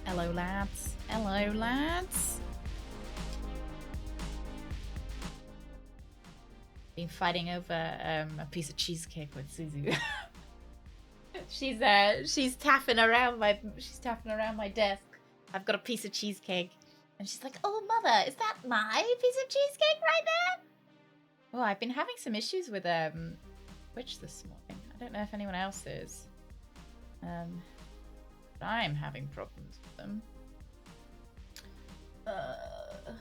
Hello, lads. Hello, lads. Been fighting over a piece of cheesecake with Suzu. she's tapping around my desk. I've got a piece of cheesecake, and she's like, "Oh, mother, is that my piece of cheesecake right there?" Oh, I've been having some issues with Twitch this morning. I don't know if anyone else is. But I'm having problems with them. Oh,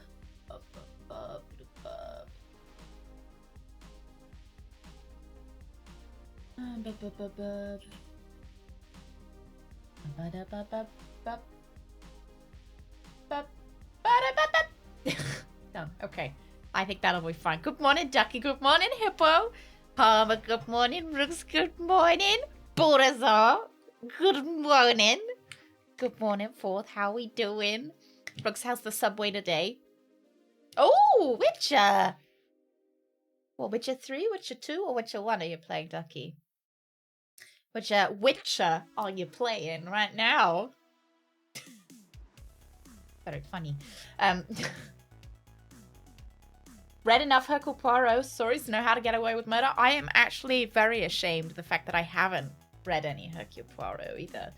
okay. I think that'll be fine. Good morning, Ducky. Good morning, Hippo. Palmer, good morning. Brooks, good morning. Borazar, good morning. Good morning, Fourth. How we doing? Brooks, how's the subway today? Oh, Witcher! Well, Witcher 3, Witcher 2, or Witcher 1 are you playing, Ducky? Which Witcher are you playing right now? Very funny. Read enough Hercule Poirot stories to know how to get away with murder. I am actually very ashamed of the fact that I haven't read any Hercule Poirot either.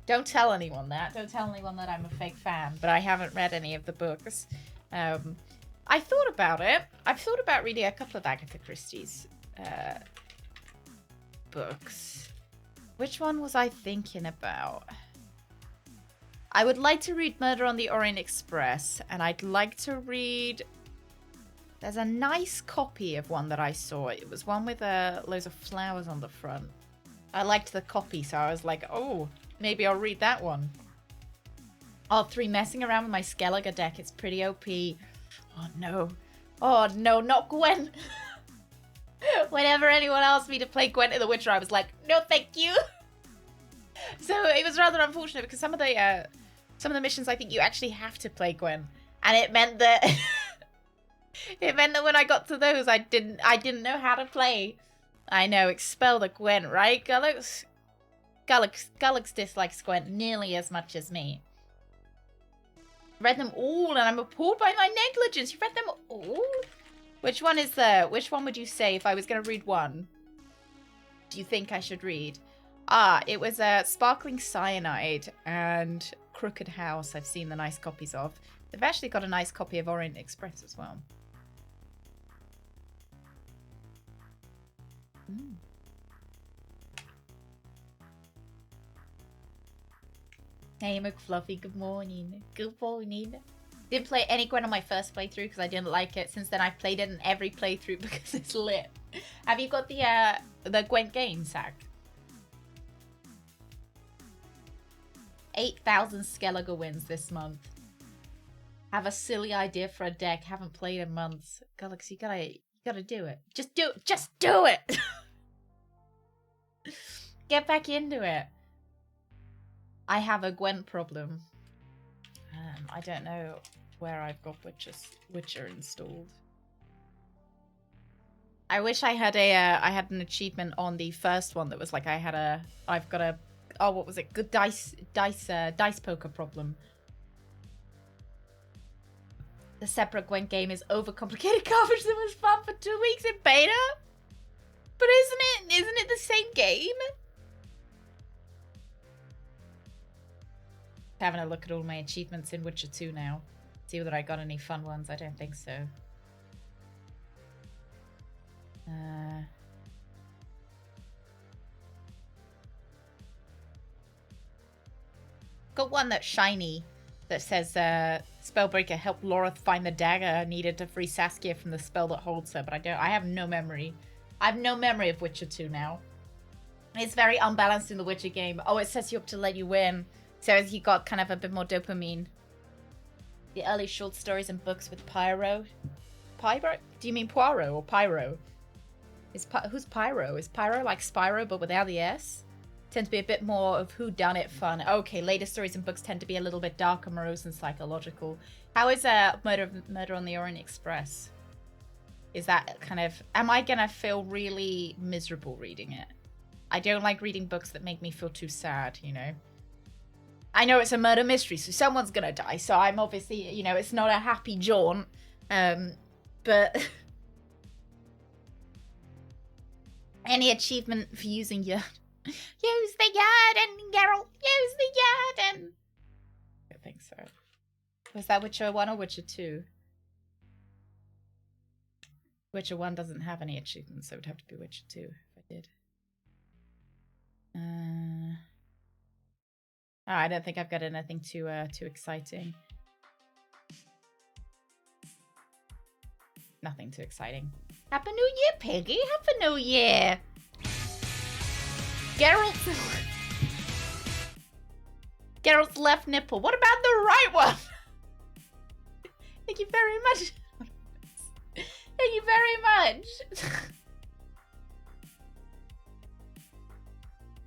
Don't tell anyone that. Don't tell anyone that I'm a fake fan, but I haven't read any of the books. I thought about it. I've thought about reading a couple of Agatha Christie's books. Which one was I thinking about? I would like to read Murder on the Orient Express, and I'd like to read... There's a nice copy of one that I saw. It was one with loads of flowers on the front. I liked the copy, so I was like, oh, maybe I'll read that one. Oh, 3, messing around with my Skellige deck. It's pretty OP. Oh, no. Oh, no, not Gwen. Whenever anyone asked me to play Gwent in The Witcher, I was like, no, thank you. So it was rather unfortunate because some of the missions, I think you actually have to play Gwen, and it meant that when I got to those, I didn't know how to play. I know, expel the Gwent, right? Gullux dislikes Gwent nearly as much as me. Read them all, and I'm appalled by my negligence. You read them all? Which one would you say if I was going to read one? Do you think I should read? It was Sparkling Cyanide and Crooked House. I've seen the nice copies of. They've actually got a nice copy of Orient Express as well. Hey, McFluffy, good morning. Good morning. Didn't play any Gwen on my first playthrough because I didn't like it. Since then, I've played it in every playthrough because it's lit. Have you got the Gwent game, Zach? 8,000 Skellige wins this month. Have a silly idea for a deck. Haven't played in months. Galaxy, you gotta do it. Just do it. Get back into it. I have a Gwent problem. I don't know where I've got Witcher installed. I wish I had I had an achievement on the first one that was like I've got a what was it? Good dice poker problem. The separate Gwent game is overcomplicated garbage that was fun for 2 weeks in beta. But isn't it the same game? Having a look at all my achievements in Witcher 2 now. See whether I got any fun ones. I don't think so. Got one that's shiny that says Spellbreaker helped Laura find the dagger needed to free Saskia from the spell that holds her, but I have no memory. I have no memory of Witcher 2 now. It's very unbalanced in the Witcher game. Oh, it sets you up to let you win. So you got kind of a bit more dopamine. The early short stories and books with Pyro. Pyro? Do you mean Poirot or Pyro? Who's Pyro? Is Pyro like Spyro but without the S? Tend to be a bit more of whodunit fun. Okay, later stories and books tend to be a little bit darker, morose, and psychological. How is Murder on the Orient Express? Is that kind of... Am I gonna feel really miserable reading it? I don't like reading books that make me feel too sad, you know? I know it's a murder mystery, so someone's gonna die. So I'm obviously, you know, it's not a happy jaunt. But any achievement for using your use the garden, Geralt. Use the garden. I think so. Was that Witcher 1 or Witcher 2? Witcher 1 doesn't have any achievements, so it would have to be Witcher 2 if I did. Oh, I don't think I've got anything too exciting. Nothing too exciting. Happy New Year, Piggy! Happy New Year! Geralt's left nipple. What about the right one? Thank you very much. Thank you very much.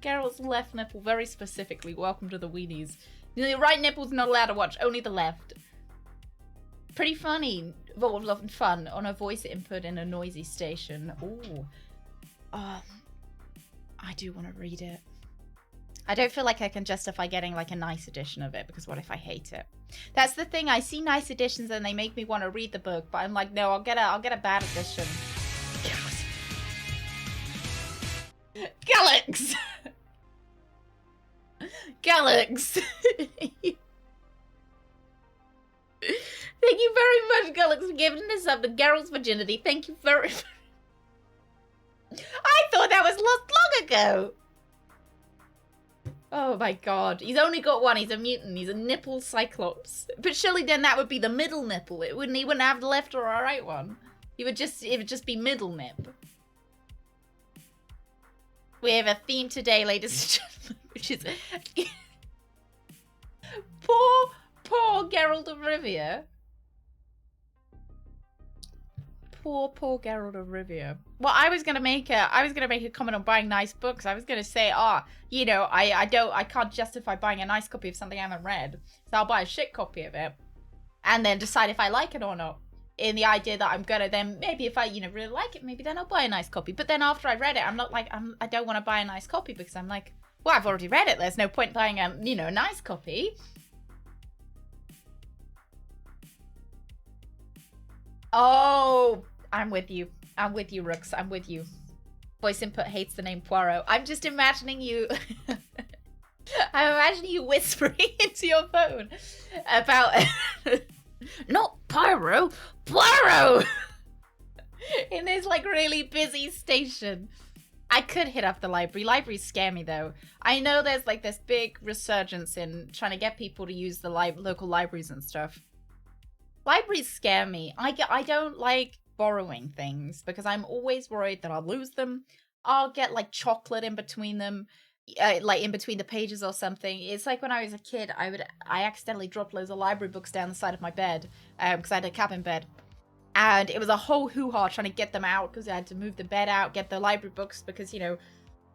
Geralt's left nipple, very specifically. Welcome to the weenies. The right nipple's not allowed to watch, only the left. Pretty funny. Well, fun on a voice input in a noisy station. Ooh. I do want to read it. I don't feel like I can justify getting like a nice edition of it, because what if I hate it? That's the thing. I see nice editions and they make me want to read the book, but I'm like, no, I'll get a bad edition. Galax! Galax! Thank you very much, Galax, for giving this up to Geralt's virginity. Thank you very much. I thought that was lost long ago. Oh my god. He's only got one. He's a mutant. He's a nipple cyclops. But surely then that would be the middle nipple. He wouldn't have the left or a right one. It would just be middle nip. We have a theme today, ladies and gentlemen, which is poor Geralt of Rivia. Poor Geralt of Rivia. Well, I was gonna make a comment on buying nice books. I was gonna say, you know, I can't justify buying a nice copy of something I haven't read, so I'll buy a shit copy of it, and then decide if I like it or not. In the idea that I'm gonna then maybe if I really like it, maybe then I'll buy a nice copy. But then after I read it, I'm not like I don't want to buy a nice copy because I'm like, well, I've already read it. There's no point buying a a nice copy. Oh, I'm with you. I'm with you, Rooks. I'm with you. Voice input hates the name Poirot. I'm just imagining you. I'm imagining you whispering into your phone about. Not Pyro, Poirot! In this, like, really busy station. I could hit up the library. Libraries scare me, though. I know there's, like, this big resurgence in trying to get people to use the local libraries and stuff. Libraries scare me. I don't like borrowing things because I'm always worried that I'll lose them. I'll get, like, chocolate in between them. Like in between the pages or something. It's like when I was a kid, I accidentally dropped loads of library books down the side of my bed because I had a cabin bed, and it was a whole hoo-ha trying to get them out because I had to move the bed out, get the library books because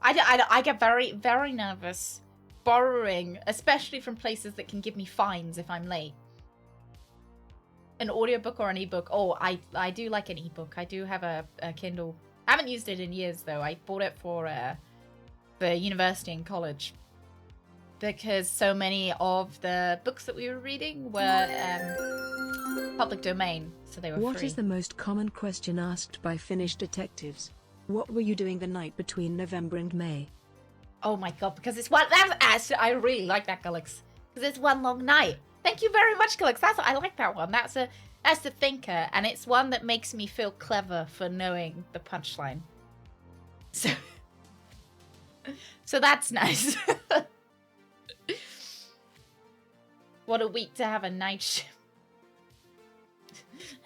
I get very, very nervous borrowing, especially from places that can give me fines if I'm late. An audiobook or an ebook? Oh, I do like an ebook. I do have a Kindle. I haven't used it in years though. I bought it for university and college because so many of the books that we were reading were public domain, so they were free. What is the most common question asked by Finnish detectives? What were you doing the night between November and May? Oh my god, because it's one. I really like that, Galax, because it's one long night. Thank you very much, Galax. I like that one. That's a thinker, and it's one that makes me feel clever for knowing the punchline. So that's nice. What a week to have a night shift.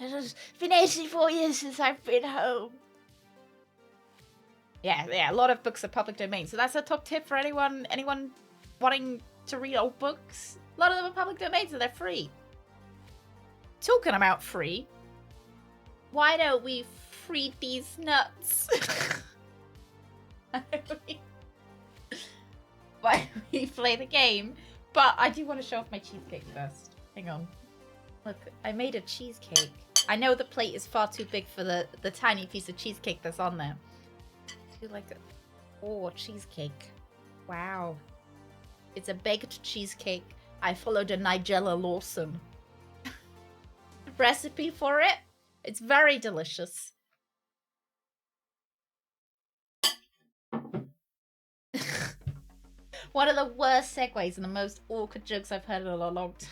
It's been 84 years since I've been home. Yeah, a lot of books are public domain. So that's a top tip for anyone wanting to read old books. A lot of them are public domain, so they're free. Talking about free, why don't we free these nuts? Why don't we play the game? But I do want to show off my cheesecake first. Hang on. Look, I made a cheesecake. I know the plate is far too big for the tiny piece of cheesecake that's on there. I feel like cheesecake. Wow. It's a baked cheesecake. I followed a Nigella Lawson recipe for it. It's very delicious. One of the worst segues and the most awkward jokes I've heard in a long time.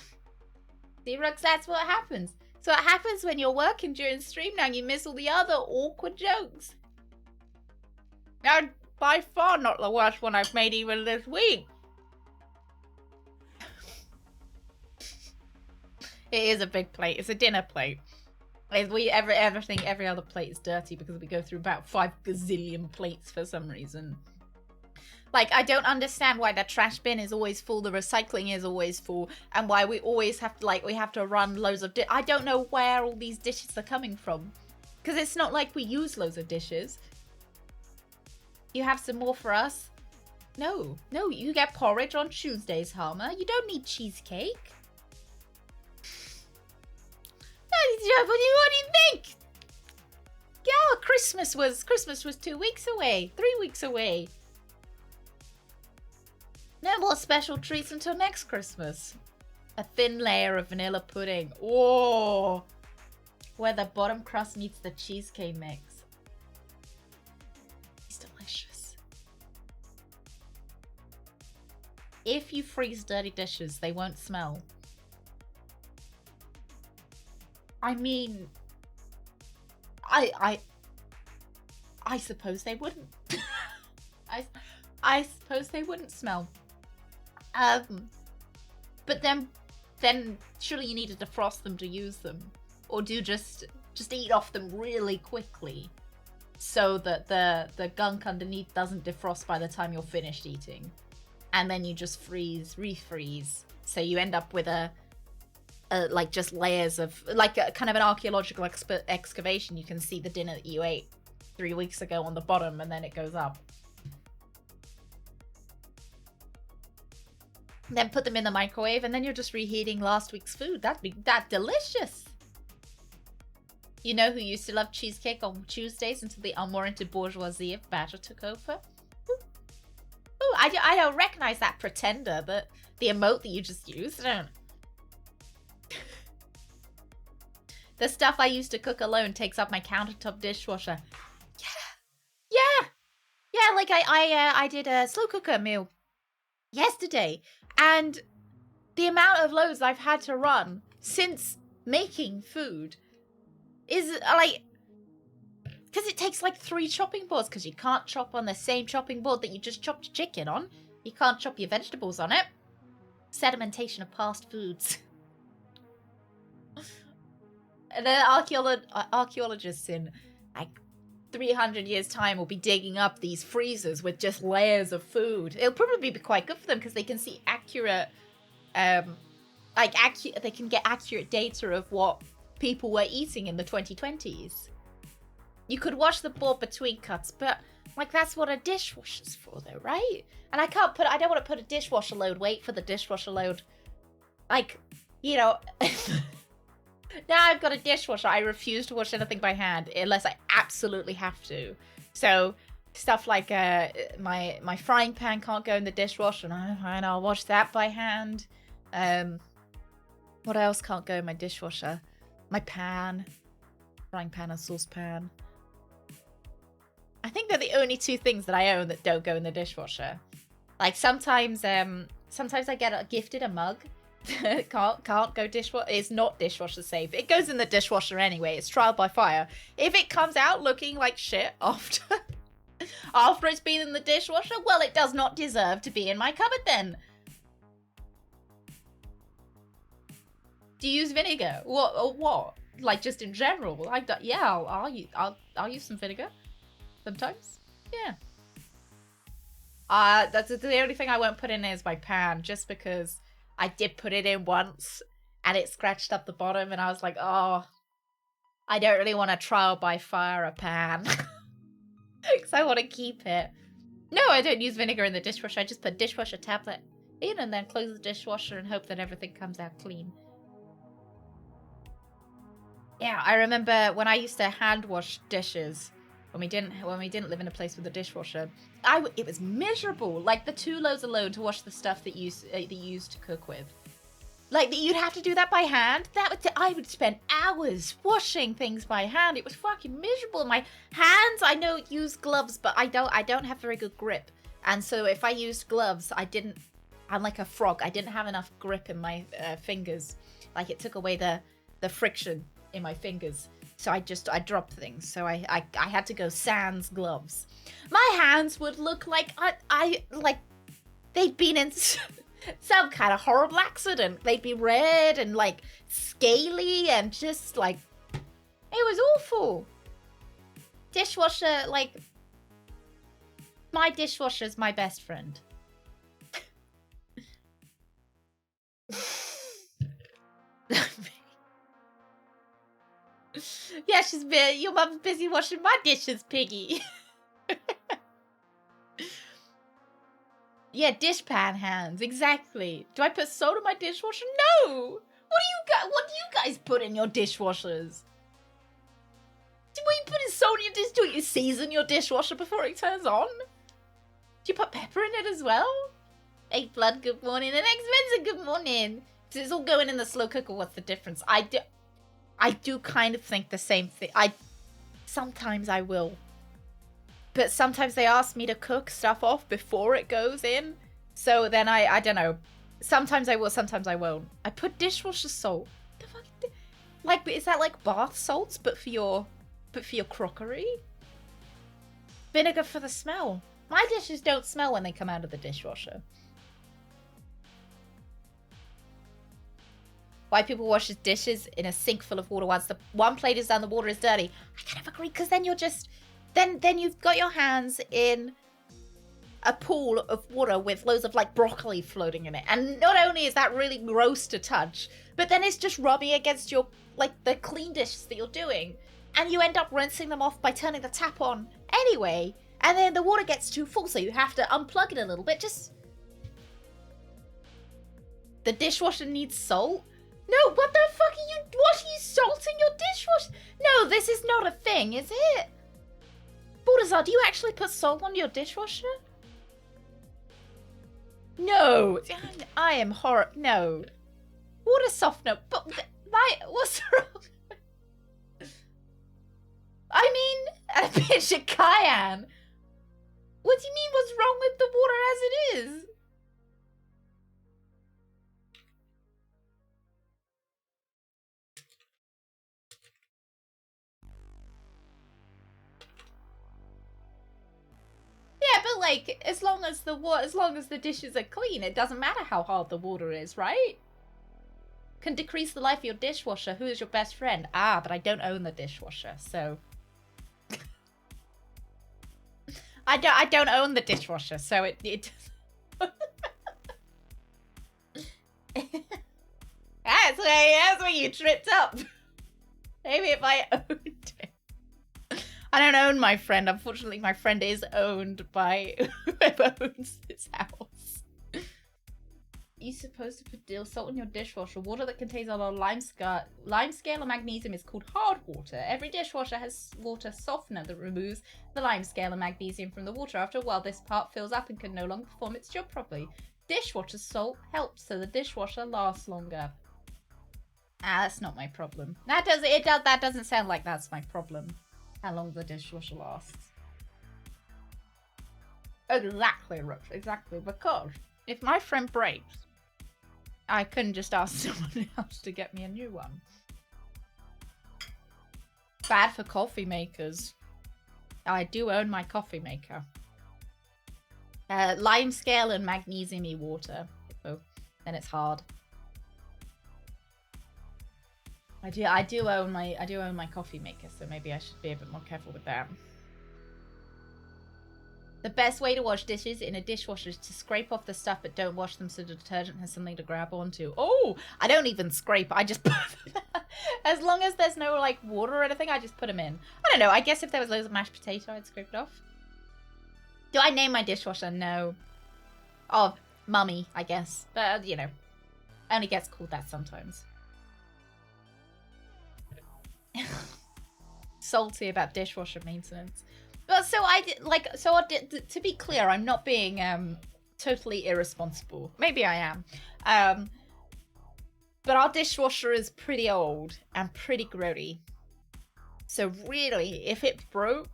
See, Rux, that's what happens. So it happens when you're working during stream now and you miss all the other awkward jokes. Now, by far not the worst one I've made even this week. It is a big plate. It's a dinner plate. Everything, every other plate is dirty because we go through about 5 gazillion plates for some reason. Like, I don't understand why the trash bin is always full, the recycling is always full, and why we always have to, like, we have to run loads of I don't know where all these dishes are coming from. Because it's not like we use loads of dishes. You have some more for us? No, you get porridge on Tuesdays, Harmer. You don't need cheesecake. What do you think? Yeah, Christmas was 2 weeks away, 3 weeks away. No more special treats until next Christmas. A thin layer of vanilla pudding. Oh, where the bottom crust meets the cheesecake mix. It's delicious. If you freeze dirty dishes, they won't smell. I mean, I suppose they wouldn't. I suppose they wouldn't smell. But then surely you need to defrost them to use them, or do just eat off them really quickly, so that the gunk underneath doesn't defrost by the time you're finished eating, and then you just refreeze, so you end up with a like just layers of like a kind of an archaeological excavation. You can see the dinner that you ate 3 weeks ago on the bottom, and then it goes up. Then put them in the microwave, and then you're just reheating last week's food. That'd be delicious. You know who used to love cheesecake on Tuesdays until the unwarranted bourgeoisie of Badger took over? Ooh, I don't recognize that pretender, the emote that you just used. I don't. The stuff I used to cook alone takes up my countertop dishwasher. Yeah. Like I did a slow cooker meal yesterday, and the amount of loads I've had to run since making food is like, because it takes like 3 chopping boards, because you can't chop on the same chopping board that you just chopped your chicken on. You can't chop your vegetables on it. Sedimentation of past foods. And then archaeologists in like 300 years' time will be digging up these freezers with just layers of food. It'll probably be quite good for them because they can see accurate, they can get accurate data of what people were eating in the 2020s. You could wash the board between cuts, but like that's what a dishwasher's for, though, right? And I don't want to put a dishwasher load. Wait for the dishwasher load. Like, you know. Now I've got a dishwasher. I refuse to wash anything by hand unless I absolutely have to. So stuff like my frying pan can't go in the dishwasher, and I'll wash that by hand. What else can't go in my dishwasher? My pan, frying pan and saucepan. I think they're the only 2 things that I own that don't go in the dishwasher. Like sometimes I get gifted a mug. can't go dishwasher. It's not dishwasher safe. It goes in the dishwasher anyway. It's trial by fire. If it comes out looking like shit after it's been in the dishwasher, well, it does not deserve to be in my cupboard then. Do you use vinegar? What? Like just in general? Like that? Yeah, I'll use some vinegar sometimes. Yeah. That's the only thing I won't put in is my pan, just because I did put it in once and it scratched up the bottom, and I was like, oh, I don't really want to trial by fire a pan because I want to keep it. No, I don't use vinegar in the dishwasher. I just put dishwasher tablet in and then close the dishwasher and hope that everything comes out clean. Yeah, I remember when I used to hand wash dishes when we didn't live in a place with a dishwasher. It was miserable. Like the 2 loads alone to wash the stuff that you used to cook with. Like you'd have to do that by hand. I would spend hours washing things by hand. It was fucking miserable. My hands, I know use gloves, but I don't have very good grip. And so if I used gloves, I'm like a frog. I didn't have enough grip in my fingers. Like it took away the friction in my fingers. So I dropped things. So I had to go sans gloves. My hands would look like like they'd been in some kind of horrible accident. They'd be red and like scaly and just like, it was awful. Dishwasher, like, my dishwasher's my best friend. Yeah, your mum's busy washing my dishes, Piggy. Yeah, dishpan hands, exactly. Do I put salt in my dishwasher? No! What do you guys put in your dishwashers? When you put in salt in your dish, do you season your dishwasher before it turns on? Do you put pepper in it as well? Egg blood, good morning, and Egg Spencer, good morning. So it's all going in the slow cooker, what's the difference? I do kind of think the same thing. Sometimes I will. But sometimes they ask me to cook stuff off before it goes in. So then I don't know. Sometimes I will, sometimes I won't. I put dishwasher salt. The fuck? Like, is that like bath salts, but for your crockery? Vinegar for the smell. My dishes don't smell when they come out of the dishwasher. Why people wash dishes in a sink full of water once the one plate is done, the water is dirty. I kind of agree, because then you're just... Then you've got your hands in a pool of water with loads of like broccoli floating in it. And not only is that really gross to touch, but then it's just rubbing against your, like, the clean dishes that you're doing. And you end up rinsing them off by turning the tap on anyway. And then the water gets too full, so you have to unplug it a little bit. Just... The dishwasher needs salt? No, what the fuck are you... What are you salting your dishwasher? No, this is not a thing, is it? Baldassar, do you actually put salt on your dishwasher? No, I am horror. No, water softener. But what's wrong? I mean, a pinch of cayenne. What do you mean? What's wrong with the water as it is? Yeah, but like, as long as the dishes are clean, it doesn't matter how hard the water is, right? Can decrease the life of your dishwasher. Who is your best friend? Ah, but I don't own the dishwasher, so I don't own the dishwasher, so it that's where you tripped up. Maybe if I owned it. I don't own my friend. Unfortunately, my friend is owned by whoever owns this house. You're supposed to put dill salt in your dishwasher. Water that contains a lot of lime scale or magnesium is called hard water. Every dishwasher has water softener that removes the lime scale and magnesium from the water. After a while, this part fills up and can no longer perform its job properly. Dishwasher salt helps so the dishwasher lasts longer. Ah, that's not my problem. That doesn't sound like that's my problem. How long the dishwasher lasts. Exactly, Rich. Exactly. Because if my friend breaks, I couldn't just ask someone else to get me a new one. Bad for coffee makers. I do own my coffee maker. Lime scale and magnesium-y water. So then it's hard. I do own my coffee maker, so maybe I should be a bit more careful with that. The best way to wash dishes in a dishwasher is to scrape off the stuff but don't wash them so the detergent has something to grab onto. Oh, I don't even scrape. I just put as long as there's no like water or anything, I just put them in. I don't know. I guess if there was loads of mashed potato, I'd scrape it off. Do I name my dishwasher? No. Oh, Mummy, I guess. But you know, only gets called that sometimes. Salty about dishwasher maintenance. Well, so I did, like, so I did, to be clear, I'm not being totally irresponsible. Maybe I am. But our dishwasher is pretty old and pretty grody. So really, if it broke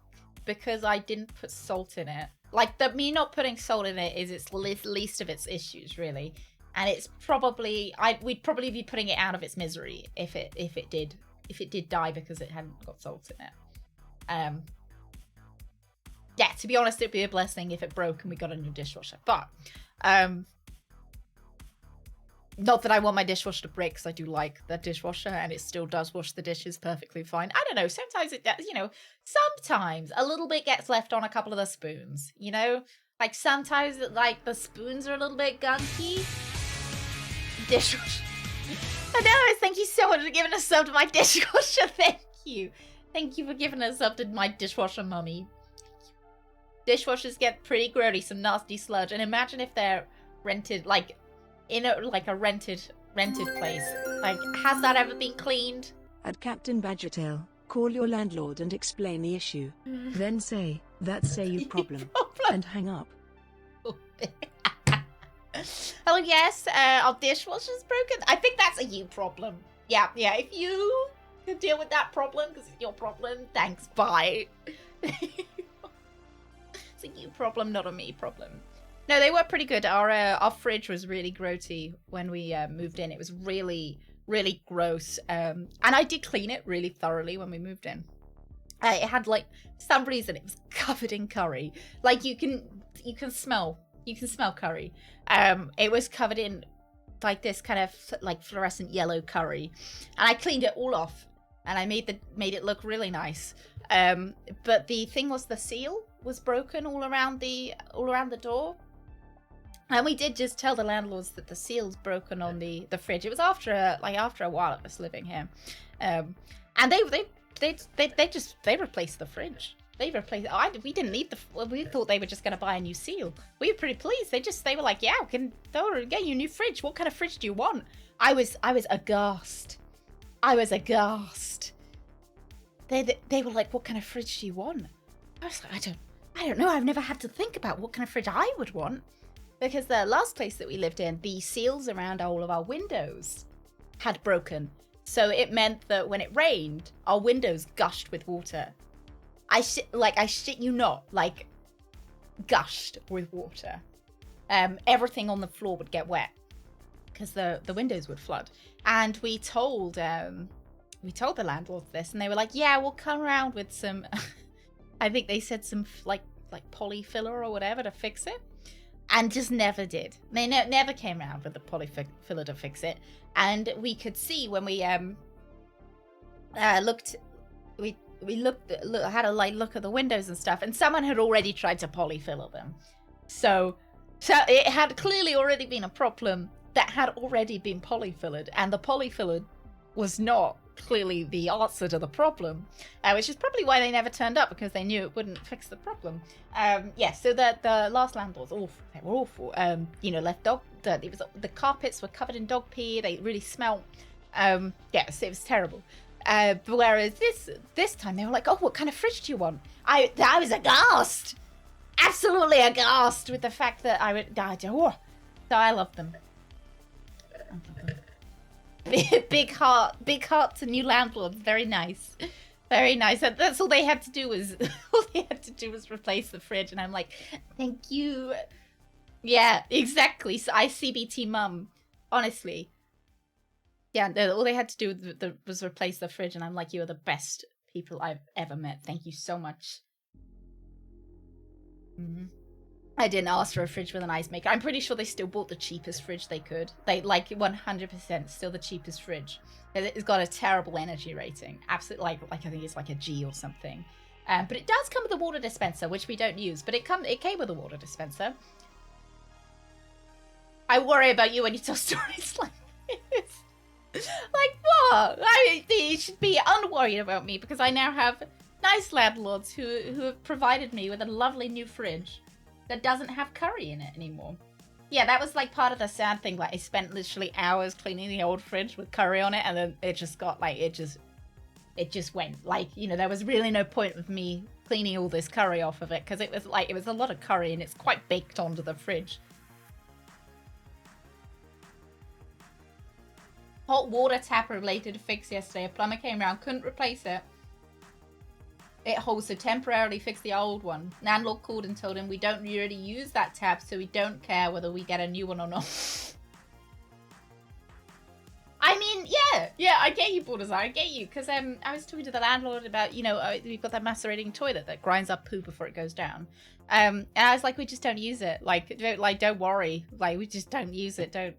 because I didn't put salt in it, like me not putting salt in it is its least of its issues, really. And it's probably, we'd probably be putting it out of its misery if it did die because it hadn't got salt in it. Yeah, to be honest, it'd be a blessing if it broke and we got a new dishwasher. But, not that I want my dishwasher to break, because I do like the dishwasher and it still does wash the dishes perfectly fine. I don't know, sometimes it does, you know, sometimes a little bit gets left on a couple of the spoons, you know? Like sometimes, like, the spoons are a little bit gunky. Dishwasher. I know, thank you so much for giving a sub to my dishwasher. Thank you. Thank you for giving a sub to my dishwasher mummy. Dishwashers get pretty grody, some nasty sludge. And imagine if they're rented, like, in a rented place. Like, has that ever been cleaned? At Captain Badgertail, call your landlord and explain the issue. Then say, that's a you problem, and hang up. Oh yes, our dishwasher's broken. I think that's a you problem. Yeah, if you can deal with that problem, because it's your problem, thanks, bye. It's a you problem, not a me problem. No, they were pretty good. Our fridge was really grody when we moved in. It was really, really gross. And I did clean it really thoroughly when we moved in. It had, like, for some reason, it was covered in curry. Like, you can smell curry. It was covered in, like, this kind of, like, fluorescent yellow curry. And I cleaned it all off. And I made it look really nice. But the thing was, the seal was broken all around the door. And we did just tell the landlords that the seal's broken on the fridge. It was after a while of us living here, and they replaced the fridge. They replaced. We didn't need we thought they were just going to buy a new seal. We were pretty pleased. They were like, yeah, they'll get you a new fridge. What kind of fridge do you want? I was aghast. They were like, what kind of fridge do you want? I was like, I don't know. I've never had to think about what kind of fridge I would want. Because the last place that we lived in, the seals around all of our windows had broken. So it meant that when it rained, our windows gushed with water. I shit you not, like, gushed with water. Everything on the floor would get wet because the windows would flood. And we told the landlord this, and they were like, yeah, we'll come around with some, I think they said some, like polyfiller or whatever to fix it. And just never did. They never came around with the polyfiller to fix it. And we could see when we looked, had a light look at the windows and stuff, and someone had already tried to polyfiller them. So it had clearly already been a problem that had already been polyfillered, and the polyfiller was not clearly the answer to the problem, which is probably why they never turned up, because they knew it wouldn't fix the problem. So the last landlords, they were awful. Left dog dirt. The carpets were covered in dog pee. They really smelled. So it was terrible. Whereas this time they were like, oh, what kind of fridge do you want? I was aghast, absolutely aghast with the fact that so I loved them. Big heart to new landlords. Very nice. That's all they had to do was replace the fridge, and I'm like, thank you. Yeah, exactly. So I CBT mum, honestly. Yeah, all they had to do was replace the fridge, and I'm like, you are the best people I've ever met. Thank you so much. Mm-hmm. I didn't ask for a fridge with an ice maker. I'm pretty sure they still bought the cheapest fridge they could. They, 100% still the cheapest fridge. It's got a terrible energy rating. Absolutely, I think it's like a G or something. But it does come with a water dispenser, which we don't use. But it came with a water dispenser. I worry about you when you tell stories like this. Like, what? You should be unworried about me, because I now have nice landlords who have provided me with a lovely new fridge that doesn't have curry in it anymore. Yeah, that was like part of the sad thing. Like, I spent literally hours cleaning the old fridge with curry on it, and then it just got like, it just it just went. Like, you know, there was really no point of me cleaning all this curry off of it because it was a lot of curry and it's quite baked onto the fridge. Hot water tap related fix yesterday. A plumber came around, couldn't replace it. It holds to temporarily fix the old one. Landlord called and told him we don't really use that tap, so we don't care whether we get a new one or not. I mean, yeah, I get you, Borders. I get you, because I was talking to the landlord about, you know, we've got that macerating toilet that grinds up poo before it goes down, and I was like, we just don't use it. Don't worry, like we just don't use it. Don't.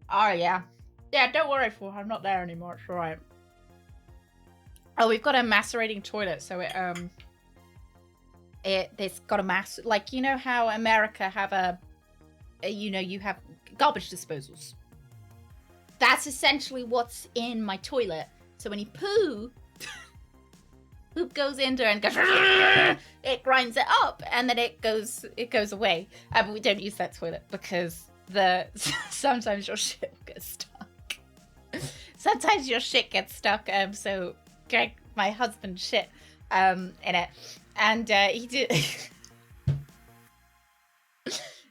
Oh yeah, don't worry, for I'm not there anymore. It's all right. Oh, we've got a macerating toilet, so it's got a like, you know how America have you have garbage disposals. That's essentially what's in my toilet. So when you poo, poop goes in there and goes, it grinds it up, and then it goes away. But we don't use that toilet because sometimes your shit will get stuck. Sometimes your shit gets stuck. So Greg, my husband, shit in it, and he did.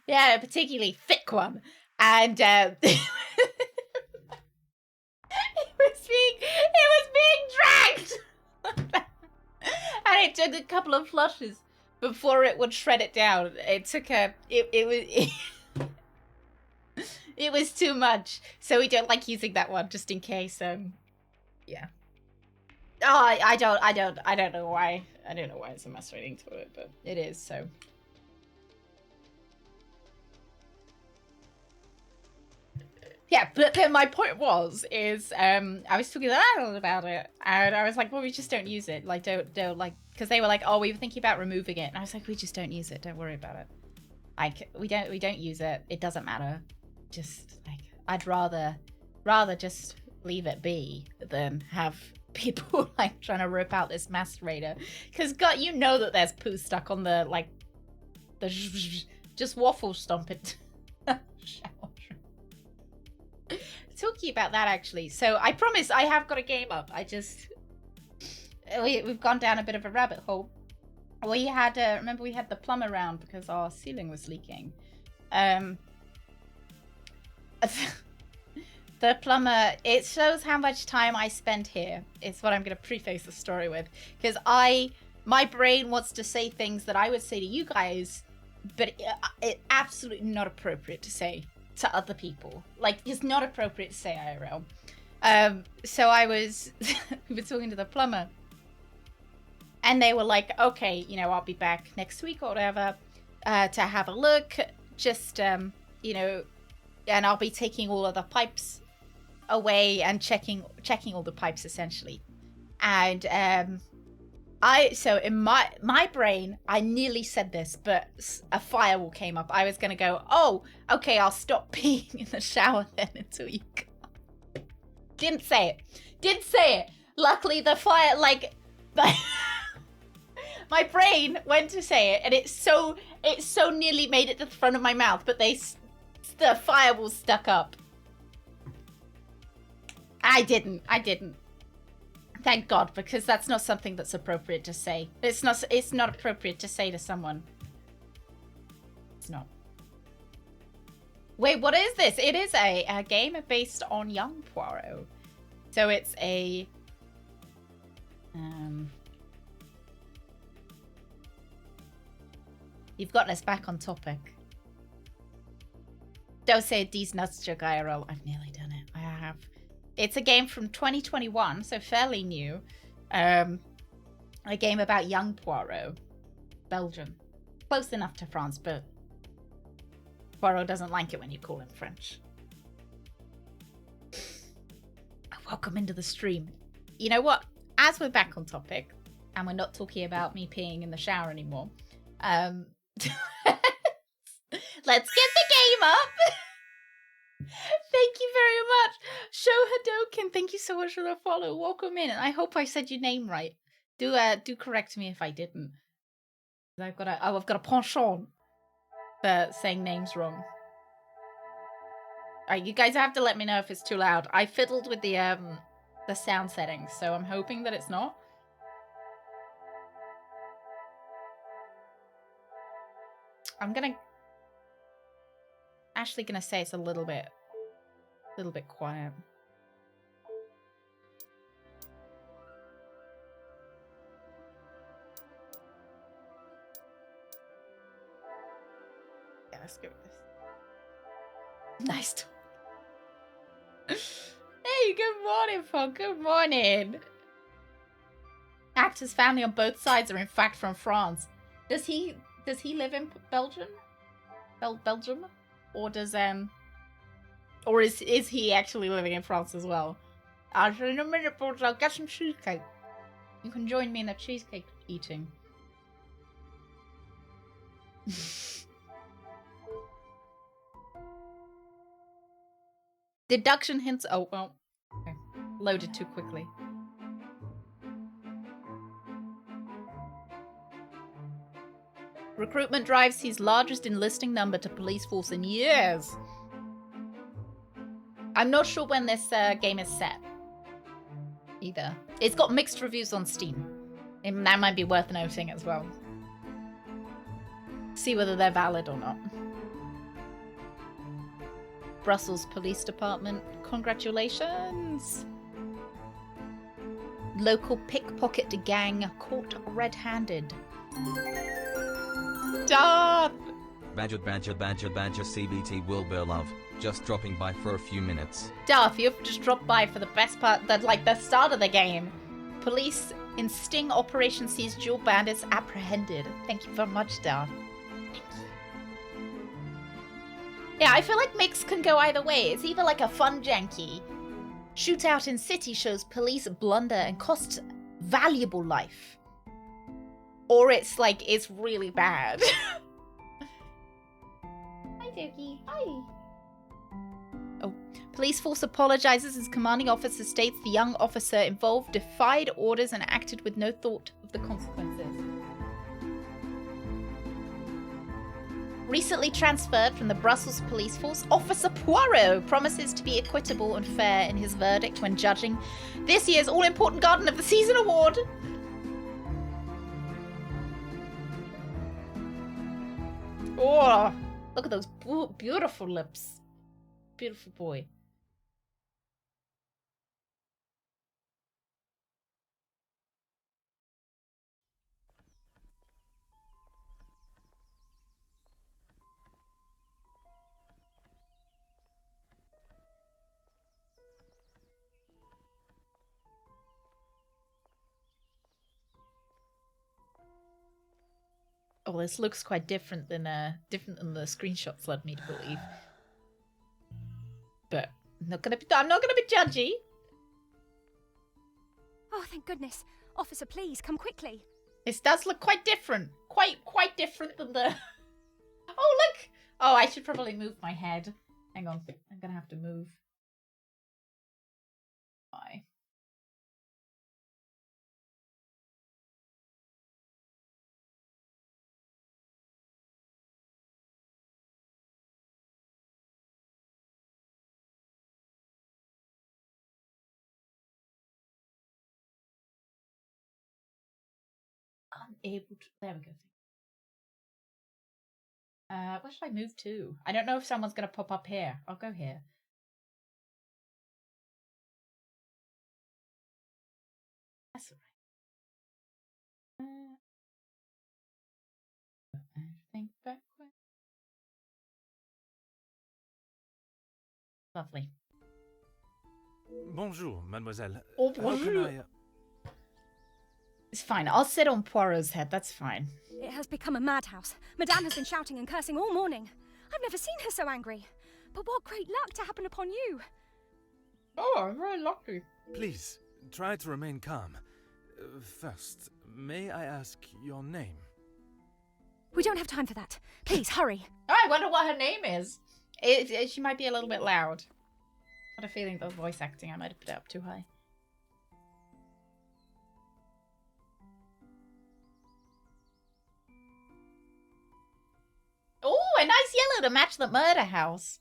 Yeah, a particularly thick one, and it was being dragged, and it took a couple of flushes before it would shred it down. It took it was too much, so we don't like using that one just in case. Yeah. Oh, I don't know why. I don't know why it's a macerating toilet, but it is, so. Yeah, but then my point is, I was talking to the landlord about it, and I was like, well, we just don't use it. Like, don't like, because they were like, oh, we were thinking about removing it. And I was like, we just don't use it. Don't worry about it. Like, we don't use it. It doesn't matter. Just, like, I'd rather just leave it be than have people, like, trying to rip out this macerator. Because, God, you know that there's poo stuck on the, like, just waffle stomp it. Talking about that, actually. So I promise I have got a game up. We've gone down a bit of a rabbit hole. We had, remember we had the plumber around because our ceiling was leaking. The plumber, it shows how much time I spend here. It's what I'm going to preface the story with. Because my brain wants to say things that I would say to you guys, but it's absolutely not appropriate to say to other people. Like, it's not appropriate to say IRL. So I was we were talking to the plumber, and they were like, okay, you know, I'll be back next week or whatever to have a look, just you know, and I'll be taking all of the pipes away and checking all the pipes essentially. And so in my brain, I nearly said this, but a firewall came up. I was going to go, oh, okay, I'll stop peeing in the shower then until you come. Didn't say it. Luckily, the fire, like, my brain went to say it, and it so nearly made it to the front of my mouth, but the firewall stuck up. I didn't. Thank God, because that's not something that's appropriate to say. It's not appropriate to say to someone. It's not. Wait, what is this? It is a game based on young Poirot. So it's a... You've gotten us back on topic. Don't say these nuts, Joke IRL. I've nearly done it. I have. It's a game from 2021, so fairly new. A game about young Poirot. Belgian. Close enough to France, but Poirot doesn't like it when you call him French. Welcome into the stream. You know what? As we're back on topic, and we're not talking about me peeing in the shower anymore, let's get the game up! Thank you very much. Show Hadoken, thank you so much for the follow. Welcome in. And I hope I said your name right. Do correct me if I didn't. I've got a penchant for saying names wrong. Alright, you guys have to let me know if it's too loud. I fiddled with the the sound settings, so I'm hoping that it's not. I'm actually gonna say it's a little bit quiet. Yeah, let's go with this. Nice talk. Hey, good morning, Fog. Good morning. Actor's family on both sides are in fact from France. Does he live in Belgium? Belgium? Or does or is he actually living in France as well? In a minute, but I'll get some cheesecake. You can join me in the cheesecake eating. Deduction hints. Oh, well. Okay. Loaded too quickly. Recruitment drive sees largest enlisting number to police force in years. I'm not sure when this game is set. Either. It's got mixed reviews on Steam. And that might be worth noting as well. See whether they're valid or not. Brussels Police Department. Congratulations! Local pickpocket gang caught red-handed. Darth! Badger CBT Wilbur Love. Just dropping by for a few minutes. Darth, you've just dropped by for the best part, the start of the game. Police in sting operation sees dual bandits apprehended. Thank you very much, Darth. Yeah, I feel like mix can go either way. It's either like a fun janky. Shootout in city shows police blunder and costs valuable life. Or it's like, it's really bad. Hi, Dookie. Hi. Oh. Police force apologizes as commanding officer states the young officer involved defied orders and acted with no thought of the consequences. Recently transferred from the Brussels police force, Officer Poirot promises to be equitable and fair in his verdict when judging this year's all-important Garden of the Season award. Oh, look at those beautiful lips. Beautiful boy. Oh, this looks quite different than the screenshots led me to believe. But I'm not gonna be judgy. Oh, thank goodness. Officer, please, come quickly. This does look quite different. Quite different than the... Oh, look! Oh, I should probably move my head. Hang on. I'm gonna have to move. Bye. Unable to... There we go. Where should I move to? I don't know if someone's gonna pop up here. I'll go here. That's alright. Everything backward. Lovely. Bonjour, mademoiselle. Oh, bonjour. It's fine. I'll sit on Poirot's head. That's fine. It has become a madhouse. Madame has been shouting and cursing all morning. I've never seen her so angry. But what great luck to happen upon you. Oh, I'm very lucky. Please, try to remain calm. First, may I ask your name? We don't have time for that. Please, hurry. Oh, I wonder what her name is. She might be a little bit loud. I had a feeling that voice acting, I might have put it up too high. Oh, a nice yellow to match the murder house.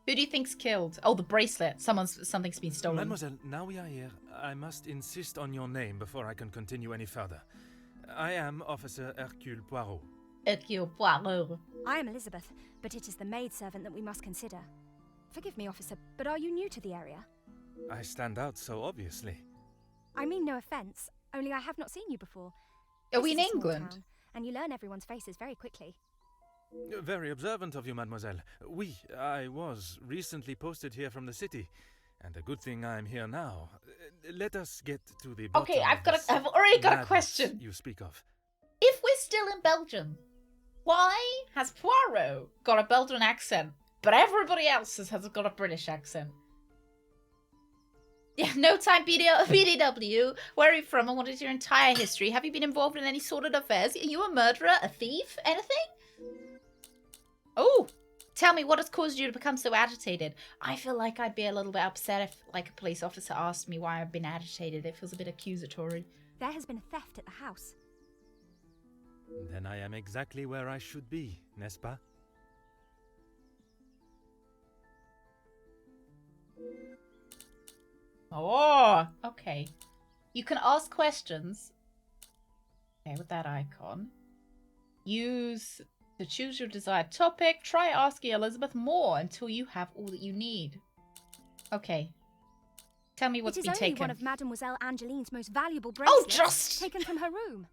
Who do you think's killed? Oh, the bracelet. Something's been stolen. Mademoiselle, now we are here, I must insist on your name before I can continue any further. I am Officer Hercule Poirot. Hercule Poirot. I am Elizabeth, but it is the maidservant that we must consider. Forgive me, officer, but are you new to the area? I stand out so obviously. I mean no offence, only I have not seen you before. Are This we in is a small England? town, and you learn everyone's faces very quickly. Very observant of you, mademoiselle. I was recently posted here from the city, and a good thing I'm here now. Let us get to the bottom Okay, of this I've already got a madness question. you speak of. If we're still in Belgium, why has Poirot got a Belgian accent, but everybody else has got a British accent? Yeah, no time, BDW. Where are you from and what is your entire history? Have you been involved in any sordid affairs? Are you a murderer, a thief, anything? Oh, tell me what has caused you to become so agitated. I feel like I'd be a little bit upset if, like, a police officer asked me why I've been agitated. It feels a bit accusatory. There has been a theft at the house. Then I am exactly where I should be, n'est-ce pas? Oh, okay. You can ask questions. Okay, with that icon. Use to choose your desired topic. Try asking Elizabeth more until you have all that you need. Okay. Tell me what's It is been only taken. one of Mademoiselle Angeline's most valuable bracelets. just- taken from her room.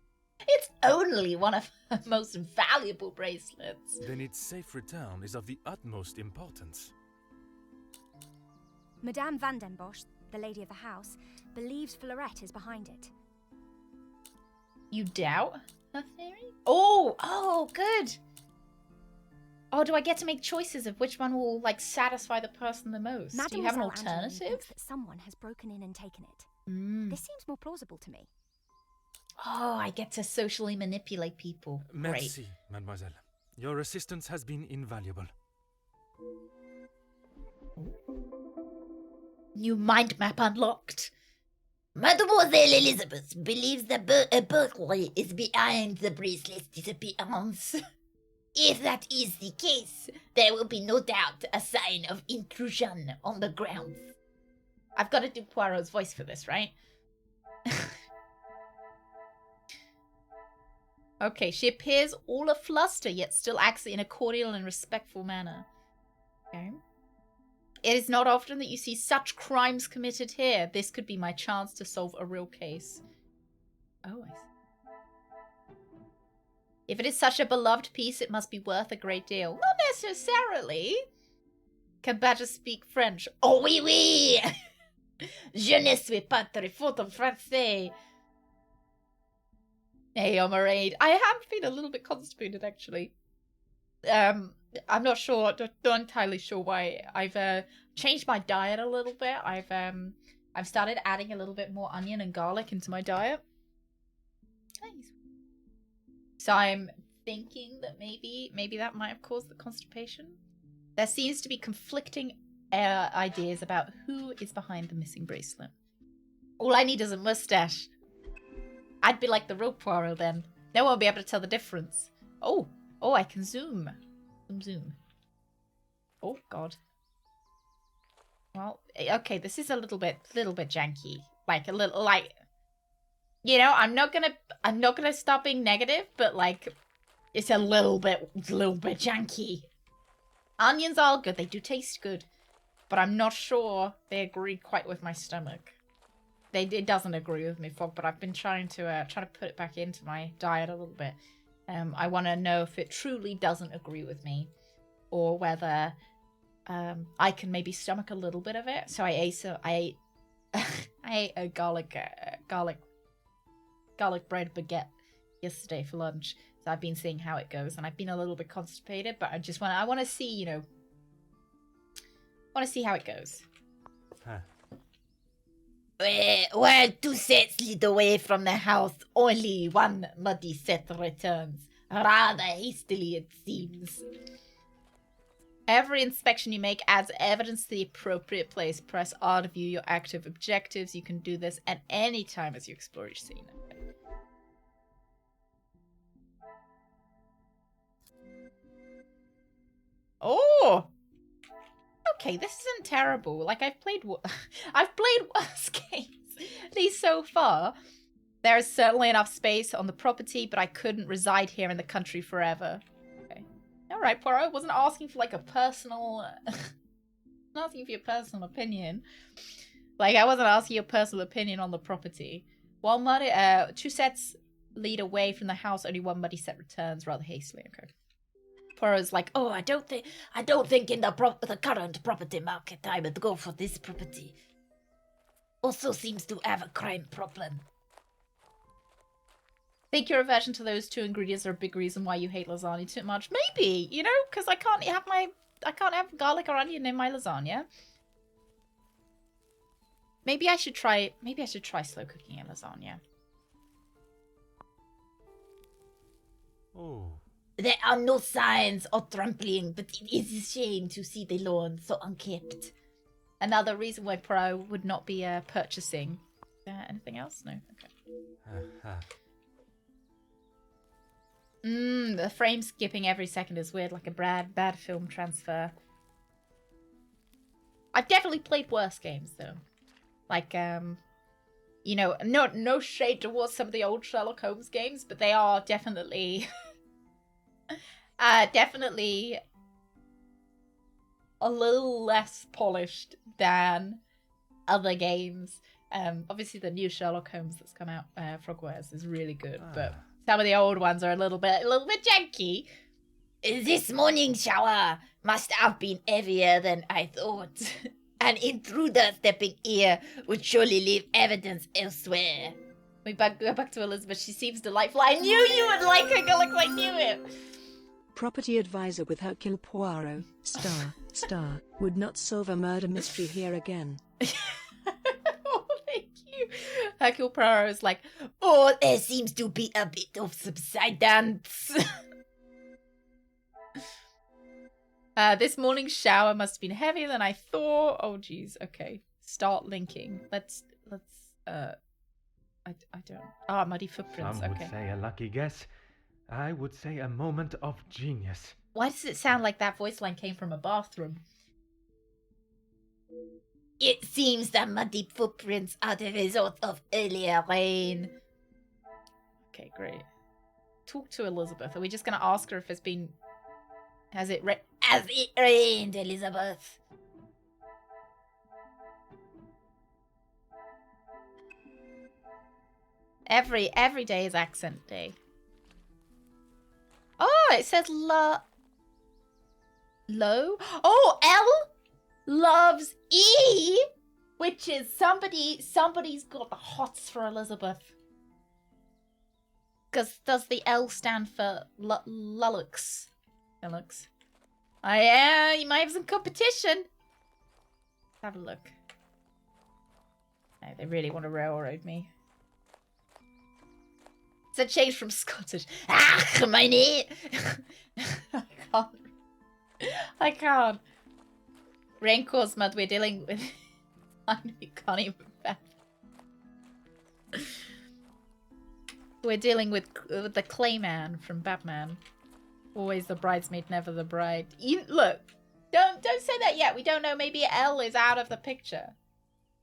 It's only one of her most valuable bracelets. Then its safe return is of the utmost importance. Madame Van den Bosch, the lady of the house, believes Fleurette is behind it. You doubt her theory? Oh, good. Oh, do I get to make choices of which one will, like, satisfy the person the most? Do you have an Mademoiselle Angeline alternative? thinks that someone has broken in and taken it. Mm. This seems more plausible to me. Oh, I get to socially manipulate people. Merci, mademoiselle. Your assistance has been invaluable. New mind map unlocked. Mademoiselle Elizabeth believes that a burglary is behind the bracelet's disappearance. If that is the case, there will be no doubt a sign of intrusion on the grounds. I've got to do Poirot's voice for this, right? Okay, she appears all afluster, yet still acts in a cordial and respectful manner. Okay. It is not often that you see such crimes committed here. This could be my chance to solve a real case. Oh, I see. If it is such a beloved piece, it must be worth a great deal. Not necessarily. Can Badger speak French? Oh, oui, oui! Je ne suis pas très fort en français. Hey, I'm alright. I have been a little bit constipated, actually. I'm not sure, not entirely sure why. I've changed my diet a little bit. I've started adding a little bit more onion and garlic into my diet. Nice. So I'm thinking that maybe that might have caused the constipation. There seems to be conflicting ideas about who is behind the missing bracelet. All I need is a mustache. I'd be like the real Poirot then. No one will be able to tell the difference. Oh, I can zoom. Zoom. Oh, God. Well, okay, this is a little bit janky. Like, a little, like... You know, I'm not gonna stop being negative, but, like, it's a little bit janky. Onions are good. They do taste good. But I'm not sure they agree quite with my stomach. It doesn't agree with me, Fog, but I've been trying to put it back into my diet a little bit. I want to know if it truly doesn't agree with me, or whether I can maybe stomach a little bit of it. So I ate a garlic bread baguette yesterday for lunch. So I've been seeing how it goes, and I've been a little bit constipated, but I want to see, you know, see how it goes. Huh. While two sets lead away from the house, only one muddy set returns. Rather hastily, it seems. Every inspection you make adds evidence to the appropriate place. Press R to view your active objectives. You can do this at any time as you explore each scene. Oh! okay, this isn't terrible. Like, I've played worse games. At least so far. There's certainly enough space on the property, but I couldn't reside here in the country forever. Okay. Alright, Poirot, I wasn't asking for, like, a personal... not asking for your personal opinion. Like, I wasn't asking your personal opinion on the property. While two sets lead away from the house, only one muddy set returns rather hastily. Okay. Poirot's like, oh, I don't think in the current property market I would go for this property. Also seems to have a crime problem. Think your aversion to those two ingredients are a big reason why you hate lasagna too much? Maybe, you know, because I can't have garlic or onion in my lasagna. Maybe I should try slow cooking a lasagna. Oh. There are no signs of trampling, but it is a shame to see the lawn so unkept. Another reason why Poirot would not be purchasing. Anything else? No? Okay. The frame skipping every second is weird, like a bad film transfer. I've definitely played worse games, though. Like, you know, no shade towards some of the old Sherlock Holmes games, but they are definitely... definitely a little less polished than other games. Obviously the new Sherlock Holmes that's come out, Frogwares, is really good, but some of the old ones are a little bit janky. This morning shower must have been heavier than I thought. An intruder stepping here would surely leave evidence elsewhere. We go back to Elizabeth. She seems delightful. I knew you would like her, Gullick. I knew it. Property advisor with Hercule Poirot, star, would not solve a murder mystery here again. Oh, thank you. Hercule Poirot is like, oh, there seems to be a bit of subsidence. This morning's shower must have been heavier than I thought. Oh, geez. Okay. Start linking. Let's, I don't... Ah, muddy footprints. Some Okay. would say a lucky guess. I would say a moment of genius. Why does it sound like that voice line came from a bathroom? It seems the muddy footprints are the result of earlier rain. Okay, great. Talk to Elizabeth. Are we just going to ask her if it's been... Has it rained, Elizabeth? Every day is accent day. Oh, it says low. Oh, L loves E, which is somebody's got the hots for Elizabeth. Because does the L stand for Lullux? Lullux. Oh yeah, you might have some competition. Let's have a look. No, they really want to railroad me. It's a change from Scottish. Ah, my knee. I can't. Rain caused mud. We're dealing with. We can't even. We're dealing with the Clayman from Batman. Always the bridesmaid, never the bride. Look, don't say that yet. We don't know. Maybe L is out of the picture.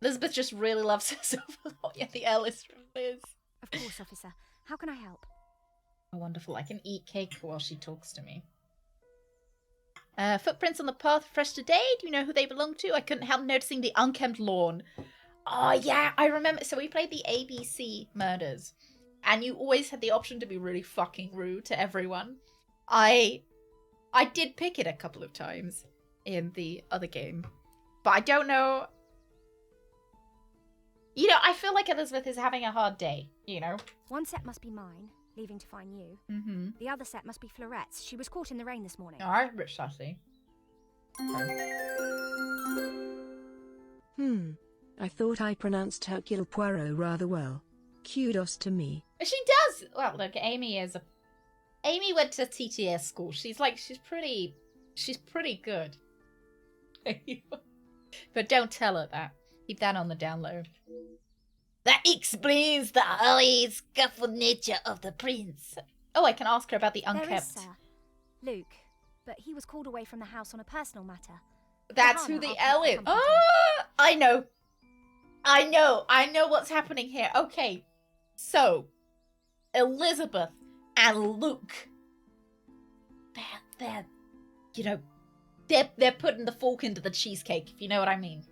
Elizabeth just really loves herself a lot. Yeah, the L is from Liz. Of course, officer. How can I help? Oh, wonderful. I can eat cake while she talks to me. Footprints on the path fresh today. Do you know who they belong to? I couldn't help noticing the unkempt lawn. Oh, yeah, I remember. So we played the ABC murders. And you always had the option to be really fucking rude to everyone. I did pick it a couple of times in the other game. But I don't know. You know, I feel like Elizabeth is having a hard day, you know? One set must be mine, leaving to find you. Mm-hmm. The other set must be Florette's. She was caught in the rain this morning. Oh, I'm rich, sassy. I thought I pronounced Hercule Poirot rather well. Kudos to me. She does! Well, look, Amy went to TTS school. She's pretty good. But don't tell her that. Keep that on the down low. That explains the highly scuffled nature of the prince. Oh, I can ask her about the unkept. There is, sir. Luke, but he was called away from the house on a personal matter. That's who the L is. Oh, I know what's happening here. Okay, so Elizabeth and Luke, they're putting the fork into the cheesecake, if you know what I mean.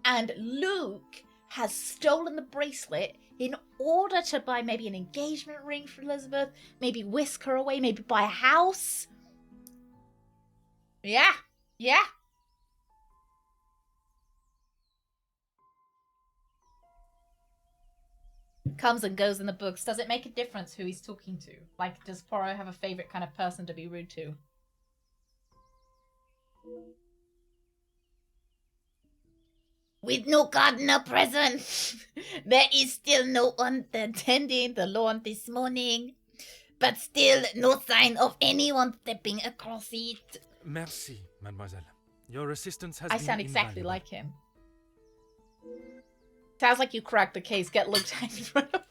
And Luke has stolen the bracelet in order to buy maybe an engagement ring for Elizabeth, maybe whisk her away, maybe buy a house. Yeah. Comes and goes in the books. Does it make a difference who he's talking to? Like, does Poirot have a favorite kind of person to be rude to? With no gardener present, there is still no one tending the lawn this morning, but still no sign of anyone stepping across it. Merci, mademoiselle. Your assistance has I been sound exactly invaluable. like him. Sounds like you cracked the case. Get looked hanging right away.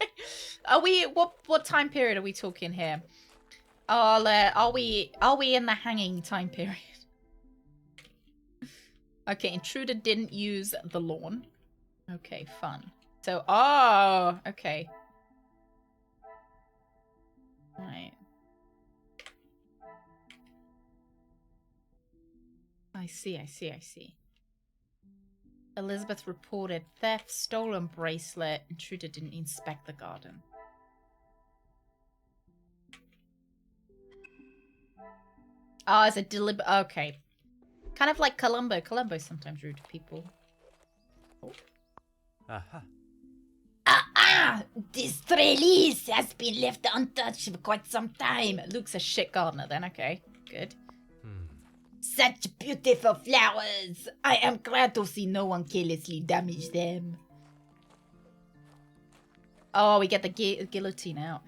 Are we? What time period are we talking here? Are we in the hanging time period? Okay, intruder didn't use the lawn. Okay, fun. So, okay. Right. I see. Elizabeth reported theft, stolen bracelet. Intruder didn't inspect the garden. Oh, it's a deliberate... Okay. Kind of like Columbo. Columbo's sometimes rude to people. Aha. This trellis has been left untouched for quite some time. Luke's a shit gardener then, okay. Good. Such beautiful flowers. I am glad to see no one carelessly damage them. Oh, we get the guillotine out.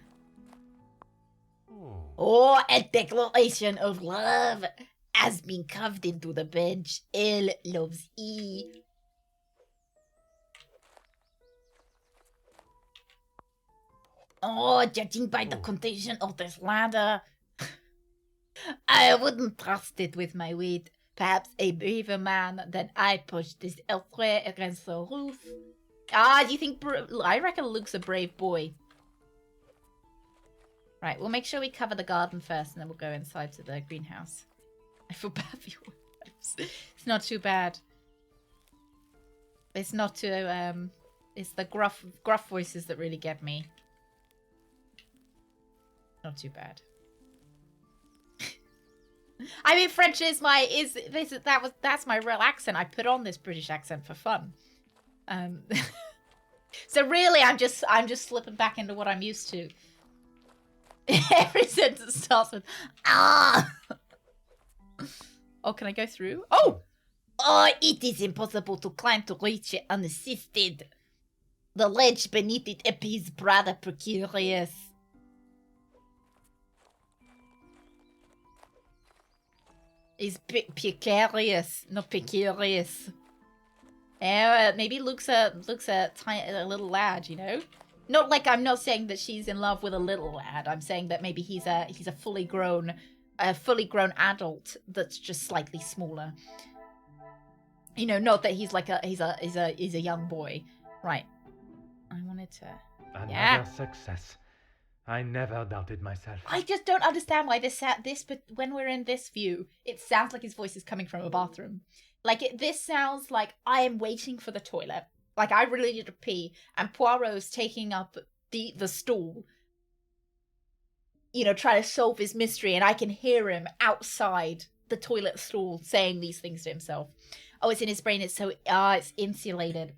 Oh, a declaration of love has been carved into the bench. L loves E. Oh, judging by the condition of this ladder, I wouldn't trust it with my weight. Perhaps a braver man than I pushed this elsewhere against the roof. Do you think... I reckon Luke's a brave boy. Right, we'll make sure we cover the garden first, and then we'll go inside to the greenhouse. I feel bad for your wives. It's not too bad. It's not too... It's the gruff voices that really get me. Not too bad. I mean, French is my that's my real accent. I put on this British accent for fun. So really, I'm just slipping back into what I'm used to. Every sentence starts with ah. Oh, can I go through? Oh, it is impossible to climb to reach it unassisted. The ledge beneath it appears rather precarious. Is precarious, not precarious. Maybe Luke's a little lad, you know. Not like I'm not saying that she's in love with a little lad. I'm saying that maybe he's a fully grown adult that's just slightly smaller. You know, not that he's like he's a young boy, right? I wanted to. Another success. I never doubted myself. I just don't understand why but when we're in this view, it sounds like his voice is coming from a bathroom. Like, this sounds like I am waiting for the toilet. Like, I really need to pee, and Poirot's taking up the stool, you know, trying to solve his mystery, and I can hear him outside the toilet stall saying these things to himself. Oh, it's in his brain, it's insulated.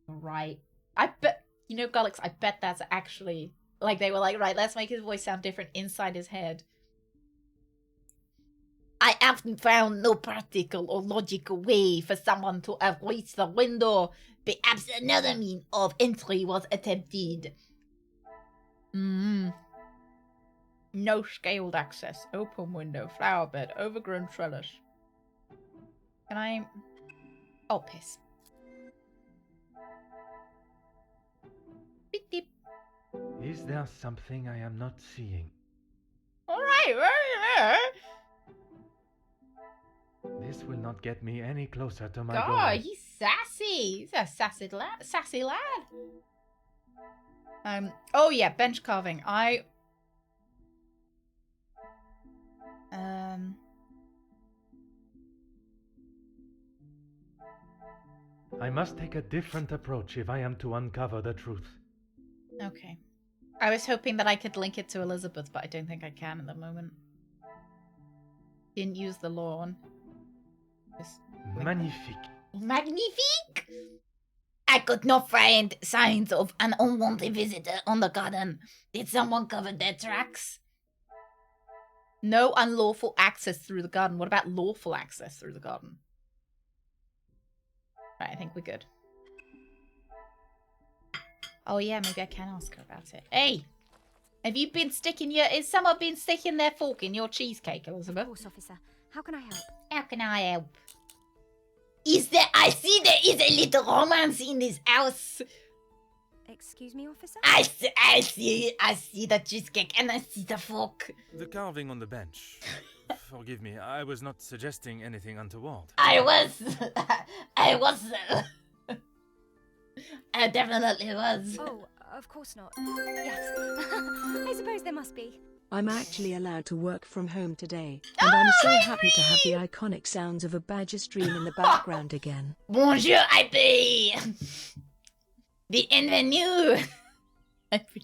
Right. I bet... You know, Gullix, I bet that's actually... Like, they were like, right, let's make his voice sound different inside his head. I haven't found no practical or logical way for someone to have reached the window. Perhaps another means of entry was attempted. No scaled access. Open window. Flower bed. Overgrown trellis. Can I... Oh, piss. Beep, beep. Is there something I am not seeing? Alright. This will not get me any closer to my God, goal. he's sassy. He's a sassy lad. Oh yeah, bench carving. I must take a different approach if I am to uncover the truth. Okay. I was hoping that I could link it to Elizabeth, but I don't think I can at the moment. Didn't use the lawn. Just Magnifique. Magnifique! I could not find signs of an unwanted visitor on the garden. Did someone cover their tracks? No unlawful access through the garden. What about lawful access through the garden? Right, I think we're good. Oh yeah, maybe I can ask her about it. Hey! Have you been sticking your... Has someone been sticking their fork in your cheesecake, Elizabeth? Of course, officer. How can I help? How can I help? I see there is a little romance in this house. Excuse me, officer? I see the cheesecake and I see the fork. The carving on the bench. Forgive me, I was not suggesting anything untoward. I definitely was. Oh, of course not. Yes. I suppose there must be. I'm actually allowed to work from home today, and I'm so happy to have the iconic sounds of a badger stream in the background again. Bonjour, IP! Bienvenue! Thank you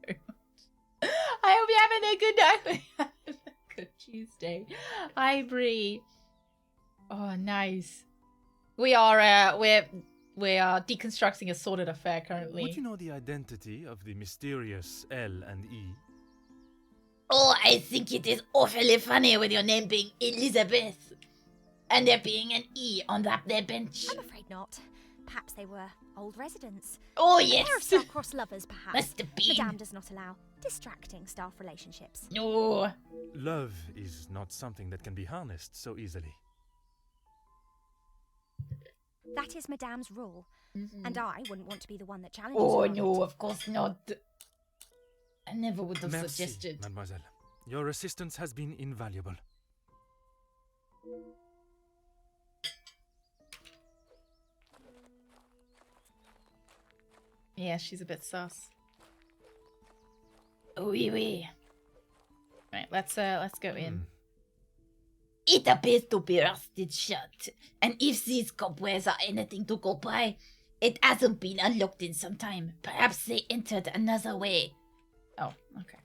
very much. I hope you're having a good night. Good Tuesday. Hi, Bree. Oh, nice. We are deconstructing a sordid affair currently. Would you know the identity of the mysterious L and E? Oh, I think it is awfully funny with your name being Elizabeth. And there being an E on that there bench. I'm afraid not. Perhaps they were old residents. Oh, A pair of yes. star-crossed lovers, perhaps. Must have been. Madame does not allow distracting staff relationships. No. Love is not something that can be harnessed so easily. That is Madame's rule. And I wouldn't want to be the one that challenges Oh, her on no, it. of course not. I never would have Merci, suggested. mademoiselle. Your assistance has been invaluable. Yeah, she's a bit sus. Oui, oui. Right, let's go in. It appears to be rusted shut, and if these cobwebs are anything to go by, it hasn't been unlocked in some time. Perhaps they entered another way. Oh, okay.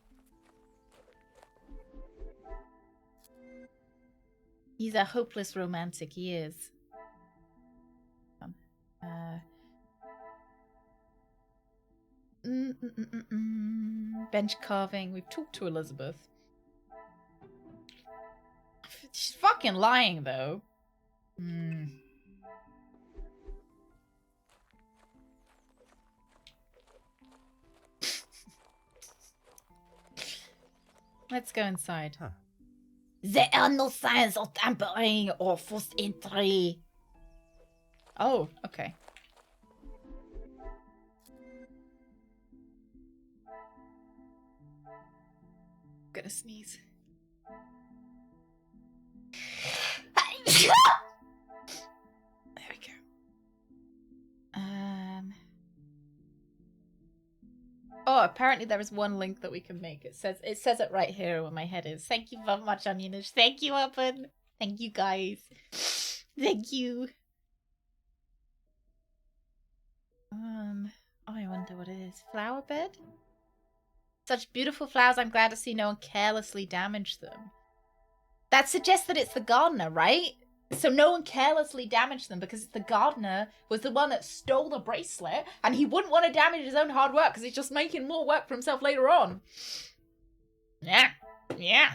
He's a hopeless romantic, he is. Bench carving. We've talked to Elizabeth. She's fucking lying, though. Let's go inside. Huh. There are no signs of tampering or forced entry. Oh, okay. Gonna sneeze. There we go. Oh, apparently there is one link that we can make. It says it right here where my head is. Thank you very much, Onionish. Thank you, Open. Thank you, guys. Thank you. Oh, I wonder what it is. Flower bed? Such beautiful flowers. I'm glad to see no one carelessly damaged them. That suggests that it's the gardener, right? So no one carelessly damaged them because the gardener was the one that stole the bracelet and he wouldn't want to damage his own hard work because he's just making more work for himself later on. Yeah. Yeah.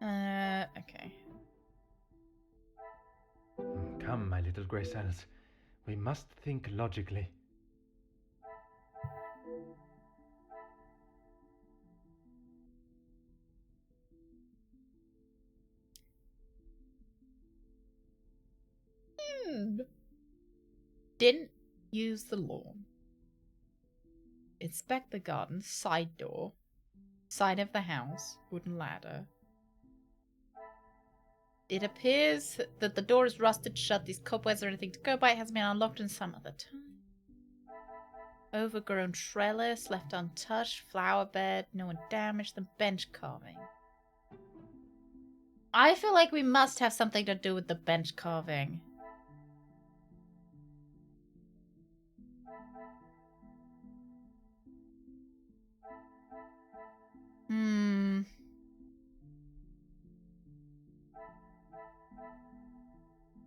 Okay. Come, my little grey cells. We must think logically. Didn't use the lawn. Inspect the garden side door. Side of the house. Wooden ladder. It appears that the door is rusted shut. These cobwebs or anything to go by. It hasn't been unlocked in some other time. Overgrown trellis left untouched. Flower bed. No one damaged. The bench carving. I feel like we must have something to do with the bench carving.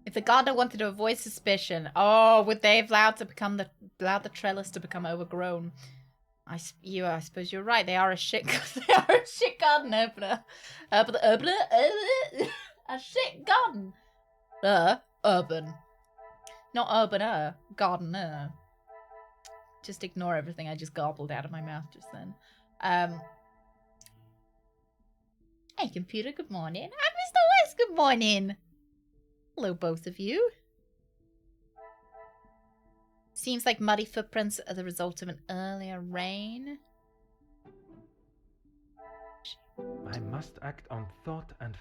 If the gardener wanted to avoid suspicion, would they have allowed the trellis to become overgrown? I suppose you're right. They are a shit. They are a shit garden opener. A shit garden. Urban. Not urbaner. Gardener. Just ignore everything I just garbled out of my mouth just then. Hey, computer. Good morning. And Mr. West. Good morning. Hello, both of you. Seems like muddy footprints are the result of an earlier rain. I must act on thought and...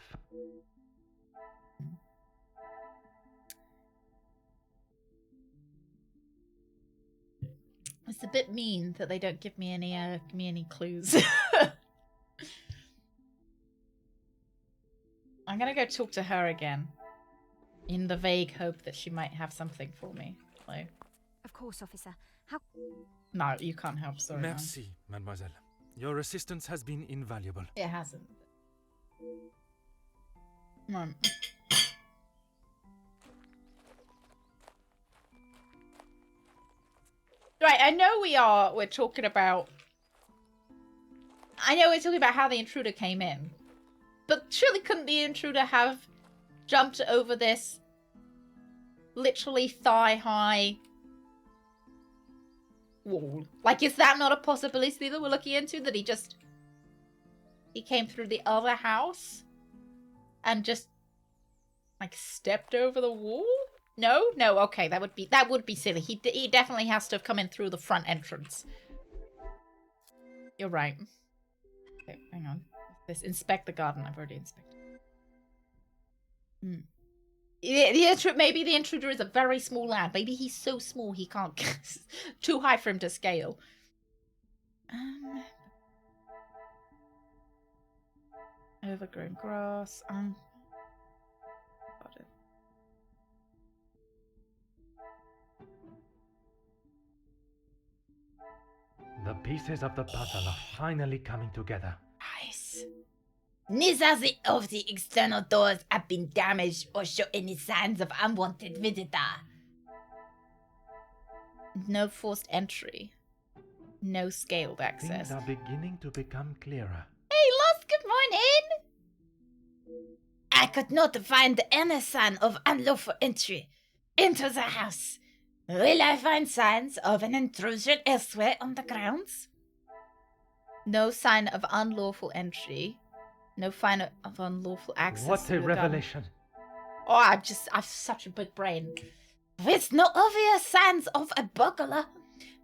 It's a bit mean that they don't give me any clues. I'm gonna go talk to her again, in the vague hope that she might have something for me. So. Of course, officer. How... No, you can't help. Sorry. Merci, mademoiselle. Your assistance has been invaluable. It hasn't. Right, I know we're talking about... I know we're talking about how the intruder came in. But surely couldn't the intruder have jumped over this literally thigh-high wall? Like, is that not a possibility that we're looking into? That he came through the other house and just, like, stepped over the wall? No? No, okay, that would be silly. He definitely has to have come in through the front entrance. You're right. Okay, hang on. Let's inspect the garden. I've already inspected. Maybe the intruder is a very small lad. Maybe he's so small he can't... too high for him to scale. Overgrown grass. Got it. The pieces of the puzzle are finally coming together. Nice. Neither of the external doors have been damaged or show any signs of unwanted visitor. No forced entry. No scaled access. Things are beginning to become clearer. Hey, Lost, good morning! I could not find any sign of unlawful entry into the house. Will I find signs of an intrusion elsewhere on the grounds? No sign of unlawful entry. No sign of unlawful access. What a revelation. Oh, I've such a big brain. With no obvious signs of a burglar,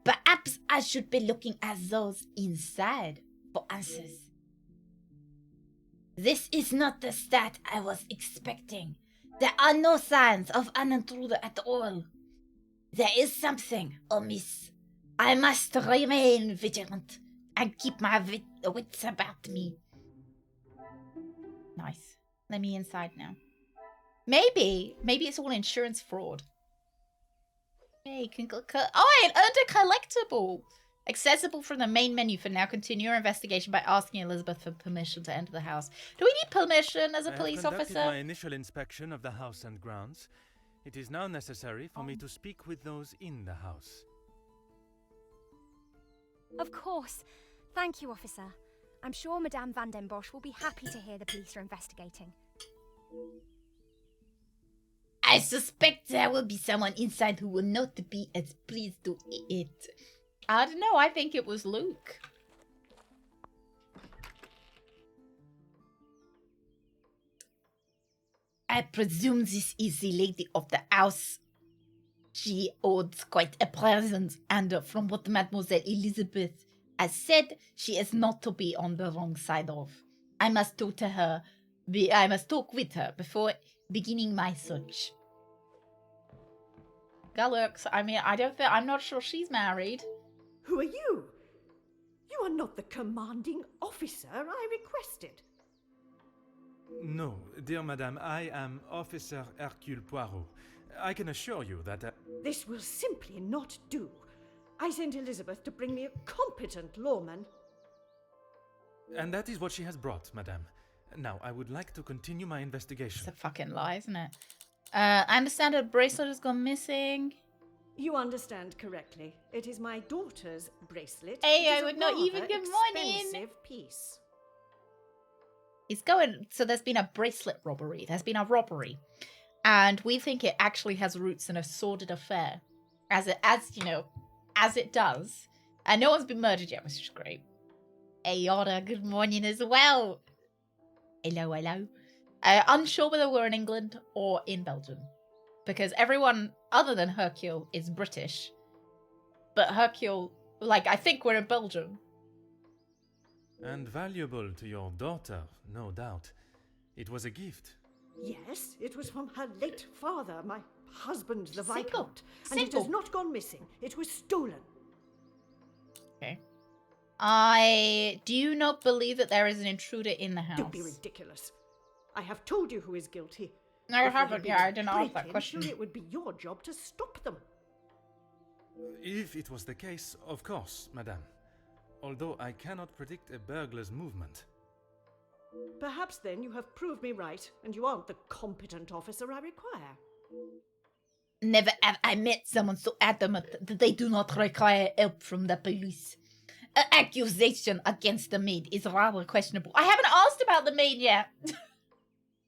perhaps I should be looking at those inside for answers. This is not the start I was expecting. There are no signs of an intruder at all. There is something amiss. I must remain vigilant and keep my wits about me. Nice. Let me inside now. Maybe it's all insurance fraud. Hey, you can go... Oh, I earned a collectible! Accessible from the main menu for now. Continue your investigation by asking Elizabeth for permission to enter the house. Do we need permission as a police I have officer? conducted my initial inspection of the house and grounds. It is now necessary for me to speak with those in the house. Of course. Thank you, officer. I'm sure Madame Van den Bosch will be happy to hear the police are investigating. I suspect there will be someone inside who will not be as pleased to it. I don't know, I think it was Luke. I presume this is the lady of the house. She holds quite a presence, and from what Mademoiselle Elizabeth As said, she is not to be on the wrong side of. I must talk to her. I must talk with her before beginning my search. Gallux, I mean, I'm not sure she's married. Who are you? You are not the commanding officer I requested. No, dear madame, I am Officer Hercule Poirot. I can assure you that... This will simply not do. I sent Elizabeth to bring me a competent lawman. And that is what she has brought, madame. Now, I would like to continue my investigation. It's a fucking lie, isn't it? I understand her bracelet has gone missing. You understand correctly. It is my daughter's bracelet. Hey, It is I a would not even rather give money in. expensive piece. It's going. So there's been a bracelet robbery. There's been a robbery, and we think it actually has roots in a sordid affair, as it does. And no one's been murdered yet, which is great. Hey, Yoda, good morning as well. Hello, hello. Unsure whether we're in England or in Belgium, because everyone other than Hercule is British, but Hercule, I think we're in Belgium. And valuable to your daughter, no doubt. It was a gift. Yes, it was from her late father, my husband, the Single. Viscount. And it has not gone missing. It was stolen. Okay. Do you not believe that there is an intruder in the house? Don't be ridiculous. I have told you who is guilty. No, you If there had haven't. been Yeah, a I didn't ask that break-in, question. Surely it would be your job to stop them. If it was the case, of course, madame. Although I cannot predict a burglar's movement. Perhaps then you have proved me right, and you aren't the competent officer I require. Never have I met someone so adamant that they do not require help from the police. An accusation against the maid is rather questionable. I haven't asked about the maid yet.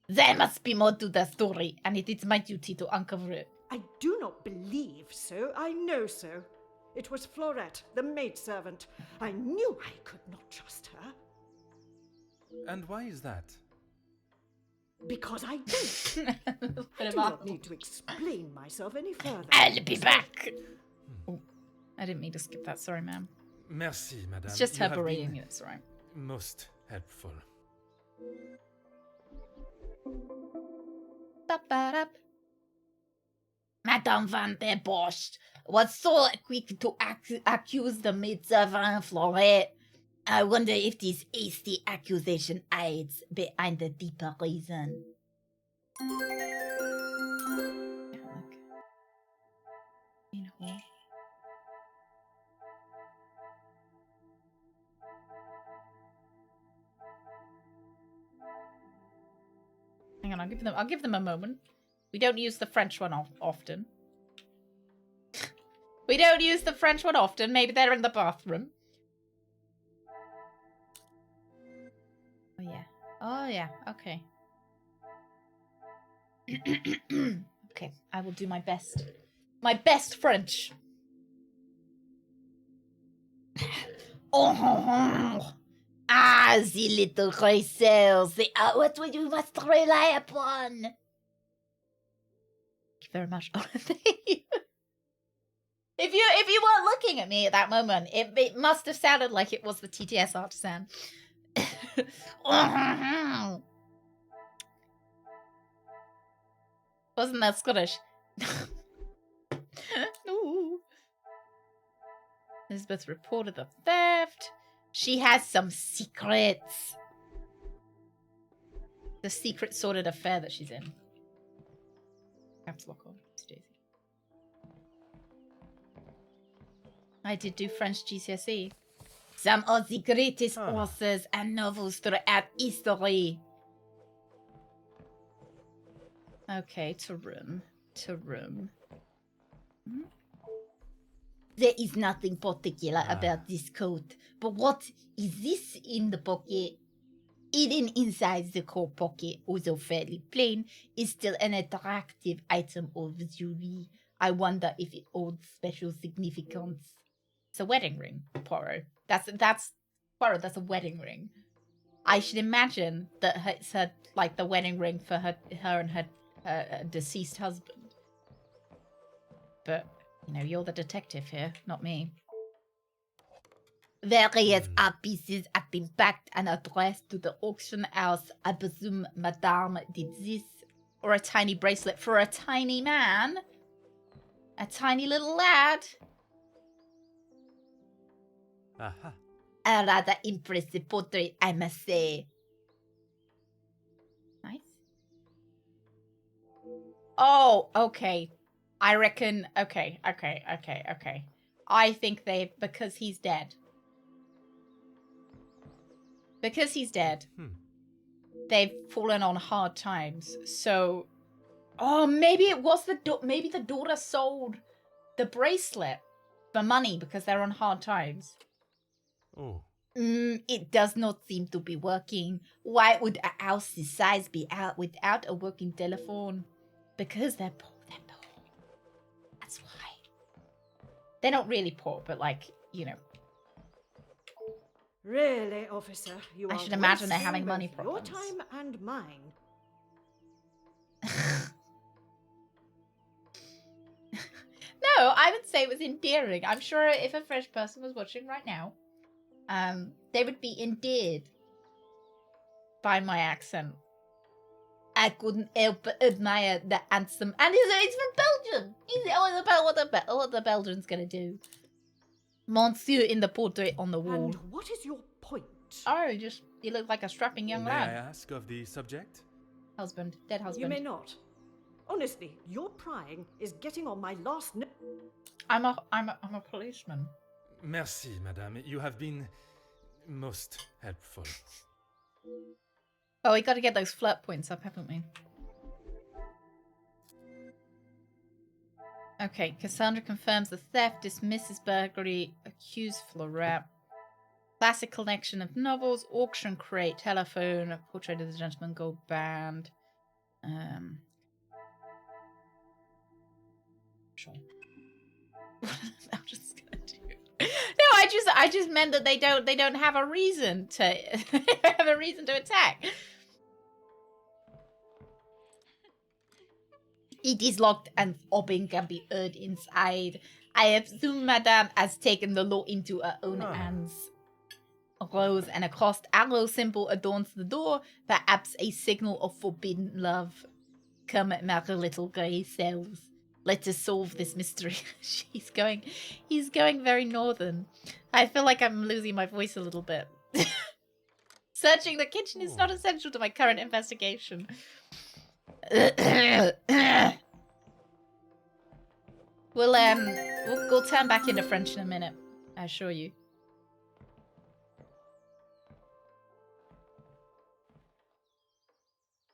There must be more to the story, and it is my duty to uncover it. I do not believe so. I know so. It was Florette, the maidservant. I knew I could not trust her. And why is that? Because I don't. I do not need to explain myself any further. I'll be back. Oh, I didn't mean to skip that. Sorry, ma'am. Merci, madame. It's just You her have berating been you. It's all right. most helpful. Ba-ba-da. Madame Van der Bosch was so quick to accuse the maidservant Florette. I wonder if this hasty accusation hides behind a deeper reason. Hang on, I'll give them a moment. We don't use the French one often. We don't use the French one often. Maybe they're in the bathroom. Oh yeah. Oh yeah. Okay. Okay, I will do my best. My best French. Oh, the little gray cells. They are what you must rely upon. Thank you very much. Oh, thank you. If you weren't looking at me at that moment, it must have sounded like it was the TTS artisan. Wasn't that Scottish? No. Elizabeth reported the theft. She has some secrets. The secret sordid affair that she's in. Caps lock on. Daisy. I did do French GCSE. Some of the greatest authors and novels throughout history. Okay, to room. Hmm? There is nothing particular about this coat, but what is this in the pocket? Hidden inside the coat pocket, although fairly plain, is still an attractive item of jewelry. I wonder if it holds special significance. It's a wedding ring, Poirot. That's Poirot. That's a wedding ring. I should imagine that it's her, like the wedding ring for her and her deceased husband. But you know, you're the detective here, not me. Various art pieces have been packed and addressed to the auction house. I presume Madame did this. Or a tiny bracelet for a tiny man. A tiny little lad. Aha. A rather impressive portrait, I must say. Nice. Oh, okay. I reckon... Okay. I think they... Because he's dead. Because he's dead. They've fallen on hard times. So... Oh, maybe it was maybe the daughter sold the bracelet for money because they're on hard times. Oh. It does not seem to be working. Why would a house this size be out without a working telephone? Because they're poor. That's why. They're not really poor, but like, you know. Really, officer, I should imagine they're having money both problems. your time and mine. No, I would say it was endearing. I'm sure if a French person was watching right now, they would be endeared by my accent. I couldn't help but admire the handsome... And he's from Belgium! What the Belgians gonna do? Monsieur in the portrait on the wall. And what is your point? Oh, you look like a strapping young May I lad. ask of the subject? Husband. Dead husband. You may not. Honestly, your prying is getting on my last I'm a policeman. Merci, madame. You have been most helpful. Oh, we got to get those flirt points up, haven't we? Okay, Cassandra confirms the theft, dismisses burglary, accused Floret. Classic collection of novels, auction crate, telephone, portrait of the gentleman, gold band. Sure. What I'm just gonna do. No, I just meant that they don't have a reason to have a reason to attack. It is locked and sobbing can be heard inside. I assume Madame has taken the law into her own hands. A rose and a crossed arrow symbol adorns the door, perhaps a signal of forbidden love. Come, my little grey cells. Let us solve this mystery. He's going very northern. I feel like I'm losing my voice a little bit. Searching the kitchen is not essential to my current investigation. We'll turn back into French in a minute, I assure you.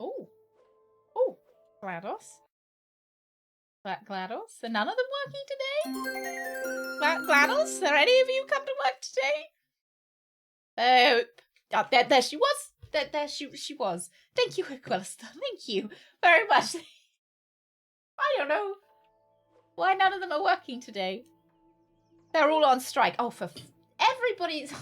Oh, GLaDOS. GLaDOS? Are none of them working today? GLaDOS? Are any of you come to work today? Oh, there she was. There she was. Thank you, Aquilista. Thank you very much. I don't know why none of them are working today. They're all on strike. Oh, for everybody's.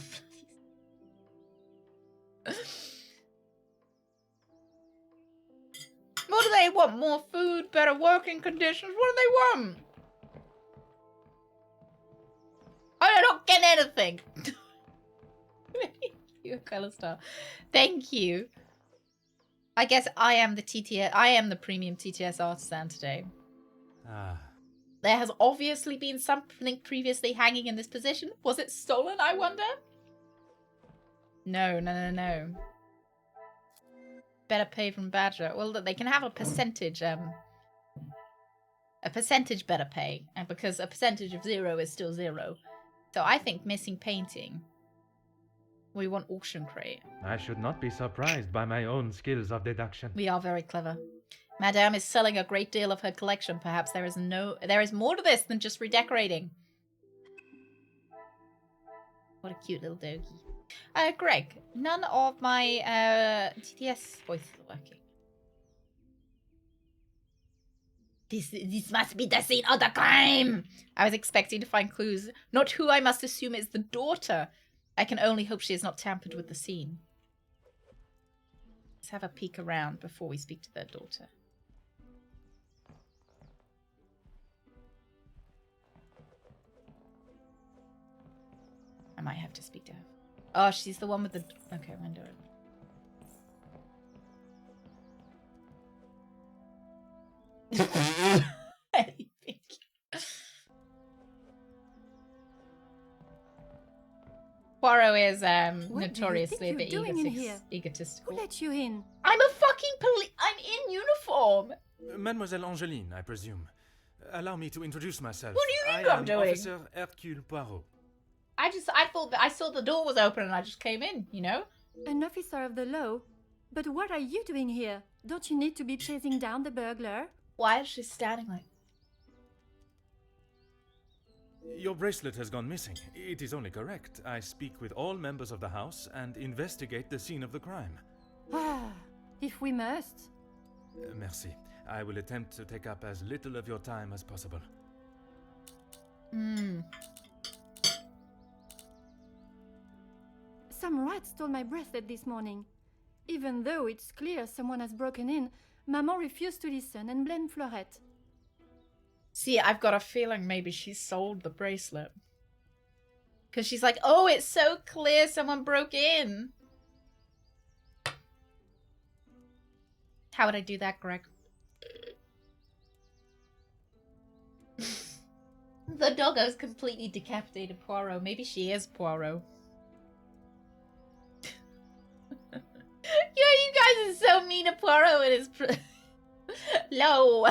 What do they want? More food, better working conditions? What do they want? I don't get anything. Thank you, Aquilista. Thank you. I guess I am the TTS. I am the premium TTS artisan today. There has obviously been something previously hanging in this position. Was it stolen, I wonder? No. Better pay from Badger. Well, they can have a percentage better pay. And because a percentage of 0 is still 0. So I think missing painting. We want auction crate. I should not be surprised by my own skills of deduction. We are very clever. Madame is selling a great deal of her collection. Perhaps there is more to this than just redecorating. What a cute little doggy. Greg, none of my TTS voices are working. This must be the scene of the crime. I was expecting to find clues. Not who I must assume is the daughter. I can only hope she has not tampered with the scene. Let's have a peek around before we speak to their daughter. Am might have to speak to her. Oh, she's the one with the... Okay, window. Anything. Poirot is notoriously a bit egotistical. Who let you in? I'm a fucking I'm in uniform. Mademoiselle Angeline, I presume. Allow me to introduce myself. What do you think I I'm am doing? Officer Hercule Poirot. I thought that I saw the door was open and I just came in, you know? An officer of the law? But what are you doing here? Don't you need to be chasing down the burglar? Why is she standing like... Your bracelet has gone missing. It is only correct. I speak with all members of the house and investigate the scene of the crime. Ah, if we must. Merci. I will attempt to take up as little of your time as possible. Some rat stole my bracelet this morning. Even though it's clear someone has broken in, Maman refused to listen and blamed Florette. See, I've got a feeling maybe she sold the bracelet. Because she's like, oh, it's so clear someone broke in. How would I do that, Greg? The doggo's completely decapitated Poirot. Maybe she is Poirot. Yo, you guys are so mean to Poirot. It is... Low.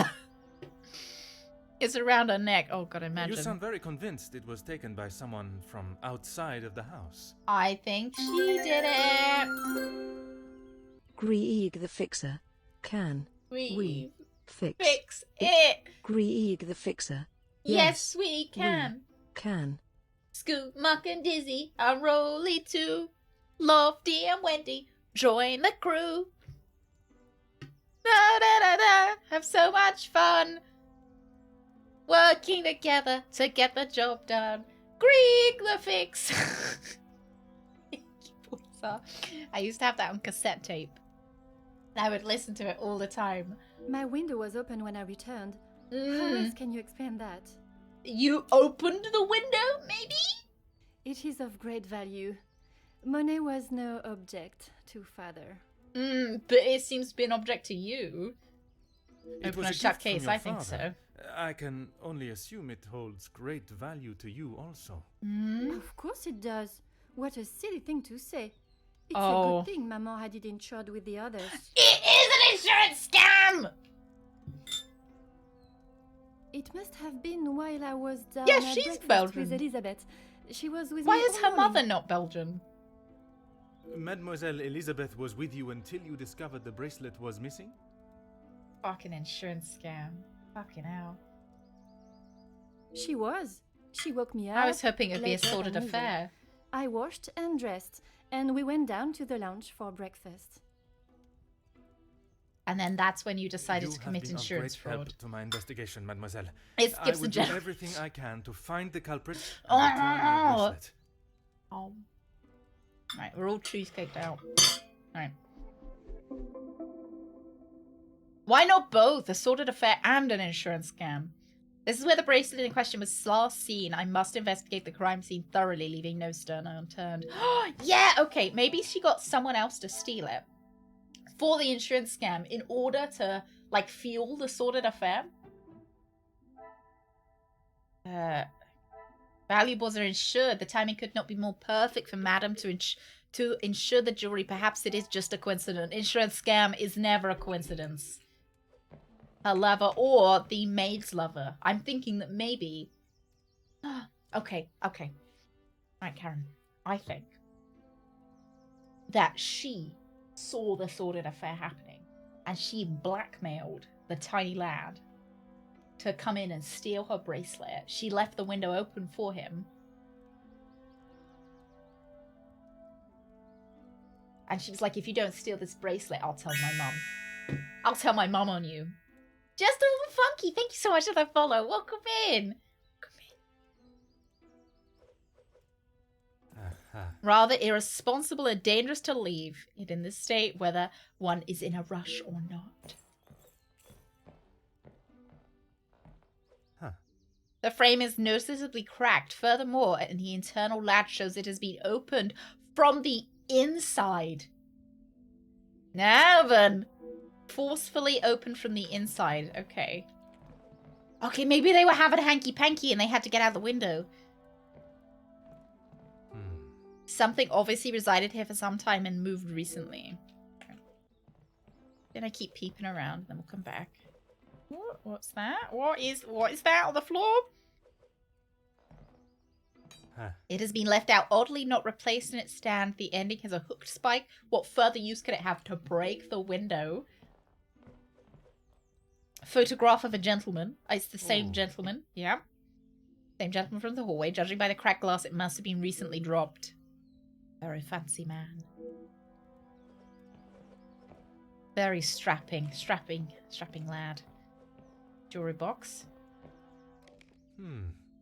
It's around her neck. Oh, God, imagine. You sound very convinced it was taken by someone from outside of the house. I think she did it. Grieg the Fixer. Can We we fix it. Grieg the Fixer. Yes, we can. Can. Scoot, Muck, and Dizzy are Rolly too. Lofty and Wendy join the crew. Da da da da. Have so much fun. Working together to get the job done. Grieg the Fix. I used to have that on cassette tape. I would listen to it all the time. My window was open when I returned. How else can you explain that? You opened the window, maybe? It is of great value. Money was no object to father. But it seems to be an object to you. It Open was a a shut gift from case, your I think father. so. I can only assume it holds great value to you also. Of course it does. What a silly thing to say. It's a Oh. good thing Maman had it insured with the others. It is an insurance scam! It must have been while I was down Yeah, at she's breakfast Belgian. with Elizabeth. She was with Why me is all her morning. mother not Belgian? Mademoiselle Elizabeth was with you until you discovered the bracelet was missing? Fucking insurance scam. Fucking hell. She was. She woke me up. I was hoping it'd be a later sordid than usual. affair. I washed and dressed, and we went down to the lounge for breakfast. And then that's when you decided You to have commit been of insurance great help fraud. to my investigation, mademoiselle. It I skips will the do general. everything I can to find the culprit and return your bracelet. Oh. Right, we're all cheesecaked out. Alright. Why not both? A sordid affair and an insurance scam. This is where the bracelet in question was last seen. I must investigate the crime scene thoroughly, leaving no stone unturned. Yeah, okay. Maybe she got someone else to steal it for the insurance scam in order to, like, fuel the sordid affair. Valuables are insured. The timing could not be more perfect for Madam to insure the jewelry. Perhaps it is just a coincidence. Insurance scam is never a coincidence. Her lover or the maid's lover. I'm thinking that maybe... Okay. Right, Karen. I think that she saw the sordid affair happening and she blackmailed the tiny lad to come in and steal her bracelet. She left the window open for him. And she was like, if you don't steal this bracelet, I'll tell my mum. I'll tell my mum on you. Just a little funky. Thank you so much for the follow. Welcome in. Rather irresponsible and dangerous to leave it in this state, whether one is in a rush or not. The frame is noticeably cracked. Furthermore, the internal latch shows it has been opened from the inside. Now then. Forcefully opened from the inside. Okay. Okay, maybe they were having hanky-panky and they had to get out the window. Something obviously resided here for some time and moved recently. Okay. Then I keep peeping around, then we'll come back. What's that? What is that on the floor? Huh. It has been left out oddly, not replaced in its stand. The ending has a hooked spike. What further use could it have to break the window? Photograph of a gentleman. It's the same gentleman. Yeah. Same gentleman from the hallway. Judging by the cracked glass, it must have been recently dropped. Very fancy man. Very strapping lad. Jewelry box.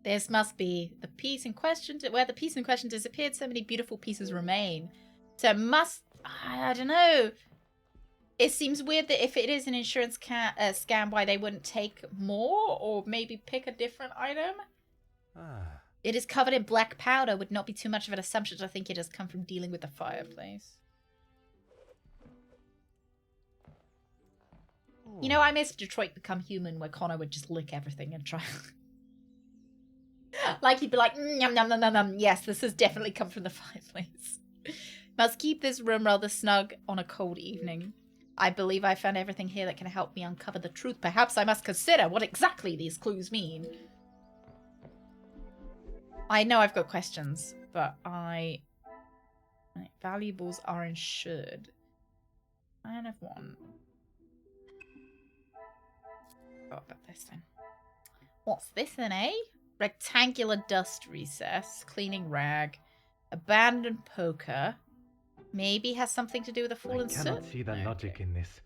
This must be the piece in question. Where the piece in question disappeared, so many beautiful pieces remain. So it must... I don't know. It seems weird that if it is an insurance scam, why they wouldn't take more or maybe pick a different item. It is covered in black powder. Would not be too much of an assumption to think it has come from dealing with the fireplace. You know, I miss Detroit Become Human, where Connor would just lick everything and try. Like he'd be like, yum, yum, yum, yum, yum. Yes, this has definitely come from the fireplace. Must keep this room rather snug on a cold evening. I believe I found everything here that can help me uncover the truth. Perhaps I must consider what exactly these clues mean. I know I've got questions, but valuables are insured. I have one. What about this then? What's this then, eh? Rectangular dust recess, cleaning rag, abandoned poker. Maybe has something to do with a fallen I cannot soot? see the logic in this.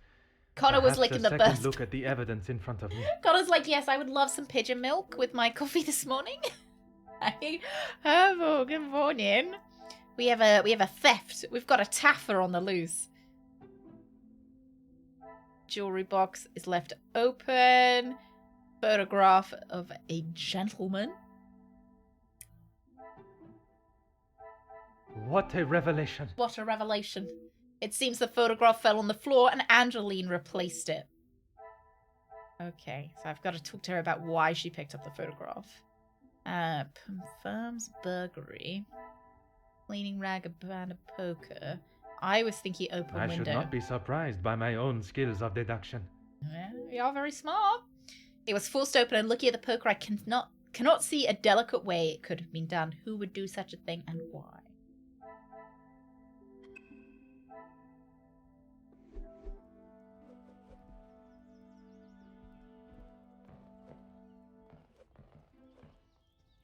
Connor was Perhaps licking the a second burst. look at the evidence in front of me. Connor's like, yes, I would love some pigeon milk with my coffee this morning. Oh, good morning. We have a theft. We've got a taffer on the loose. Jewelry box is left open. Photograph of a gentleman. What a revelation. What a revelation. It seems the photograph fell on the floor and Angeline replaced it. Okay, so I've got to talk to her about why she picked up the photograph. Confirms burglary. Cleaning rag, abandoned poker. I was thinking open I window. should not be surprised by my own skills of deduction. Yeah, you are very smart. It was forced open and looking at the poker, I cannot see a delicate way it could have been done. Who would do such a thing and why?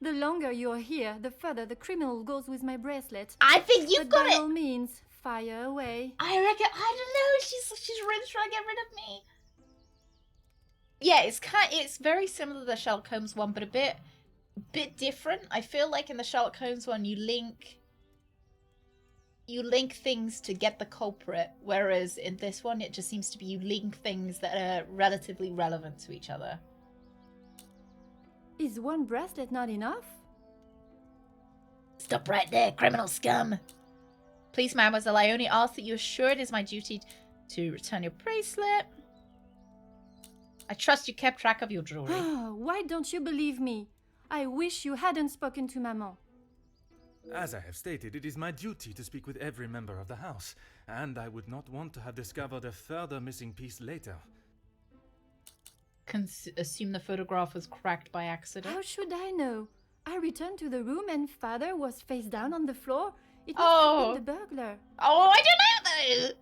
The longer you're here, the further the criminal goes with my bracelet. I think you've got But by it. all means, fire away. I reckon. I don't know. She's really trying to get rid of me. Yeah, it's very similar to the Sherlock Holmes one, but a bit different. I feel like in the Sherlock Holmes one, you link things to get the culprit, whereas in this one, it just seems to be you link things that are relatively relevant to each other. Is one bracelet not enough? Stop right there, criminal scum. Please, mademoiselle, I only ask that you assure it is my duty to return your bracelet. I trust you kept track of your jewelry. Why don't you believe me? I wish you hadn't spoken to Maman. As I have stated, it is my duty to speak with every member of the house, and I would not want to have discovered a further missing piece later. Assume the photograph was cracked by accident. How should I know? I returned to the room and father was face down on the floor. It must have been the burglar. Oh, I don't know though.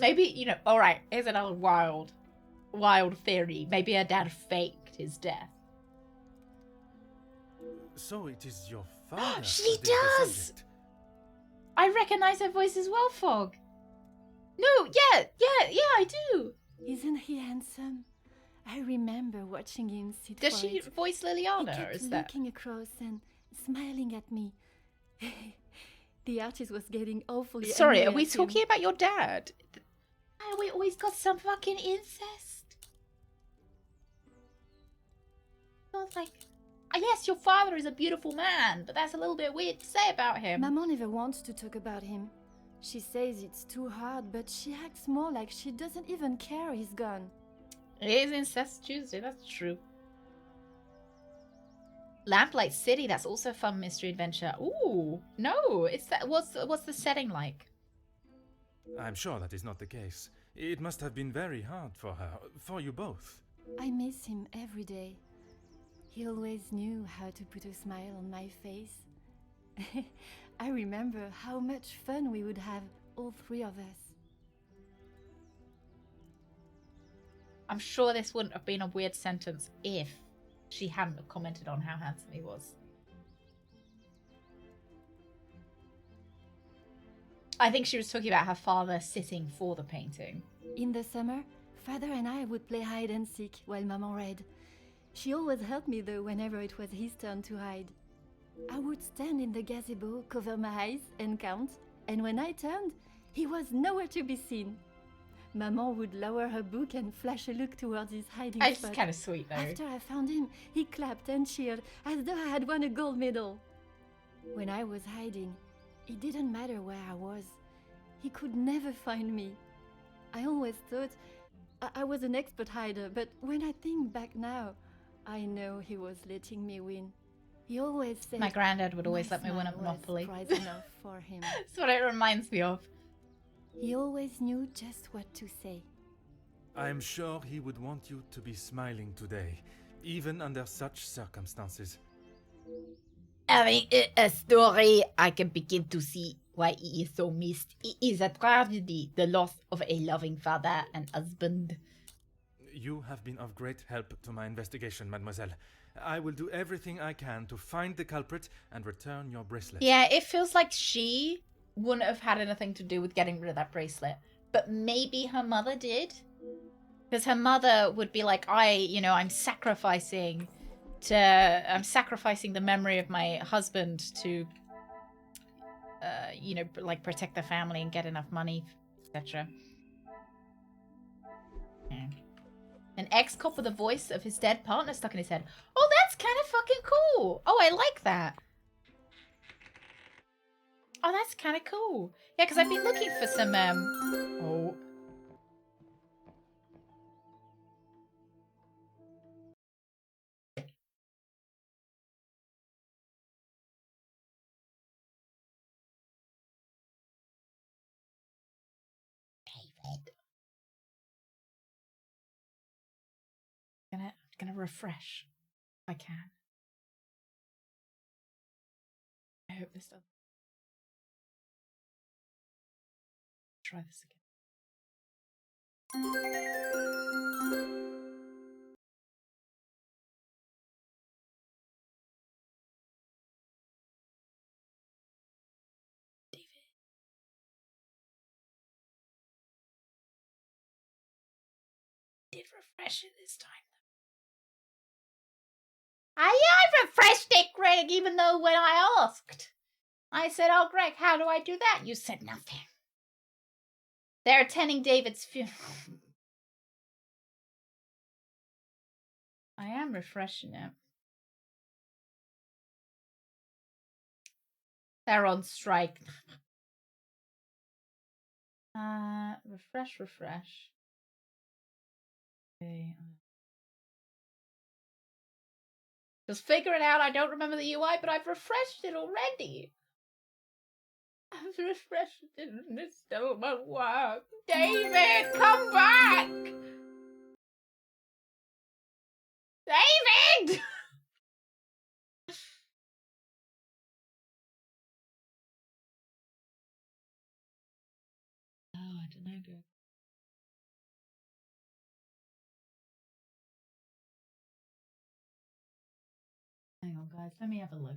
Maybe, you know, alright, here's another wild theory. Maybe her dad faked his death. So it is your father. She who did the does! subject. I recognize her voice as well, Fog. No, yeah, I do. Isn't he handsome? I remember watching him sit Does for she it. voice He Liliana, or kept is that... looking across and smiling at me. The artist was getting awfully Sorry, angry are we at him. talking about your dad? We always got some fucking incest. feels like, yes, your father is a beautiful man, but that's a little bit weird to say about him. Maman never wants to talk about him. She says it's too hard, but she acts more like she doesn't even care he's gone. It is Incest Tuesday, that's true. Lamplight City, that's also a fun mystery adventure. Ooh, no, it's that. What's the setting like? I'm sure that is not the case. It must have been very hard for her, for you both. I miss him every day. He always knew how to put a smile on my face. I remember how much fun we would have, all three of us. I'm sure this wouldn't have been a weird sentence if she hadn't have commented on how handsome he was. I think she was talking about her father sitting for the painting. In the summer, Father and I would play hide and seek while Maman read. She always helped me though whenever it was his turn to hide. I would stand in the gazebo, cover my eyes and count, and when I turned, he was nowhere to be seen. Maman would lower her book and flash a look towards his hiding spot. It's kind of sweet though. After I found him, he clapped and cheered as though I had won a gold medal. When I was hiding, it didn't matter where I was. He could never find me. I always thought I was an expert hider, but when I think back now, I know he was letting me win. He always said my granddad would always let me win a Monopoly. Prize enough for him. That's what it reminds me of. He always knew just what to say. I'm sure he would want you to be smiling today, even under such circumstances. Having a story, I can begin to see why he is so missed. It is a tragedy, the loss of a loving father and husband. You have been of great help to my investigation, mademoiselle. I will do everything I can to find the culprit and return your bracelet. Yeah, it feels like she wouldn't have had anything to do with getting rid of that bracelet. But maybe her mother did. Because her mother would be like, I'm sacrificing the memory of my husband to, like protect the family and get enough money, etc. Yeah. An ex-cop with the voice of his dead partner stuck in his head. Oh, that's kind of fucking cool. Oh, I like that. Oh, that's kind of cool. Yeah, because I've been looking for some, oh. David. Gonna refresh if I can. I hope this does. Try this again. David. Did refresh it this time. I refreshed it, Greg, even though when I asked, I said, oh, Greg, how do I do that? You said nothing. They're attending David's funeral. I am refreshing it. They're on strike. Refresh. Okay. Just figure it out. I don't remember the UI, but I've refreshed it already. I've refreshed it and it still won't work. David, come back! David! Oh, I don't know, girl. Hang on, guys. Let me have a look.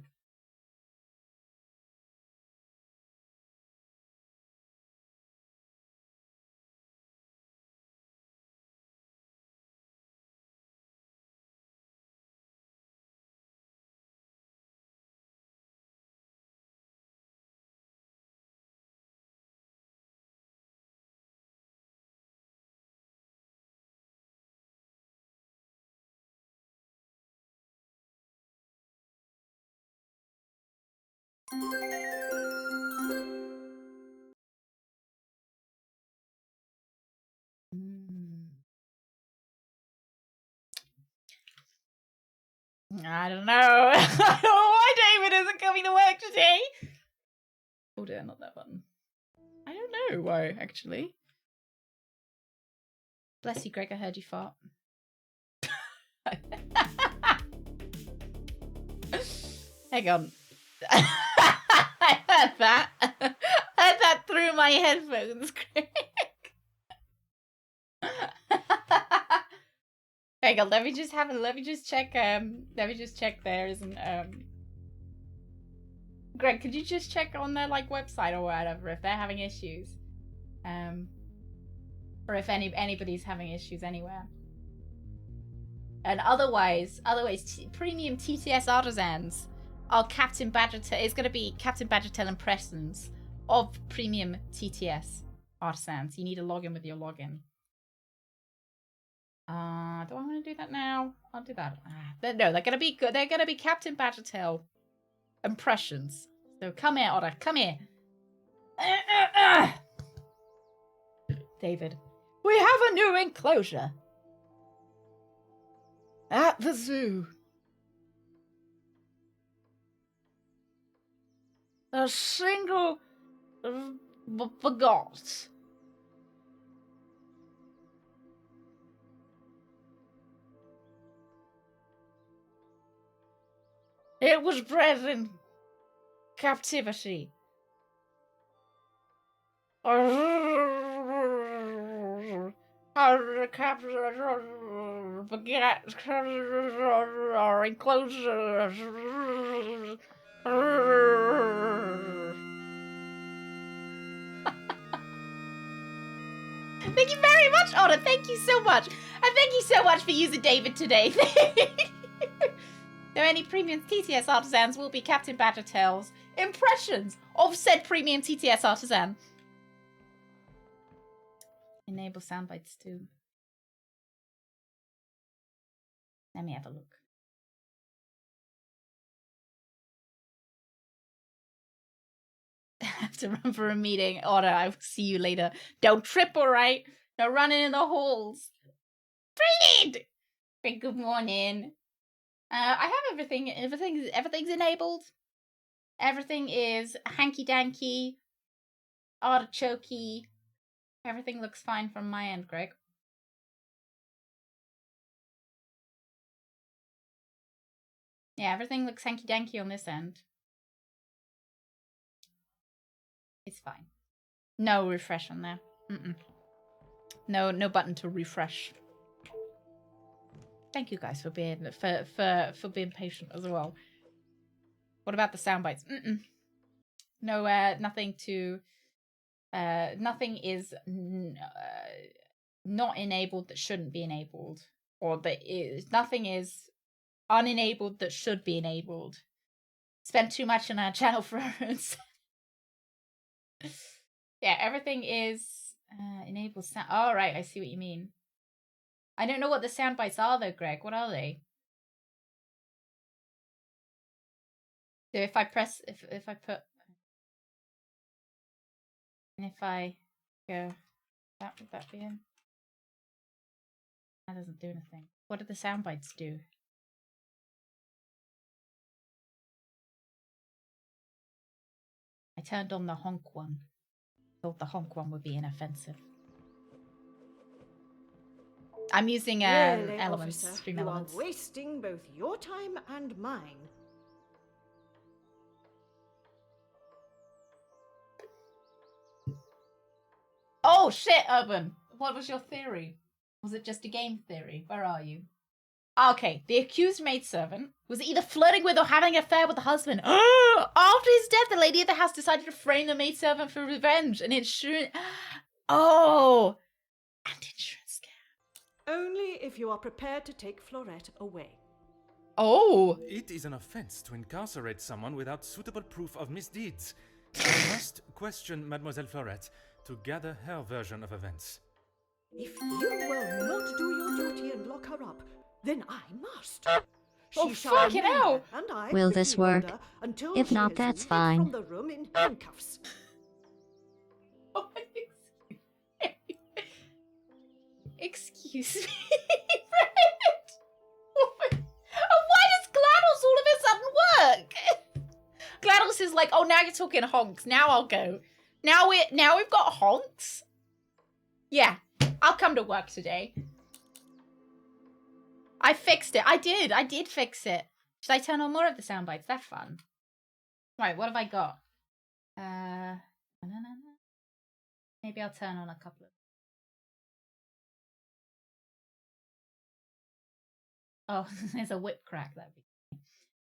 I don't know. I don't know why David isn't coming to work today. Oh dear, not that button. I don't know why, actually. Bless you, Greg, I heard you fart. Hang on. I heard that. I heard that through my headphones, Greg. Hang on, let me just check there isn't Greg, could you just check on their like website or whatever if they're having issues? Or if anybody's having issues anywhere. And otherwise, premium TTS artisans are Captain Badgertail. It's going to be Captain Badgertail impressions of premium TTS artisans. You need to log in with your login. Do I want to do that now? I'll do that. No, they're going to be good. They're going to be Captain Badgertail impressions. So come here, Otter. Come here. David. We have a new enclosure. At the zoo. A single forgot. It was bred in captivity. Enclosure. Thank you very much, Otter. Thank you so much. And thank you so much for using David today. So any premium TTS artisans will be Captain Badgertail's impressions of said premium TTS artisan. Enable soundbites too. Let me have a look. I have to run for a meeting. Otter, I will see you later. Don't trip, alright? No running in the halls. Brilliant! Good morning. I have everything. Everything's enabled. Everything is hanky-danky, artichokey. Everything looks fine from my end, Greg. Yeah, everything looks hanky-danky on this end. It's fine. No refresh on there. No button to refresh. Thank you guys for being for being patient as well. What about the sound bites? No, nothing to. Nothing is not enabled that shouldn't be enabled, or that is nothing is unenabled that should be enabled. Spent too much on our channel phones. Yeah, everything is enabled sound. Oh, right, I see what you mean. I don't know what the sound bites are though, Greg. What are they? So if I press, if I put, and if I go, would that be in? That doesn't do anything. What do the sound bites do? I turned on the honk one. Thought the honk one would be inoffensive. I'm using Really, elements, officer, stream you elements. are wasting both your time and mine. Oh shit, Urban! What was your theory? Was it just a game theory? Where are you? Okay, the accused maidservant was either flirting with or having an affair with the husband. After his death, the lady of the house decided to frame the maidservant for revenge and insurance. Oh, and insurance scam. Only if you are prepared to take Florette away. Oh. It is an offense to incarcerate someone without suitable proof of misdeeds. I must question Mademoiselle Florette to gather her version of events. If you will not do your duty and lock her up, then I must. Oh, She shall fucking remain hell. there, and I, Will the this key work? holder, until If she not, is that's led fine. from the room in handcuffs. Oh, excuse me. Why does GLaDOS all of a sudden work? GLaDOS is like, oh, now you're talking honks. Now I'll go. Now we've got honks. Yeah, I'll come to work today. I fixed it. I did fix it. Should I turn on more of the sound bites? That's fun. Right, what have I got? Maybe I'll turn on a couple of. Oh, there's a whip crack. That'd be.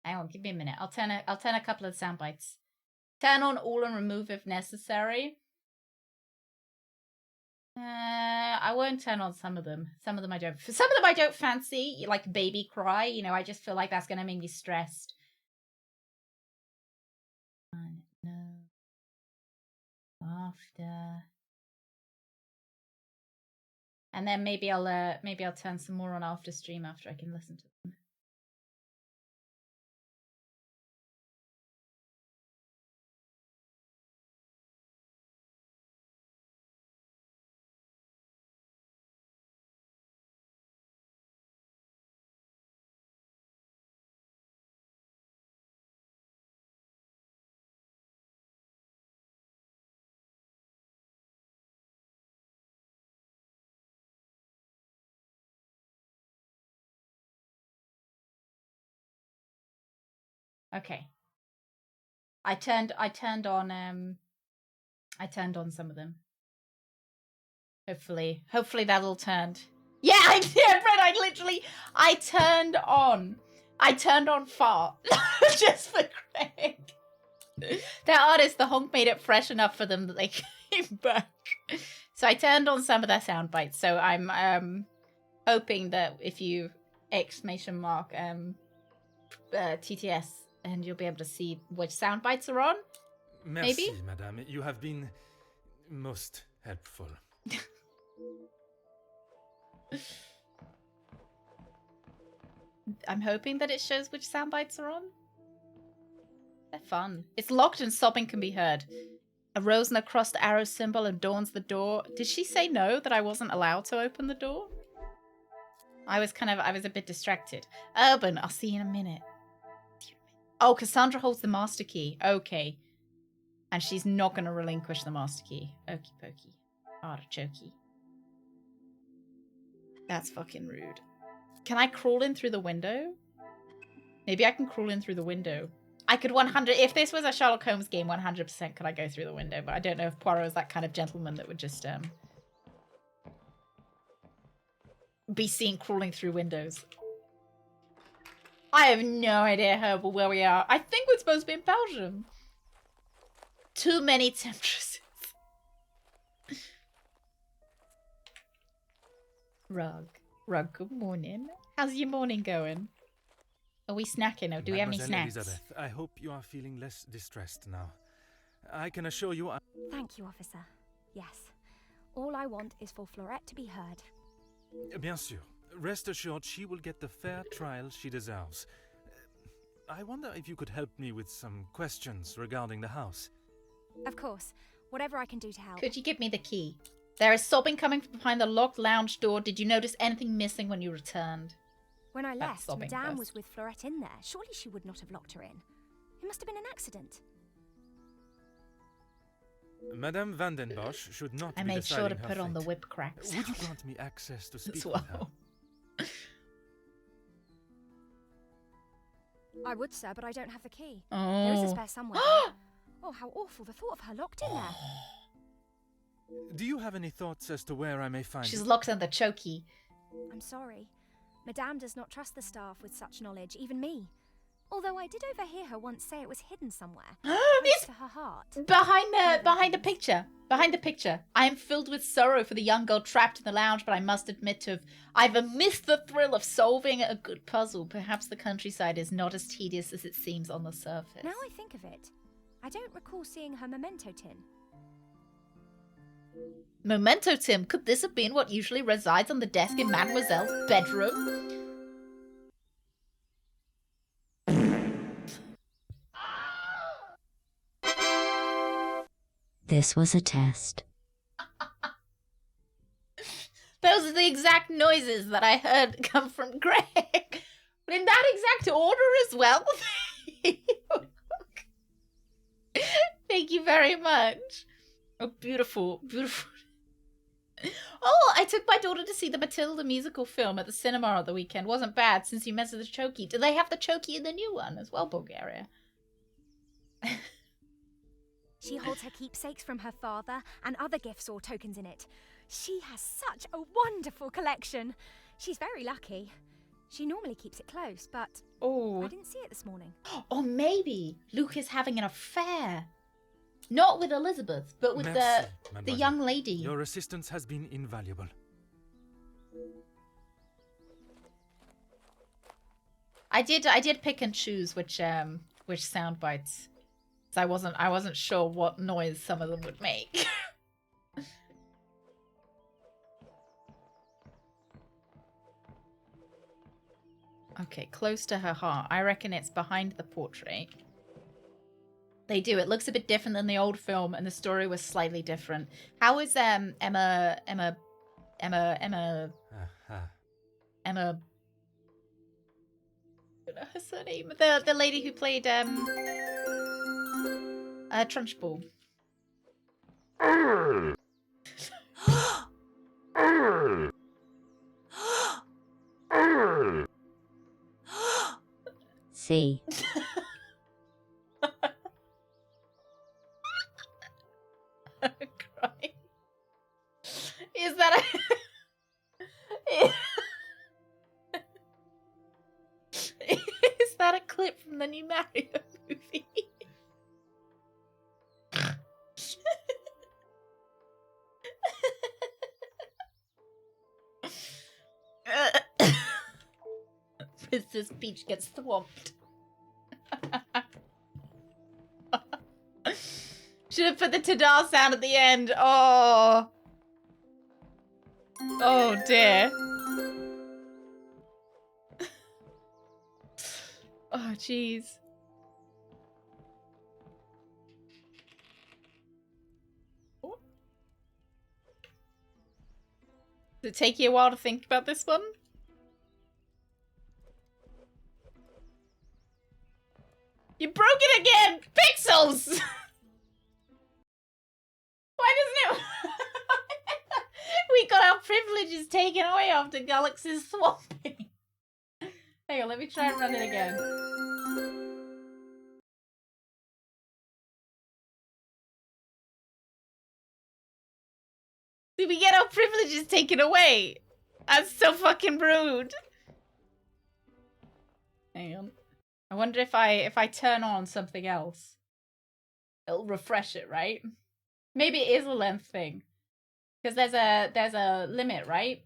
Hang on, give me a minute. I'll turn a couple of sound bites. Turn on all and remove if necessary. I won't turn on some of them. Some of them I don't. Some of them I don't fancy, like baby cry. You know, I just feel like that's gonna make me stressed. No. After. And then maybe I'll turn some more on after stream after I can listen to them. Okay. I turned on some of them. Hopefully that'll turn. Yeah, I did, Brett. I turned on fart just for Greg. That artist, the honk made it fresh enough for them that they came back. So I turned on some of their sound bites. So I'm hoping that if you exclamation mark TTS and you'll be able to see which sound bites are on. Merci, maybe? madame. You have been most helpful. I'm hoping that it shows which sound bites are on. They're fun. It's locked and sobbing can be heard. A rose and a crossed arrow symbol adorns the door. Did she say no, that I wasn't allowed to open the door? I was a bit distracted. Urban, I'll see you in a minute. Oh, Cassandra holds the master key. Okay. And she's not going to relinquish the master key. Okie pokey. Artichokey. That's fucking rude. Can I crawl in through the window? Maybe I can crawl in through the window. I could 100... If this was a Sherlock Holmes game, 100% could I go through the window. But I don't know if Poirot is that kind of gentleman that would just be seen crawling through windows. I have no idea, Herbal, where we are. I think we're supposed to be in Belgium. Too many temptresses. Rug, good morning. How's your morning going? Are we snacking or do we have any snacks? Elizabeth, I hope you are feeling less distressed now. I can assure you Thank you, officer. Yes. All I want is for Florette to be heard. Bien sûr. Rest assured she will get the fair trial she deserves. I wonder if you could help me with some questions regarding the house. Of course. Whatever I can do to help. Could you give me the key? There is sobbing coming from behind the locked lounge door. Did you notice anything missing when you returned? When I That's left, sobbing Madame first. was with Florette in there. Surely she would not have locked her in. It must have been an accident. Madame Vandenbosch should not I be made sure to deciding her put on the fate. whip crack Would you sound grant me access to speak as with her? well. I would, sir, but I don't have the key. There is a Oh. spare somewhere. Oh, how awful. The thought of her locked in there. Do you have any thoughts as to where I may find She's it? locked on the chokey. I'm sorry. Madame does not trust the staff with such knowledge, even me. Although I did overhear her once say it was hidden somewhere. Close It's to her heart. behind the picture. Behind the picture. I am filled with sorrow for the young girl trapped in the lounge, but I must admit to have either missed the thrill of solving a good puzzle. Perhaps the countryside is not as tedious as it seems on the surface. Now I think of it, I don't recall seeing her memento tin. Memento Tim, could this have been what usually resides on the desk in Mademoiselle's bedroom? This was a test. Those are the exact noises that I heard come from Greg. But in that exact order as well. Thank you very much. Oh, beautiful, beautiful. Oh, I took my daughter to see the Matilda musical film at the cinema on the weekend. Wasn't bad since you messed with the chokey. Do they have the chokey in the new one as well, Bulgaria? She holds her keepsakes from her father and other gifts or tokens in it. She has such a wonderful collection. She's very lucky. She normally keeps it close, but I didn't see it this morning. Or maybe Luke is having an affair. Not with Elizabeth, but with the young lady. Your assistance has been invaluable. I did pick and choose which sound bites. So I wasn't sure what noise some of them would make. Okay, close to her heart. I reckon it's behind the portrait. They do. It looks a bit different than the old film, and the story was slightly different. How is Emma? What's her name? The lady who played Trunchbull. See. Crying. Is that is that a clip from the new Mario movie? Princess Peach gets swamped. Should have put the ta-da sound at the end. Oh. Oh dear. Oh jeez. Did it take you a while to think about this one? You broke it again! Pixels! Why doesn't it... We got our privileges taken away after Galaxy's swamping. Hang on, let me try and run it again. Did we get our privileges taken away? That's so fucking rude. Hang on. I wonder if I turn on something else, it'll refresh it, right? Maybe it is a length thing, because there's a limit, right?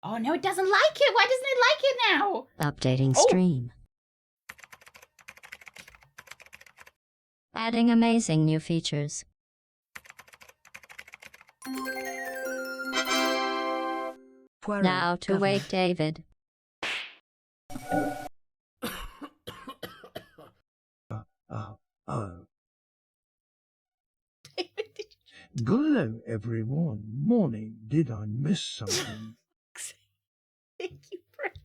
Oh no, it doesn't like it. Why doesn't it like it now? Updating stream. Adding amazing new features. Poirot, Now to Governor. wake David. Hello, everyone. Morning. Did I miss something? Thank you, Brennan.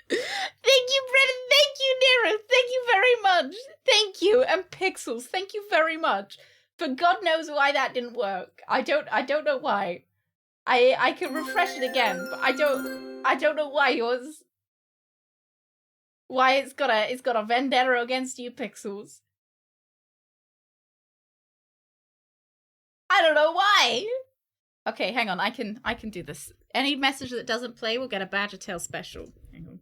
Thank you, Brennan. Thank you, Nero. Thank you very much. Thank you, and Pixels. Thank you very much. But God knows why that didn't work. I don't know why. I can refresh it again, but I don't know why yours. Why it's got a vendetta against you, Pixels. I don't know why. Okay, hang on. I can do this. Any message that doesn't play will get a Badgertail special. Hang on.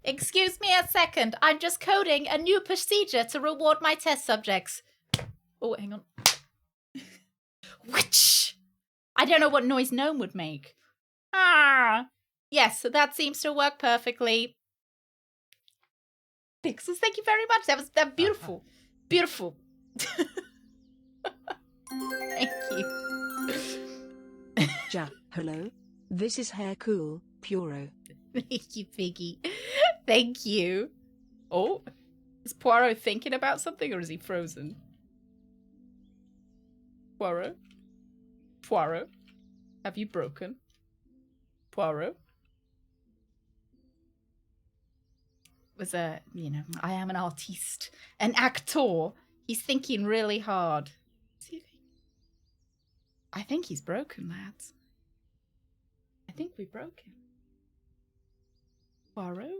Excuse me a second. I'm just coding a new procedure to reward my test subjects. Oh, hang on. Which? I don't know what noise Gnome would make. Ah. Yes, so that seems to work perfectly. Pixels, thank you very much. That was beautiful. Beautiful. Thank you. Hello? This is Hercule, Poirot. Thank you, Piggy. Thank you. Oh, is Poirot thinking about something or is he frozen? Poirot? Poirot? Have you broken? Poirot? Was I am an artiste, an actor. He's thinking really hard. I think he's broken, lads. I think we broke him. Poirot?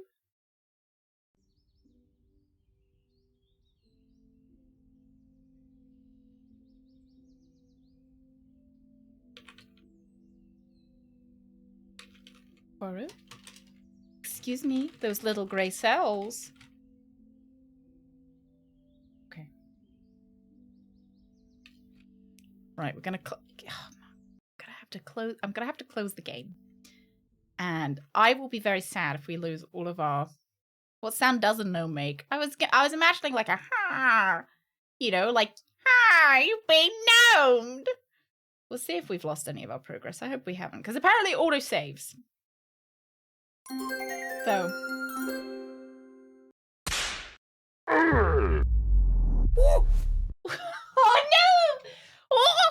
Poirot? Excuse me, those little grey cells. Okay. Right, we're gonna I'm gonna have to close the game. And I will be very sad if we lose all of our... What sound does a gnome make? I was imagining like a ha, like ha, you've been gnomed. We'll see if we've lost any of our progress. I hope we haven't, because apparently it auto saves. So. Oh no! Oh!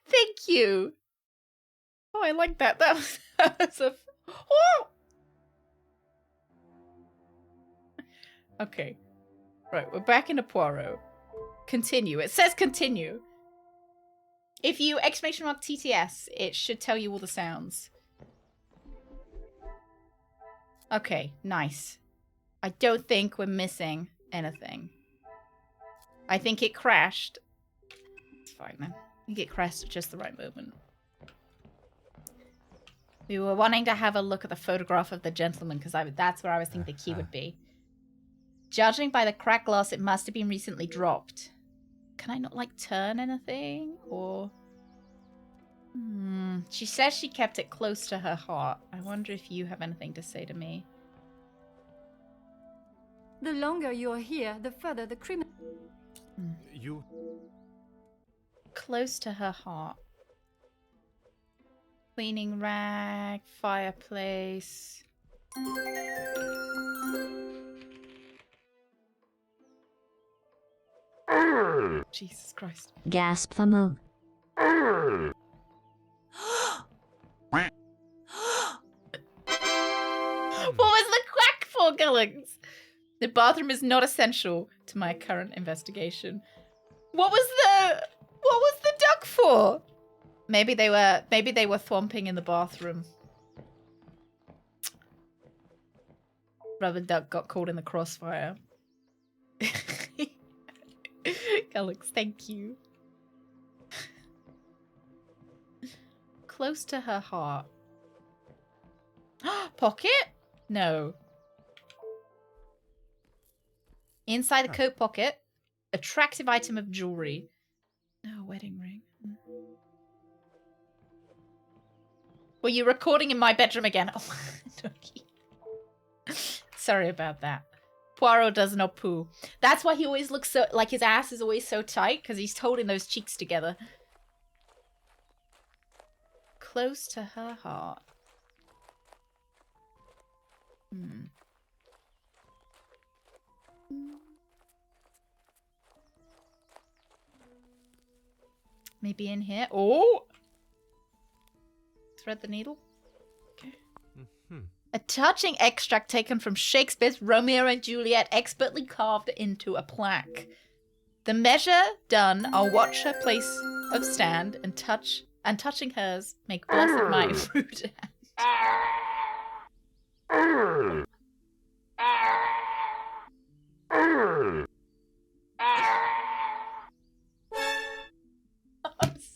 Thank you. Oh, I like that. That was a... Oh! Okay. Right, we're back into Poirot. Continue. It says continue. If you exclamation mark TTS, it should tell you all the sounds. Okay, nice. I don't think we're missing anything. I think it crashed. It's fine then. I think it crashed at just the right moment. We were wanting to have a look at the photograph of the gentleman because that's where I was thinking the key would be. Judging by the cracked glass, it must have been recently dropped. Can I not, like, turn anything? Or... She says she kept it close to her heart. I wonder if you have anything to say to me. The longer you're here, the further the criminal... You... Close to her heart. Cleaning rag, fireplace... Jesus Christ. Gasp for moo. What was the quack for, Gullings? The bathroom is not essential to my current investigation. What was the duck for? Maybe they were thwomping in the bathroom. Rubber duck got caught in the crossfire. Alex, thank you. Close to her heart. Pocket? No. Inside the coat pocket, attractive item of jewelry. No, wedding ring. Were you recording in my bedroom again? Oh, sorry about that. Poirot does not poo. That's why he always looks so, like his ass is always so tight, because he's holding those cheeks together. Close to her heart. Maybe in here. Oh! Thread the needle. Okay. A touching extract taken from Shakespeare's Romeo and Juliet, expertly carved into a plaque. The measure done, I'll watch her place of stand and touching hers, make blessed my rude hand. I'm sorry.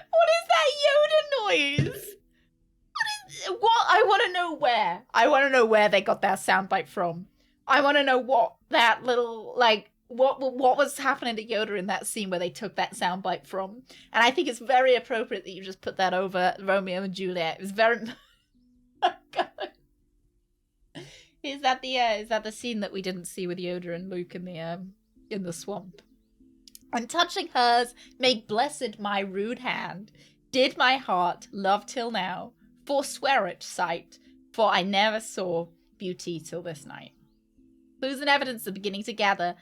What is that Yoda noise? What? I want to know where. I want to know where they got that soundbite from. I want to know what that little, like, what was happening to Yoda in that scene where they took that soundbite from. And I think it's very appropriate that you just put that over Romeo and Juliet. It was very... Oh, God. Is that the scene that we didn't see with Yoda and Luke in the swamp? And touching hers, make blessed my rude hand. Did my heart love till now, forswear it sight, for I never saw beauty till this night. Clues and evidence are beginning to gather.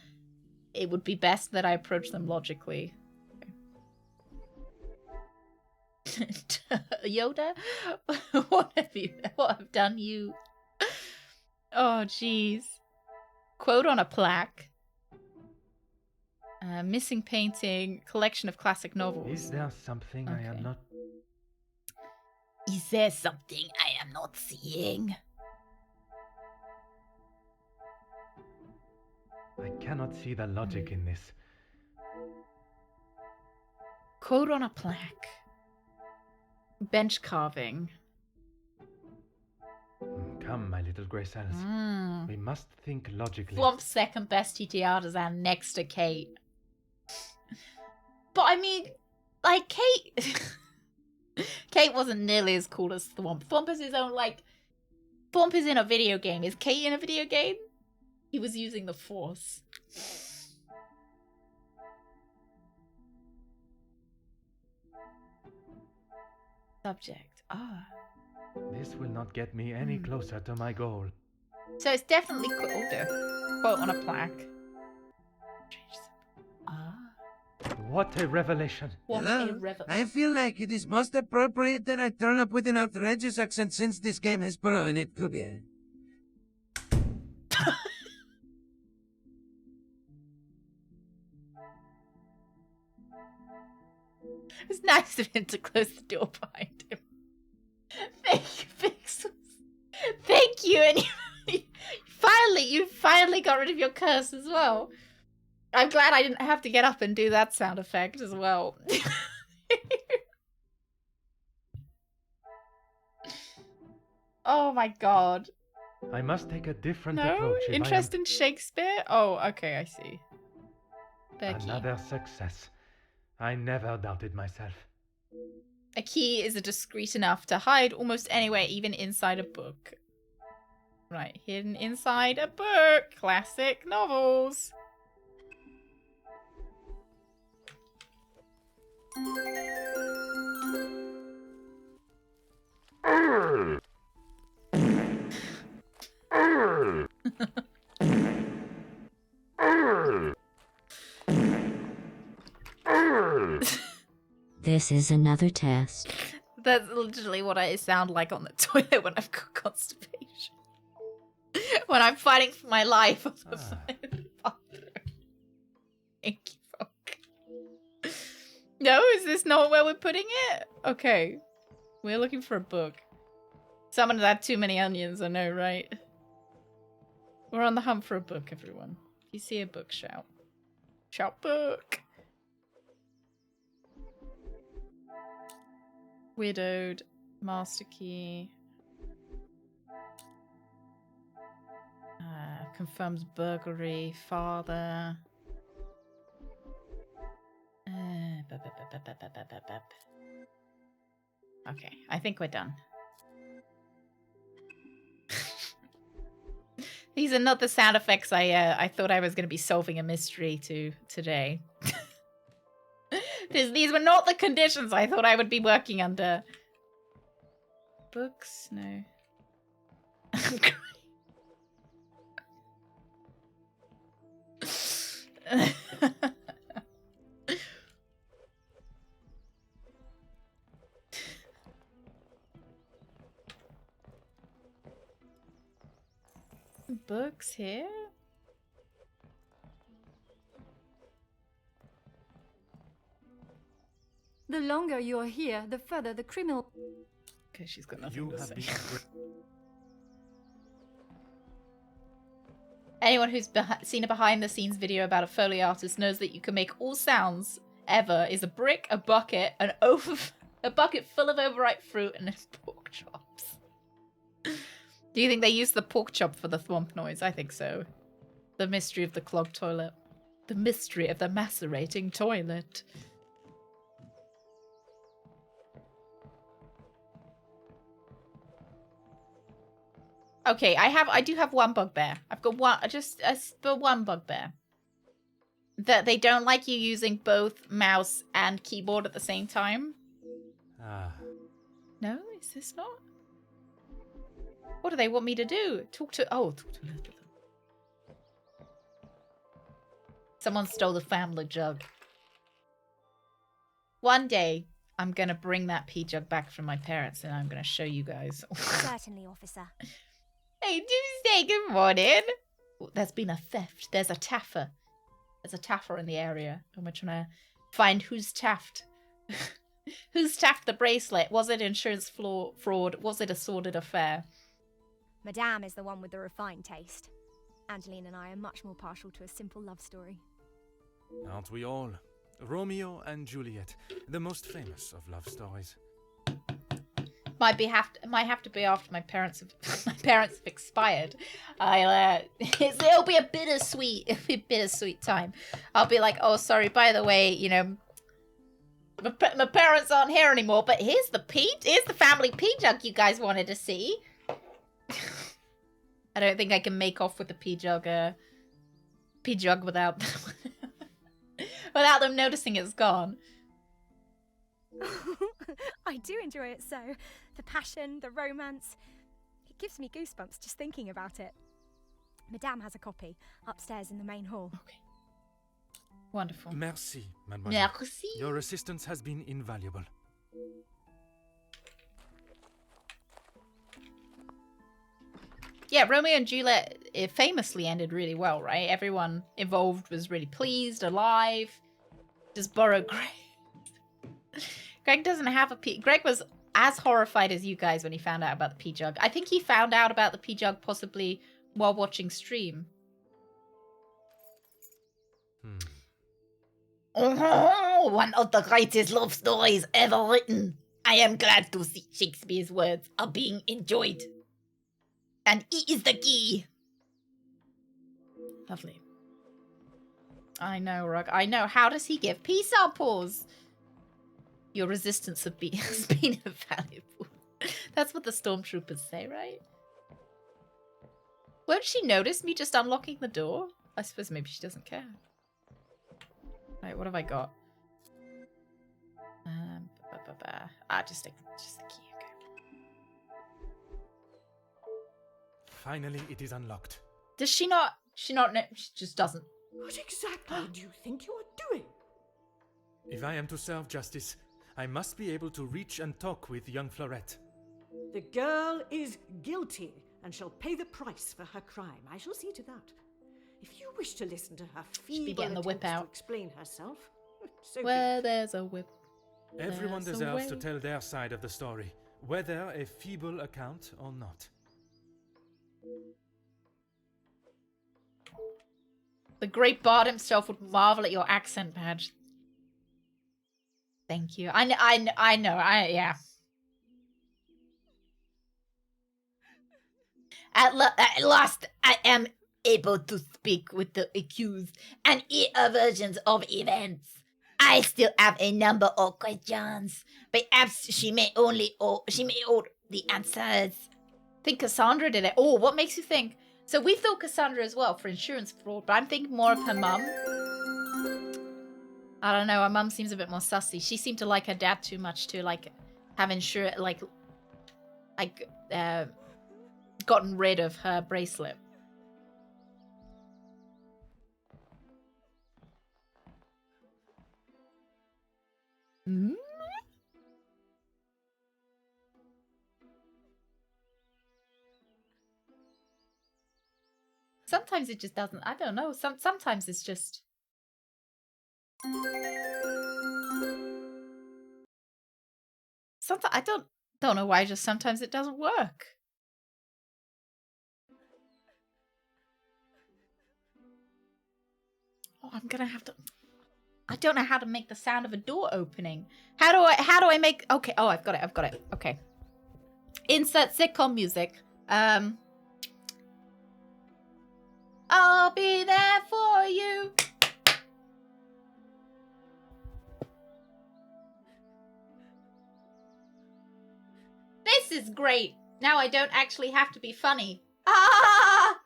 It would be best that I approach them logically. Yoda, what have done you? Oh, jeez. Quote on a plaque. Missing painting, collection of classic novels. Is there something I am not... Is there something I am not seeing? I cannot see the logic in this. Quote on a plaque. Bench carving. Come, my little grey cells. We must think logically. Thwomp's second best TT artisan next to Kate. But I mean, like, Kate... Kate wasn't nearly as cool as Thwomp. Thwomp is his own, like... Thwomp is in a video game. Is Kate in a video game? He was using the Force. Subject. Ah. This will not get me any closer to my goal. So it's definitely quote on a plaque. Ah. What a revelation. Hello? I feel like it is most appropriate that I turn up with an outrageous accent since this game has Poirot in it, could be. It's nice of him to close the door behind him. Thank you, Vixens. Thank you, and you finally got rid of your curse as well. I'm glad I didn't have to get up and do that sound effect as well. Oh my god. I must take a different approach. Interest in Shakespeare? Oh, okay, I see. Becky. Another success. I never doubted myself. A key is discreet enough to hide almost anywhere, even inside a book. Right, hidden inside a book. Classic novels. This is another test. That's literally what I sound like on the toilet when I've got constipation. When I'm fighting for my life on the side of the bathroom. Thank you, Folk. No, is this not where we're putting it? Okay. We're looking for a book. Someone had too many onions, I know, right? We're on the hunt for a book, everyone. If you see a book, shout. Shout book! Widowed, master key. Confirms burglary, father. Okay, I think we're done. These are not the sound effects I thought I was going to be solving a mystery today. These were not the conditions I thought I would be working under. Books? No. Books here? The longer you're here, the further the criminal... Okay, she's got nothing to say. Anyone who's seen a behind-the-scenes video about a Foley artist knows that you can make all sounds ever is a brick, a bucket, a bucket full of overripe fruit, and pork chops. Do you think they used the pork chop for the thwomp noise? I think so. The mystery of the clogged toilet. The mystery of the macerating toilet. Okay, I do have one bugbear. I've got one bugbear. That they don't like you using both mouse and keyboard at the same time. Ah. No, is this not? What do they want me to do? Talk to Elizabeth. Someone stole the family jug. One day, I'm gonna bring that pea jug back from my parents and I'm gonna show you guys. Certainly, officer. Hey, Tuesday, good morning. There's been a theft. There's a taffer. There's a taffer in the area. And we're trying to find who's taffed. Who's taffed the bracelet? Was it insurance fraud? Was it a sordid affair? Madame is the one with the refined taste. Angeline and I are much more partial to a simple love story. Aren't we all? Romeo and Juliet, the most famous of love stories. Might have to be after my parents have expired. It'll be a bittersweet time. I'll be like, oh, sorry, by the way, you know, my parents aren't here anymore, but here's the family pea jug you guys wanted to see. I don't think I can make off with the pea jug without without them noticing it's gone. I do enjoy it so. The passion, the romance. It gives me goosebumps just thinking about it. Madame has a copy upstairs in the main hall. Okay. Wonderful. Merci, mademoiselle. Merci. Your assistance has been invaluable. Yeah, Romeo and Juliet, it famously ended really well, right? Everyone involved was really pleased, alive. Just borrowed Greg. Greg doesn't have a pea. Greg was as horrified as you guys when he found out about the pea jug. I think he found out about the pea jug possibly while watching stream. Oh, one of the greatest love stories ever written. I am glad to see Shakespeare's words are being enjoyed. And it is the key. Lovely. I know, Rug. I know. How does he give pea samples? Your resistance has been invaluable. That's what the stormtroopers say, right? Won't she notice me just unlocking the door? I suppose maybe she doesn't care. Right, what have I got? Just the key, okay. Finally, it is unlocked. Does she not know? She just doesn't. What exactly do you think you are doing? If I am to serve justice, I must be able to reach and talk with young Florette. The girl is guilty and shall pay the price for her crime. I shall see to that. If you wish to listen to her feeble attempts to explain herself, so where there's a whip. Everyone deserves to tell their side of the story, whether a feeble account or not. The great bard himself would marvel at your accent, Badge. Thank you. I know. Yeah. At last, I am able to speak with the accused and hear versions of events. I still have a number of questions. Perhaps she may hold the answers. I think Cassandra did it. Oh, what makes you think? So we thought Cassandra as well for insurance fraud, but I'm thinking more of her mum. I don't know. Her mum seems a bit more sussy. She seemed to like her dad too much to have insurance, gotten rid of her bracelet. Mm-hmm. Sometimes it just doesn't. I don't know. Sometimes it's just. Sometimes I don't know why. Just sometimes it doesn't work. Oh, I'm gonna have to. I don't know how to make the sound of a door opening. How do I make? Okay. Oh, I've got it. Okay. Insert sitcom music. I'll be there for you. is great. Now I don't actually have to be funny. Ah!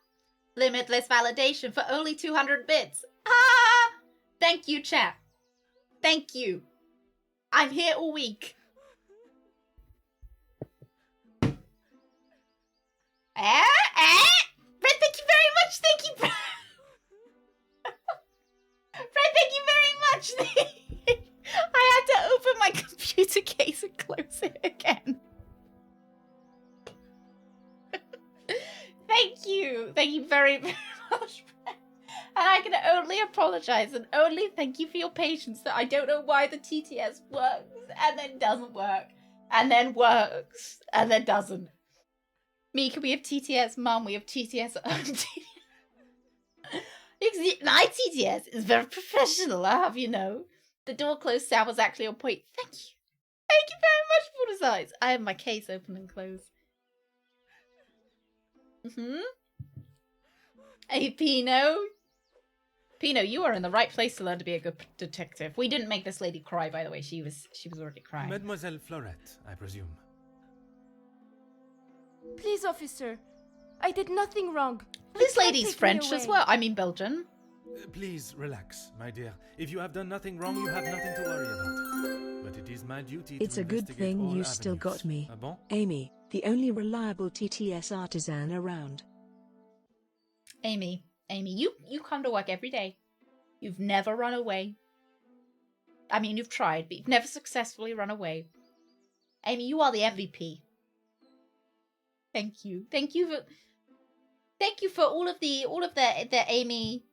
Limitless validation for only 200 bits. Ah! Thank you, chat. Thank you. I'm here all week. Fred, thank you very much. Thank you. Fred, thank you very much. I had to open my computer case and close it again. Thank you. Thank you very, very much, Fred. And I can only apologize and only thank you for your patience that I don't know why the TTS works and then doesn't work and then works and then doesn't. Mika, we have TTS. Mum, we have TTS. My TTS is very professional, I have you know. The door closed sound was actually on point. Thank you. Thank you very much for the size. I have my case open and closed. Hey, Pino. Pino, you are in the right place to learn to be a good detective. We didn't make this lady cry, by the way. She was already crying. Mademoiselle Florette, I presume. Please, officer. I did nothing wrong. This lady's French as well. I mean Belgian. Please relax, my dear. If you have done nothing wrong, you have nothing to worry about. But it is my duty to It's a good thing you still got me. Amy, the only reliable TTS artisan around. Amy, you come to work every day. You've never run away. I mean, you've tried, but you've never successfully run away. Amy, you are the MVP. Thank you. Thank you for all of the Amy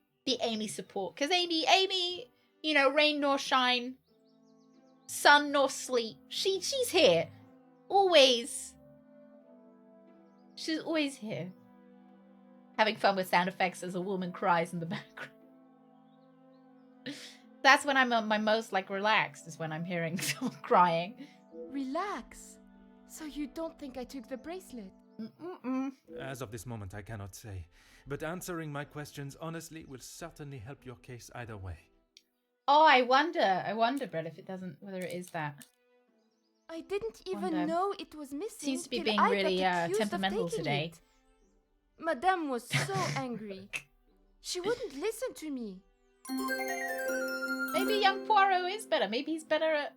support. Because Amy, you know, rain nor shine, sun nor sleep. She's here. Always. She's always here. Having fun with sound effects as a woman cries in the background. That's when I'm at my most, like, relaxed, is when I'm hearing someone crying. Relax? So you don't think I took the bracelet? As of this moment, I cannot say. But answering my questions honestly will certainly help your case either way. Oh, I wonder, Brett, if it doesn't, whether it is that. I didn't even know it was missing. Seems to be being really temperamental today. Madame was so angry. She wouldn't listen to me. Maybe young Poirot is better. Maybe he's better at...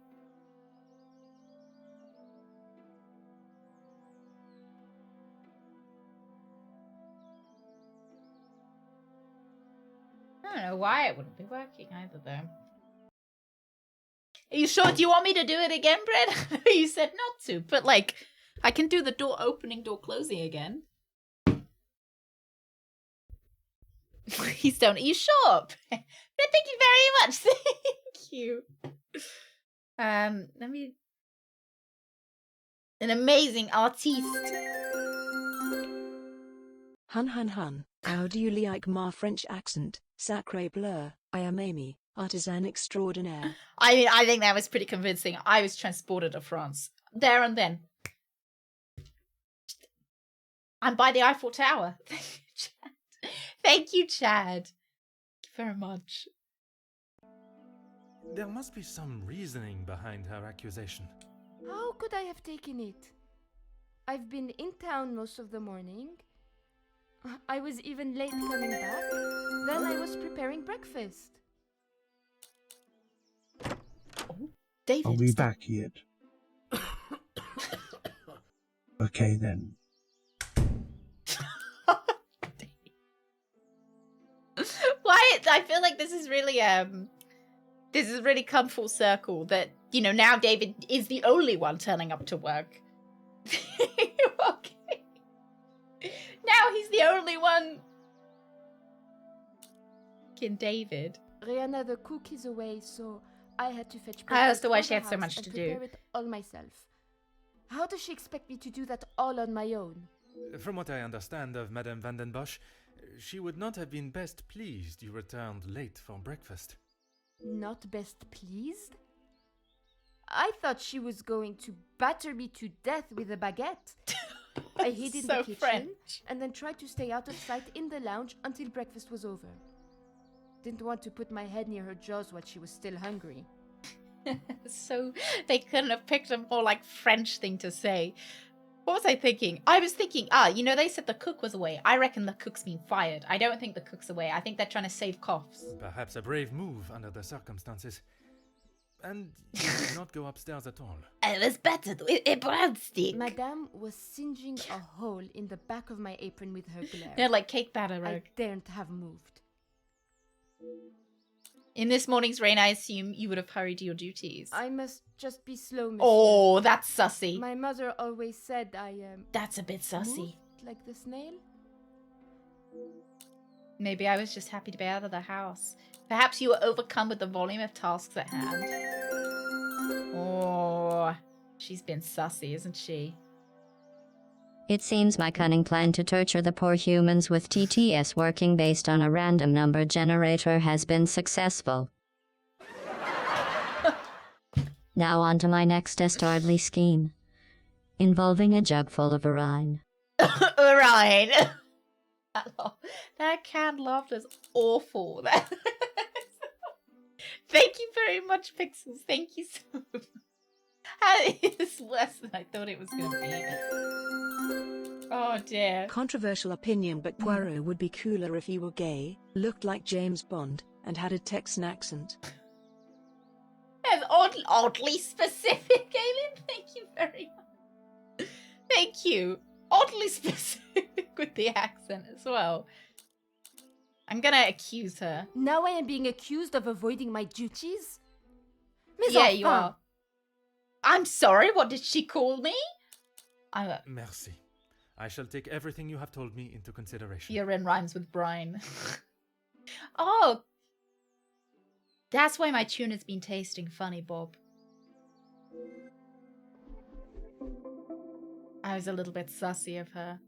I don't know why it wouldn't be working either, though. Are you sure? Do you want me to do it again, Brett? You said not to, but, like, I can do the door opening, door closing again. Please don't. Are you sure? Brett, thank you very much. Thank you. Let me... An amazing artiste. Hun. How do you like my French accent? Sacré bleu. I am Amy, artisan extraordinaire. I think that was pretty convincing. I was transported to France. There and then. I'm by the Eiffel Tower. Thank you, Chad. Thank you very much. There must be some reasoning behind her accusation. How could I have taken it? I've been in town most of the morning. I was even late coming back. Then I was preparing breakfast. Oh, David. Are we back yet? Okay then. Why? I feel like this is really come full circle. That, you know, now David is the only one turning up to work. Okay. Now he's the only one. Fucking David. Rihanna the cook is away, so I had to fetch breakfast. That's the why she from had the so house much and to prepare do. it all myself. How does she expect me to do that all on my own? From what I understand of Madame Van den Bosch, she would not have been best pleased you returned late for breakfast. Not best pleased? I thought she was going to batter me to death with a baguette. I hid in the kitchen French. and then tried to stay out of sight in the lounge until breakfast was over. Didn't want to put my head near her jaws while she was still hungry. So they couldn't have picked a more like French thing to say. What was I thinking? I was thinking, you know, they said the cook was away. I reckon the cook's been fired. I don't think the cook's away. I think they're trying to save coughs. Perhaps a brave move under the circumstances. And you did not go upstairs at all. I was battered with a broadstick. Madame was singeing a hole in the back of my apron with her glare. Yeah, like cake batter, I Rogue. daren't have moved. In this morning's rain, I assume you would have hurried your duties. I must just be slow, monsieur. Oh, that's sussy. My mother always said I, That's a bit sussy. moved like the snail? Maybe I was just happy to be out of the house. Perhaps you were overcome with the volume of tasks at hand. Oh, she's been sussy, isn't she? It seems my cunning plan to torture the poor humans with TTS working based on a random number generator has been successful. Now on to my next dastardly scheme, involving a jug full of urine. Urine! That canned laughter is awful. Thank you very much, Pixels. Thank you so much. It's worse than I thought it was going to be. Oh dear. Controversial opinion, but Poirot would be cooler if he were gay, looked like James Bond, and had a Texan accent. That's oddly specific, Ailin. Thank you very much. Thank you. Oddly specific with the accent as well. I'm gonna accuse her. Now I am being accused of avoiding my duties? Yeah, you are. I'm sorry, what did she call me? Merci. I shall take everything you have told me into consideration. Urine rhymes with brine. Oh! That's why my tuna's been tasting funny, Bob. I was a little bit sussy of her.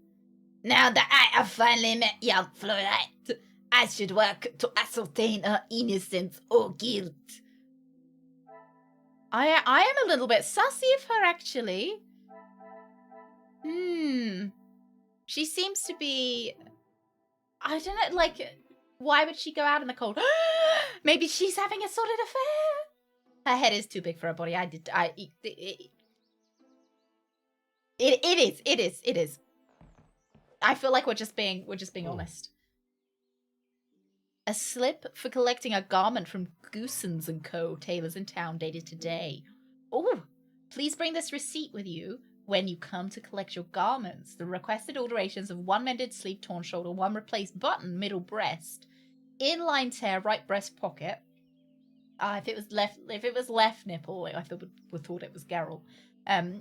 Now that I have finally met young Florette, I should work to ascertain her innocence or guilt. I am a little bit sussy of her, actually. She seems to be... I don't know, like, why would she go out in the cold? Maybe she's having a sordid affair? Her head is too big for her body. It is. I feel like we're just being honest. A slip for collecting a garment from Goosens & Co. Tailors in town dated today. Oh, please bring this receipt with you when you come to collect your garments. The requested alterations of 1 mended sleeve, torn shoulder, 1 replaced button, middle breast, inline tear, right breast pocket. If it was left nipple, I thought it was Geralt.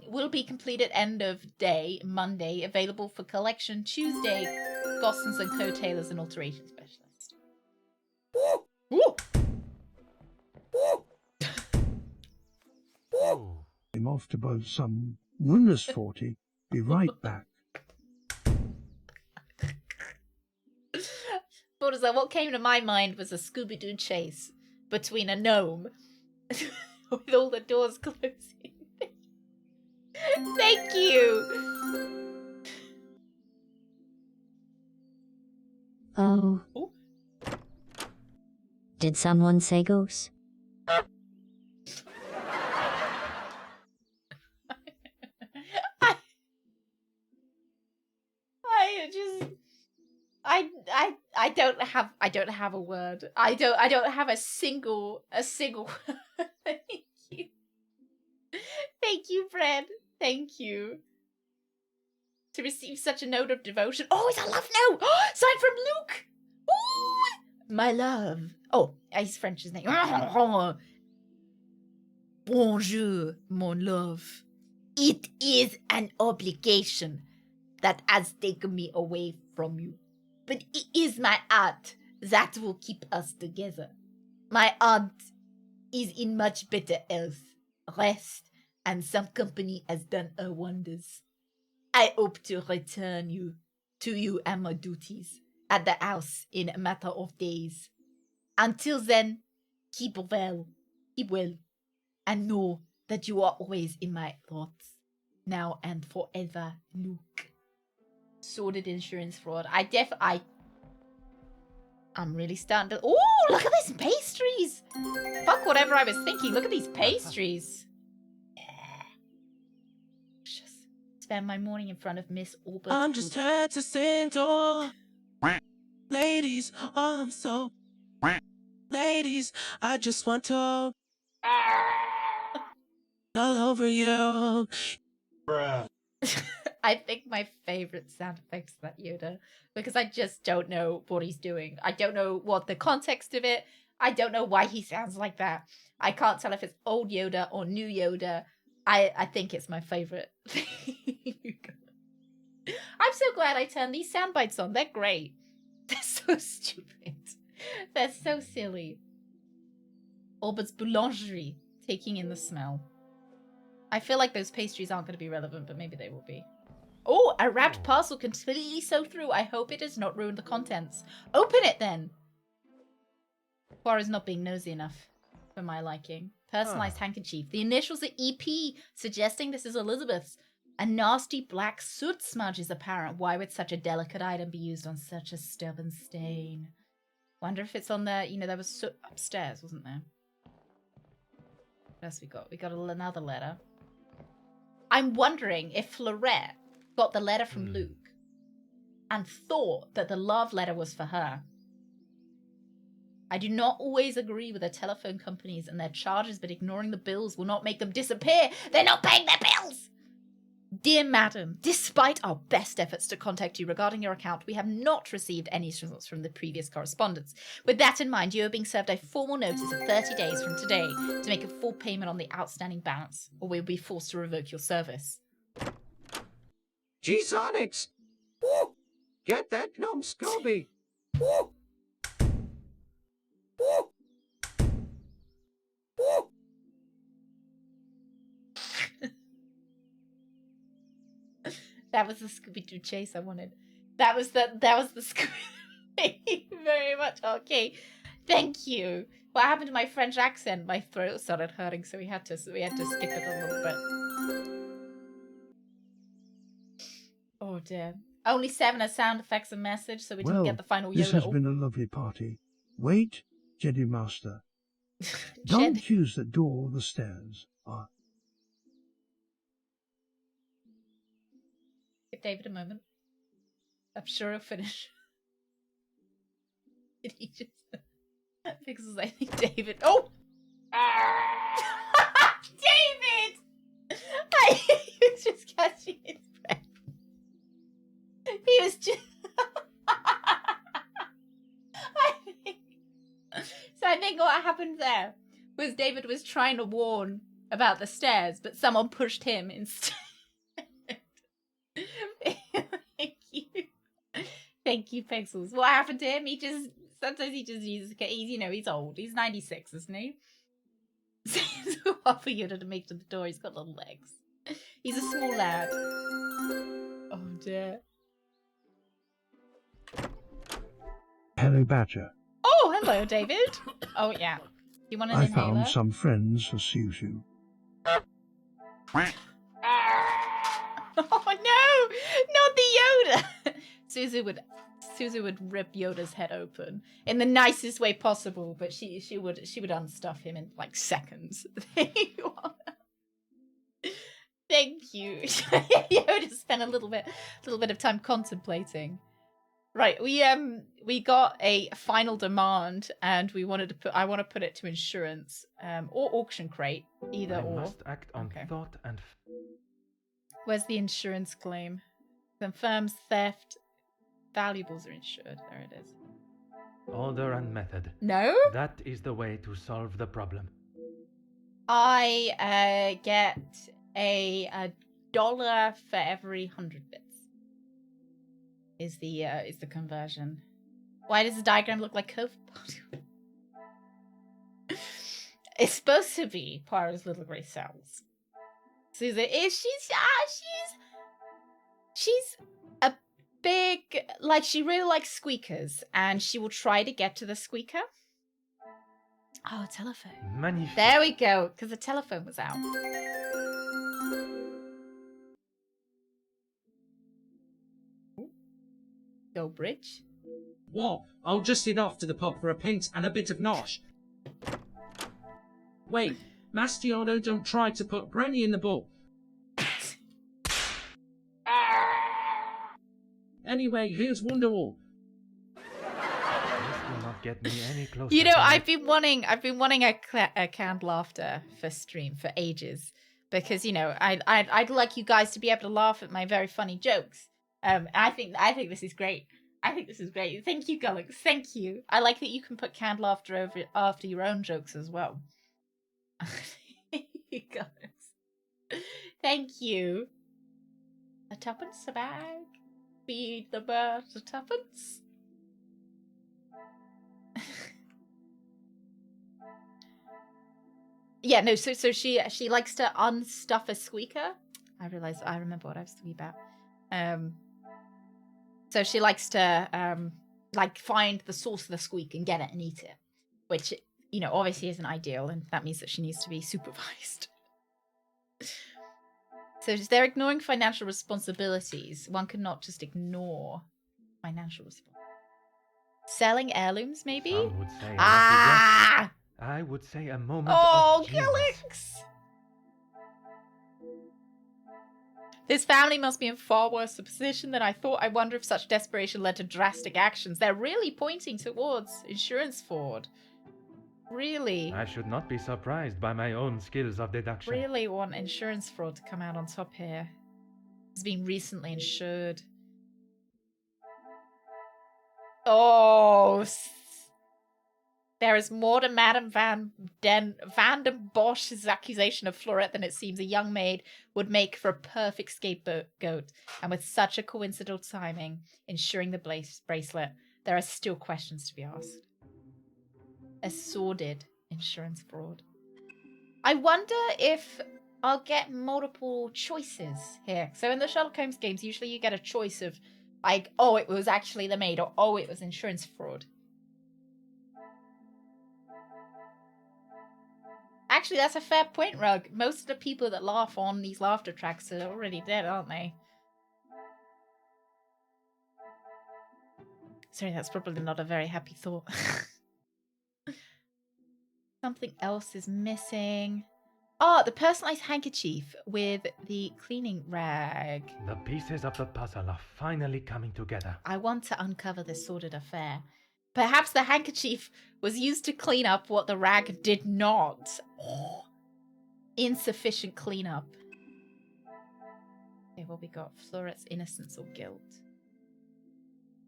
Will be completed end of day, Monday, available for collection Tuesday, Gossens & Co. Tailors and Alteration Specialist. I'm off to boil some Runners 40. Be right back. What came to my mind was a Scooby-Doo chase between a gnome with all the doors closing. Thank you. Oh. Ooh. Did someone say ghost? I don't have a word. I don't have a single word. Thank you. Thank you, Fred. Thank you. To receive such a note of devotion. Oh, it's a love note! Signed from Luke! Ooh! My love. Oh, he's French, isn't he? Bonjour, mon love. It is an obligation that has taken me away from you. But it is my art that will keep us together. My aunt is in much better health, rest, and some company has done her wonders. I hope to return to you and my duties at the house in a matter of days. Until then, keep well, and know that you are always in my thoughts, now and forever, Luke. Sordid insurance fraud. I'm really starting to... Oh, look at these pastries! Fuck whatever I was thinking. Look at these pastries. Yeah. spend my morning in front of Miss Albert's I'm just here to sing to ladies. Oh, I'm so ladies. I just want to all over you. Bruh. I think my favorite sound effects is that Yoda, because I just don't know what he's doing. I don't know what the context of it. I don't know why he sounds like that. I can't tell if it's old Yoda or new Yoda. I think it's my favorite. I'm so glad I turned these sound bites on. They're great. They're so stupid. They're so silly. Albert's Boulangerie, taking in the smell. I feel like those pastries aren't going to be relevant, but maybe they will be. Oh, a wrapped parcel completely soaked through. I hope it does not ruin the contents. Open it then. Poirot's not being nosy enough for my liking. Personalized handkerchief. The initials are EP, suggesting this is Elizabeth's. A nasty black soot smudge is apparent. Why would such a delicate item be used on such a stubborn stain? Wonder if it's on the, there was soot upstairs, wasn't there? What else we got? We got another letter. I'm wondering if Florette got the letter from Luke and thought that the love letter was for her. I do not always agree with the telephone companies and their charges, but ignoring the bills will not make them disappear. They're not paying their bills! Dear Madam, despite our best efforts to contact you regarding your account, we have not received any results from the previous correspondence. With that in mind, you are being served a formal notice of 30 days from today to make a full payment on the outstanding balance, or we'll be forced to revoke your service. G-Sonics! Woo! Get that numbskully! Woo! Woo! Woo! That was the Scooby-Doo chase I wanted. That was the Scooby. Thank you very much. Okay, thank you. What happened to my French accent? My throat started hurting, so we had to skip it a little bit. Oh dear. Only 7 are sound effects and message, so we didn't get the final this has yodel. been a lovely party. Wait, Jedi Master. Don't use the door or the stairs. Give David a moment. I'm sure he'll finish. Did he just... Pixels, I think David... Oh! David! He was just catching his breath. He was just... I think what happened there was David was trying to warn about the stairs, but someone pushed him instead. Thank you, Pixels. What happened to him? Sometimes he just uses, he's old. He's 96, isn't he? So it's so hard for Yoda to make to the door. He's got little legs. He's a small lad. Oh dear. Hello, Badger. Oh, hello, David. Oh, yeah. You want an inhaler? I found some friends for Suzu. Oh no! Not the Yoda! Suzu would rip Yoda's head open in the nicest way possible, but she would unstuff him in like seconds. Thank you. Yoda spent a little bit of time contemplating. Right, we got a final demand, and I want to put it to insurance, or auction crate, either or. I must act on thought and. Where's the insurance claim? Confirms theft. Valuables are insured. There it is. Order and method. No? That is the way to solve the problem. I get a $1 for every 100 bits. Is the conversion. Why does the diagram look like COVID? It's supposed to be Poirot's little grey cells. Susan is she's a big, like, she really likes squeakers, and she will try to get to the squeaker. Oh, a telephone. Magnifique. There we go, because the telephone was out. Go bridge. What? I'll just head off to the pub for a pint and a bit of nosh. Wait, Mastiano, don't try to put Brenny in the bowl. Anyway, here's Wonderwall. This will not get me any closer. You know, I've been wanting a canned laughter for stream for ages because you know I'd like you guys to be able to laugh at my very funny jokes. I think this is great. I think this is great. Thank you, Gullux. Thank you. I like that you can put canned laughter over after your own jokes as well. Gullux. Thank you. A tuppence a bag. Feed the birds a tuppence. Yeah, no, so she likes to unstuff a squeaker. I remember what I was talking about. So she likes to like find the source of the squeak and get it and eat it. Which, you know, obviously isn't ideal, and that means that she needs to be supervised. So they're ignoring financial responsibilities. One cannot just ignore financial responsibilities. Selling heirlooms, maybe? Some would say I would say a moment of genius. Gillix! This family must be in far worse a position than I thought. I wonder if such desperation led to drastic actions. They're really pointing towards insurance fraud. Really? I should not be surprised by my own skills of deduction. Really want insurance fraud to come out on top here. It's been recently insured. Oh, there is more to Madame Van den Bosch's accusation of Florette than it seems a young maid would make for a perfect scapegoat. And with such a coincidental timing, ensuring the bracelet, there are still questions to be asked. A sordid insurance fraud. I wonder if I'll get multiple choices here. So in the Sherlock Holmes games, usually you get a choice of like, oh, it was actually the maid, or oh, it was insurance fraud. Actually, that's a fair point, Rug. Most of the people that laugh on these laughter tracks are already dead, aren't they? Sorry, that's probably not a very happy thought. Something else is missing. Oh, the personalized handkerchief with the cleaning rag. The pieces of the puzzle are finally coming together. I want to uncover this sordid affair. Perhaps the handkerchief was used to clean up what the rag did not. Oh, insufficient cleanup. Okay, what we got? Florette's innocence or guilt.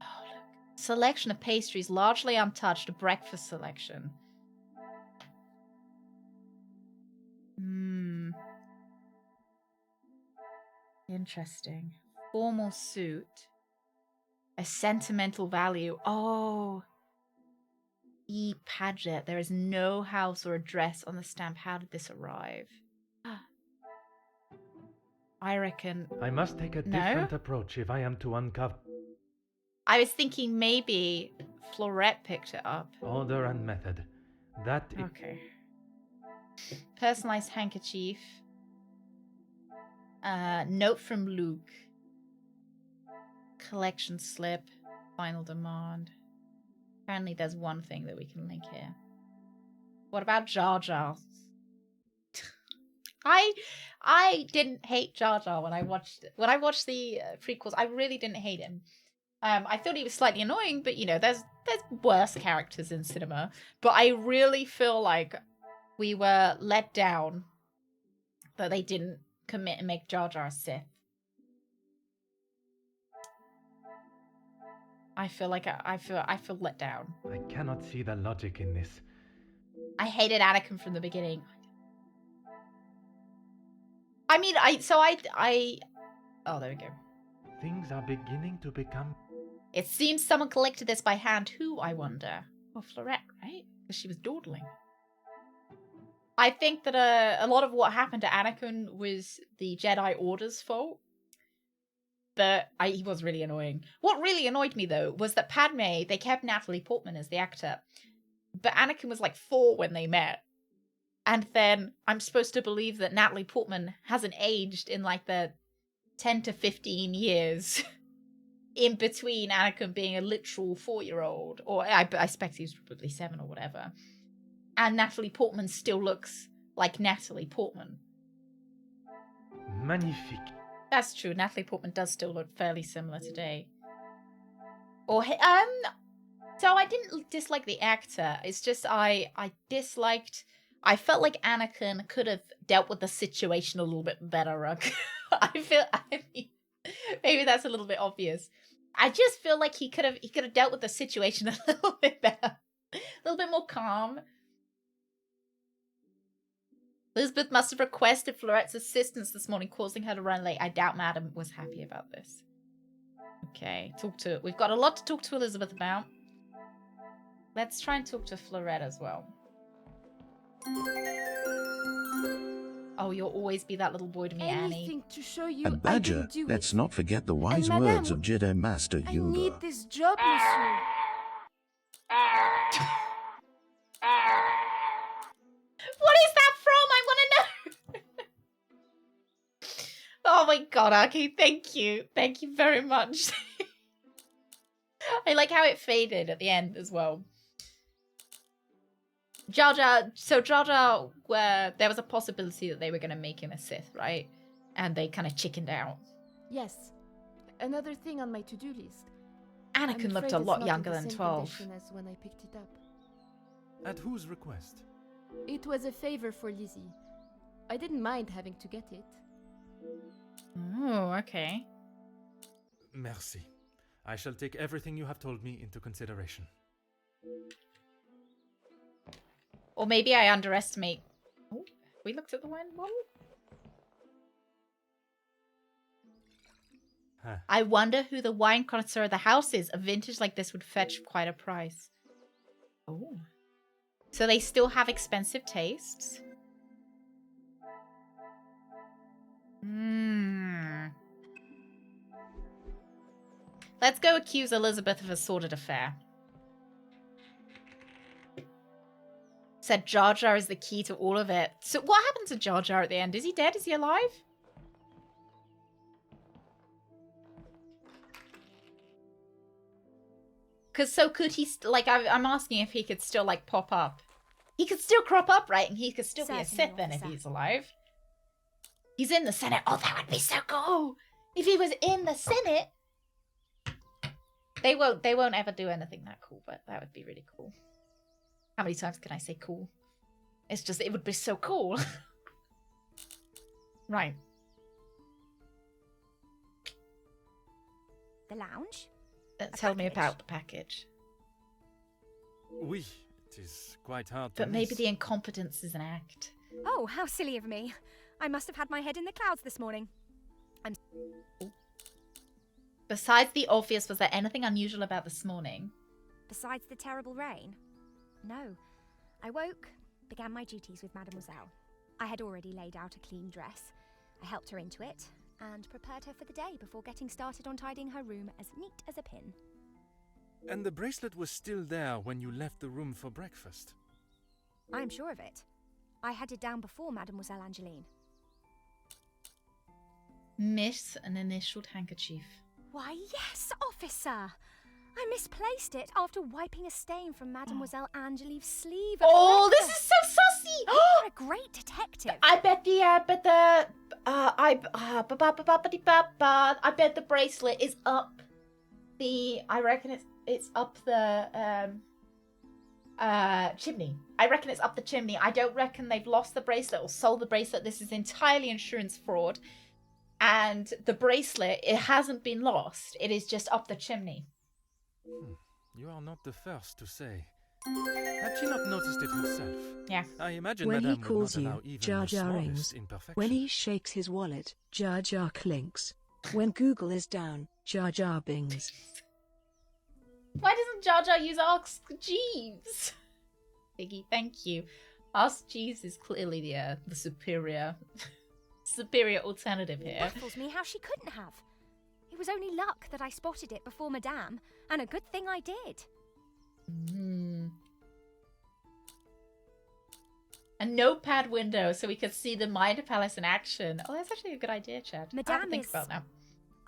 Oh, look. Selection of pastries largely untouched. A breakfast selection. Interesting. Formal suit. A sentimental value. Oh. E. Paget. There is no house or address on the stamp. How did this arrive? I reckon... I must take a different approach if I am to uncover... I was thinking maybe Florette picked it up. Order and method. That... Okay. Personalized handkerchief. Note from Luke. Collection slip. Final demand. Apparently there's one thing that we can link here. What about Jar Jar? I didn't hate Jar Jar when I watched the prequels. I really didn't hate him. I thought he was slightly annoying, but you know, there's worse characters in cinema. But I really feel like we were let down that they didn't commit and make Jar Jar a Sith. I feel like I feel let down. I cannot see the logic in this. I hated Anakin from the beginning. I mean, oh, there we go. Things are beginning to become... It seems someone collected this by hand. Who, I wonder? Oh, Florette, right? Because she was dawdling. I think that a lot of what happened to Anakin was the Jedi Order's fault. But he was really annoying. What really annoyed me, though, was that Padme, they kept Natalie Portman as the actor. But Anakin was like 4 when they met. And then I'm supposed to believe that Natalie Portman hasn't aged in like the 10 to 15 years in between Anakin being a literal 4-year-old. Or I expect he was probably 7 or whatever. And Natalie Portman still looks like Natalie Portman. Magnifique. That's true. Natalie Portman does still look fairly similar today. Or so I didn't dislike the actor. It's just I disliked. I felt like Anakin could have dealt with the situation a little bit better. I mean, maybe that's a little bit obvious. I just feel like he could have dealt with the situation a little bit better, a little bit more calm. Elizabeth must have requested Florette's assistance this morning, causing her to run late. I doubt Madam was happy about this. Okay, we've got a lot to talk to Elizabeth about. Let's try and talk to Florette as well. Oh, you'll always be that little boy to me, Annie. To show you and Badger, let's not forget the wise words of Jedi Master Yoda. I need this job, monsieur. What is that from? I want to know. Oh my god, Aki, thank you. Thank you very much. I like how it faded at the end as well. Jar Jar, there was a possibility that they were going to make him a Sith, right? And they kind of chickened out. Yes. Another thing on my to-do list. Anakin looked a lot younger than 12. As when I picked it up. At whose request? It was a favor for Lizzie. I didn't mind having to get it. Oh, okay. Merci. I shall take everything you have told me into consideration. Or maybe I underestimate... Oh, we looked at the wine bottle? Huh. I wonder who the wine connoisseur of the house is. A vintage like this would fetch quite a price. Oh. So they still have expensive tastes? Let's go accuse Elizabeth of a sordid affair. Said Jar Jar is the key to all of it. So what happened to Jar Jar at the end? Is he dead? Is he alive? Because so could he... I'm asking if he could still, pop up. He could still crop up, right? And he could still be a Sith then if he's alive. He's in the Senate. Oh, that would be so cool. If he was in the Senate... They won't ever do anything that cool, but that would be really cool. How many times can I say cool? It's just, it would be so cool. Right. The lounge? Tell me about the package. Oui, it is quite hard to But maybe miss. the incompetence is an act. Oh, how silly of me. I must have had my head in the clouds this morning. Besides the obvious, was there anything unusual about this morning? Besides the terrible rain? No. I woke, began my duties with Mademoiselle. I had already laid out a clean dress. I helped her into it, and prepared her for the day before getting started on tidying her room as neat as a pin. And the bracelet was still there when you left the room for breakfast? I am sure of it. I had it down before Mademoiselle Angeline. Miss an initialed handkerchief. Why, yes, officer! I misplaced it after wiping a stain from Mademoiselle Angelique's sleeve. Oh, this is so sussy! You're a great detective. I bet the bracelet is up the. I reckon it's up the chimney. I reckon it's up the chimney. I don't reckon they've lost the bracelet or sold the bracelet. This is entirely insurance fraud, and the bracelet, it hasn't been lost. It is just up the chimney. You are not the first to say. Had she not noticed it herself? Yeah. I imagine When Madame he calls would not allow you, even Jar the Jar smallest rings. imperfection. When he shakes his wallet, Jar Jar clinks. When Google is down, Jar Jar bings. Why doesn't Jar Jar use Ask Jeeves? Biggie, thank you. Ask Jeeves is clearly the superior alternative It here. baffles me how she couldn't have. It was only luck that I spotted it before Madame, and a good thing I did. A notepad window so we could see the Mitre Palace in action. Oh, that's actually a good idea, Chad. I have to Madame think is about that.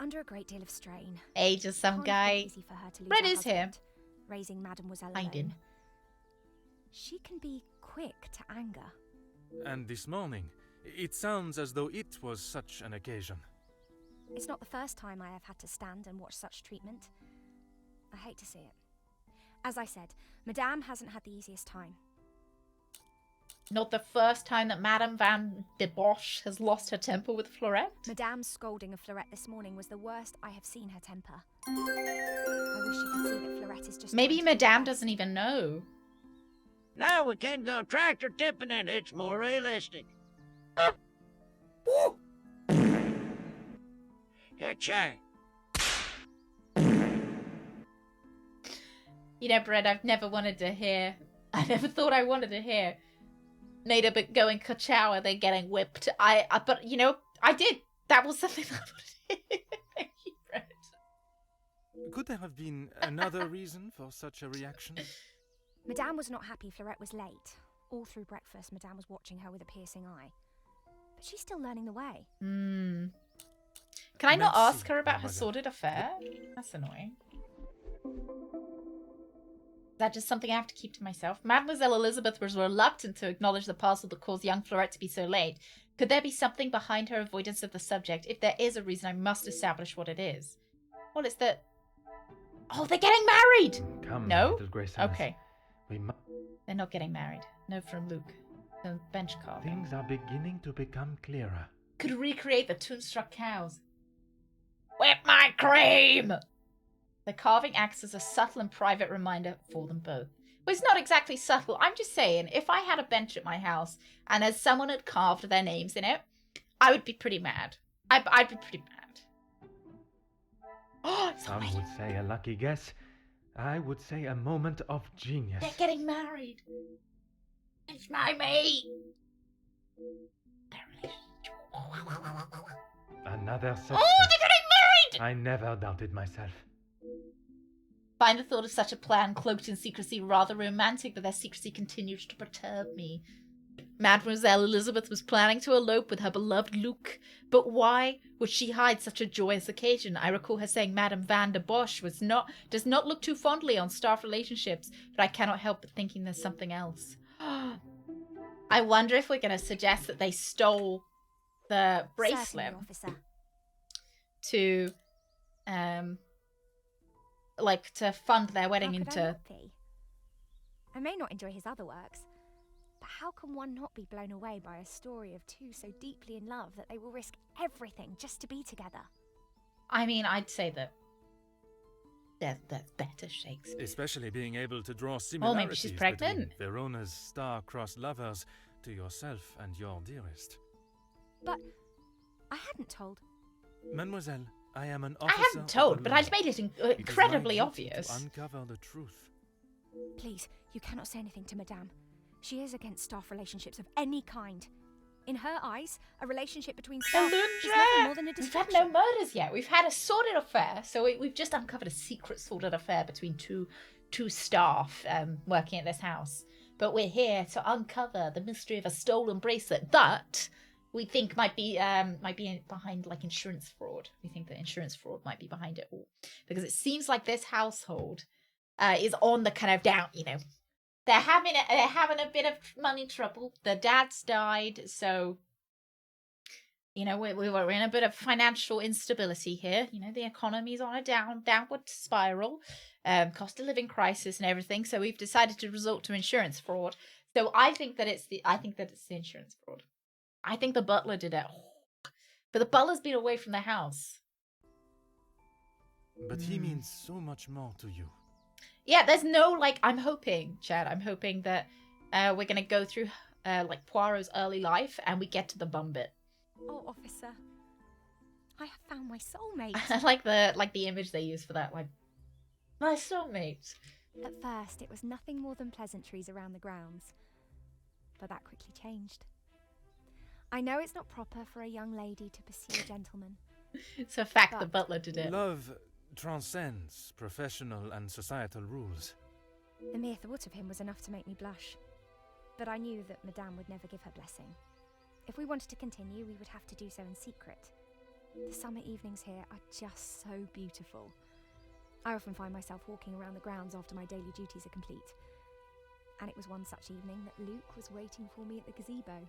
under a great deal of strain. Age of some Can't guy. be easy for her to lose Red her is here. husband, raising Mademoiselle Hiding. alone. She can be quick to anger. And this morning, it sounds as though it was such an occasion. It's not the first time I have had to stand and watch such treatment. I hate to see it. As I said, Madame hasn't had the easiest time. Not the first time that Madame Van de Bosch has lost her temper with Fleurette. Madame's scolding of Fleurette this morning was the worst I have seen her temper. I wish you could see that Fleurette is just... Maybe Madame doesn't even know. Now we can go tractor tipping and it's more realistic. Cha-cha. You know, Brett, I've never wanted to hear... I never thought I wanted to hear Nada but going ka-chow and then getting whipped. But, you know, I did. That was something that I wanted to hear. Thank you, Brett. Could there have been another reason for such a reaction? Madame was not happy Fleurette was late. All through breakfast, Madame was watching her with a piercing eye. But she's still learning the way. Can I not ask her about her sordid affair? That's annoying. Is that just something I have to keep to myself? Mademoiselle Elizabeth was reluctant to acknowledge the parcel that caused young Fleurette to be so late. Could there be something behind her avoidance of the subject? If there is a reason, I must establish what it is. What is that? Oh, they're getting married! Come, no? little Grace Alice. Okay. We They're not getting married. No from Luke. No bench carving. Things are beginning to become clearer. Could recreate the Toonstruck cows. Whip my cream! The carving acts as a subtle and private reminder for them both. Well, it's not exactly subtle. I'm just saying, if I had a bench at my house and as someone had carved their names in it, I would be pretty mad. I'd be pretty mad. Oh, Some would say a lucky guess. I would say a moment of genius. They're getting married. It's my mate. Another success. Oh, they're getting married! I never doubted myself. Find the thought of such a plan cloaked in secrecy rather romantic, but their secrecy continued to perturb me. Mademoiselle Elizabeth was planning to elope with her beloved Luc, but why would she hide such a joyous occasion? I recall her saying Madame Van de Bosch does not look too fondly on staff relationships, but I cannot help but thinking there's something else. I wonder if we're going to suggest that they stole the bracelet to, like, to fund their wedding into... I may not enjoy his other works, but how can one not be blown away by a story of two so deeply in love that they will risk everything just to be together? I mean, I'd say that there's better Shakespeare. Especially being able to draw similarities maybe she's pregnant. between Verona's star-crossed lovers to yourself and your dearest. But I hadn't told. Mademoiselle, I am an officer. I haven't told, but I've made it incredibly obvious. To uncover the truth. Please, you cannot say anything to Madame. She is against staff relationships of any kind. In her eyes, a relationship between staff is nothing more than a distraction. We've had no murders yet. We've had a sordid affair, so we've just uncovered a secret sordid affair between two staff working at this house. But we're here to uncover the mystery of a stolen bracelet that we think might be behind, like, insurance fraud. We think that insurance fraud might be behind it all, because it seems like this household is on the kind of down. You know, they're having a bit of money trouble. The dad's died, so you know we're in a bit of financial instability here. You know, the economy's on a downward spiral, cost of living crisis and everything. So we've decided to resort to insurance fraud. So I think that it's the insurance fraud. I think the butler did it. But the butler's been away from the house. But he means so much more to you. Yeah, there's no, like, I'm hoping that we're going to go through, like, Poirot's early life and we get to the bum bit. Oh, officer. I have found my soulmate. I like the image they use for that, like, my soulmate. At first, it was nothing more than pleasantries around the grounds. But that quickly changed. I know it's not proper for a young lady to pursue a gentleman. It's a fact the butler did it. Love transcends professional and societal rules. The mere thought of him was enough to make me blush. But I knew that Madame would never give her blessing. If we wanted to continue, we would have to do so in secret. The summer evenings here are just so beautiful. I often find myself walking around the grounds after my daily duties are complete. And it was one such evening that Luke was waiting for me at the gazebo.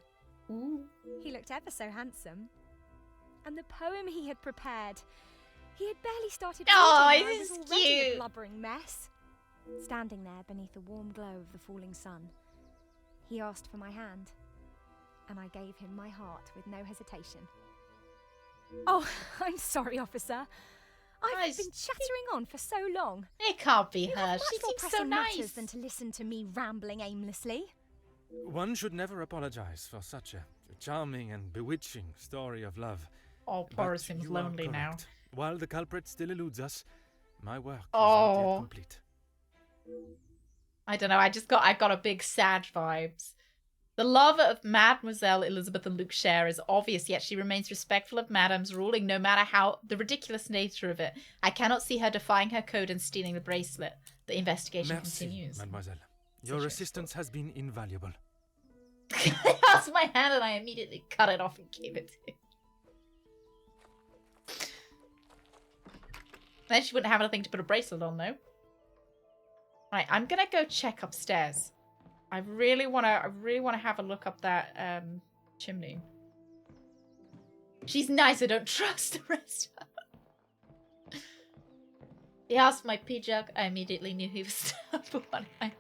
Ooh. He looked ever so handsome. And the poem he had prepared, He had barely started Oh, reading when I this was is already a cute. blubbering mess. Standing there beneath the warm glow of the falling sun, he asked for my hand, and I gave him my heart with no hesitation. Oh, I'm sorry, officer. I've been chattering on for so long. It can't be You her. have She much more seems so pressing matters nice. than to listen to me rambling aimlessly. One should never apologize for such a charming and bewitching story of love. Oh, Poirot seems lonely now. While the culprit still eludes us, my work is Oh. not yet complete. I don't know. I got a big sad vibes. The love of Mademoiselle Elizabeth and Luke share is obvious, yet she remains respectful of Madame's ruling, no matter how the ridiculous nature of it. I cannot see her defying her code and stealing the bracelet. The investigation continues. Mademoiselle. Your assistance has been invaluable. I asked my hand and I immediately cut it off and gave it to him. Then she wouldn't have anything to put a bracelet on, though. Right, I'm gonna go check upstairs. I really wanna have a look up that chimney. She's nice, I don't trust the rest of her. He asked my pee jug. I immediately knew he was number one. At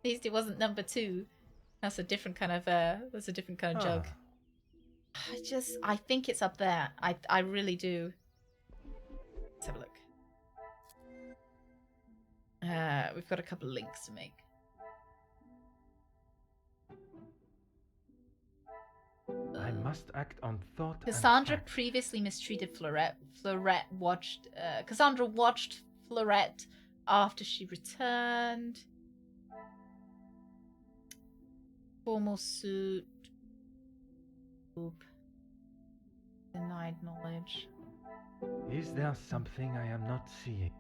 least it wasn't number two. That's a different kind of jug. I think it's up there. I really do. Let's have a look. We've got a couple of links to make. I must act on thought. Cassandra previously mistreated Fleurette. Cassandra watched Fleurette after she returned. Formal suit. Oop. Denied knowledge. Is there something I am not seeing?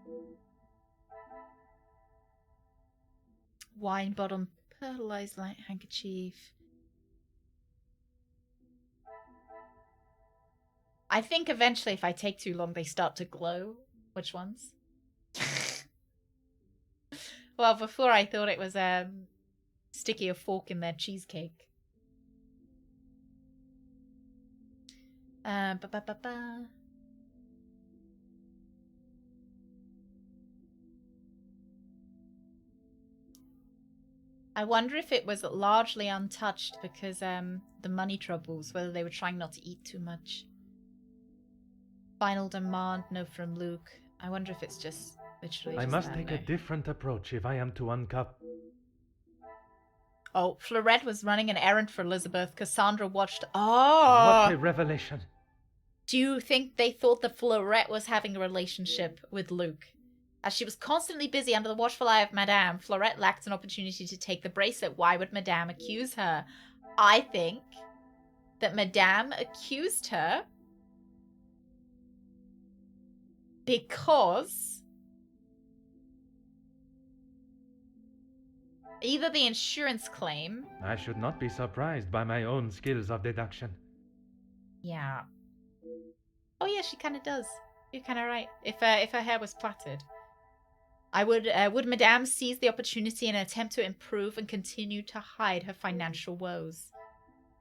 Wine bottom, pearlized light handkerchief. I think eventually if I take too long they start to glow. Which ones? Well, before I thought it was sticky a fork in their cheesecake. I wonder if it was largely untouched because the money troubles, whether they were trying not to eat too much. Final demand, no from Luke. I wonder if it's just literally. I must take a different approach if I am to uncover. Oh, Fleurette was running an errand for Elizabeth. Cassandra watched. Oh! What a revelation! Do you think they thought that Fleurette was having a relationship with Luke? As she was constantly busy under the watchful eye of Madame, Fleurette lacked an opportunity to take the bracelet. Why would Madame accuse her? I think that Madame accused her because either the insurance claim... I should not be surprised by my own skills of deduction. Yeah. Oh yeah, she kind of does. You're kind of right. If her hair was plaited. Would Madame seize the opportunity in an attempt to improve and continue to hide her financial woes?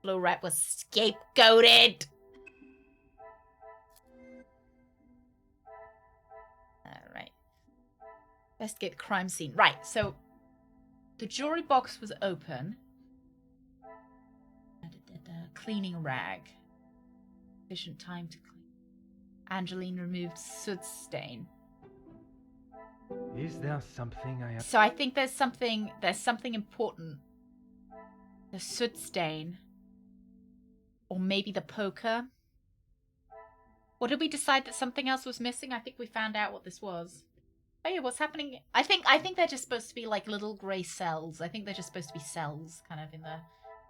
Fleurette was scapegoated! Alright. Investigate crime scene. Right, so the jewelry box was open. Cleaning rag. Sufficient time to clean. Angeline removed soot stain. Is there something I have... So I think there's something important. The soot stain. Or maybe the poker. Or did we decide that something else was missing? I think we found out what this was. Oh yeah, what's happening? I think they're just supposed to be like little grey cells. I think they're just supposed to be cells kind of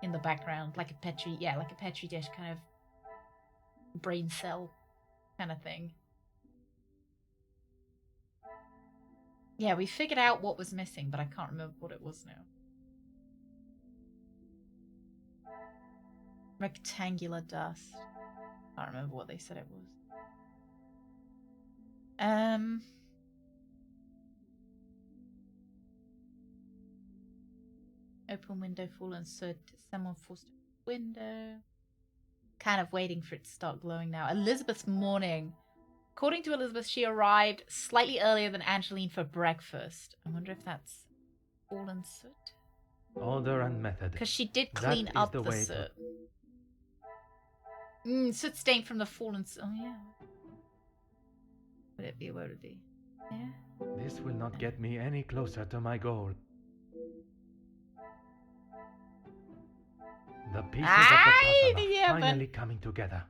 in the background. Like a petri dish kind of brain cell kind of thing. Yeah, we figured out what was missing, but I can't remember what it was now. Rectangular dust. I can't remember what they said it was. Open window, fallen soot. Someone forced a window. Kind of waiting for it to start glowing now. Elizabeth's mourning. According to Elizabeth, she arrived slightly earlier than Angeline for breakfast. I wonder if that's fallen soot. Order and method. Because she did clean up the soot. Soot stain from the fallen soot. Oh, yeah. Would it be? Where would it be? Yeah. This will not get me any closer to my goal. The pieces of the puzzle are finally coming together.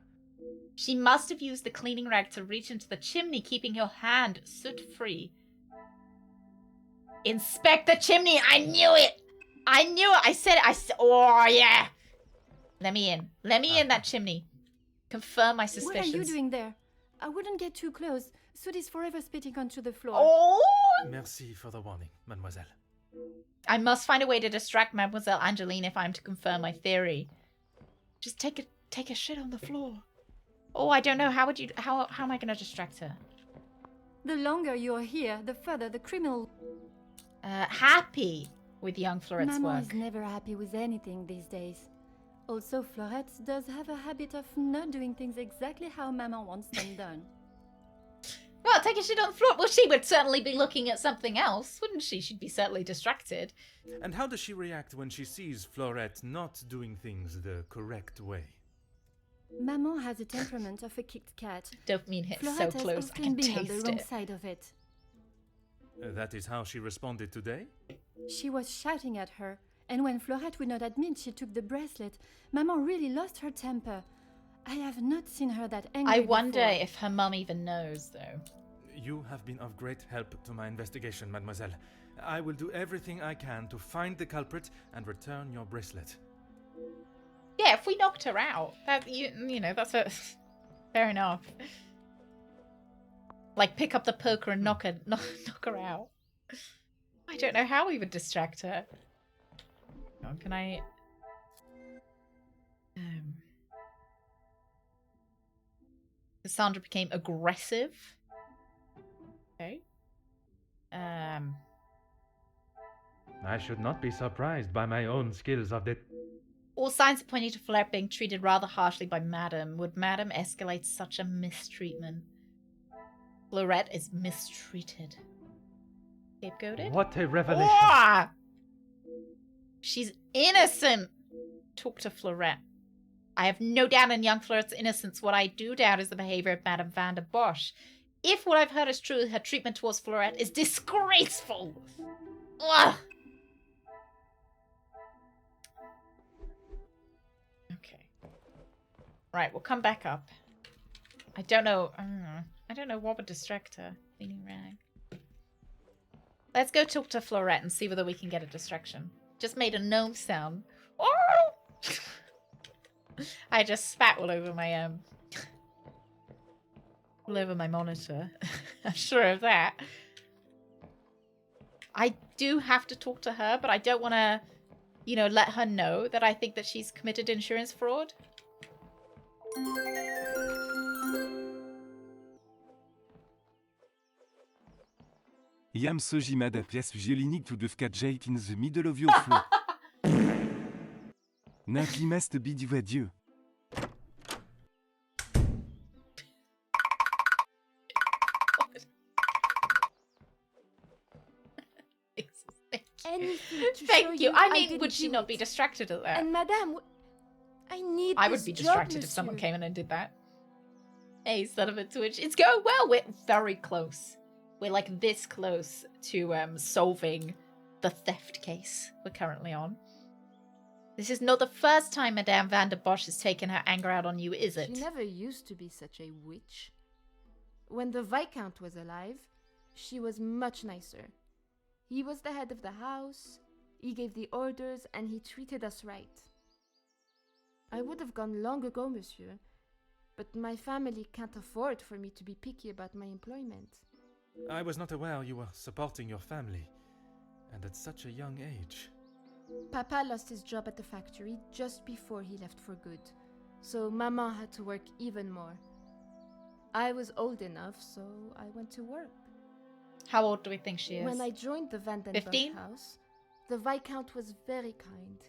She must have used the cleaning rag to reach into the chimney, keeping her hand soot-free. Inspect the chimney! I knew it! I knew it! I said it! Oh, yeah! Let me in. Let me in that chimney. Confirm my suspicions. What are you doing there? I wouldn't get too close. Soot is forever spitting onto the floor. Oh! Merci for the warning, mademoiselle. I must find a way to distract Mademoiselle Angeline if I'm to confirm my theory. Just take a shit on the floor. Oh, I don't know. How am I going to distract her? The longer you're here, the further the criminal... Happy with young Florette's Maman work. is never happy with anything these days. Also, Florette does have a habit of not doing things exactly how Maman wants them done. Well, take a shit on the floor. Well, she would certainly be looking at something else, wouldn't she? She'd be certainly distracted. And how does she react when she sees Florette not doing things the correct way? Maman has a temperament of a kicked cat. Dopamine hits Florette so close, I has can often been on taste the wrong it. side of it. That is how she responded today? She was shouting at her, and when Florette would not admit she took the bracelet, Maman really lost her temper. I have not seen her that angry I wonder before. if her mum even knows, though. You have been of great help to my investigation, mademoiselle. I will do everything I can to find the culprit and return your bracelet. Yeah, if we knocked her out, that you know, that's a fair enough. Like pick up the poker and knock her out. I don't know how we would distract her. Oh, can I? Cassandra became aggressive. Okay. I should not be surprised by my own skills of the... All signs are pointing to Florette being treated rather harshly by Madame. Would Madame escalate such a mistreatment? Florette is mistreated. Scapegoated? What a revelation! Oh! She's innocent! Talk to Florette. I have no doubt in young Florette's innocence. What I do doubt is the behavior of Madame van der Bosch. If what I've heard is true, her treatment towards Florette is disgraceful! Ugh! Okay. Right, we'll come back up. I don't know what would distract her. Cleaning rag. Let's go talk to Florette and see whether we can get a distraction. Just made a gnome sound. Oh! I just spat all over my all over my monitor. I'm sure of that. I do have to talk to her, but I don't want to, you know, let her know that I think that she's committed insurance fraud. Jam sojima da pièce violinique to the jate in the middle of your floor. Navi must be dieu. Thank you. I mean, would she not be distracted at that? And Madame, I would be distracted if someone came in and did that. Hey, son of a twitch. It's going well. We're very close. We're like this close to solving the theft case we're currently on. This is not the first time Madame van der Bosch has taken her anger out on you, is it? She never used to be such a witch. When the Viscount was alive, she was much nicer. He was the head of the house, he gave the orders, and he treated us right. I would have gone long ago, monsieur, but my family can't afford for me to be picky about my employment. I was not aware you were supporting your family, and at such a young age. Papa lost his job at the factory just before he left for good, so Maman had to work even more. I was old enough, so I went to work. How old do we think she is? When I joined the Van den Bosch 15? house, the Viscount was very kind.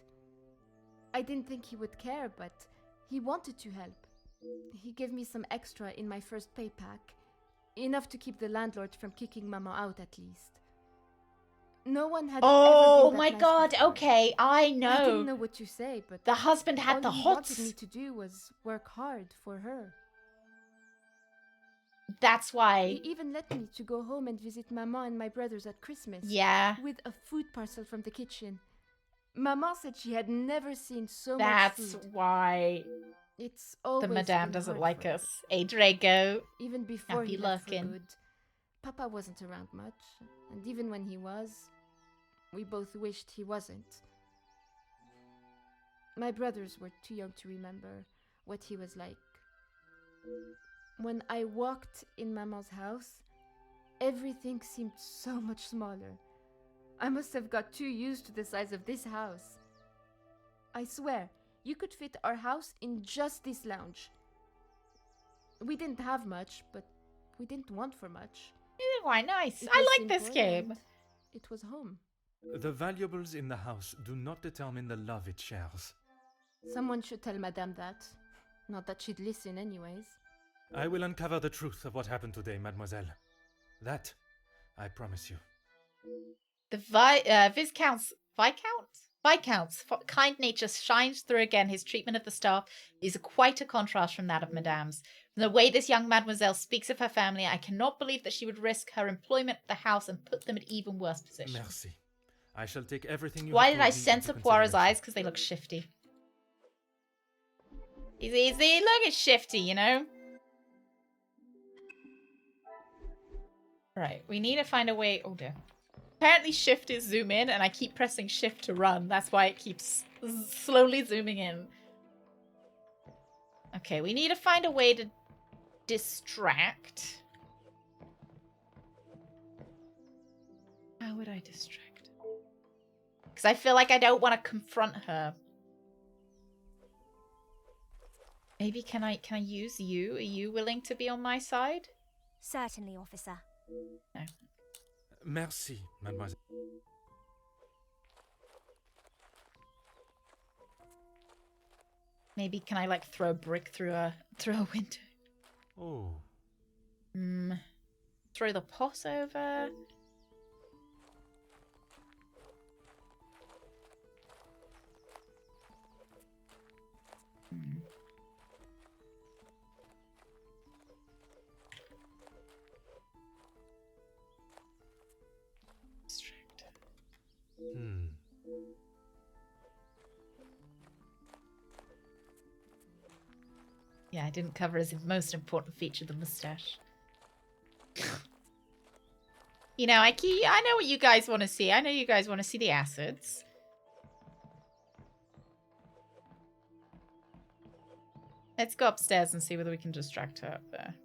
I didn't think he would care, but he wanted to help. He gave me some extra in my first pay pack, Enough to keep the landlord from kicking Mama out, at least. No one had Oh ever been that my nice god, before. okay, I know. I didn't know what to say, but the husband had all the he hots. wanted me to do was work hard for her. That's why. He even let me to go home and visit Mama and my brothers at Christmas. Yeah. With a food parcel from the kitchen. Mama said she had never seen so That's much food. That's why it's always the madame been doesn't hard like for us. Hey, Drago. Even before Happy he left for lurking. good. Papa wasn't around much, and even when he was, we both wished he wasn't. My brothers were too young to remember what he was like. When I walked in Mama's house, everything seemed so much smaller. I must have got too used to the size of this house. I swear, you could fit our house in just this lounge. We didn't have much, but we didn't want for much. Why, nice. It I was like this simple game. and it was home. The valuables in the house do not determine the love it shares. Someone should tell Madame that. Not that she'd listen anyways. I will uncover the truth of what happened today, mademoiselle. That, I promise you. The Viscount's kind nature shines through again. His treatment of the staff is quite a contrast from that of Madame's. From the way this young mademoiselle speaks of her family, I cannot believe that she would risk her employment at the house and put them in even worse positions. Merci. I shall take everything you Why have did told I me censor into Poirot's consideration. eyes? Because they look shifty. Easy, look at shifty, you know? Right, we need to find a way... Oh dear. Apparently shift is zoom in, and I keep pressing shift to run. That's why it keeps slowly zooming in. Okay, we need to find a way to distract. How would I distract? Because I feel like I don't want to confront her. Maybe can I use you? Are you willing to be on my side? Certainly, officer. No. Merci, mademoiselle. Maybe can I like throw a brick through a window? Oh. Throw the pot over. Yeah, I didn't cover his most important feature, the mustache. You know, I know what you guys want to see. I know you guys want to see the acids. Let's go upstairs and see whether we can distract her up there.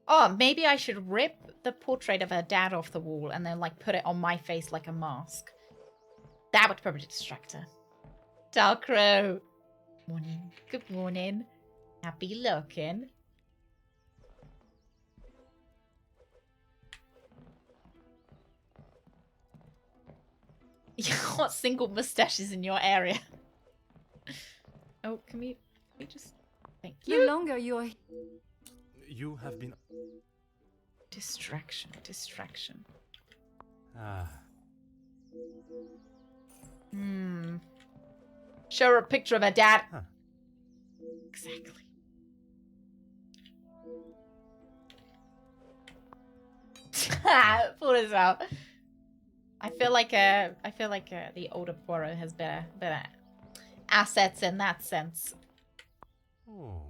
Oh, maybe I should rip the portrait of her dad off the wall and then, like, put it on my face like a mask. That would probably distract her. Darkrow. Morning. Good morning. Happy looking. What single mustaches in your area? Oh, can we just... Thank you. No longer you're... You have been... Distraction. Ah. Show her a picture of her dad. Huh. Exactly. Pull this out. I feel like the older Poirot has better assets in that sense. Oh.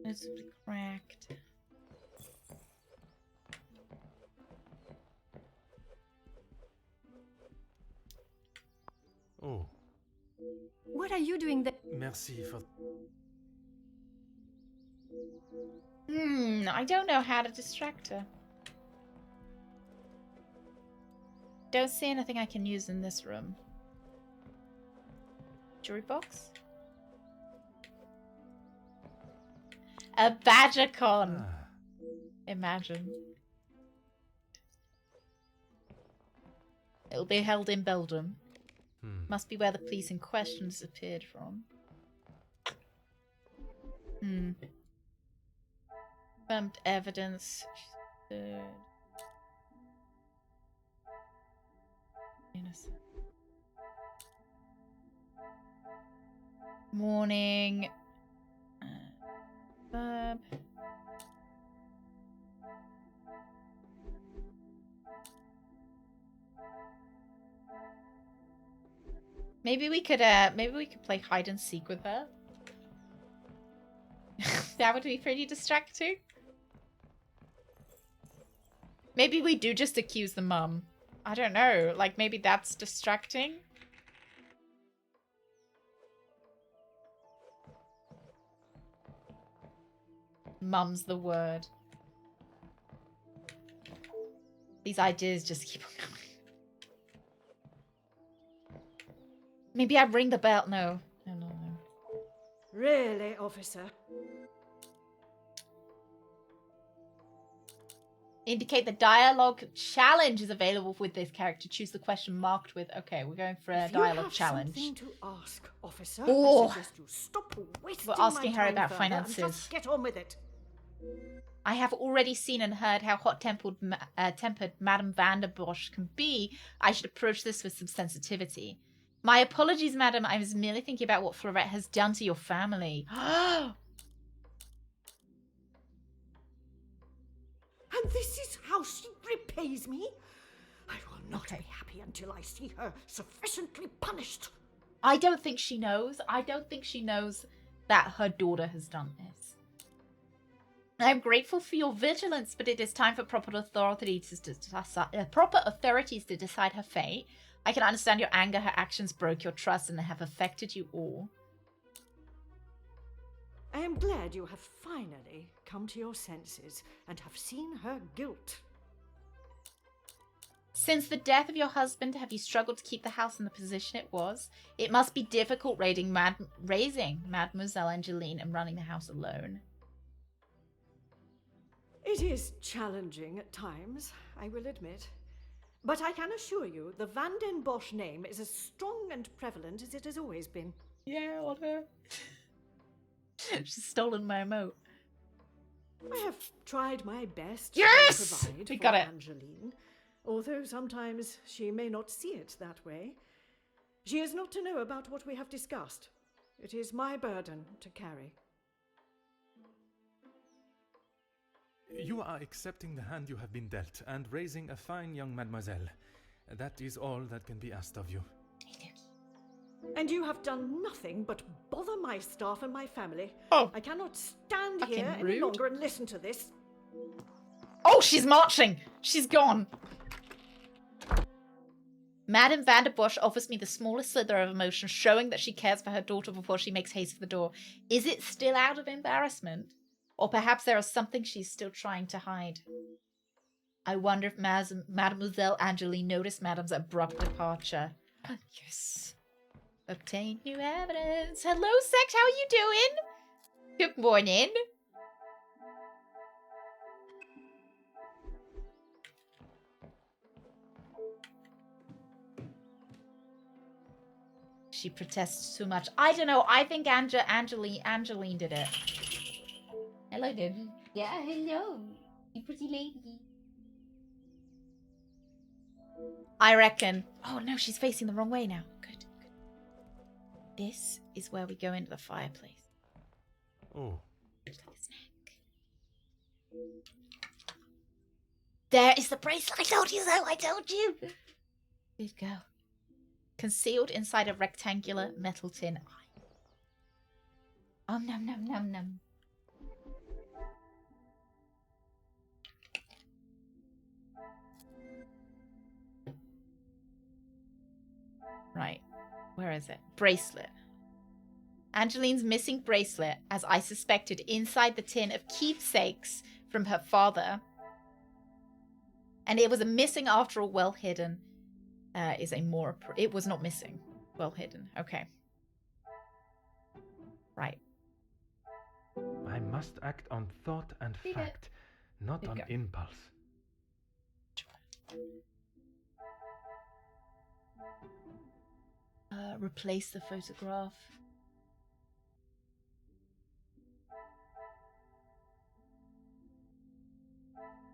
Noticeably cracked. Oh. What are you doing there? Merci for... I don't know how to distract her. Don't see anything I can use in this room. Jewelry box? A Badgercon! Imagine. It'll be held in Belgium. Must be where the police in question disappeared from. Confirmed evidence. Morning. Maybe we could play hide and seek with her. That would be pretty distracting. Maybe we do just accuse the mum. I don't know. Like, maybe that's distracting. Mum's the word. These ideas just keep on going. Maybe I ring the bell. No. No. Really, officer? Indicate the dialogue challenge is available with this character. Choose the question marked with. Okay, we're going for a dialogue challenge. If you have something to ask, officer, Oh. I suggest you stop wasting We're asking my her time about further finances. and just get on with it. I have already seen and heard how hot-tempered Madame van der Bosch can be. I should approach this with some sensitivity. My apologies, madam. I was merely thinking about what Florette has done to your family. And this is how she repays me? I will not be happy until I see her sufficiently punished. I don't think she knows. I don't think she knows that her daughter has done this. I'm grateful for your vigilance, but it is time for proper authorities to decide her fate. I can understand your anger. Her actions broke your trust and they have affected you all. I am glad you have finally come to your senses and have seen her guilt. Since the death of your husband, have you struggled to keep the house in the position it was? It must be difficult raising Mademoiselle Angeline and running the house alone. It is challenging at times, I will admit. But I can assure you, the Van den Bosch name is as strong and prevalent as it has always been. Yeah, on her. She's stolen my emote. I have tried my best Yes! to provide We for got it. Angeline, although sometimes she may not see it that way. She is not to know about what we have discussed. It is my burden to carry. You are accepting the hand you have been dealt and raising a fine young mademoiselle. That is all that can be asked of you. And you have done nothing but bother my staff and my family. Oh. I cannot stand Fucking here any rude. longer and listen to this. Oh, she's marching! She's gone! Madame van der Bosch offers me the smallest slither of emotion, showing that she cares for her daughter before she makes haste for the door. Is it still out of embarrassment? Or perhaps there is something she's still trying to hide. I wonder if Mademoiselle Angeline noticed Madame's abrupt departure. Yes. Obtain new evidence. Hello, Sect. How are you doing? Good morning. She protests too much. I don't know. I think Angeline did it. Hello, Debbie. Yeah, hello. You pretty lady. I reckon. Oh no, she's facing the wrong way now. Good. This is where we go into the fireplace. Oh. There is the bracelet. I told you so. I told you. Good girl. Concealed inside a rectangular metal tin. Oh, num. Right. Where is it? Bracelet. Angeline's missing bracelet, as I suspected, inside the tin of keepsakes from her father. And it was a missing after all, well hidden. Is a more... It was not missing. Well hidden. Okay. Right. I must act on thought and fact, not on impulse. Replace the photograph.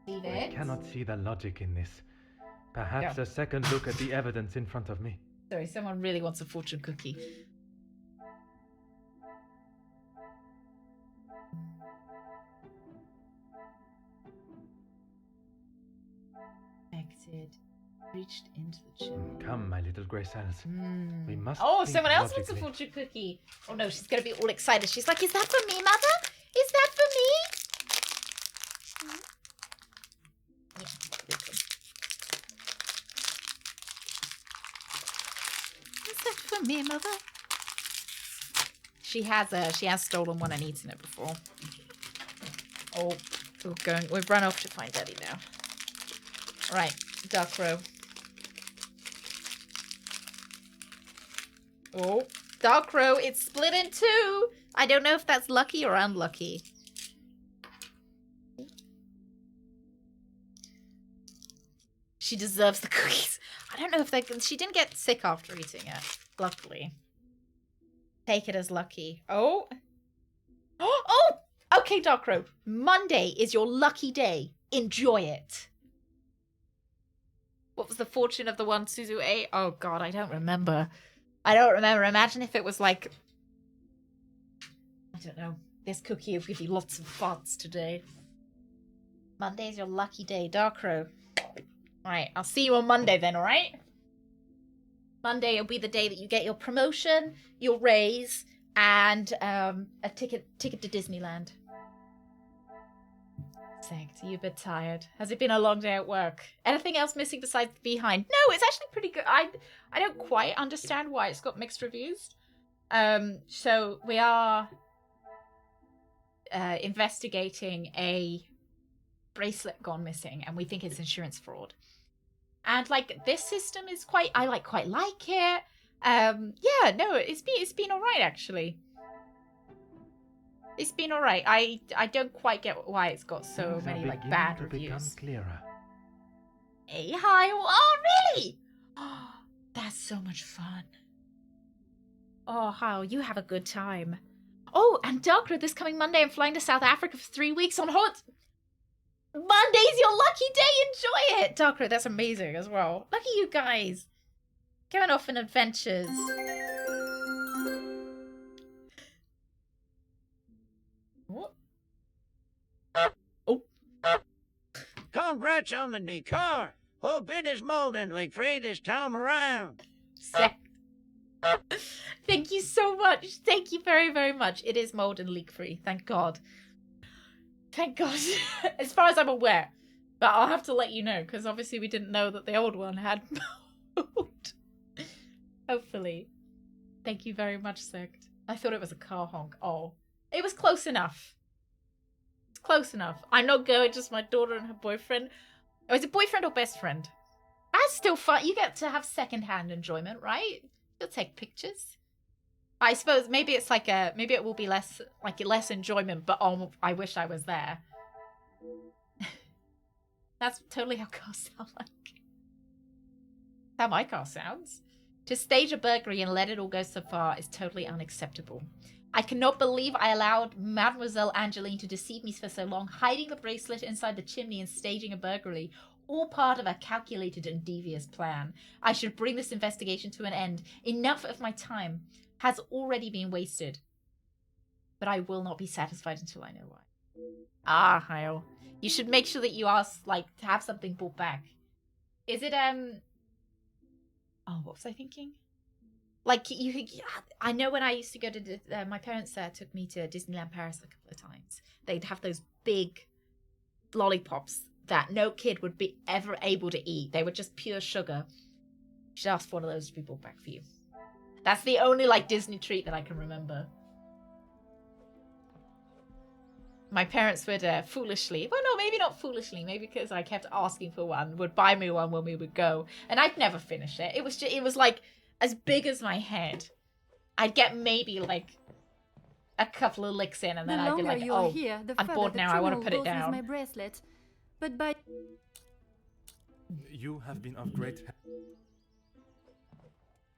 Leave it. I cannot see the logic in this. Perhaps a second look at the evidence in front of me. Sorry, someone really wants a fortune cookie. Exit. Reached into the chimney. Come, my little grey cells. We must. Oh, think someone else logically. wants a fortune cookie. Oh no, she's gonna be all excited. She's like, "Is that for me, mother? Is that for me?" Is that for me, mother? She has stolen one and eaten it before. Oh, we've run off to find Daddy now. Right, Dark Row. Oh, Dark Row, it's split in two. I don't know if that's lucky or unlucky. She deserves the cookies. I don't know if she didn't get sick after eating it, luckily. Take it as lucky. Oh. Oh! Okay, Dark Row. Monday is your lucky day. Enjoy it. What was the fortune of the one Suzu ate? Oh god, I don't remember. Imagine if it was like... I don't know. This cookie will give you lots of farts today. Monday's your lucky day, Dark Row. Alright, I'll see you on Monday then, alright? Monday will be the day that you get your promotion, your raise, and a ticket to Disneyland. Sect, you a bit tired. Has it been a long day at work? Anything else missing besides the behind? No, it's actually pretty good. I don't quite understand why it's got mixed reviews. So we are investigating a bracelet gone missing, and we think it's insurance fraud. And like this system is I quite like it. Yeah, no, it's been all right actually. It's been alright. I don't quite get why it's got so Things many are like beginning bad to become reviews. clearer. Hey, hi. Oh, really? Oh, that's so much fun. Oh, how you have a good time. Oh, and Darkrow, this coming Monday, I'm flying to South Africa for 3 weeks on hot. Monday's your lucky day. Enjoy it, Darkrow. That's amazing as well. Look at you guys going off on adventures. What? Oh. Congrats on the new car. Hope it is molding leak-free this time around. Thank you so much. Thank you very, very much. It is mold and leak-free. Thank God. Thank God. As far as I'm aware. But I'll have to let you know, because obviously we didn't know that the old one had mold. Hopefully. Thank you very much, Sect. I thought it was a car honk. Oh. It was close enough. It's close enough. I'm not going, just my daughter and her boyfriend. Oh, is it boyfriend or best friend? That's still fun. You get to have second-hand enjoyment, right? You'll take pictures. I suppose maybe it's like maybe it will be less enjoyment, but oh, I wish I was there. That's totally how cars sound like. How my car sounds. To stage a burglary and let it all go so far is totally unacceptable. I cannot believe I allowed Mademoiselle Angeline to deceive me for so long, hiding the bracelet inside the chimney and staging a burglary, all part of a calculated and devious plan. I should bring this investigation to an end. Enough of my time has already been wasted. But I will not be satisfied until I know why. Ah, Hyle. You should make sure that you ask, to have something brought back. Is it, Oh, what was I thinking? I know when I used to go to, my parents took me to Disneyland Paris a couple of times. They'd have those big lollipops that no kid would be ever able to eat. They were just pure sugar. You should ask for one of those to be brought back for you. That's the only, Disney treat that I can remember. My parents would foolishly, well, no, maybe not foolishly, maybe because I kept asking for one, would buy me one when we would go. And I'd never finish it. It was as big as my head. I'd get maybe, a couple of licks in, and then I'd be like, oh, here, I'm bored now, I want to put it down. My bracelet. But by... You have been of great help.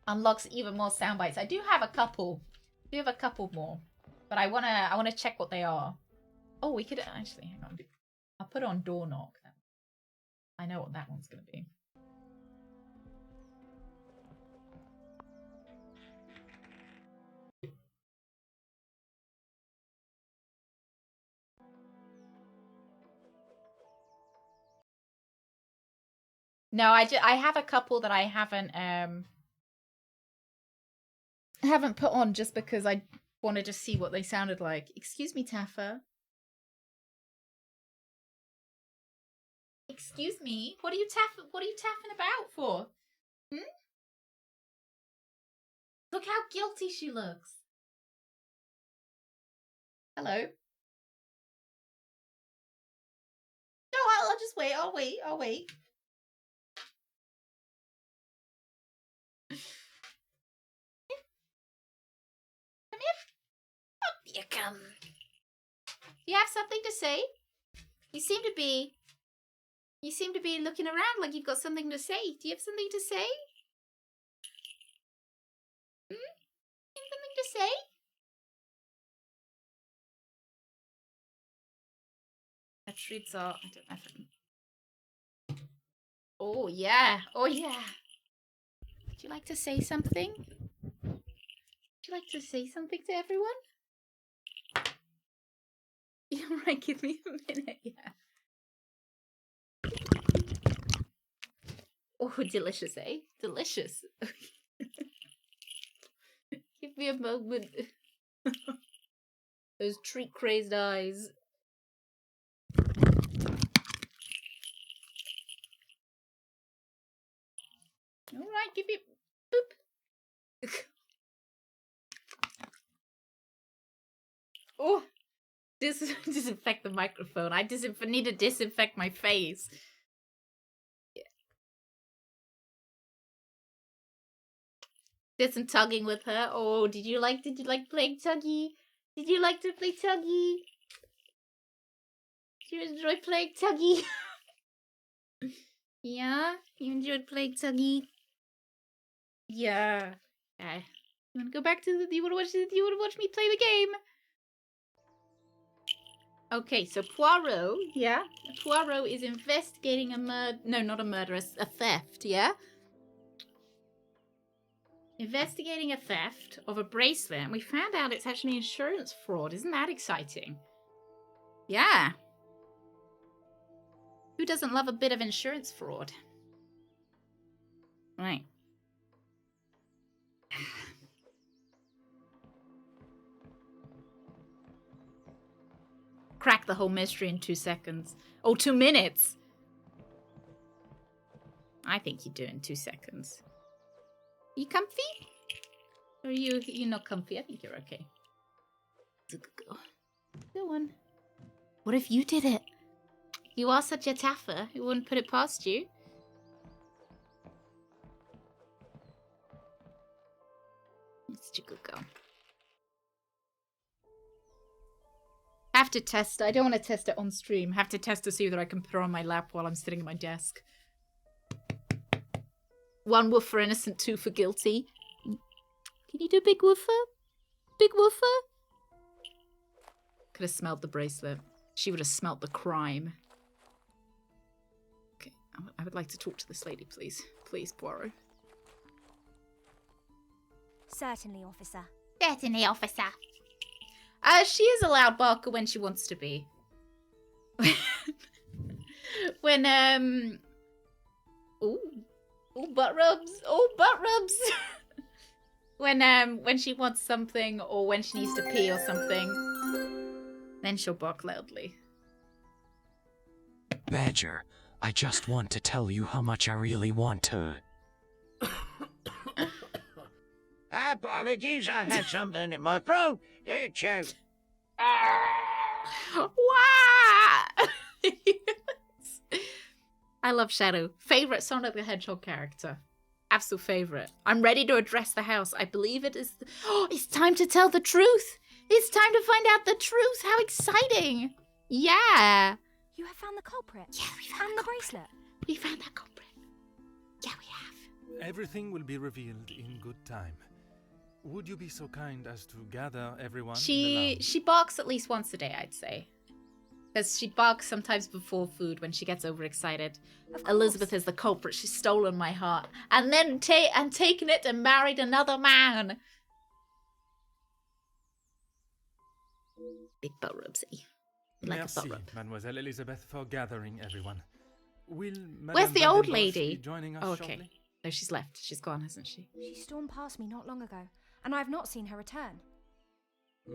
unlocks even more sound bites. I do have a couple. More. But I wanna check what they are. Oh, we could actually hang on. I'll put on door knock. I know what that one's gonna be. No, I have a couple that I haven't put on just because I wanted to see what they sounded like. Excuse me, Taffa. Excuse me. What are you taffing about for? Hmm? Look how guilty she looks. Hello. No, I'll just wait. I'll wait. Come here. Up you come. Do you have something to say? You seem to be looking around like you've got something to say. Do you have something to say? Hmm? You have something to say? That treats are. I don't know if I can... Oh yeah. Oh yeah. Would you like to say something? Would you like to say something to everyone? You're right. Give me a minute. Yeah. Oh, delicious, eh? Delicious. Give me a moment. Those treat-crazed eyes. Alright, give me... Boop. Oh! Disinfect the microphone. I need to disinfect my face. Did some tugging with her. Oh, did you like playing tuggy? Did you like to play tuggy? Did you enjoy playing tuggy? Yeah? You enjoyed playing tuggy? Yeah. Okay. You wanna go back to the you wanna watch me play the game? Okay, so Poirot, yeah? Poirot is investigating a not a murder, a theft, yeah? Investigating a theft of a bracelet, and we found out it's actually insurance fraud. Isn't that exciting? Yeah. Who doesn't love a bit of insurance fraud? Right. Crack the whole mystery in 2 seconds. Oh, 2 minutes! I think you do in 2 seconds. You comfy? Or are you not comfy? I think you're okay. Go on. What if you did it? You are such a taffer. Who wouldn't put it past you? Such a good girl. Have to test. I don't want to test it on stream. Have to test to see whether I can put her on my lap while I'm sitting at my desk. 1 woof for innocent, 2 for guilty. Can you do big woofer? Big woofer? Could have smelled the bracelet. She would have smelt the crime. Okay, I would like to talk to this lady, please. Please, Poirot. Certainly, officer. Certainly, officer. She is a loud barker when she wants to be. When, Ooh, butt rubs. Oh, butt rubs. When she wants something or when she needs to pee or something, then she'll bark loudly. Badger, I just want to tell you how much I really want to. Apologies, I had something in my throat. Did you? Wow! I love Shadow. Favorite Sonic the Hedgehog character. Absolute favorite. I'm ready to address the house. I believe it is... Oh, it's time to tell the truth. It's time to find out the truth. How exciting. Yeah. You have found the culprit? Yeah, we found the bracelet? We found that culprit. Yeah, we have. Everything will be revealed in good time. Would you be so kind as to gather everyone? She barks at least once a day, I'd say. Because she barks sometimes before food when she gets overexcited. Elizabeth is the culprit. She's stolen my heart. And then taken it and married another man. Big butt rubsy. Like Merci, a butt rub. Mademoiselle Elizabeth, for gathering everyone. Will Where's the Madame old Vandenbosch lady? be joining us Oh, okay. shortly? No, she's left. She's gone, hasn't she? She stormed past me not long ago, and I've not seen her return.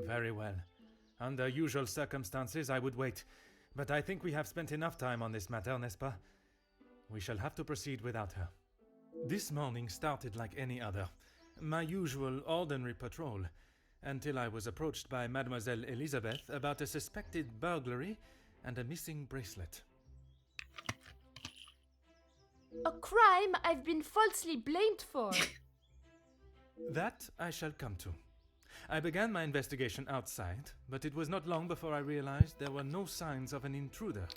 Very well. Under usual circumstances, I would wait. But I think we have spent enough time on this matter, n'est-ce pas? We shall have to proceed without her. This morning started like any other. My usual ordinary patrol. Until I was approached by Mademoiselle Elizabeth about a suspected burglary and a missing bracelet. A crime I've been falsely blamed for. That I shall come to. I began my investigation outside, but it was not long before I realized there were no signs of an intruder.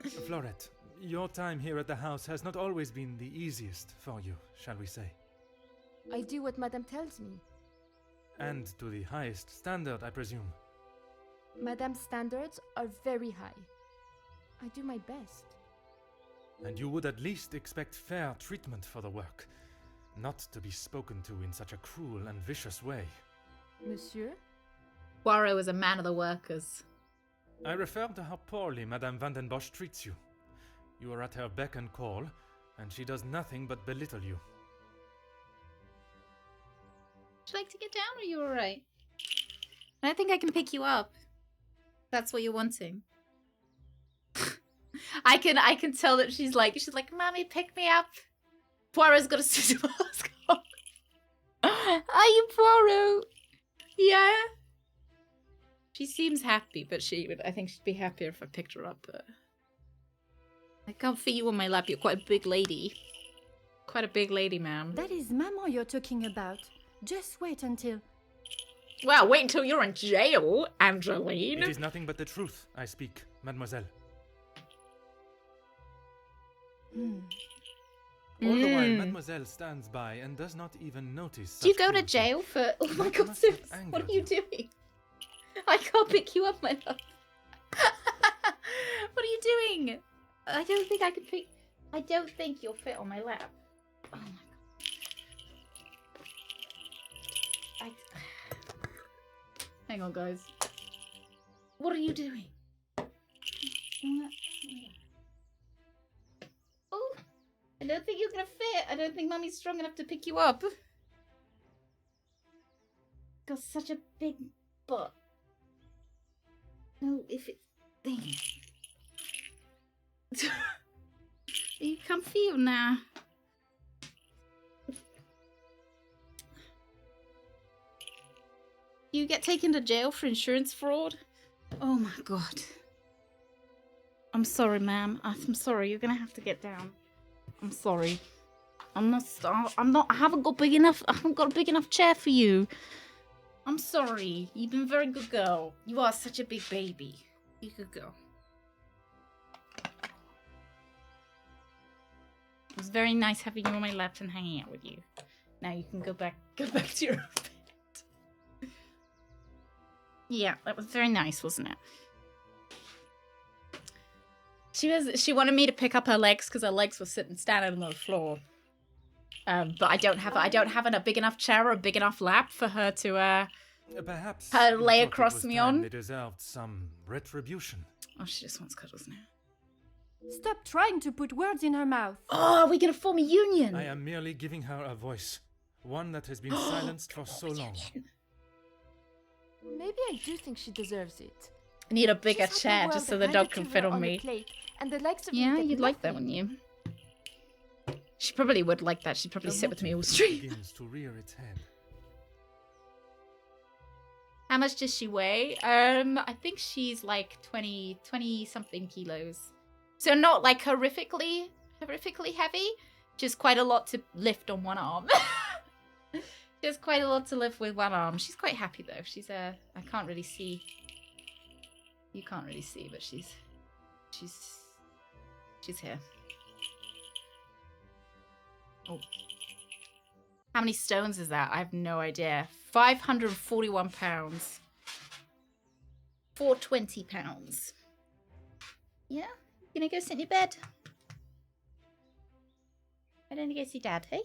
Florette, your time here at the house has not always been the easiest for you, shall we say? I do what Madame tells me. And to the highest standard, I presume. Madame's standards are very high. I do my best. And you would at least expect fair treatment for the work, not to be spoken to in such a cruel and vicious way. Monsieur? Poirot is a man of the workers. I refer to how poorly Madame Vandenbosch treats you. You are at her beck and call, and she does nothing but belittle you. Would you like to get down, or are you alright? I think I can pick you up. That's what you're wanting. I can tell that she's like, Mommy, pick me up. Poirot's got a suit mask on. Are you Poirot? Yeah. She seems happy, but I think she'd be happier if I picked her up. But I can't fit you on my lap. You're quite a big lady. Quite a big lady, ma'am. That is Maman you're talking about. Just wait until... Well, wait until you're in jail, Angeline. It is nothing but the truth I speak, mademoiselle. All the while, mademoiselle stands by and does not even notice. Do you go to jail for... Oh my god, sis, what are you doing? I can't pick you up, my love. What are you doing? I don't think I can pick... I don't think you'll fit on my lap. Oh my god. Hang on, guys. What are you doing? Oh, I don't think you're gonna fit. I don't think Mummy's strong enough to pick you up. Got such a big butt. No, if it's thing. Are you comfy or nah? You get taken to jail for insurance fraud? Oh my god. I'm sorry, ma'am. I'm sorry. You're gonna have to get down. I'm sorry. I haven't got a big enough chair for you. I'm sorry. You've been a very good girl. You are such a big baby. You good girl. It was very nice having you on my lap and hanging out with you. Now you can go back to your bed. Yeah, that was very nice, wasn't it? She wanted me to pick up her legs because her legs were standing on the floor. But I don't have a big enough chair or a big enough lap for her to perhaps her lay across me on. They deserved some retribution. Oh, she just wants cuddles now. Stop trying to put words in her mouth. Oh, are we gonna form a union? I am merely giving her a voice, one that has been silenced for so long. Maybe I do think she deserves it. I need a bigger chair just so the dog can fit on me. And the likes of yeah, you'd like that, wouldn't you? She probably would like that. She'd probably sit with me all street. Begins to rear its head. How much does she weigh? I think she's like 20 something kilos. So not like horrifically heavy, just quite a lot to lift on one arm. Just quite a lot to lift with one arm. She's quite happy though. She's I can't really see. You can't really see, but she's here. Oh. How many stones is that? I have no idea. £541. £420. Yeah? You gonna go sit in your bed? Why don't you go see Dad, hey?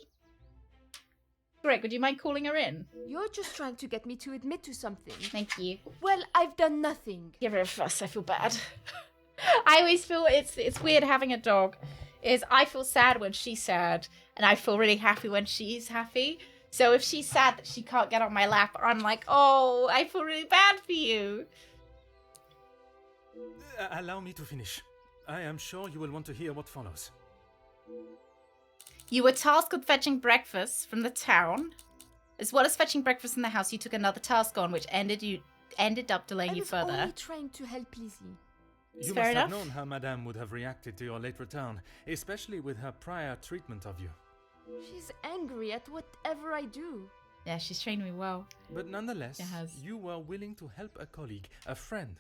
Greg, would you mind calling her in? You're just trying to get me to admit to something. Thank you. Well, I've done nothing. Give her a fuss, I feel bad. I always feel it's weird having a dog. I feel sad when she's sad, and I feel really happy when she's happy. So if she's sad that she can't get on my lap, I'm like, oh, I feel really bad for you. Allow me to finish. I am sure you will want to hear what follows. You were tasked with fetching breakfast from the town. As well as fetching breakfast in the house, you took another task on, which ended up delaying you further. I was only trying to help Lizzie. You must have known how Madame would have reacted to your late return, especially with her prior treatment of you. She's angry at whatever I do. Yeah, she's trained me well. But nonetheless, you were willing to help a colleague, a friend,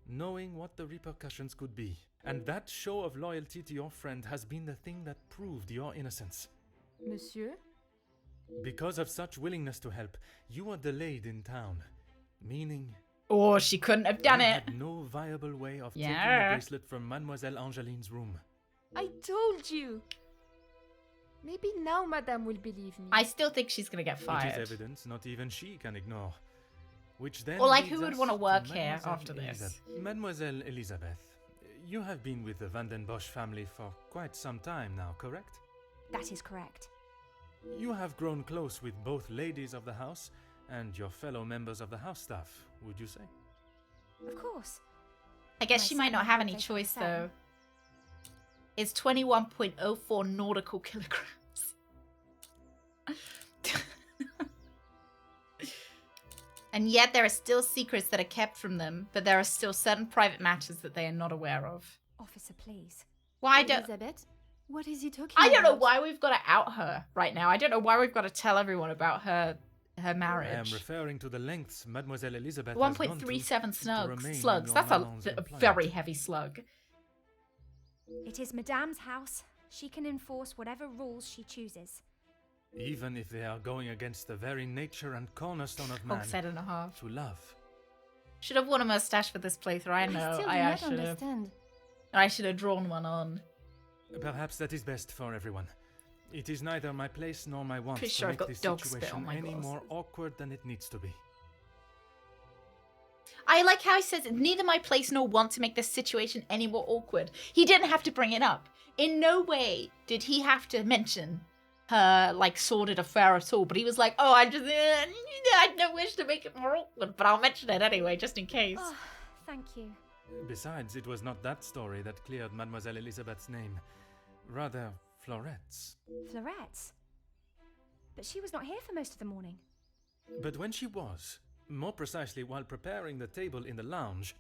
knowing what the repercussions could be. And that show of loyalty to your friend has been the thing that proved your innocence. Monsieur? Because of such willingness to help, you were delayed in town. Meaning... Oh, she couldn't have done it. Had no viable way of taking the bracelet from Mademoiselle Angeline's room. I told you. Maybe now Madame will believe me. I still think she's going to get fired. It is evidence not even she can ignore. Which then or like, who would want to work here after this? Mademoiselle Elizabeth, you have been with the Van den Bosch family for quite some time now, correct? That is correct. You have grown close with both ladies of the house and your fellow members of the house staff, would you say? Of course. I guess she might not have any choice, though. It's 21.04 nautical kilograms. And yet there are still secrets that are kept from them, but there are still certain private matters that they are not aware of. Officer, please. Why don't... Elizabeth, what is he talking I don't about? know why we've got to out her right now. I don't know why we've got to tell everyone about her marriage. I am referring to the lengths Mademoiselle Elizabeth 1.37 slugs. That's a very heavy slug. It is Madame's house. She can enforce whatever rules she chooses. Even if they are going against the very nature and cornerstone of man, 7.5. To love. Should have worn a mustache for this playthrough. I know. I should have. I should have drawn one on. Perhaps that is best for everyone. It is neither my place nor my want to make this situation any more awkward than it needs to be. I like how he says, neither my place nor want to make this situation any more awkward. He didn't have to bring it up. In no way did he have to mention her, like, sordid affair at all. But he was like, oh, I had no wish to make it more awkward, but I'll mention it anyway, just in case. Oh, thank you. Besides, it was not that story that cleared Mademoiselle Elizabeth's name. Rather, Florette's. Florette's? But she was not here for most of the morning. But when she was, more precisely while preparing the table in the lounge,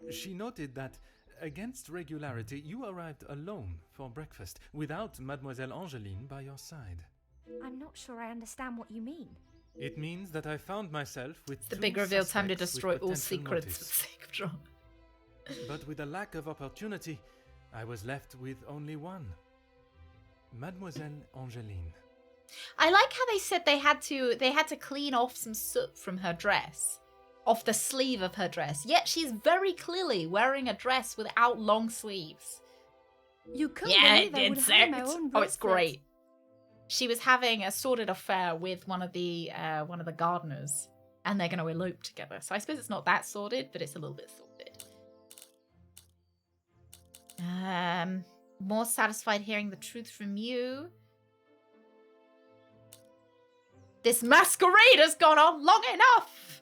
she noted that, against regularity, you arrived alone for breakfast, without Mademoiselle Angeline by your side. I'm not sure I understand what you mean. It means that I found myself with the big reveal, time to destroy all secrets for the sake of drama. But with a lack of opportunity, I was left with only one. Mademoiselle Angeline. I like how they said they had to clean off some soot from her dress, off the sleeve of her dress. Yet she's very clearly wearing a dress without long sleeves. You can't believe I would have my own bracelet. Oh, it's great. She was having a sordid affair with one of the gardeners, and they're going to elope together. So I suppose it's not that sordid, but it's a little bit sordid. More satisfied hearing the truth from you. This masquerade has gone on long enough!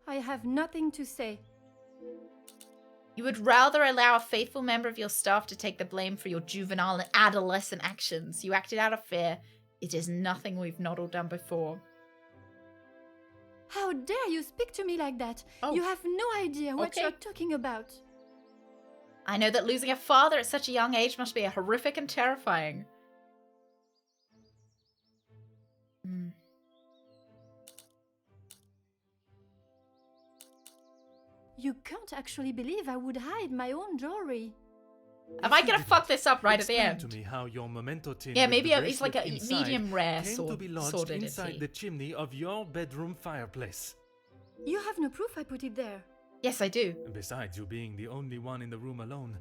I have nothing to say. You would rather allow a faithful member of your staff to take the blame for your juvenile and adolescent actions. You acted out of fear. It is nothing we've not all done before. How dare you speak to me like that? Oh. You have no idea what you're talking about. I know that losing a father at such a young age must be horrific and terrifying. You can't actually believe I would hide my own jewelry. Am I gonna fuck this up right at the Explain end? to me how your memento tin Yeah, with maybe the it's like bracelet a inside medium rare came to be lodged sordidity. inside the chimney of your bedroom fireplace. You have no proof I put it there. Yes, I do. Besides you being the only one in the room alone,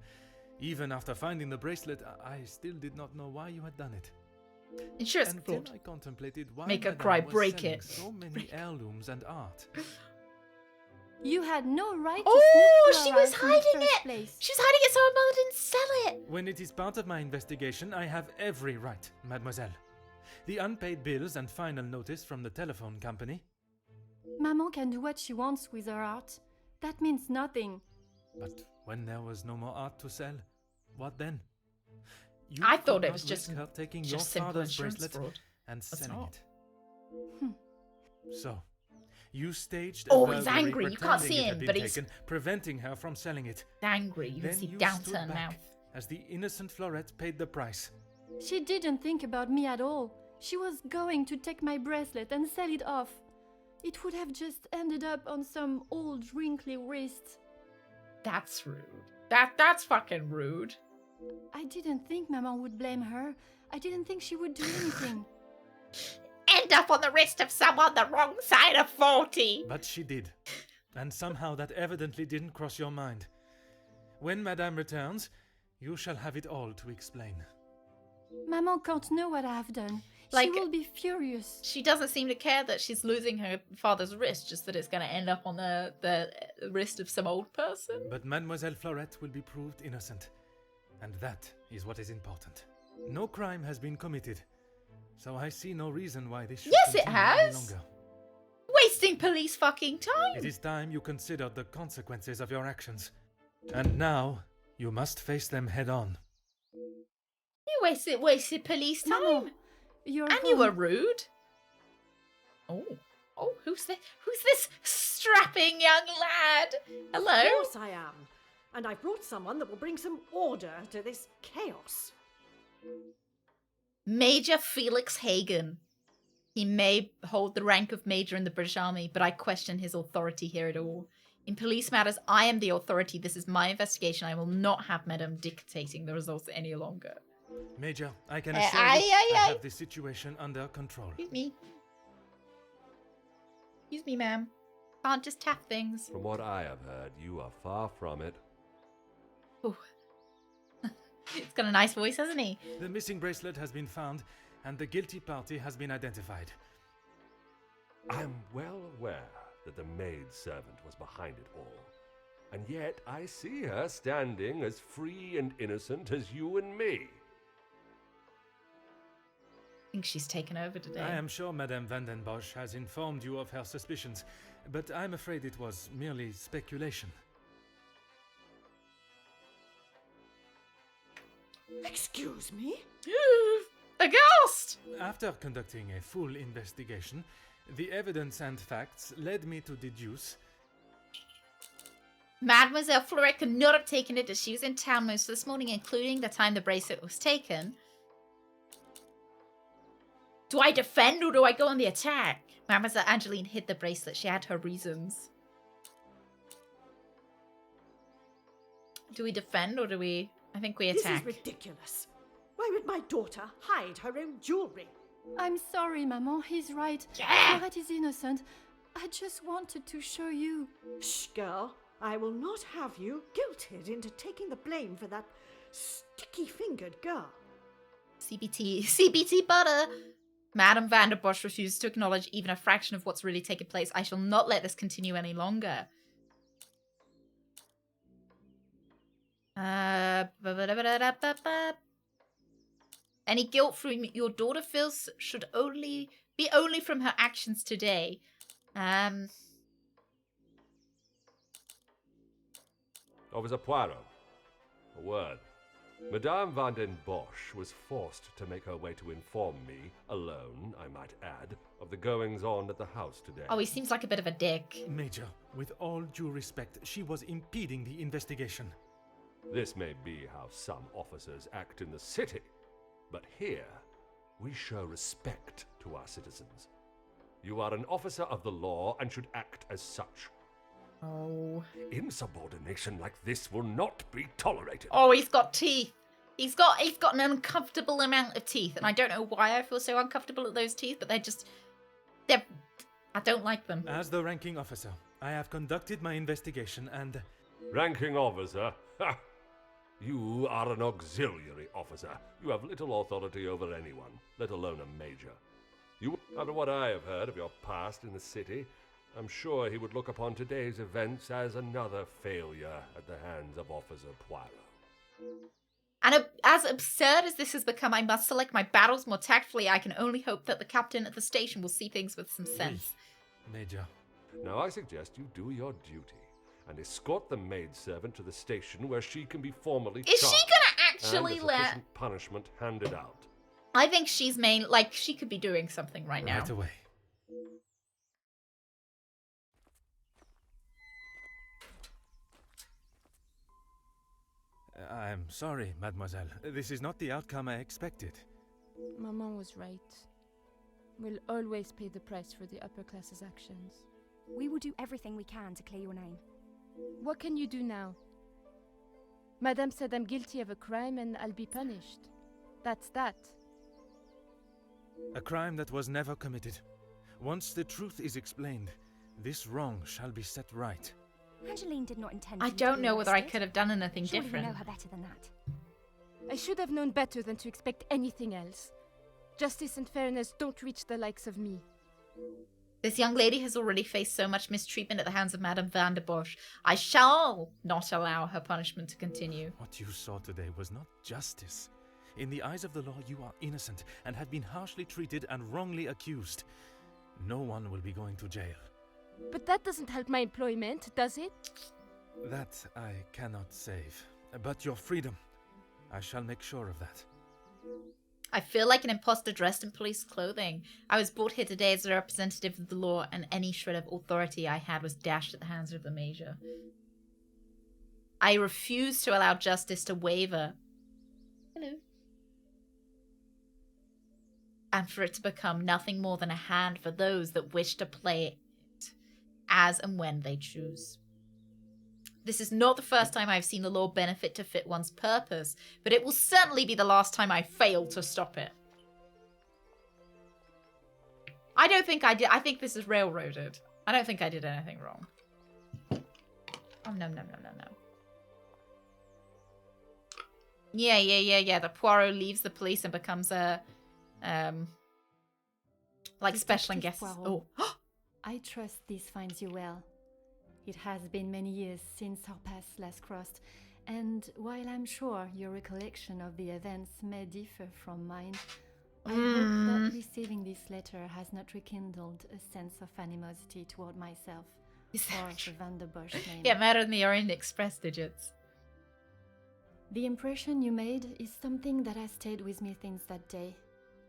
even after finding the bracelet, I still did not know why you had done it. Insurance Until fraud. I contemplated why Make her Madame cry, was break selling it. so many heirlooms and art. You had no right to Oh, snoop she through our was house in the hiding first it! place. She was hiding it so her mother didn't sell it! When it is part of my investigation, I have every right, mademoiselle. The unpaid bills and final notice from the telephone company. Maman can do what she wants with her art. That means nothing. But when there was no more art to sell, what then? You I thought could it not was just risk her taking just your simple father's insurance bracelet fraud. and That's selling not. it. So, you staged Oh, a he's burglary angry. You can't pretending see it had him, been but he's taken, preventing her from selling it. angry. You can Then see you down stood to her back mouth. as the innocent Florette paid the price. She didn't think about me at all. She was going to take my bracelet and sell it off. It would have just ended up on some old wrinkly wrist. That's rude. That's fucking rude. I didn't think Maman would blame her. I didn't think she would do anything. End up on the wrist of someone the wrong side of 40. But she did. And somehow that evidently didn't cross your mind. When Madame returns, you shall have it all to explain. Maman can't know what I have done. Like, she will be furious. She doesn't seem to care that she's losing her father's wrist, just that it's going to end up on the wrist of some old person. But Mademoiselle Florette will be proved innocent. And that is what is important. No crime has been committed. So I see no reason why this should Yes, it continue any has. longer. Wasting police fucking time. It is time you considered the consequences of your actions. And now, you must face them head on. You wasted police time. Maman, you're And you were rude. Oh, who's this strapping young lad? Hello. Of course I am. And I've brought someone that will bring some order to this chaos. Major Felix Hagen. He may hold the rank of major in the British Army, but I question his authority here at all. In police matters, I am the authority. This is my investigation. I will not have Madame dictating the results any longer. Major, I can assure you I have the situation under control. Excuse me, ma'am. Can't just tap things. From what I have heard, you are far from it. Ooh. He's got a nice voice, hasn't he? The missing bracelet has been found, and the guilty party has been identified. I am well aware that the maidservant was behind it all. And yet I see her standing as free and innocent as you and me. I think she's taken over today. I am sure Madame van den Bosch has informed you of her suspicions, but I'm afraid it was merely speculation. Excuse me? A ghost! After conducting a full investigation, the evidence and facts led me to deduce... Mademoiselle Florette could not have taken it as she was in town most of this morning, including the time the bracelet was taken. Do I defend or do I go on the attack? Mademoiselle Angeline hid the bracelet. She had her reasons. Do we defend or do we... I think we attack. This is ridiculous. Why would my daughter hide her own jewelry? I'm sorry, Maman. He's right. Yeah! Florette is innocent. I just wanted to show you. Shh, girl. I will not have you guilted into taking the blame for that sticky-fingered girl. CBT butter. Madame van der Bosch refuses to acknowledge even a fraction of what's really taken place. I shall not let this continue any longer. Any guilt from your daughter feels should only from her actions today. Officer Poirot, a word. Madame van den Bosch was forced to make her way to inform me, alone, I might add, of the goings-on at the house today. Oh, he seems like a bit of a dick. Major, with all due respect, she was impeding the investigation. This may be how some officers act in the city, but here we show respect to our citizens. You are an officer of the law and should act as such. Oh. Insubordination like this will not be tolerated. Oh, he's got teeth. He's got an uncomfortable amount of teeth, and I don't know why I feel so uncomfortable at those teeth, but they're I don't like them. As the ranking officer, I have conducted my investigation and... Ranking officer? Ha! You are an auxiliary officer. You have little authority over anyone, let alone a major. You, after what I have heard of your past in the city, I'm sure he would look upon today's events as another failure at the hands of Officer Poirot. And as absurd as this has become, I must select my battles more tactfully. I can only hope that the captain at the station will see things with some sense. Major. Now I suggest you do your duty and escort the maidservant to the station where she can be formally charged. Is she gonna actually and sufficient punishment handed out. I think she's she could be doing something right now. Right away. I'm sorry, mademoiselle. This is not the outcome I expected. Maman was right. We'll always pay the price for the upper class's actions. We will do everything we can to clear your name. What can you do now? Madame said I'm guilty of a crime and I'll be punished. That's that. A crime that was never committed. Once the truth is explained, this wrong shall be set right. Angeline did not intend I you to don't be know whether I arrested. could have done anything Surely different. You know her better than that. I should have known better than to expect anything else. Justice and fairness don't reach the likes of me. This young lady has already faced so much mistreatment at the hands of Madame Van der Bosch. I shall not allow her punishment to continue. What you saw today was not justice. In the eyes of the law, you are innocent and have been harshly treated and wrongly accused. No one will be going to jail. But that doesn't help my employment, does it? That I cannot save. But your freedom, I shall make sure of that. I feel like an imposter dressed in police clothing. I was brought here today as a representative of the law, and any shred of authority I had was dashed at the hands of the major. I refuse to allow justice to waver. Hello. And for it to become nothing more than a hand for those that wish to play it as and when they choose. This is not the first time I've seen the law benefit to fit one's purpose, but it will certainly be the last time I fail to stop it. I don't think I did. I think this is railroaded. I don't think I did anything wrong. Oh, no. Yeah. The Poirot leaves the police and becomes a, like special and guests. Oh. I trust this finds you well. It has been many years since our paths last crossed, and while I'm sure your recollection of the events may differ from mine, I hope that receiving this letter has not rekindled a sense of animosity toward myself or the Van der Bosch name. Yeah, matter than the Orient Express digits. The impression you made is something that has stayed with me since that day.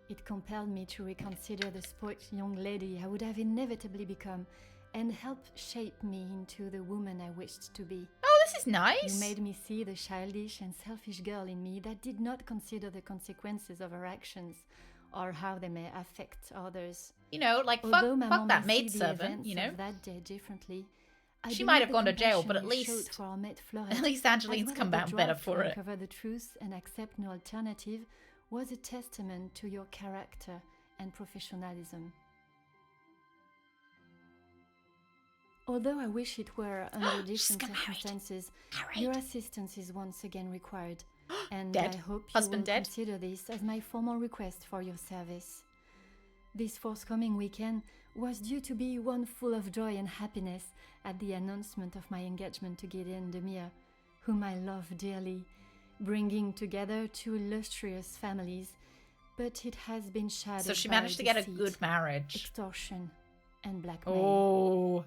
It compelled me to reconsider the spoilt young lady I would have inevitably become, and help shape me into the woman I wished to be. Oh, this is nice. You made me see the childish and selfish girl in me that did not consider the consequences of her actions or how they may affect others. You know, like fuck that maidservant, you know. That day differently, she might have gone to jail, but at least Angeline's come out better for it. Uncover the truth and accept no alternative was a testament to your character and professionalism. Although I wish it were under different circumstances, your assistance is once again required, and I hope you will consider this as my formal request for your service. This forthcoming weekend was due to be one full of joy and happiness at the announcement of my engagement to Gideon Demir, whom I love dearly, bringing together two illustrious families, but it has been shadowed by So she managed to get a good marriage. Extortion and blackmail. Oh.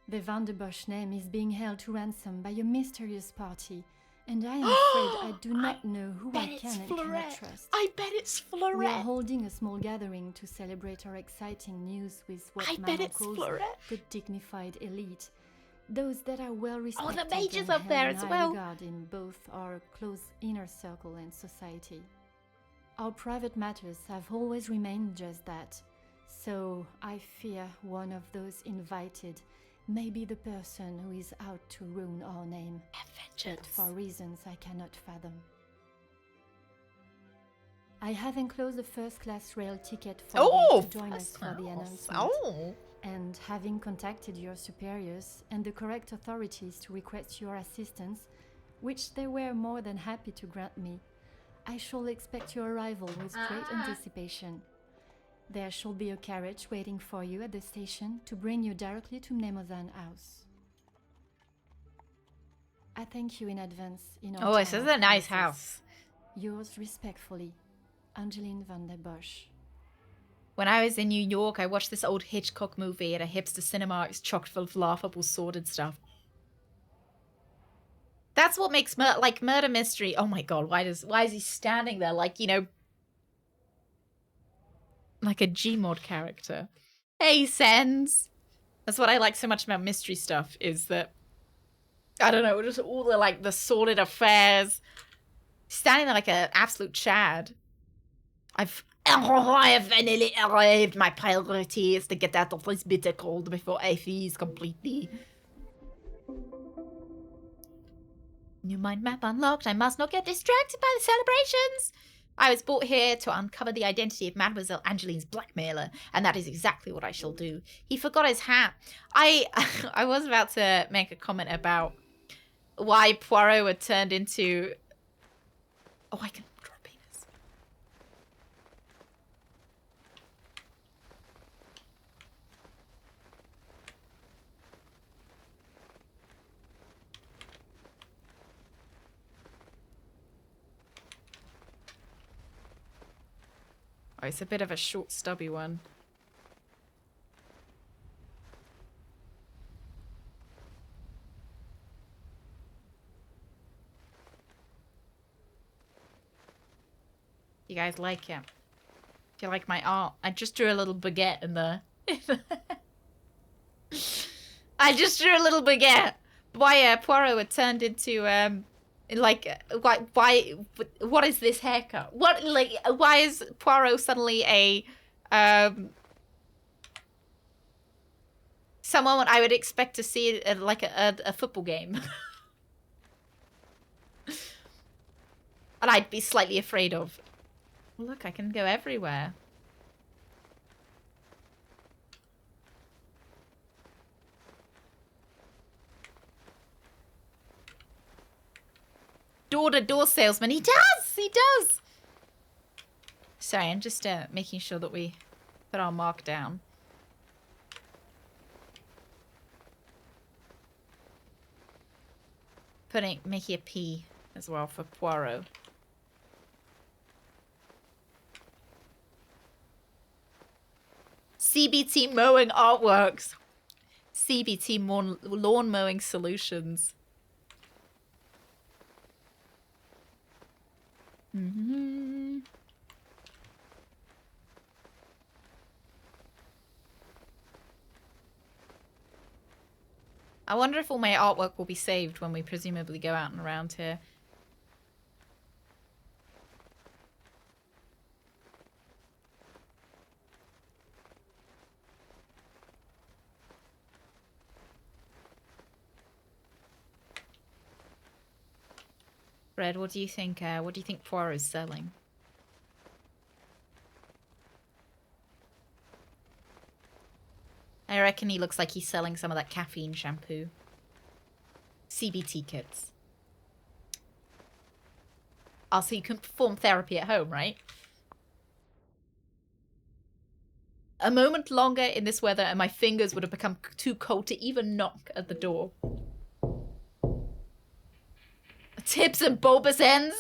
The Van der Bosch name is being held to ransom by a mysterious party, and I am afraid I do not know who I can and cannot trust. I bet it's Florette. We are holding a small gathering to celebrate our exciting news with what Mama calls the dignified elite, those that are well respected. Oh, the major's and up there held as in well. high regard in both our close inner circle and society. Our private matters have always remained just that, so I fear one of those invited Maybe the person who is out to ruin our name. But for reasons I cannot fathom. I have enclosed a first-class rail ticket for you to join us for the announcement. And having contacted your superiors and the correct authorities to request your assistance, which they were more than happy to grant me, I shall expect your arrival with great anticipation. There shall be a carriage waiting for you at the station to bring you directly to Mnemosyne House. I thank you in advance. This is a nice house. Yours respectfully, Angeline van der Bosch. When I was in New York, I watched this old Hitchcock movie at a hipster cinema. It's chock full of laughable, sordid stuff. That's what makes murder mystery. Oh my god, why is he standing there like, like a Gmod character? Hey, Sens. That's what I like so much about mystery stuff, is that, I don't know, just all the sordid affairs. Standing there like an absolute Chad. I have finally arrived. My priority is to get out of this bitter cold before I freeze completely. New mind map unlocked. I must not get distracted by the celebrations. I was brought here to uncover the identity of Mademoiselle Angeline's blackmailer, and that is exactly what I shall do. He forgot his hat. I was about to make a comment about why Poirot had turned into... Oh, I can draw a penis. Oh, it's a bit of a short, stubby one. You guys like it? If you like my art, I just drew a little baguette in the... I just drew a little baguette. Why Poirot had turned into why what is this haircut? Why is Poirot suddenly a someone I would expect to see at a football game? And I'd be slightly afraid of. Look, I can go everywhere. Door-to-door salesman. He does! He does! Sorry, I'm just making sure that we put our mark down. Making a P as well for Poirot. CBT mowing artworks. CBT lawn mowing solutions. Mm-hmm. I wonder if all my artwork will be saved when we presumably go out and around here. Red, what do you think? What do you think Poirot is selling? I reckon he looks like he's selling some of that caffeine shampoo. CBT kits. Also, you can perform therapy at home, right? A moment longer in this weather and my fingers would have become too cold to even knock at the door. Tips and bulbous ends.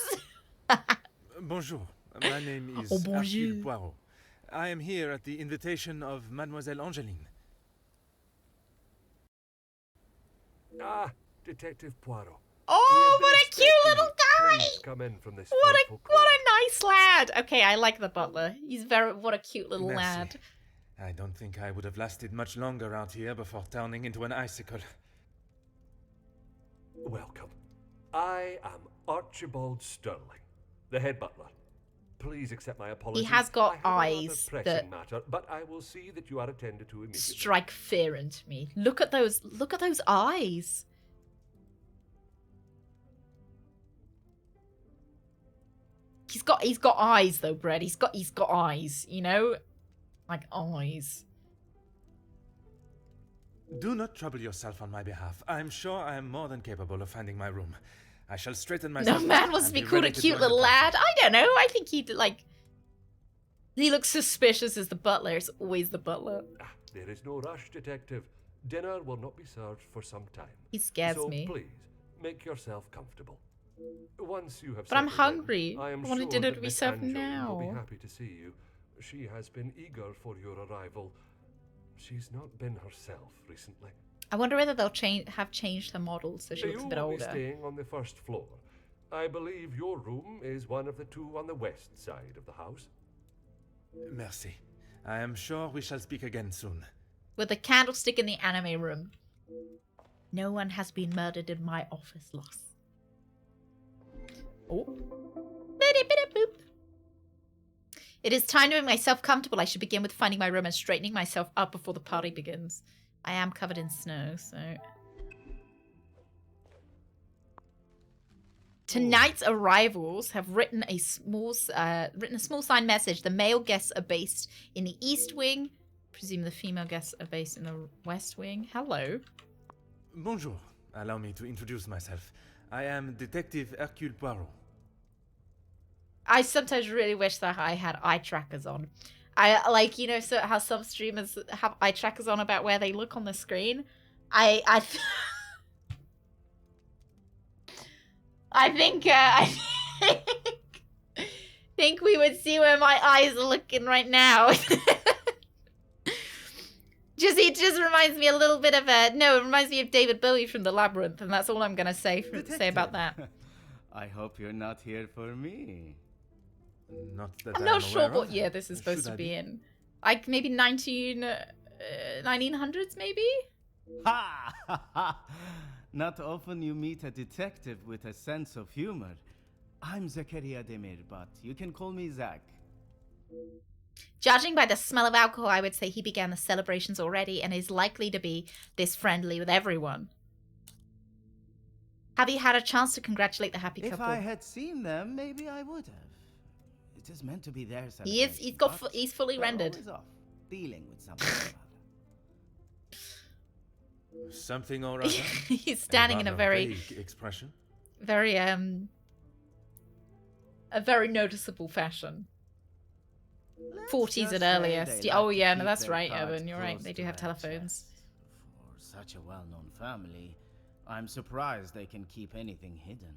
Bonjour. My name is Hercule Poirot. I am here at the invitation of Mademoiselle Angeline. Ah, Detective Poirot. Oh, what a cute little guy! Please come in from this what a nice lad. Okay, I like the butler. He's what a cute little Merci. lad. I don't think I would have lasted much longer out here before turning into an icicle. Welcome. I am Archibald Sterling, the head butler. Please accept my apologies. He has got I have eyes a rather pressing matter, but I will see that you are attended to immediately. strike fear into me. Look at those eyes. He's got eyes though, Brett. He's got eyes, you know? Like eyes. Do not trouble yourself on my behalf. I'm sure I am more than capable of finding my room. I shall straighten myself. No man wants to be called a cute little lad. I don't know. I think he looks suspicious as the butler. It's always the butler. There is no rush, detective. Dinner will not be served for some time. He scares so me. Please make yourself comfortable. Once you have. But I'm settled in, hungry. I am I wanted sure dinner that to be Miss served Angela will be now. happy to see you. She has been eager for your arrival. She's not been herself recently. I wonder whether they'll have changed her model so she looks a bit You will be older. staying on the first floor. I believe your room is one of the two on the west side of the house. Merci. I am sure we shall speak again soon. With a candlestick in the anime room. No one has been murdered in my office, Loss. Oh. It is time to make myself comfortable. I should begin with finding my room and straightening myself up before the party begins. I am covered in snow, so... Tonight's arrivals have written a small sign message. The male guests are based in the East Wing. Presume the female guests are based in the West Wing. Hello. Bonjour. Allow me to introduce myself. I am Detective Hercule Poirot. I sometimes really wish that I had eye trackers on. I like, you know, so how some streamers have eye trackers on about where they look on the screen. I think we would see where my eyes are looking right now. It just reminds me a little bit of it reminds me of David Bowie from The Labyrinth, and that's all I'm gonna say about that. I hope you're not here for me. Not that I'm not sure what year this is supposed to be in. Like maybe 1900s maybe? Ha ha ha! Not often you meet a detective with a sense of humor. I'm Zakaria Demir, but you can call me Zach. Judging by the smell of alcohol, I would say he began the celebrations already and is likely to be this friendly with everyone. Have you had a chance to congratulate the happy couple? If I had seen them, maybe I would have. It is meant to be their celebration. He's fully rendered. Always off, dealing with something. Something or other. He's standing in a very vague expression. Very a very noticeable fashion. 40s and earlier. Oh yeah, no, that's right, Evan. You're right. They do have telephones. For such a well-known family, I'm surprised they can keep anything hidden.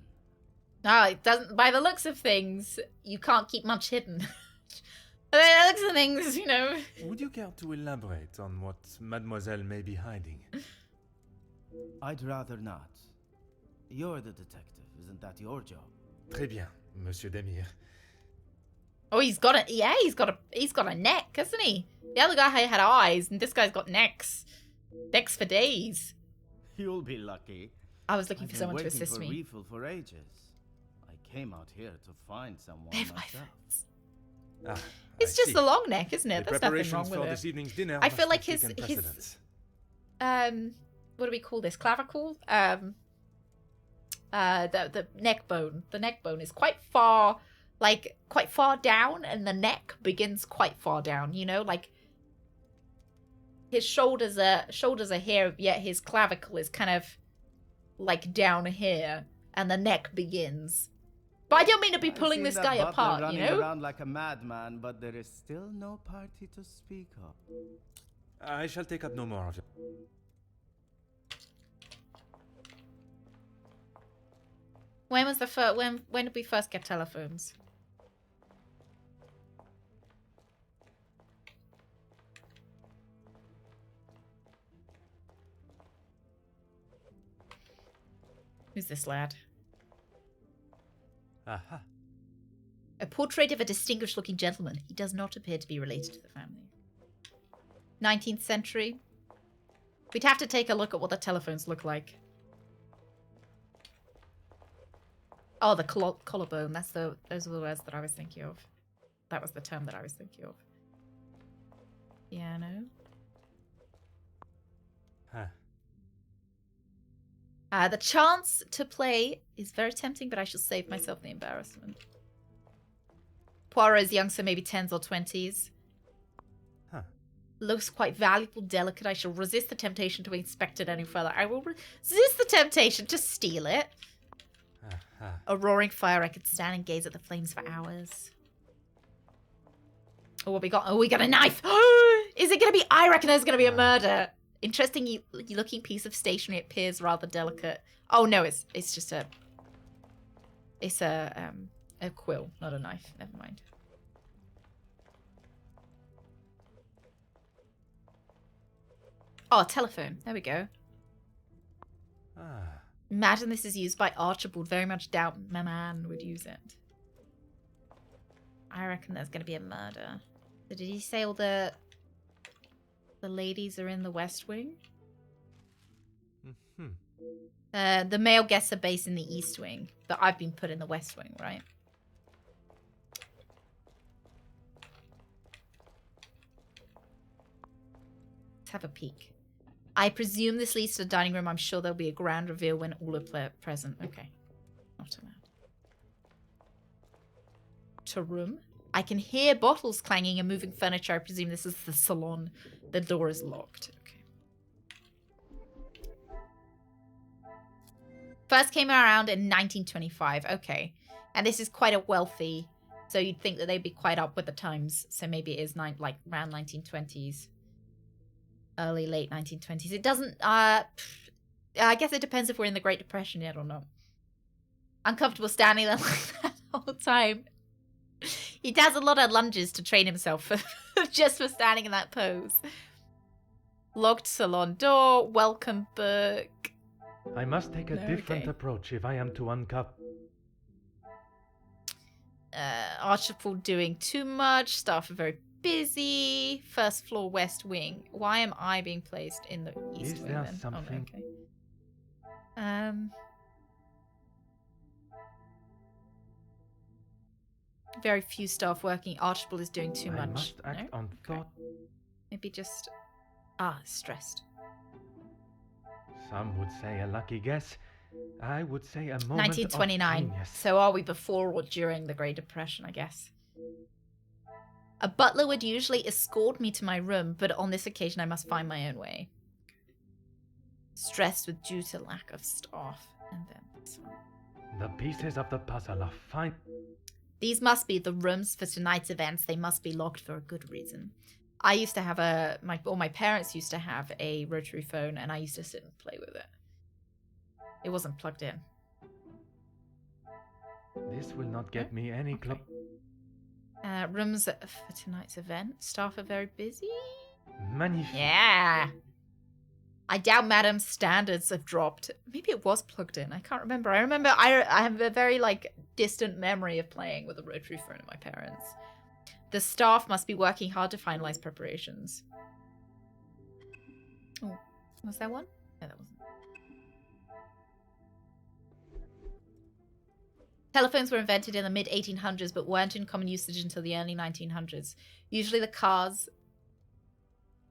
No, it doesn't. By the looks of things, you can't keep much hidden. By the looks of things, you know. Would you care to elaborate on what Mademoiselle may be hiding? I'd rather not. You're the detective, isn't that your job? Très bien, Monsieur Demir. Oh, he's got a neck, hasn't he? The other guy had eyes, and this guy's got necks. Necks for days. You'll be lucky. I was looking for someone to assist me. I've been waiting for refill for ages. I came out here to find someone myself. It's just a long neck, isn't it? The There's nothing wrong preparations with for it. this evening's dinner I feel like must his have taken precedence. what do we call this? Clavicle? The neck bone. The neck bone is quite far down, and the neck begins quite far down, you know, like his shoulders are here, yet his clavicle is kind of like down here, and the neck begins. But I don't mean to be pulling this guy apart, you know? Running around like a madman, but there is still no party to speak of. I shall take up no more of it. When was the when did we first get telephones? Who's this lad? Aha. A portrait of a distinguished-looking gentleman. He does not appear to be related to the family. 19th century. We'd have to take a look at what the telephones look like. Oh, the collarbone. Those are the words that I was thinking of. that was the term that I was thinking of. Piano. The chance to play is very tempting, but I shall save myself the embarrassment. Poirot is young, so maybe 10s or 20s. Looks quite valuable, delicate. I shall resist the temptation to inspect it any further. I will resist the temptation to steal it. A roaring fire. I could stand and gaze at the flames for hours. Oh, what we got? Oh, we got a knife. Is it going to be? I reckon there's going to be a murder. Interesting looking piece of stationery. It appears rather delicate. Oh no, it's just a. It's a quill, not a knife. Never mind. Oh, telephone. There we go. Imagine this is used by Archibald. Very much doubt my man would use it. I reckon there's going to be a murder. So did he say all the ladies are in the West Wing? The male guests are based in the East Wing, but I've been put in the West Wing, right? Let's have a peek. I presume this leads to the dining room. I'm sure there'll be a grand reveal when all are present. Okay. Not allowed. To room. I can hear bottles clanging and moving furniture. I presume this is the salon. The door is locked. Okay. First came around in 1925. Okay. And this is quite a wealthy. So you'd think that they'd be quite up with the times. So maybe it is like around 1920s. Early, late 1920s. It doesn't, I guess it depends if we're in the Great Depression yet or not. Uncomfortable standing there like that all the time. He does a lot of lunges to train himself for, just for standing in that pose. Locked salon door, welcome book. I must take a different approach if I am to uncover. Archibald doing too much, staff are very busy. First floor West Wing. Why am I being placed in the East Wing then? Something? Oh, okay. Very few staff working. Archibald is doing too much. I must act on thought. Maybe just stressed. Some would say a lucky guess. I would say a moment 1929. of genius. So are we before or during the Great Depression, I guess. A butler would usually escort me to my room, but on this occasion I must find my own way. Stressed with due to lack of staff. And then this one. The pieces of the puzzle are fine. These must be the rooms for tonight's events. They must be locked for a good reason. I used to have my parents used to have a rotary phone, and I used to sit and play with it. It wasn't plugged in. This will not get me any club. Rooms for tonight's event. Staff are very busy. Magnifique. Yeah. I doubt Madam's standards have dropped. Maybe it was plugged in. I can't remember. I remember I have a very distant memory of playing with a rotary phone at my parents. The staff must be working hard to finalize preparations. Oh, was that one? No, that wasn't. Telephones were invented in the mid-1800s, but weren't in common usage until the early 1900s. Usually the cars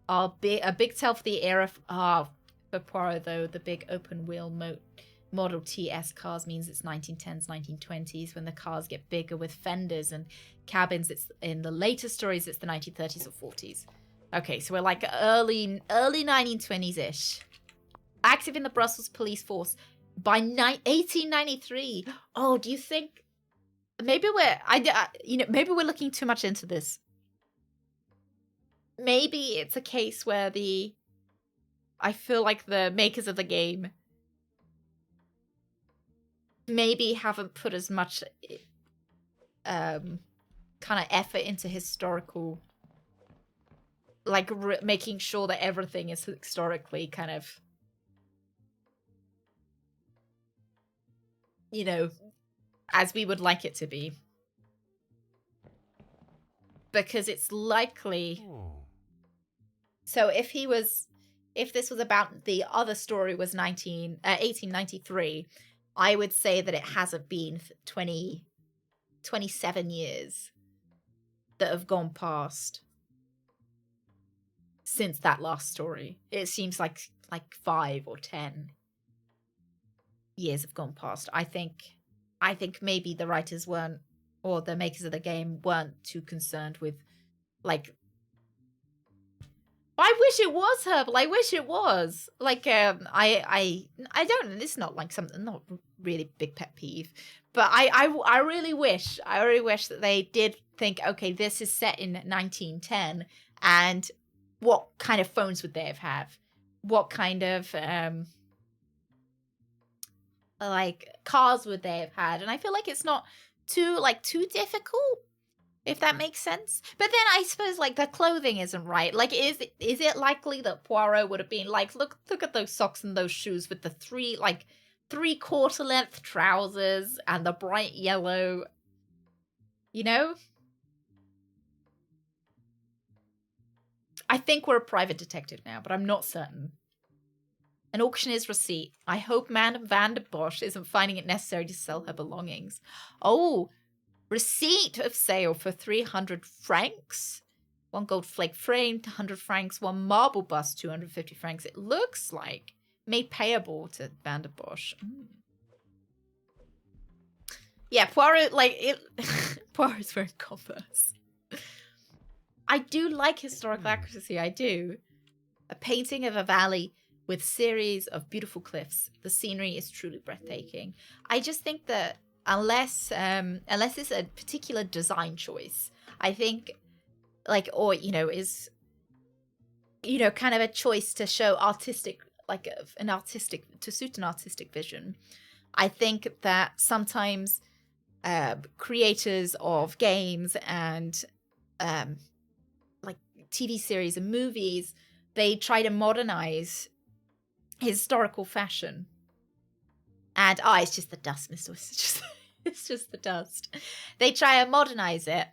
are a big tell for the era. For Poirot, though, the big open-wheel Model T S cars means it's 1910s, 1920s, when the cars get bigger with fenders and cabins. It's in the later stories, it's the 1930s or 40s. Okay, so we're like early 1920s-ish. Active in the Brussels police force by 1893. Oh, do you think maybe maybe we're looking too much into this? Maybe it's a case where I feel like the makers of the game maybe haven't put as much kind of effort into historical, making sure that everything is historically kind of, as we would like it to be. Because it's likely... So if this was about, the other story was 1893, I would say that it hasn't been 27 years. that have gone past since that last story. It seems like 5 or 10 years have gone past. I think maybe the writers weren't, or the makers of the game weren't too concerned with, like, I wish it was Herbal. I wish it was. Like, I don't, it's not like something, not really big pet peeve, but I really wish that they did think, okay, this is set in 1910, and what kind of phones would they have had? What kind of, like, cars would they have had? And I feel like it's not too difficult, if that makes sense. But then I suppose, like, the clothing isn't right. Like, is it likely that Poirot would have been like, look at those socks and those shoes with the 3/4 length trousers and the bright yellow, you know? I think we're a private detective now, but I'm not certain. An auctioneer's receipt. I hope Madame Van der Bosch isn't finding it necessary to sell her belongings. Oh, receipt of sale for 300 francs. 1 gold flake frame, 100 francs. 1 marble bust, 250 francs. It looks like made payable to Van der Bosch. Yeah, Poirot, like, it. Poirot's wearing Converse. I do like historical accuracy, I do. A painting of a valley with series of beautiful cliffs. The scenery is truly breathtaking. I just think that unless it's a particular design choice, I think, like, or, you know, is, you know, kind of a choice to show artistic, like to suit an artistic vision. I think that sometimes creators of games and like TV series and movies, they try to modernize historical fashion. And it's just the dust, Mr. It's just the dust. They try and modernize it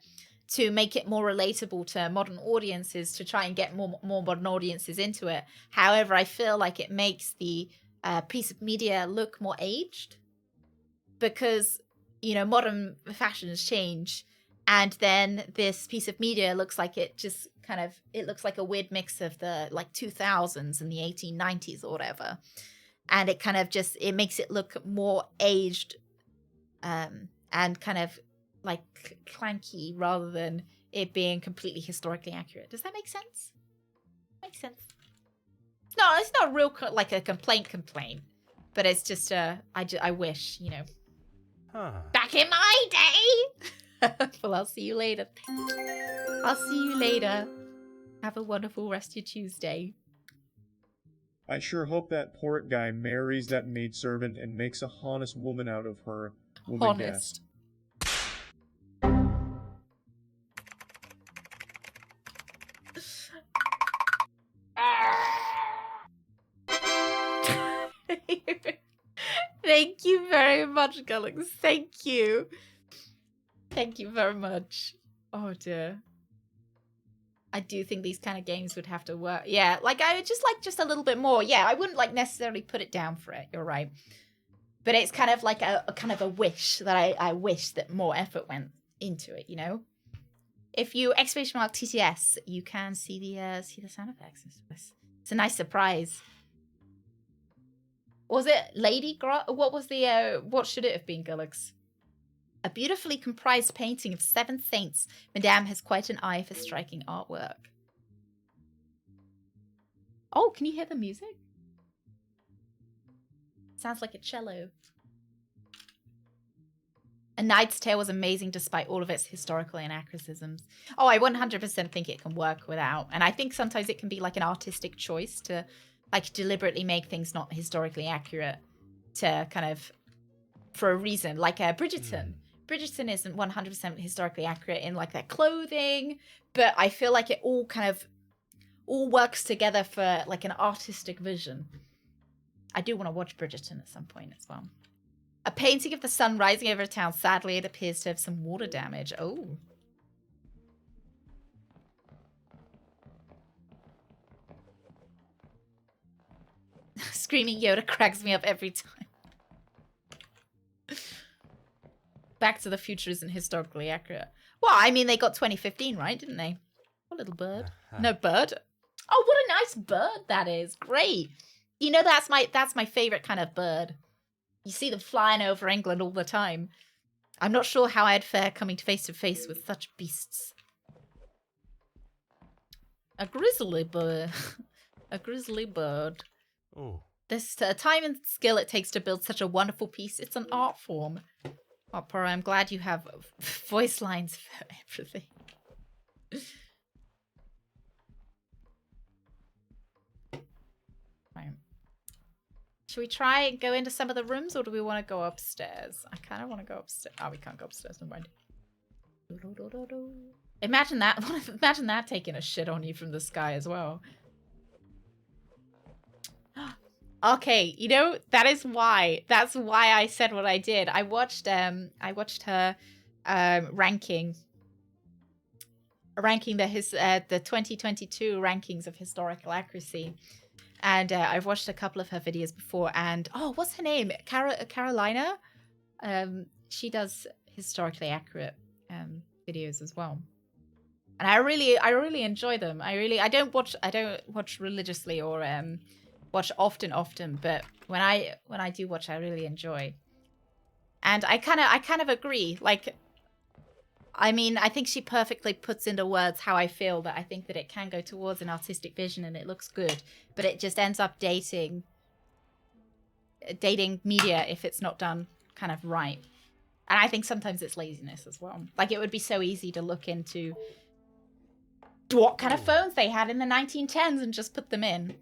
to make it more relatable to modern audiences, to try and get more modern audiences into it. However, I feel like it makes the piece of media look more aged, because, you know, modern fashions change, and then this piece of media looks like it looks like a weird mix of the, like, 2000s and the 1890s or whatever. And it kind of just, it makes it look more aged and kind of like clanky, rather than it being completely historically accurate. Does that make sense? Makes sense. No, it's not real like a complaint, but it's just I wish, you know, back in my day. Well, I'll see you later. I'll see you later. Have a wonderful rest of your Tuesday. I sure hope that port guy marries that maidservant and makes a honest woman out of her. Honest. Thank you very much, Gullix. Thank you. Thank you very much. Oh dear. I do think these kind of games would have to work. Yeah, like, I would just like just a little bit more. Yeah, I wouldn't like necessarily put it down for it. You're right. But it's kind of like a kind of a wish that I wish that more effort went into it, you know? If you exclamation mark TTS, you can see the sound effects. It's a nice surprise. Was it Lady what was the what should it have been, Gullix? A beautifully comprised painting of 7 saints. Madame has quite an eye for striking artwork. Oh, can you hear the music? Sounds like a cello. A Knight's Tale was amazing despite all of its historical inaccuracies. Oh, I 100% think it can work without. And I think sometimes it can be like an artistic choice to, like, deliberately make things not historically accurate to kind of, for a reason. Like Bridgerton. Bridgerton isn't 100% historically accurate in, like, their clothing, but I feel like it all kind of all works together for, like, an artistic vision. I do want to watch Bridgerton at some point as well. A painting of the sun rising over a town. Sadly, it appears to have some water damage. Oh. Screaming Yoda cracks me up every time. Back to the Future isn't historically accurate. Well, I mean, they got 2015 right, didn't they? What little bird? No bird. Oh, what a nice bird that is! Great. You know, that's my favorite kind of bird. You see them flying over England all the time. I'm not sure how I'd fare coming face to face with such beasts. A grizzly bird. A grizzly bird. Oh. This time and skill it takes to build such a wonderful piece. It's an art form. Oh, Poirot, I'm glad you have voice lines for everything. Right. Should we try and go into some of the rooms, or do we want to go upstairs? I kind of want to go upstairs. Oh, we can't go upstairs. Never mind. Imagine that. Imagine that taking a shit on you from the sky as well. Okay, you know, that's why I said what I did. I watched her ranking the 2022 rankings of historical accuracy. And I've watched a couple of her videos before, and oh, what's her name? Carolina. She does historically accurate videos as well, and I really enjoy them. I don't watch religiously or watch often, but when I do watch, I really enjoy. And I kind of agree. Like, I mean, I think she perfectly puts into words how I feel, that I think that it can go towards an artistic vision and it looks good, but it just ends up dating media if it's not done kind of right. And I think sometimes it's laziness as well. Like, it would be so easy to look into what kind of phones they had in the 1910s and just put them in.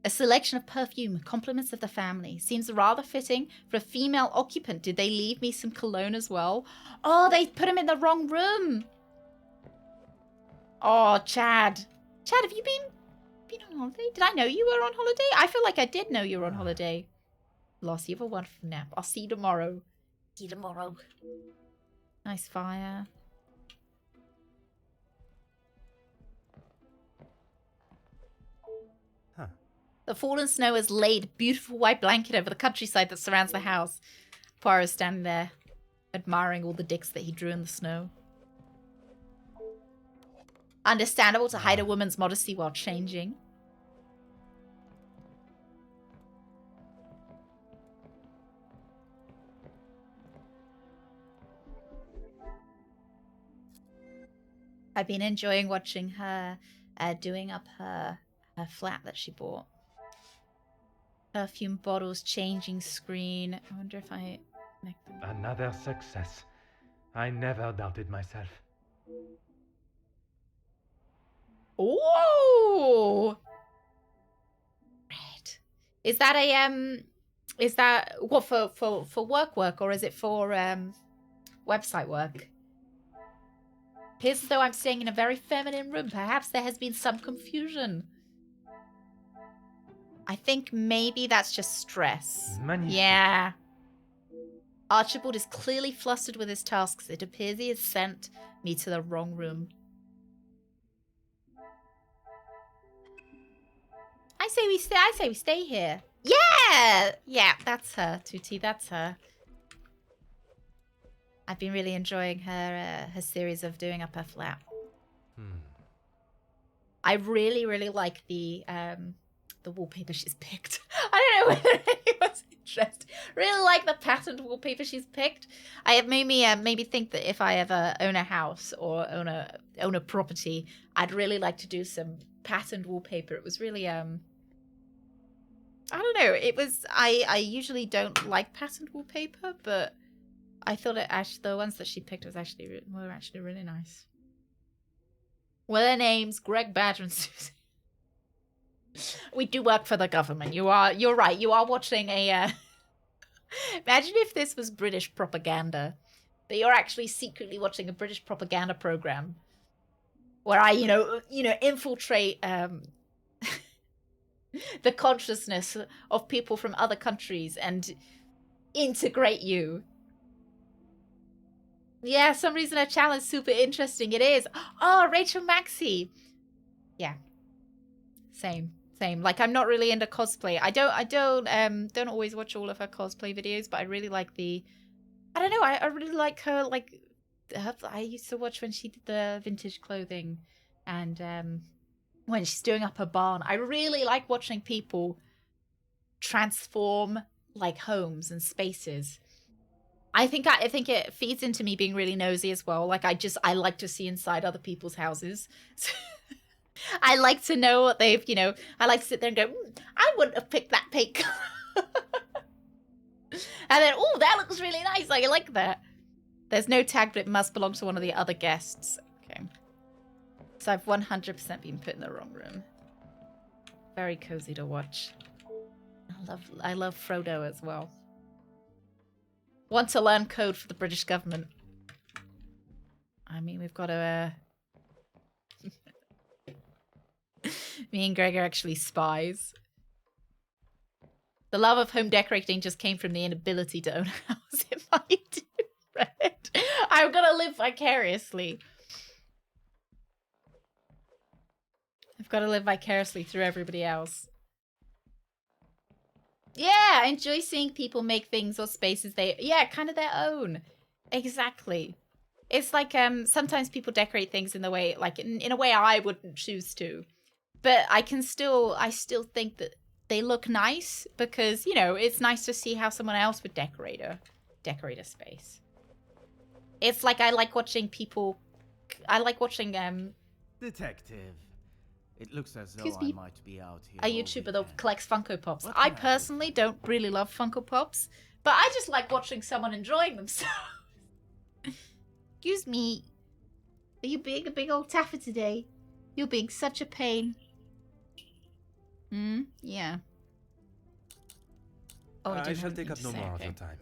A selection of perfume, compliments of the family. Seems rather fitting for a female occupant. Did they leave me some cologne as well? Oh, they put him in the wrong room. Oh, Chad. Chad, have you been on holiday? Did I know you were on holiday? I feel like I did know you were on holiday. Lost, you have a wonderful nap. I'll see you tomorrow. See you tomorrow. Nice fire. The fallen snow has laid a beautiful white blanket over the countryside that surrounds the house. Poirot is standing there, admiring all the dicks that he drew in the snow. Understandable to hide a woman's modesty while changing. I've been enjoying watching her doing up her flat that she bought. Perfume bottles, changing screen. I wonder if I connect them. Another success. I never doubted myself. Oh! Right. Is that a is that what for work or is it for website work? Appears as though I'm staying in a very feminine room. Perhaps there has been some confusion. I think maybe that's just stress. Magnifique. Yeah. Archibald is clearly flustered with his tasks. It appears he has sent me to the wrong room. I say we stay here. Yeah! Yeah, that's her, Tutti, that's her. I've been really enjoying her series of doing up her flat. I really like the wallpaper she's picked. I don't know whether anyone's interested. Really like the patterned wallpaper she's picked. I have made me think that if I ever own a house or own a property, I'd really like to do some patterned wallpaper. It was really I don't know. It was I usually don't like patterned wallpaper, but I thought the ones that she picked were actually really nice. Well, their names Greg, Badger, and Susan. We do work for the government. You're right. You are watching a imagine if this was British propaganda. That you're actually secretly watching a British propaganda program where I, infiltrate the consciousness of people from other countries and integrate you. Yeah, some reason her channel is super interesting. It is. Oh, Rachel Maxey. Yeah. Same. Like, I'm not really into cosplay. I don't always watch all of her cosplay videos, but I really like the I don't know. I really like her. Like, I used to watch when she did the vintage clothing, and when she's doing up her barn. I really like watching people transform like homes and spaces. I think it feeds into me being really nosy as well. Like I like to see inside other people's houses. I like to know what they've, I like to sit there and go, I wouldn't have picked that paint color. And then, oh, that looks really nice. I like that. There's no tag, but it must belong to one of the other guests. Okay. So I've 100% been put in the wrong room. Very cozy to watch. I love Frodo as well. Want to learn code for the British government. I mean, we've got to... Me and Greg are actually spies. The love of home decorating just came from the inability to own a house. It might do, right? I'm gonna live vicariously. I've got to live vicariously through everybody else. Yeah, I enjoy seeing people make things or spaces kind of their own. Exactly. It's like sometimes people decorate things in the way, like in a way I wouldn't choose to. But I still think that they look nice because, it's nice to see how someone else would decorate a space. It's like I like watching Detective. It looks as though I might be out here. A YouTuber that collects Funko Pops. I personally don't really love Funko Pops, but I just like watching someone enjoying themselves. Excuse me. Are you being a big old taffer today? You're being such a pain. Yeah. Oh, I shall take up no more of your time.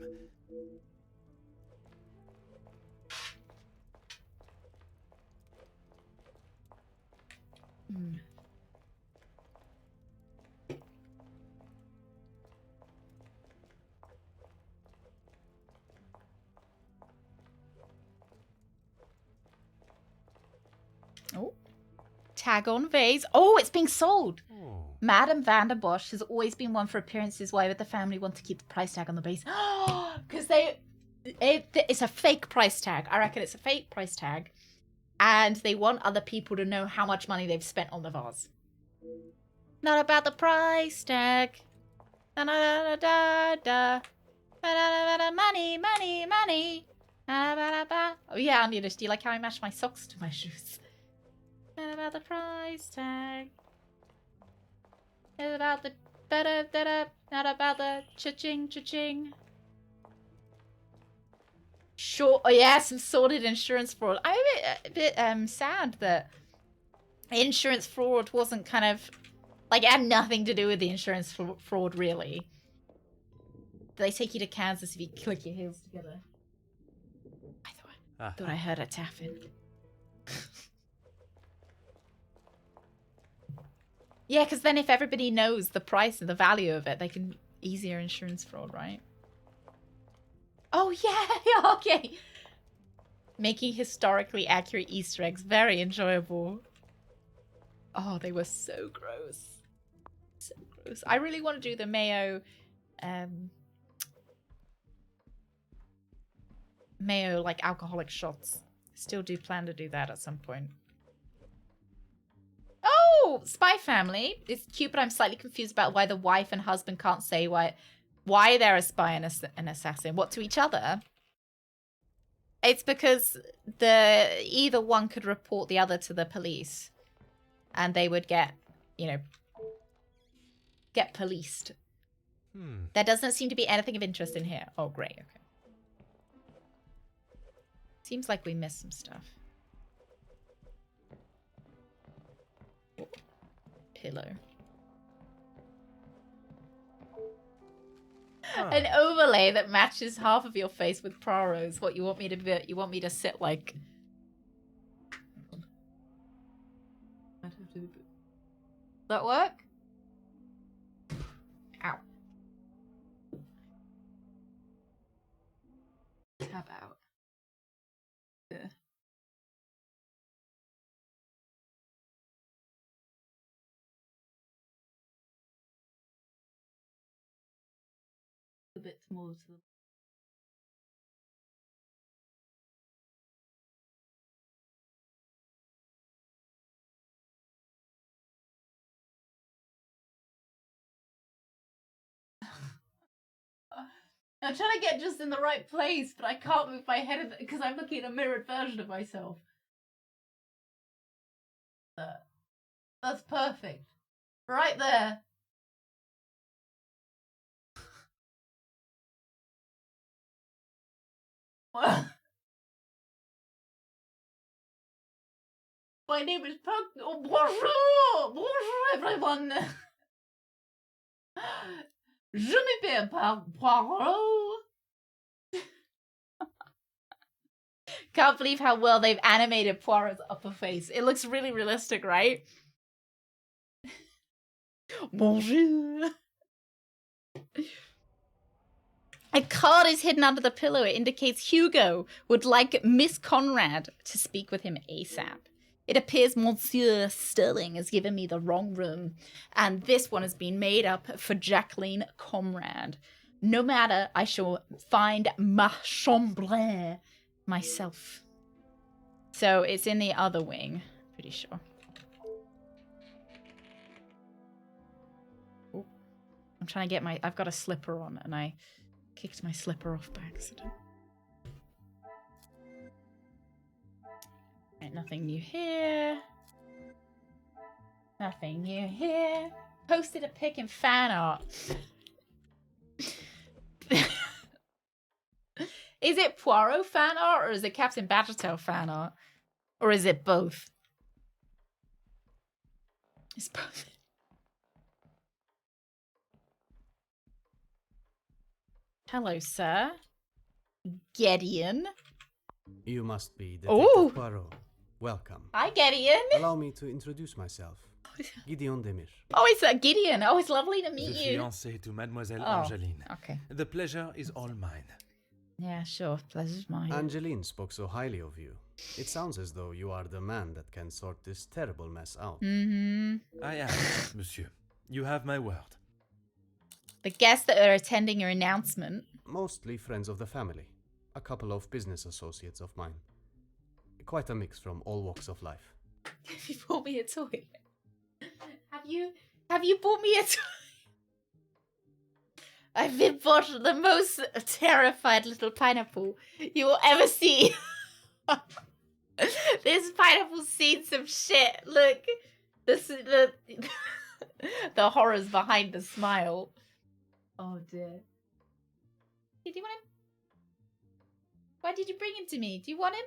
Oh. Tag on vase. Oh, it's being sold. Oh. Madame Van der Bosch has always been one for appearances. Why would the family want to keep the price tag on the base? Because it's a fake price tag. I reckon it's a fake price tag. And they want other people to know how much money they've spent on the vase. Not about the price tag. Da da da da da. Money, money, money. Oh yeah, Amulet, do you like how I match my socks to my shoes? Not about the price tag. Not about the da-da-da-da. Not about the cha-ching, cha-ching. Sure. Oh yeah, some sordid insurance fraud. I'm a bit sad that insurance fraud wasn't kind of like it had nothing to do with the insurance fraud really. They take you to Kansas if you click your heels together. I thought I heard a tapping. Yeah, because then if everybody knows the price and the value of it, they can easier insurance fraud, right? Oh, yeah, okay. Making historically accurate Easter eggs. Very enjoyable. Oh, they were so gross. So gross. I really want to do the mayo... mayo, like, alcoholic shots. Still do plan to do that at some point. Oh, Spy Family. It's cute, but I'm slightly confused about why the wife and husband can't say why they're a spy and an assassin. What, to each other? It's because either one could report the other to the police. And they would get policed. There doesn't seem to be anything of interest in here. Oh, great. Okay. Seems like we missed some stuff. Pillow. An overlay that matches half of your face with Poirot's. What you want me to be? You want me to sit like? That work? Ow. Tab out. Yeah. A bit more to the I'm trying to get just in the right place, but I can't move my head because I'm looking at a mirrored version of myself. That's perfect. Right there. Well, my name is Puck. Oh, bonjour! Bonjour, everyone! Je m'appelle Poirot. Can't believe how well they've animated Poirot's upper face. It looks really realistic, right? Bonjour. A card is hidden under the pillow. It indicates Hugo would like Miss Conrad to speak with him ASAP. It appears Monsieur Sterling has given me the wrong room, and this one has been made up for Jacqueline Conrad. No matter, I shall find ma chambre myself. So it's in the other wing, pretty sure. Ooh. I'm trying to get my... I've got a slipper on, and I kicked my slipper off by accident. Right, nothing new here. Nothing new here. Posted a pic in fan art. Is it Poirot fan art or is it Captain Badgertail fan art? Or is it both? It's both. Hello, sir. Gideon. You must be Ooh. Detective Poirot. Welcome. Hi, Gideon. Allow me to introduce myself. Gideon Demir. Oh, it's Gideon. Oh, it's lovely to meet The you. fiancé to Mademoiselle Oh, Angeline. okay. The pleasure is all mine. Yeah, sure. Pleasure's mine. Angeline spoke so highly of you. It sounds as though you are the man that can sort this terrible mess out. Mm-hmm. I am, monsieur. You have my word. The guests that are attending your announcement. Mostly friends of the family. A couple of business associates of mine. Quite a mix from all walks of life. Have you bought me a toy? Have you bought me a toy? I've been bought the most terrified little pineapple you will ever see. This pineapple's seen some shit. Look, this is the horrors behind the smile. Oh dear. Hey, do you want him? Why did you bring him to me? Do you want him?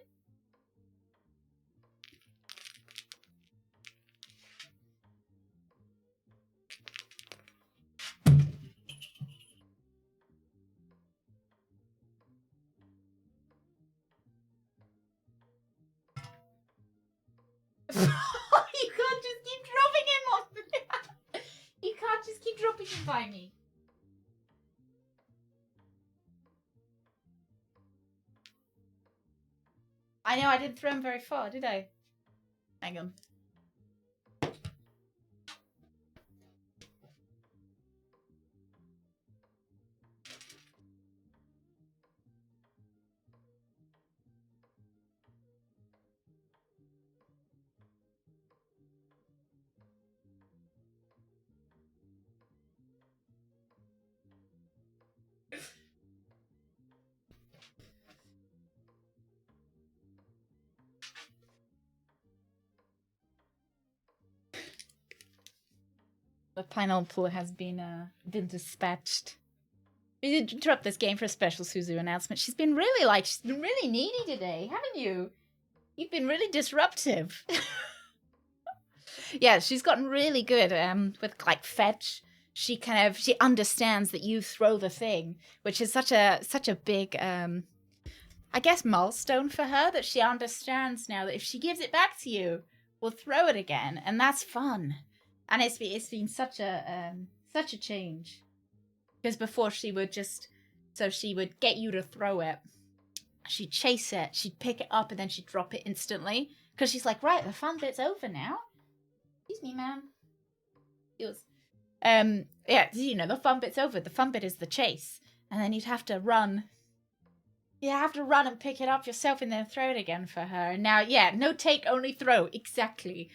You can't just keep dropping him on me. You can't just keep dropping him by me. I know I didn't throw him very far, did I? Hang on. The pineapple has been dispatched. We did interrupt this game for a special Suzu announcement. She's been really needy today, haven't you? You've been really disruptive. Yeah, she's gotten really good with like fetch. She understands that you throw the thing, which is such a big I guess milestone for her, that she understands now that if she gives it back to you, we'll throw it again, and that's fun. And it's been such a change, because before she would get you to throw it, she'd chase it, she'd pick it up, and then she'd drop it instantly, because she's like, right, the fun bit's over now. Excuse me, ma'am. Yeah, you know, the fun bit's over. The fun bit is the chase, and then you'd have to run. You have to run and pick it up yourself, and then throw it again for her. And now, yeah, no take, only throw. Exactly.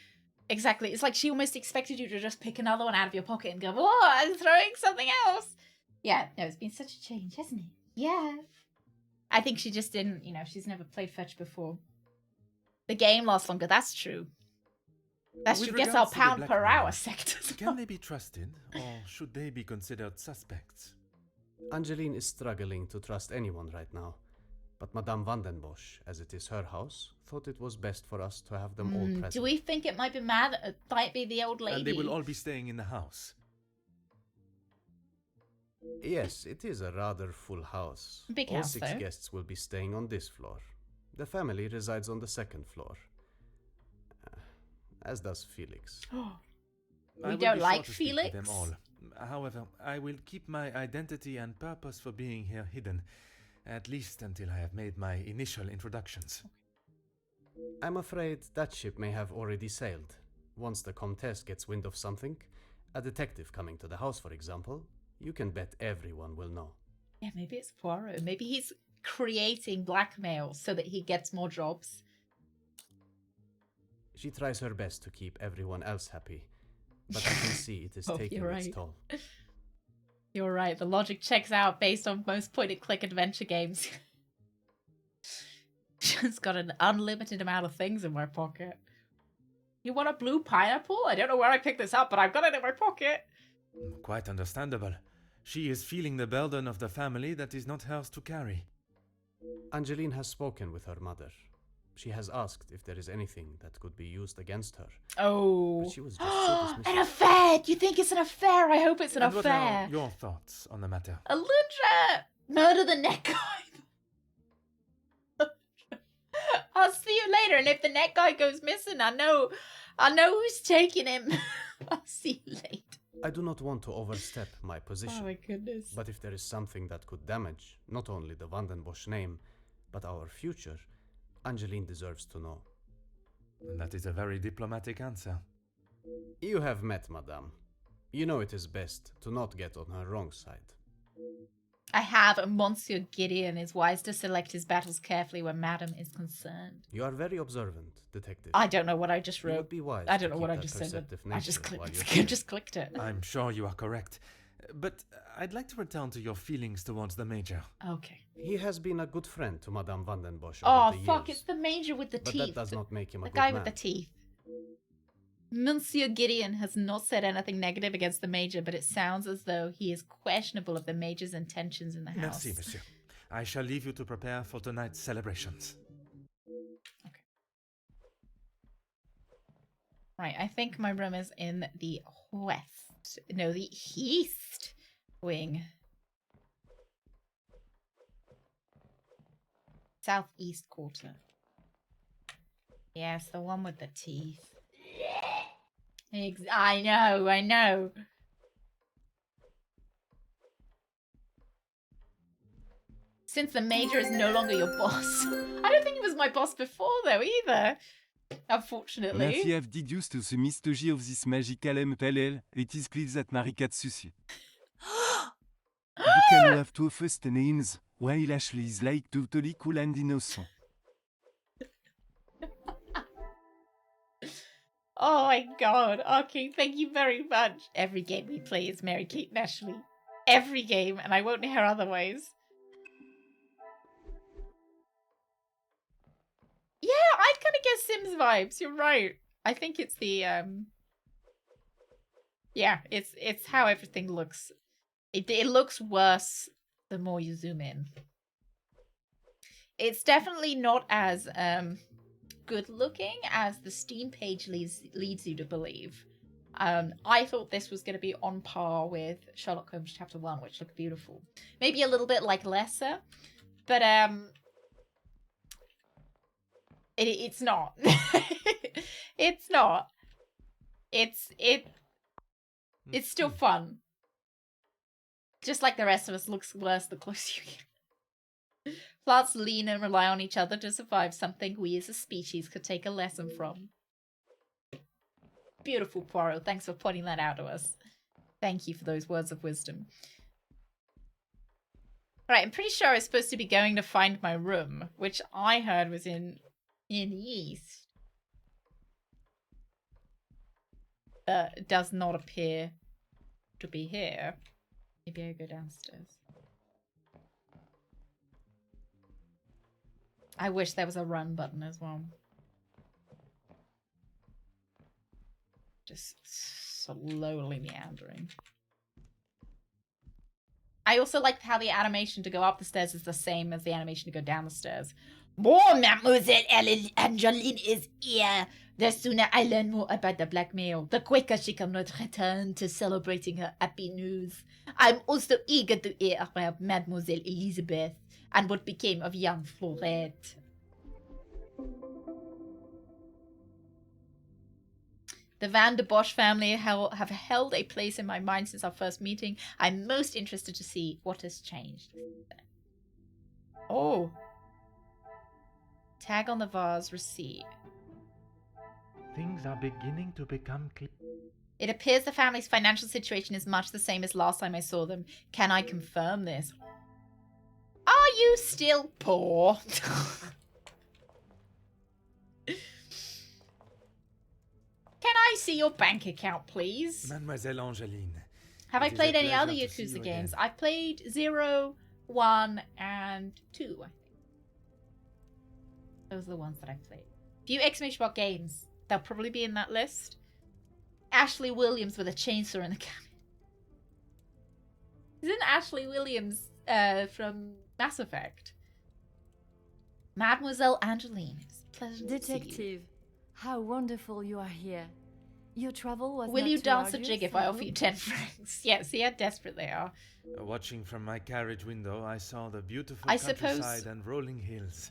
It's like she almost expected you to just pick another one out of your pocket and go, "Whoa, I'm throwing something else." Yeah, no, it's been such a change, hasn't it? Yeah. I think she just didn't, you know, she's never played fetch before. The game lasts longer, that's true. That's With true. Guess our regards to the pound per hour blackmailers, sectors. Can they be trusted, or should they be considered suspects? Angeline is struggling to trust anyone right now. But Madame van den Bosch, as it is her house, thought it was best for us to have them all present. Do we think it might be might be the old lady? And they will all be staying in the house. Yes, it is a rather full house. Big all house, 6 though. guests will be staying on this floor. The family resides on the 2nd floor. As does Felix. We don't like Felix? Them all. However, I will keep my identity and purpose for being here hidden, at least until I have made my initial introductions. I'm afraid that ship may have already sailed. Once the Comtesse gets wind of something, a detective coming to the house, for example, you can bet everyone will know. Yeah, maybe it's Poirot. Maybe he's creating blackmail so that he gets more jobs. She tries her best to keep everyone else happy, but I can see it is taking its toll. You're right. The logic checks out based on most point-and-click adventure games. She's got an unlimited amount of things in my pocket. You want a blue pineapple? I don't know where I picked this up, but I've got it in my pocket. Quite understandable. She is feeling the burden of the family that is not hers to carry. Angeline has spoken with her mother. She has asked if there is anything that could be used against her. Oh. But she was just so dismissive. An affair! Do you think it's an affair? I hope it's an And affair. what are your thoughts on the matter? Alundra! Murder the net guy. I'll see you later, and if the net guy goes missing, I know who's taking him. I'll see you later. I do not want to overstep my position. Oh my goodness. But if there is something that could damage not only the Van den Bosch name, but our future, Angeline deserves to know. And that is a very diplomatic answer. You have met Madame. You know it is best to not get on her wrong side. I have, and Monsieur Gideon is wise to select his battles carefully when Madame is concerned. You are very observant, detective. I don't know what I just You wrote. would be wise I don't to know what keep I that just said. perceptive I just nature while clicked. you're I just clicked it. I'm sure you are correct. But I'd like to return to your feelings towards the Major. Okay. He has been a good friend to Madame van den Bosch Oh, over the fuck, years. it's the Major with the But teeth. that does not make him a the good guy man. with the teeth. Monsieur Gideon has not said anything negative against the Major, but it sounds as though he is questionable of the Major's intentions in the house. Merci, monsieur. I shall leave you to prepare for tonight's celebrations. Okay. Right, I think my room is in the west. No, the east wing. Southeast quarter. Yes, the one with the teeth. I know. Since the Major is no longer your boss. I don't think he was my boss before, though, either. Unfortunately. If you have deduced the mystery of this magical MPLL, it is clear that Marika Susi. You can have two first names, while Ashley is like totally cool and innocent. Oh my god. Okay, thank you very much. Every game we play is Mary Kate and Ashley. Every game, and I won't hear otherwise. Yeah, I kind of get Sims vibes. You're right. I think it's the yeah, it's how everything looks. It looks worse the more you zoom in. It's definitely not as good looking as the Steam page leads you to believe. I thought this was going to be on par with Sherlock Holmes Chapter 1, which looked beautiful. Maybe a little bit like Lesser, but it's not. It's not. It's still fun. Just like the rest of us, looks worse the closer you get. Plants lean and rely on each other to survive, something we as a species could take a lesson from. Beautiful, Poirot. Thanks for pointing that out to us. Thank you for those words of wisdom. Right, I'm pretty sure I was supposed to be going to find my room, which I heard was in the east. It does not appear to be here. Maybe I go downstairs. I wish there was a run button as well. Just slowly meandering. I also like how the animation to go up the stairs is the same as the animation to go down the stairs. More Mademoiselle Angeline is here. The sooner I learn more about the blackmail, the quicker she can return to celebrating her happy news. I'm also eager to hear about Mademoiselle Elizabeth and what became of young Florette. The Van de Bosch family have held a place in my mind since our first meeting. I'm most interested to see what has changed. Oh. Tag on the vase, receipt. Things are beginning to become clear. It appears the family's financial situation is much the same as last time I saw them. Can I confirm this? Are you still poor? Can I see your bank account, please? Mademoiselle Angeline. Have I played any other Yakuza games? I've played 0, 1, and 2, I think. Those are the ones that I've played. Few exclamation mark games. They'll probably be in that list. Ashley Williams with a chainsaw in the cabin. Isn't Ashley Williams from Mass Effect? Mademoiselle Angeline. It's pleasant Detective, to see you. how wonderful you are here. Your travel was Will not you too dance a arduous, jig if I offer you 10 francs? Yes, see how desperate they are. Watching from my carriage window, I saw the beautiful I countryside suppose and rolling hills.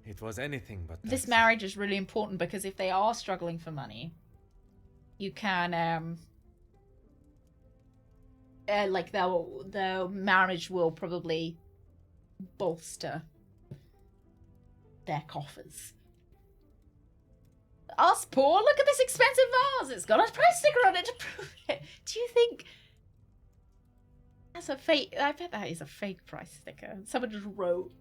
It was anything but this marriage is really important because if they are struggling for money, you can like the marriage will probably bolster their coffers. Us poor, look at this expensive vase. It's got a price sticker on it to prove it. Do you think that's a fake? I bet that is a fake price sticker. Someone just wrote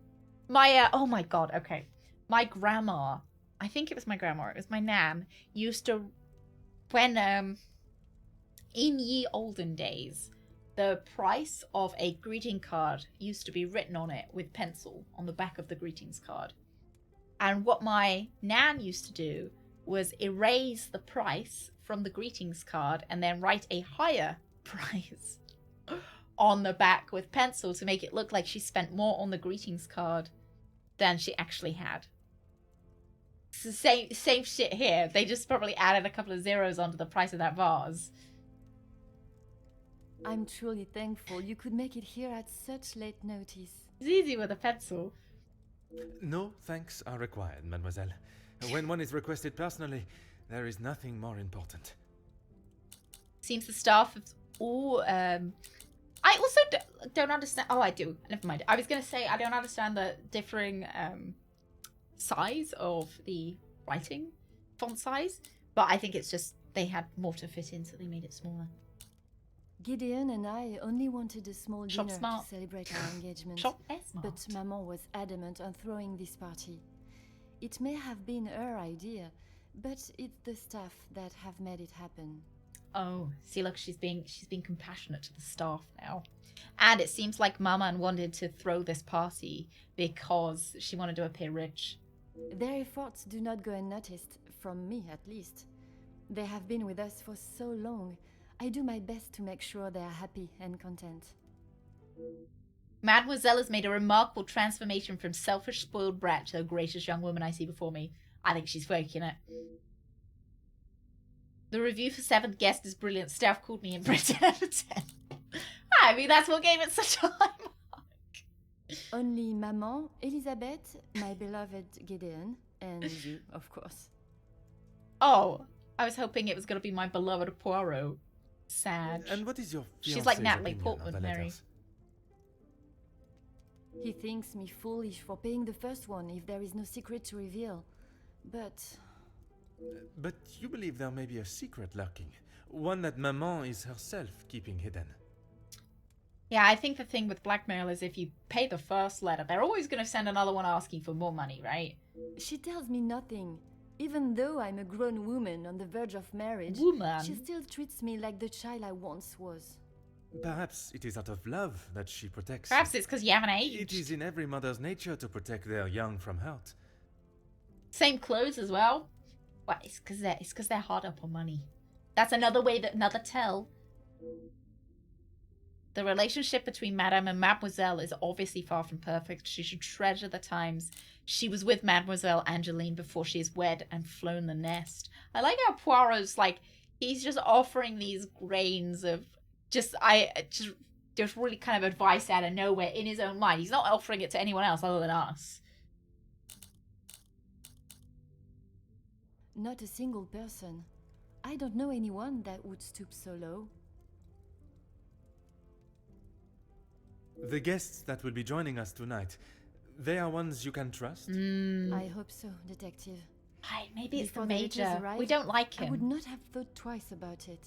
my oh my god, okay. My grandma, I think it was my grandma, it was my nan, used to, when, in ye olden days, the price of a greeting card used to be written on it with pencil on the back of the greetings card. And what my nan used to do was erase the price from the greetings card and then write a higher price on the back with pencil to make it look like she spent more on the greetings card than she actually had. It's the same shit here. They just probably added a couple of zeros onto the price of that vase. I'm truly thankful you could make it here at such late notice. It's easy with a pencil. No thanks are required, mademoiselle. When one is requested personally, there is nothing more important. Seems the staff of all... I also don't understand... Oh, I do. Never mind. I was going to say I don't understand the differing size of the writing, font size, but I think it's just they had more to fit in, so they made it smaller. Gideon and I only wanted a small Shop dinner smart. to celebrate our engagement. Shop smart. But Maman was adamant on throwing this party. It may have been her idea, but it's the staff that have made it happen. Oh, see, look, she's being compassionate to the staff now. And it seems like Maman wanted to throw this party because she wanted to appear rich. Their efforts do not go unnoticed, from me at least. They have been with us for so long. I do my best to make sure they are happy and content. Mademoiselle has made a remarkable transformation from selfish, spoiled brat to a gracious young woman I see before me. I think she's faking it. The review for 7th Guest is brilliant. Staff called me in Britain out of 10. I mean, that's what gave it such a high mark. Only Maman, Elizabeth, my beloved Gideon, and you, of course. Oh, I was hoping it was going to be my beloved Poirot. Sad. And what is your She's like fiancé's Natalie opinion of Portman, the Mary. letters? He thinks me foolish for paying the first one if there is no secret to reveal. But you believe there may be a secret lurking, one that Maman is herself keeping hidden. Yeah, I think the thing with blackmail is if you pay the first letter, they're always going to send another one asking for more money, right? she tells me nothing. Even though I'm a grown woman on the verge of marriage, Woman? she still treats me like the child I once was. Perhaps it is out of love that she protects. Perhaps it's because you haven't aged. It is in every mother's nature to protect their young from hurt. Same clothes as well. Well, it's because they're hard up on money. That's another way that another tell. The relationship between Madame and Mademoiselle is obviously far from perfect. She should treasure the times she was with Mademoiselle Angeline before she is wed and flown the nest. I like how Poirot's like, he's just offering these grains of just really kind of advice out of nowhere in his own mind. He's not offering it to anyone else other than us. Not a single person. I don't know anyone that would stoop so low. The guests that will be joining us tonight, they are ones you can trust? I hope so, Detective. Maybe it's Before the the letters Major. arrived, We don't like him. I would not have thought twice about it.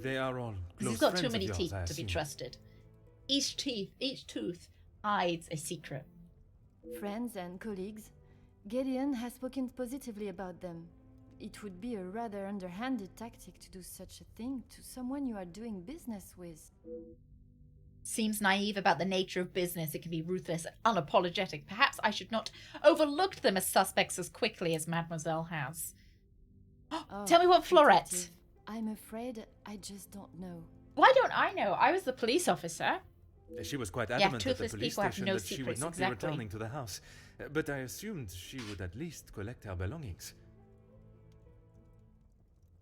They are all close He's got friends too many of yours, teeth I to be assume. trusted. Each tooth hides a secret. Friends and colleagues, Gideon has spoken positively about them. It would be a rather underhanded tactic to do such a thing to someone you are doing business with. Seems naive about the nature of business. It can be ruthless and unapologetic. Perhaps I should not overlook them as suspects as quickly as Mademoiselle has. Oh, Tell me what Florette. Detective, I'm afraid I just don't know. Why don't I know? I was the police officer. She was quite Yeah, adamant at the toothless police people have station no that she would secrets, not exactly. be returning to the house. But I assumed she would at least collect her belongings.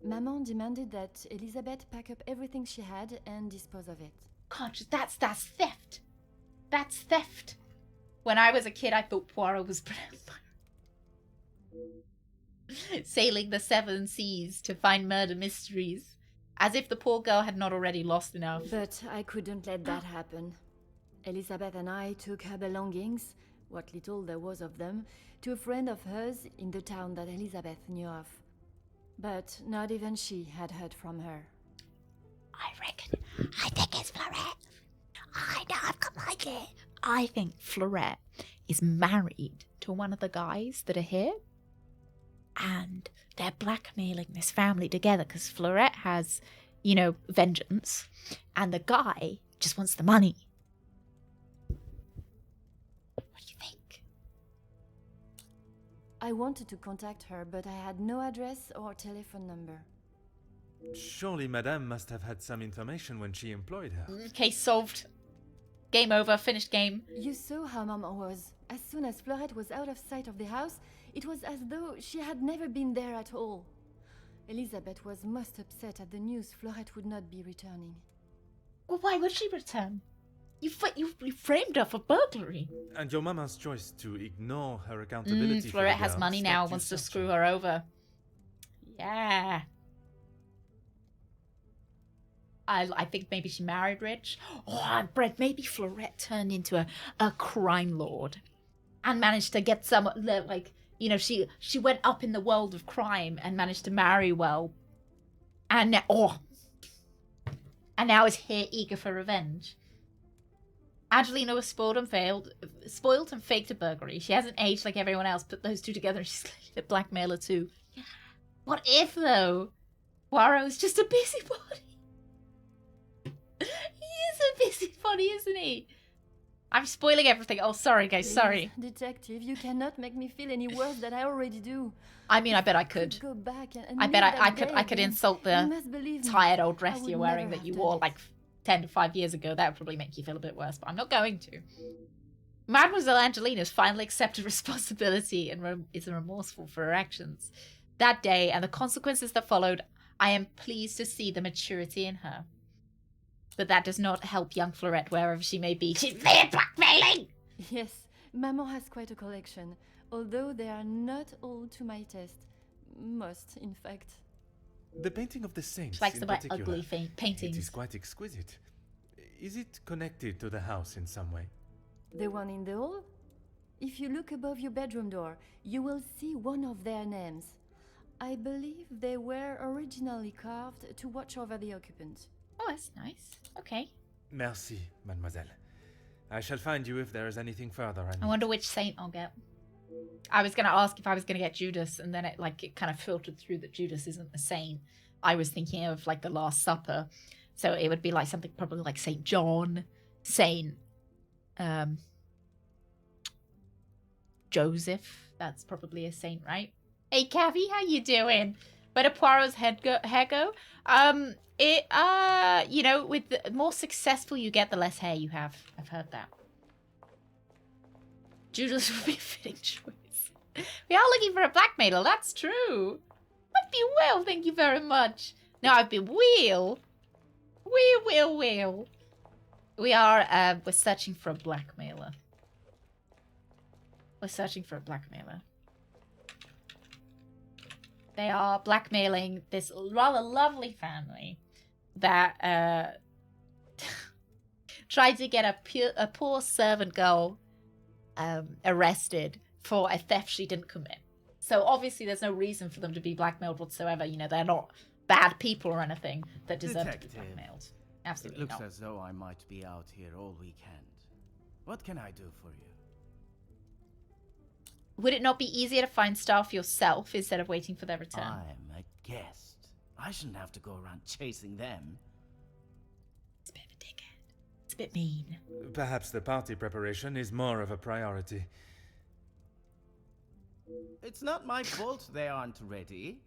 Maman demanded that Elizabeth pack up everything she had and dispose of it. God, that's theft. That's theft. When I was a kid, I thought Poirot was sailing the seven seas to find murder mysteries. As if the poor girl had not already lost enough. But I couldn't let that happen. Elizabeth and I took her belongings, what little there was of them, to a friend of hers in the town that Elizabeth knew of. But not even she had heard from her. I think it's Florette. I know, I've got my idea. I think Florette is married to one of the guys that are here. And they're blackmailing this family together because Florette has, you know, vengeance. And the guy just wants the money. What do you think? I wanted to contact her, but I had no address or telephone number. Surely Madame must have had some information when she employed her. Case solved. Game over. Finished game. You saw how Mama was. As soon as Florette was out of sight of the house, it was as though she had never been there at all. Elizabeth was most upset at the news Florette would not be returning. Well, why would she return? You framed her for burglary. And your mama's choice to ignore her accountability for Florette the has girl money now, stopped you wants to searching. screw her over. Yeah. I think maybe she married rich. Oh, Brett, maybe Florette turned into a crime lord and managed to get some, like, you know, she went up in the world of crime and managed to marry well. And now, now is here eager for revenge. Angelina was spoiled and faked a burglary. She hasn't aged like everyone else. Put those two together and she's like a blackmailer too. Yeah. What if, though, Poirot's just a busybody? He is a busybody, isn't he? I'm spoiling everything. Oh, sorry, guys. Please, sorry. Detective, you cannot make me feel any worse than I already do. I mean, I bet I could. Go back and I bet I could insult You the must believe me. tired old dress I would you're wearing never that you have wore done like 10 to 5 years ago. That would probably make you feel a bit worse, but I'm not going to. Mademoiselle Angelina's finally accepted responsibility and is remorseful for her actions. That day and the consequences that followed, I am pleased to see the maturity in her. But that does not help young Florette wherever she may be. She's very blackmailing! Yes, Maman has quite a collection, although they are not all to my taste. Most, in fact. The painting of the saints She likes in to buy particular, ugly paintings. It is quite exquisite. Is it connected to the house in some way? The one in the hall? If you look above your bedroom door, you will see one of their names. I believe they were originally carved to watch over the occupant. Oh, that's nice. Okay. Merci, mademoiselle. I shall find you if there is anything further I need. I wonder which saint I'll get. I was going to ask if I was going to get Judas, and then it kind of filtered through that Judas isn't a saint. I was thinking of like the Last Supper. So it would be like something probably like St. John, St. Joseph. That's probably a saint, right? Hey, Cavi, how you doing? Where did Poirot's hair go? You know, with the more successful you get, the less hair you have. I've heard that. Judas would be a fitting choice. We are looking for a blackmailer, that's true. I've been well, thank you very much. No, I've been well. Well. We're searching for a blackmailer. We're searching for a blackmailer. They are blackmailing this rather lovely family that tried to get a poor servant girl arrested for a theft she didn't commit. So obviously there's no reason for them to be blackmailed whatsoever. You know, they're not bad people or anything that deserve to be blackmailed. Absolutely It looks not. as though I might be out here all weekend. What can I do for you? Would it not be easier to find staff yourself instead of waiting for their return? I'm a guest. I shouldn't have to go around chasing them. It's a bit of a dickhead. It's a bit mean. Perhaps the party preparation is more of a priority. It's not my fault they aren't ready.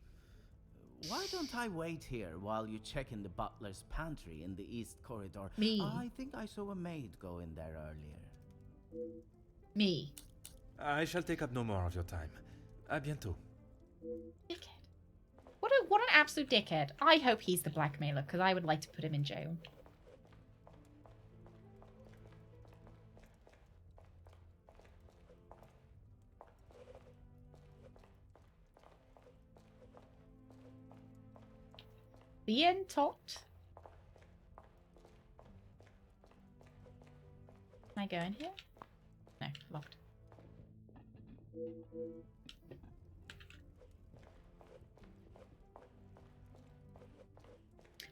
Why don't I wait here while you check in the butler's pantry in the east corridor? Me. I think I saw a maid go in there earlier. Me. I shall take up no more of your time. À bientôt. Dickhead. What an absolute dickhead. I hope he's the blackmailer, because I would like to put him in jail. Bien tot. Can I go in here? No, locked.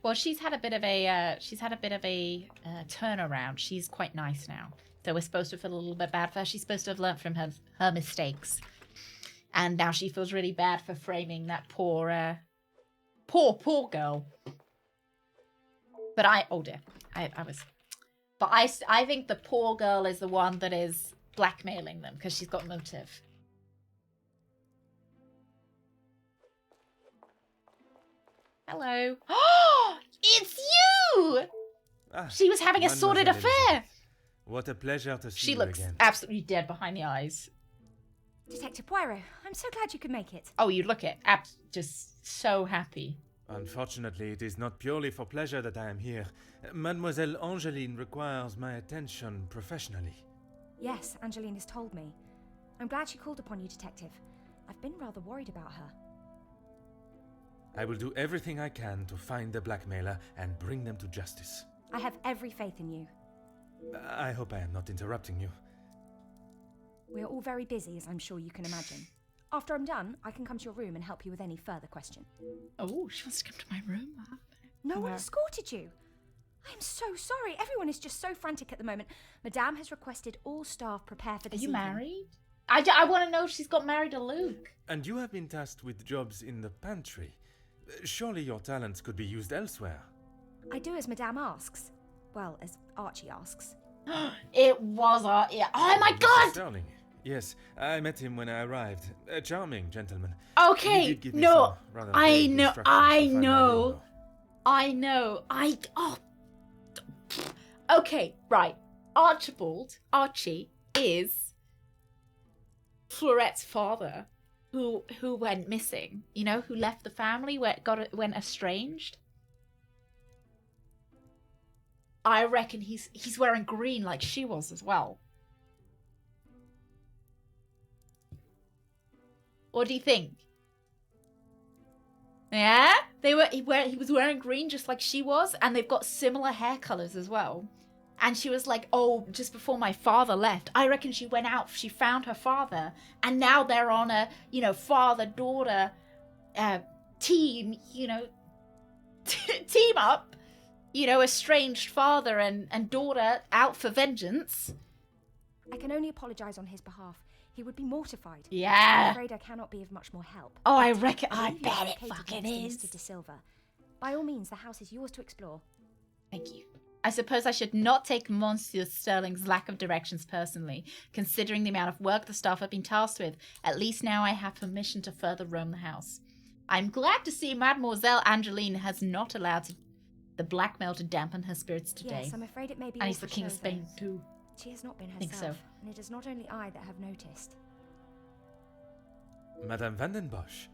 Well, she's had a bit of a turnaround. She's quite nice now, so we're supposed to feel a little bit bad for her. She's supposed to have learnt from her mistakes, and now she feels really bad for framing that poor girl. But I think the poor girl is the one that is blackmailing them because she's got motive. Hello. Oh, it's you! She was having a sordid affair. What a pleasure to see She you looks again. absolutely dead behind the eyes. Detective Poirot, I'm so glad you could make it. Oh, you look it. Just so happy. Unfortunately, it is not purely for pleasure that I am here. Mademoiselle Angeline requires my attention professionally. Yes, Angeline has told me. I'm glad she called upon you, Detective. I've been rather worried about her. I will do everything I can to find the blackmailer and bring them to justice. I have every faith in you. I hope I am not interrupting you. We're all very busy, as I'm sure you can imagine. After I'm done, I can come to your room and help you with any further question. Oh, she wants to come to my room. No one escorted you. I'm so sorry. Everyone is just so frantic at the moment. Madame has requested all staff prepare for this Are you evening. married? I want to know if she's got married to Luke. And you have been tasked with jobs in the pantry. Surely your talents could be used elsewhere. I do as Madame asks. Well, as Archie asks. It was yeah. Oh my God! Sterling. Yes, I met him when I arrived. A charming gentleman. Okay, He did give me no, some rather I vague know, instructions to find my room, though. Okay, right. Archie is Florette's father, who went missing. You know, who left the family, went estranged. I reckon he's wearing green like she was as well. What do you think? Yeah, he was wearing green just like she was, and they've got similar hair colors as well. And she was like, "Oh, just before my father left, I reckon she went out. She found her father, and now they're on a father-daughter team. Team up. Estranged father and daughter out for vengeance." I can only apologise on his behalf. He would be mortified. Yeah. I'm afraid I cannot be of much more help. Oh, I But reckon. I believe bet you're it located fucking next to is. Mr. De Silva. By all means, the house is yours to explore. Thank you. I suppose I should not take Monsieur Sterling's lack of directions personally, considering the amount of work the staff have been tasked with. At least now I have permission to further roam the house. I'm glad to see Mademoiselle Angeline has not allowed the blackmail to dampen her spirits today. Yes, I'm afraid it may be. And he's the King of Spain too. She has not been herself, think so. And it is not only I that have noticed. Madame Vandenbosch,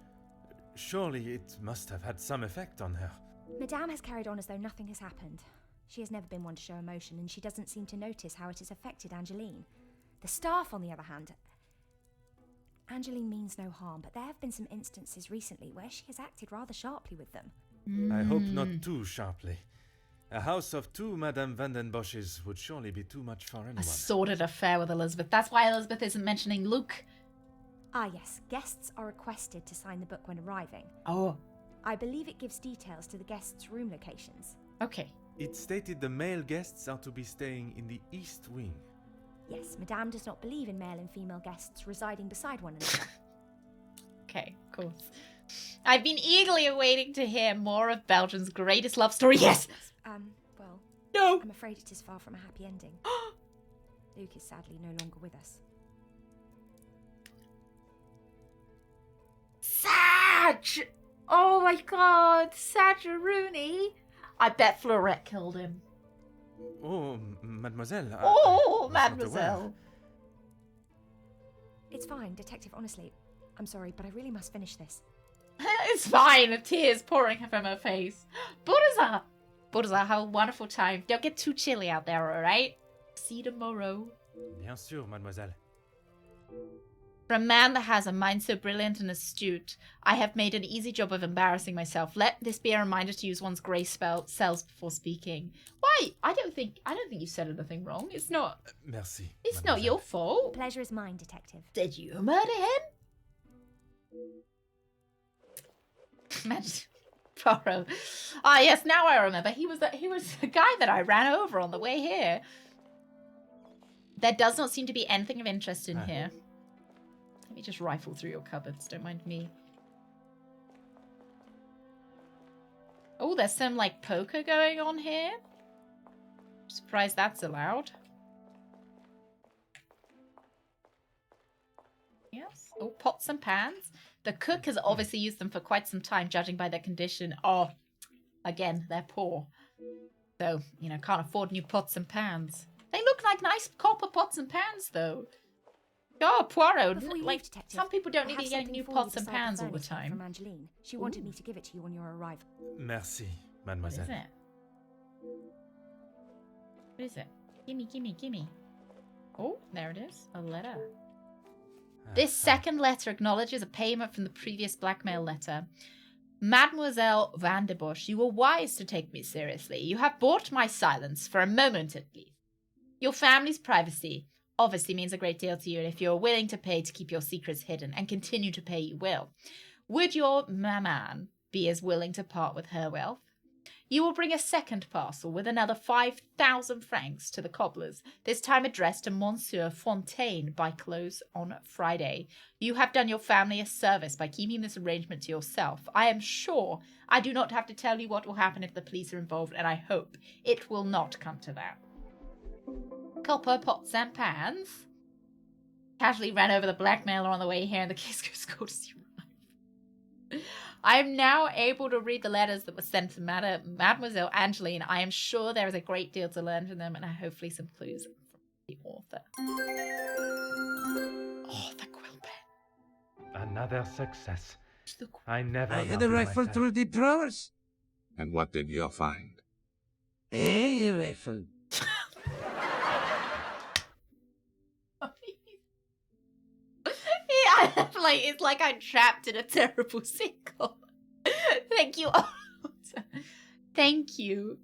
surely it must have had some effect on her. Madame has carried on as though nothing has happened. She has never been one to show emotion, and she doesn't seem to notice how it has affected Angeline. The staff, on the other hand, Angeline means no harm, but there have been some instances recently where she has acted rather sharply with them. I hope not too sharply. A house of 2 Madame Vandenbosches would surely be too much for anyone. A sordid affair with Elizabeth. That's why Elizabeth isn't mentioning Luke. Ah, yes. Guests are requested to sign the book when arriving. Oh. I believe it gives details to the guests' room locations. Okay. It stated the male guests are to be staying in the East Wing. Yes, Madame does not believe in male and female guests residing beside one another. Okay, cool. I've been eagerly awaiting to hear more of Belgium's greatest love story. Yes! Well... No! I'm afraid it is far from a happy ending. Luke is sadly no longer with us. Sag! Oh my god, Rooney! I bet Fleurette killed him. Oh, mademoiselle. Oh, mademoiselle. It's fine, Detective, honestly. I'm sorry, but I really must finish this. It's fine, tears pouring from her face. Buddha, have a wonderful time. Don't get too chilly out there, alright? See you tomorrow. Bien sûr, mademoiselle. For a man that has a mind so brilliant and astute, I have made an easy job of embarrassing myself. Let this be a reminder to use one's grace cells before speaking. Why? I don't think you said anything wrong. It's not. Merci. It's not your fault. The pleasure is mine, Detective. Did you murder him? Poirot. Ah, yes. Now I remember. He was the guy that I ran over on the way here. There does not seem to be anything of interest in here. Let me just rifle through your cupboards, don't mind me. Oh, there's some, like, poker going on here. Surprised that's allowed. Yes. Oh, pots and pans. The cook has obviously used them for quite some time, judging by their condition. Oh, again, they're poor. So, you know, can't afford new pots and pans. They look like nice copper pots and pans, though. Oh, Poirot, like, some people don't need to get new pots and pans all the time. From Angeline. She wanted me to give it to you on your arrival. Merci, mademoiselle. What is it? What is it? Gimme. Oh, there it is. A letter. This second letter acknowledges a payment from the previous blackmail letter. Mademoiselle Vandenbosch, you were wise to take me seriously. You have bought my silence, for a moment at least. Your family's privacy obviously means a great deal to you, and if you're willing to pay to keep your secrets hidden, and continue to pay, you will. Would your maman be as willing to part with her wealth? You will bring a second parcel with another 5,000 francs to the cobblers, this time addressed to Monsieur Fontaine by close on Friday. You have done your family a service by keeping this arrangement to yourself. I am sure I do not have to tell you what will happen if the police are involved, and I hope it will not come to that. Copper pots and pans. Casually ran over the blackmailer on the way here, and the case goes cold as you arrive. I am now able to read the letters that were sent to Mademoiselle Angeline. I am sure there is a great deal to learn from them, and hopefully some clues from the author. Oh, the quill pen. Another success. I never. I had a rifle through the drawers. And what did you find? A rifle. It's like I'm trapped in a terrible single. Thank you. Thank you.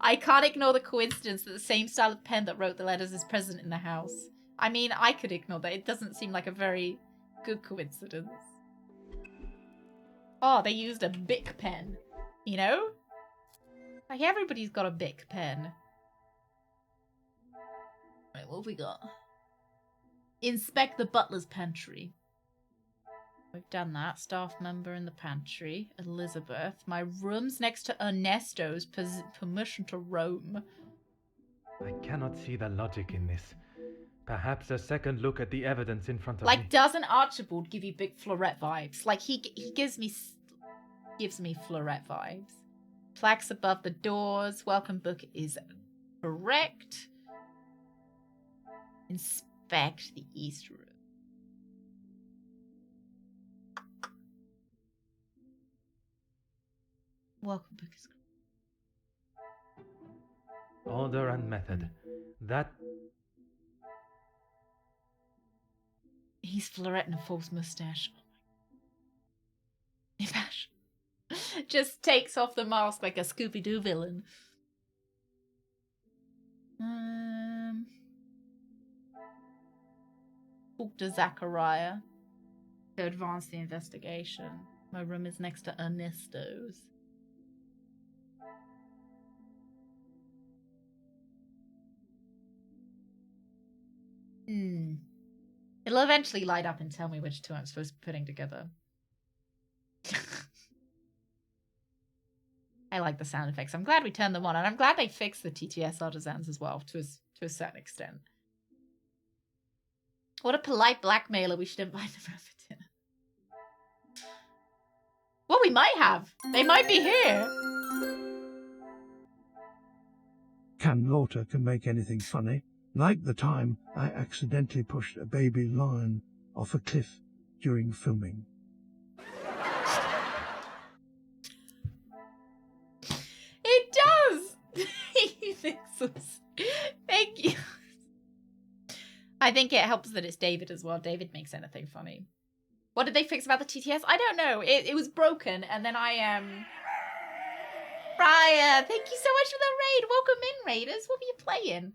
I can't ignore the coincidence that the same style of pen that wrote the letters is present in the house. I mean, I could ignore that. It doesn't seem like a very good coincidence. Oh, they used a Bic pen. You know? Like, everybody's got a Bic pen. Right, what have we got? Inspect the butler's pantry. We've done that. Staff member in the pantry. Elizabeth. My room's next to Ernesto's. Permission to roam. I cannot see the logic in this. Perhaps a second look at the evidence in front of me. Like, doesn't Archibald give you big Fleurette vibes? Like, he gives me Fleurette vibes. Plaques above the doors. Welcome book is correct. Inspect the East Room. Welcome book is correct. Order and method. That... He's Fleurette and a false mustache. Just takes off the mask like a Scooby-Doo villain. Talk to Zachariah to advance the investigation. My room is next to Ernesto's. It'll eventually light up and tell me which two I'm supposed to be putting together. I like the sound effects. I'm glad we turned them on, and I'm glad they fixed the TTS artisans as well, to a certain extent. What a polite blackmailer. We should invite them over for dinner. Well, we might have. They might be here. Laughter can make anything funny, like the time I accidentally pushed a baby lion off a cliff during filming. It does! He fixes. Thank you. I think it helps that it's David as well. David makes anything funny. What did they fix about the TTS? I don't know. It was broken, and then Raya, thank you so much for the raid. Welcome in, Raiders. What were you playing?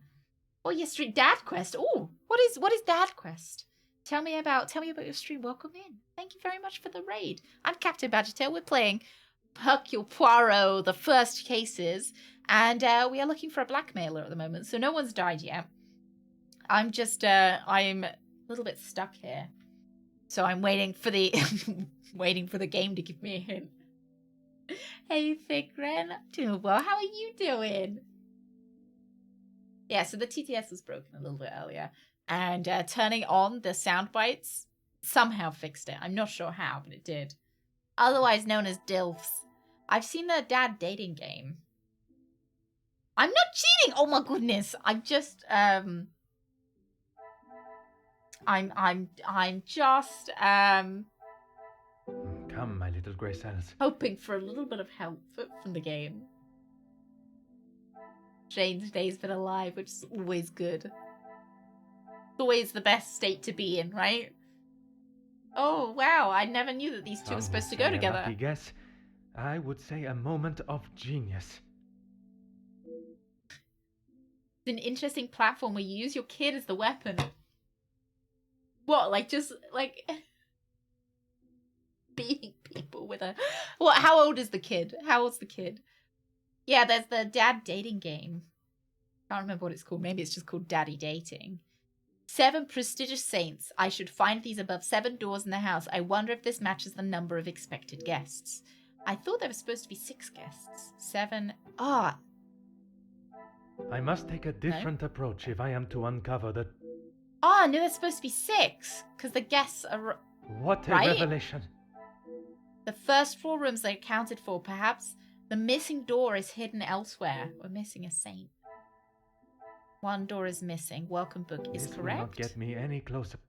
Oh, your stream, Dad Quest. Oh, what is Dad Quest? Tell me about your stream. Welcome in. Thank you very much for the raid. I'm Captain Badgertail. We're playing Hercule Poirot, the first cases, and we are looking for a blackmailer at the moment. So no one's died yet. I'm just I'm a little bit stuck here, so I'm waiting for the game to give me a hint. Hey, Fikren, doing well. How are you doing? Yeah, so the TTS was broken a little bit earlier, and turning on the sound bites somehow fixed it. I'm not sure how, but it did. Otherwise known as DILFs. I've seen the dad dating game. I'm not cheating. Oh my goodness. I'm just I'm just Come, my little grey cells. hoping for a little bit of help from the game. Jane's day's been alive, which is always good. It's always the best state to be in, right? Oh wow, I never knew that these two were supposed to go together. Lucky guess. I would say a moment of genius. It's an interesting platform where you use your kid as the weapon. What, like just like beating people with a... What? How old is the kid? How old's the kid? Yeah, there's the dad dating game. Can't remember what it's called. Maybe it's just called Daddy Dating. 7 prestigious saints. I should find these above 7 doors in the house. I wonder if this matches the number of expected guests. I thought there were supposed to be 6 guests. 7. Ah. I must take a different approach if I am to uncover the... Oh, no, there's supposed to be 6. Because the guests are... What a right? revelation. The first 4 rooms they accounted for. Perhaps the missing door is hidden elsewhere. We're missing a saint. 1 door is missing. Welcome book is This correct. will not get me any closer.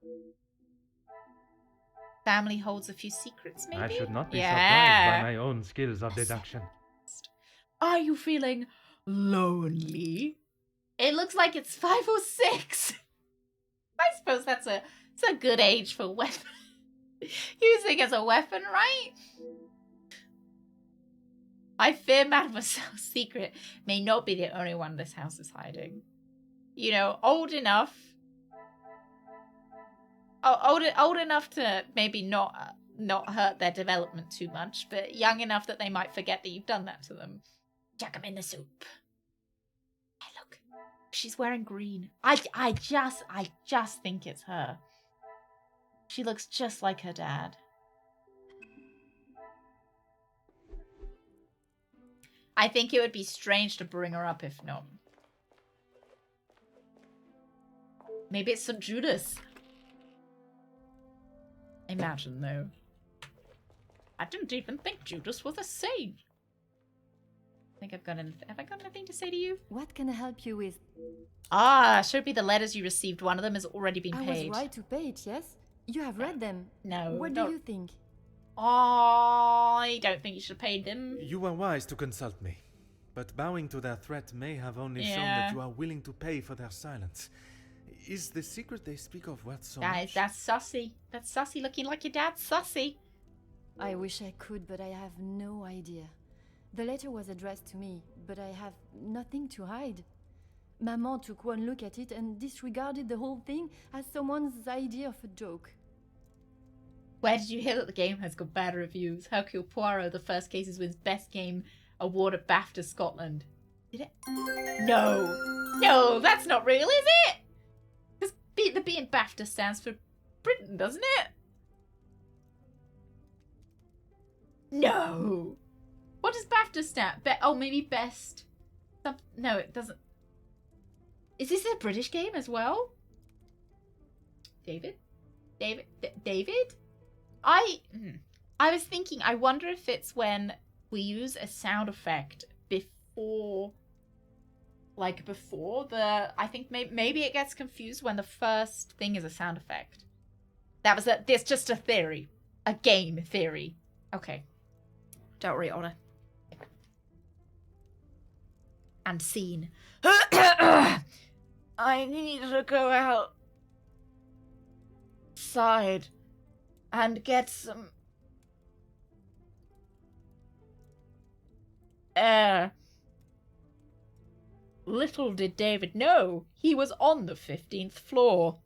Family holds a few secrets, maybe? I should not be surprised by my own skills of deduction. Are you feeling lonely? It looks like it's 5 or 6. I suppose it's a good age for weapon. Using as a weapon, right? I fear Mademoiselle's secret may not be the only one this house is hiding. You know, old enough to maybe not hurt their development too much, but young enough that they might forget that you've done that to them. Chuck them in the soup. Hey, look, she's wearing green. I just think it's her. She looks just like her dad. I think it would be strange to bring her up if not. Maybe it's St. Judas. Imagine, though. I didn't even think Judas was a saint. Have I got anything to say to you? What can I help you with? Should be the letters you received. One of them has already been paid. I was right to pay it, yes? You have read them. No. What do you think? I don't think you should pay them. You were wise to consult me, but bowing to their threat may have only shown that you are willing to pay for their silence. Is the secret they speak of worth so much? That's sussy. That's sussy, looking like your dad's sussy. I wish I could, but I have no idea. The letter was addressed to me, but I have nothing to hide. Maman took one look at it and disregarded the whole thing as someone's idea of a joke. Where did you hear that the game has got bad reviews? Hercule Poirot, the first cases wins Best Game Award at BAFTA Scotland. Did it? No. No, that's not real, is it? Because the B in BAFTA stands for Britain, doesn't it? No. What does BAFTA stand? Maybe best. No, it doesn't. Is this a British game as well? David? I was thinking, I wonder if it's when we use a sound effect before I think maybe it gets confused when the first thing is a sound effect. There's just a theory. A game theory. Okay. Don't worry, Otter. And scene. I need to go outside and get some air. Little did David know he was on the 15th floor.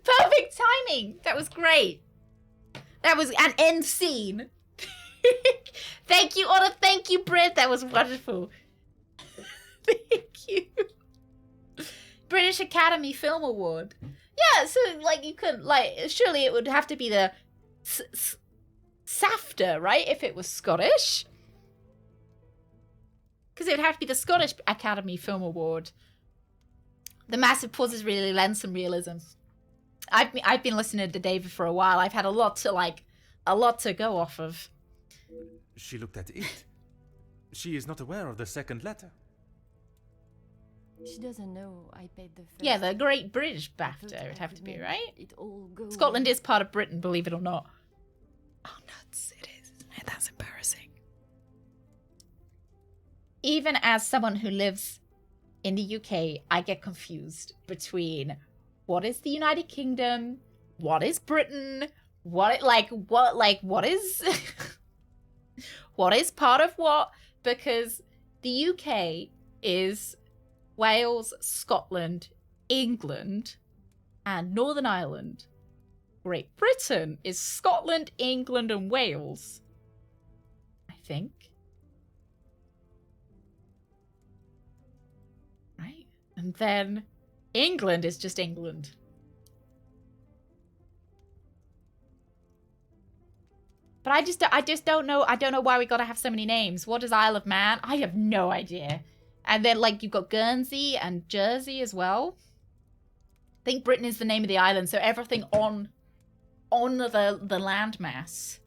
Perfect timing. That was great. That was an end scene. Thank you, Otter. Thank you, Brit. That was wonderful. Thank you. British Academy Film Award. Yeah, so you could surely it would have to be the SAFTA, right? If it was Scottish, because it would have to be the Scottish Academy Film Award. The massive pauses really lend some realism. I've been listening to David for a while. I've had a lot to go off of. She looked at it. She is not aware of the second letter. She doesn't know I paid the first. Yeah, the Great British BAFTA it would have to be, right? It all goes. Scotland is part of Britain, believe it or not. Oh, nuts, it is, isn't it? That's embarrassing. Even as someone who lives in the UK, I get confused between what is the United Kingdom, what is Britain, what is what is part of what? Because the UK is Wales, Scotland, England, and Northern Ireland. Great Britain is Scotland, England, and Wales, I think. Right? And then England is just England. But I just don't know. I don't know why we gotta have so many names. What is Isle of Man? I have no idea. And then you've got Guernsey and Jersey as well. I think Britain is the name of the island, so everything on the landmass. I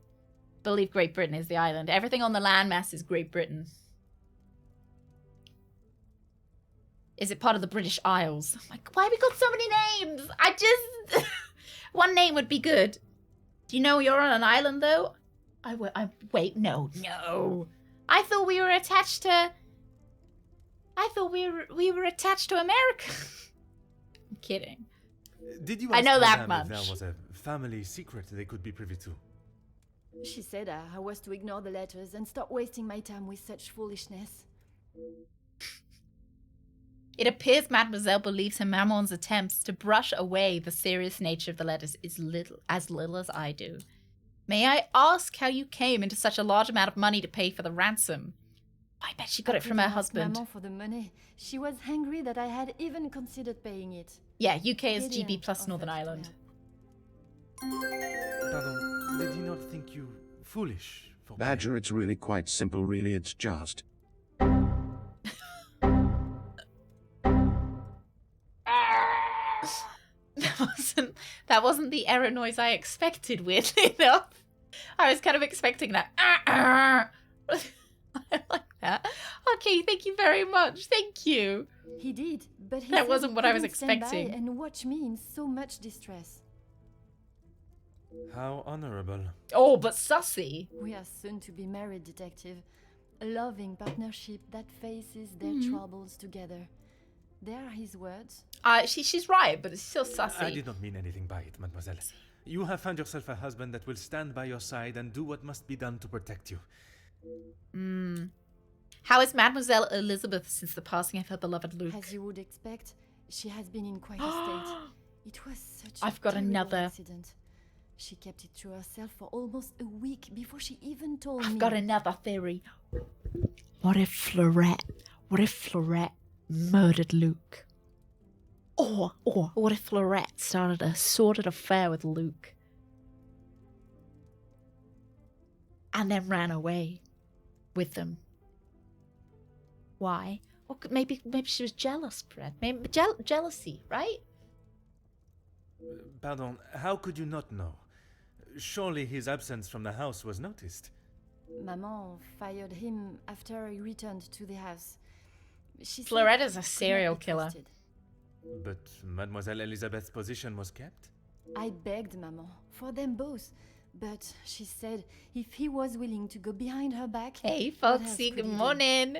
believe Great Britain is the island. Everything on the landmass is Great Britain. Is it part of the British Isles? I'm like, why have we got so many names? One name would be good. Do you know you're on an island, though? Wait, no. I thought we were attached to... we were attached to America. I'm kidding. Did you I ask know that Madame much. if there was a family secret they could be privy to? She said I was to ignore the letters and stop wasting my time with such foolishness. It appears Mademoiselle believes her maman's attempts to brush away the serious nature of the letters is as little as I do. May I ask how you came into such a large amount of money to pay for the ransom? I bet she got it from her husband. Maman for the money. She was angry that I had even considered paying it. Yeah, UK is GB plus Northern Ireland. Pardon, did he not think you foolish? Badger, it's really quite simple, really, it's just. That wasn't the error noise I expected, weirdly enough. I was kind of expecting that. I like that. Okay, thank you very much. Thank you. He did, but he that wasn't what I was expecting. And watch me in so much distress. How honorable. Oh, but sussy. We are soon to be married, detective. A loving partnership that faces their troubles together. There are his words. She's right, but it's still sussy. I did not mean anything by it, mademoiselle. You have found yourself a husband that will stand by your side and do what must be done to protect you. How is Mademoiselle Elizabeth since the passing of her beloved Luke? As you would expect, she has been in quite a state. It was such I've a got terrible another accident. She kept it to herself for almost a week before she even told me. I've got another theory. What if Florette murdered Luke? Or what if Florette started a sordid affair with Luke? And then ran away with them. Why? Or maybe she was jealous, Fred. Maybe jealousy, right? Pardon, how could you not know? Surely his absence from the house was noticed. Maman fired him after he returned to the house. She Florette is a serial killer. But Mademoiselle Elizabeth's position was kept? I begged Maman for them both, but she said if he was willing to go behind her back... Hey, Foxy, good morning.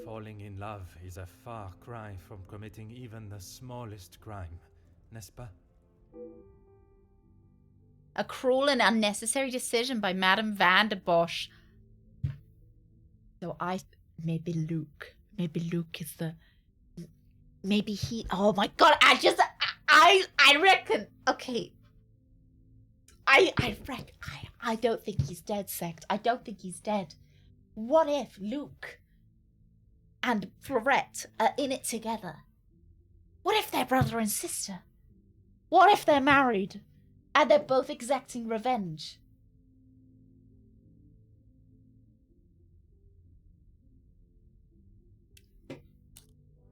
Falling in love is a far cry from committing even the smallest crime, n'est-ce pas? A cruel and unnecessary decision by Madame Van der Bosch. So maybe Luke is the... Maybe he... Oh my god, I reckon... Okay. I reckon... I don't think he's dead, Sect. I don't think he's dead. What if Luke and Florette are in it together? What if they're brother and sister? What if they're married and they're both exacting revenge?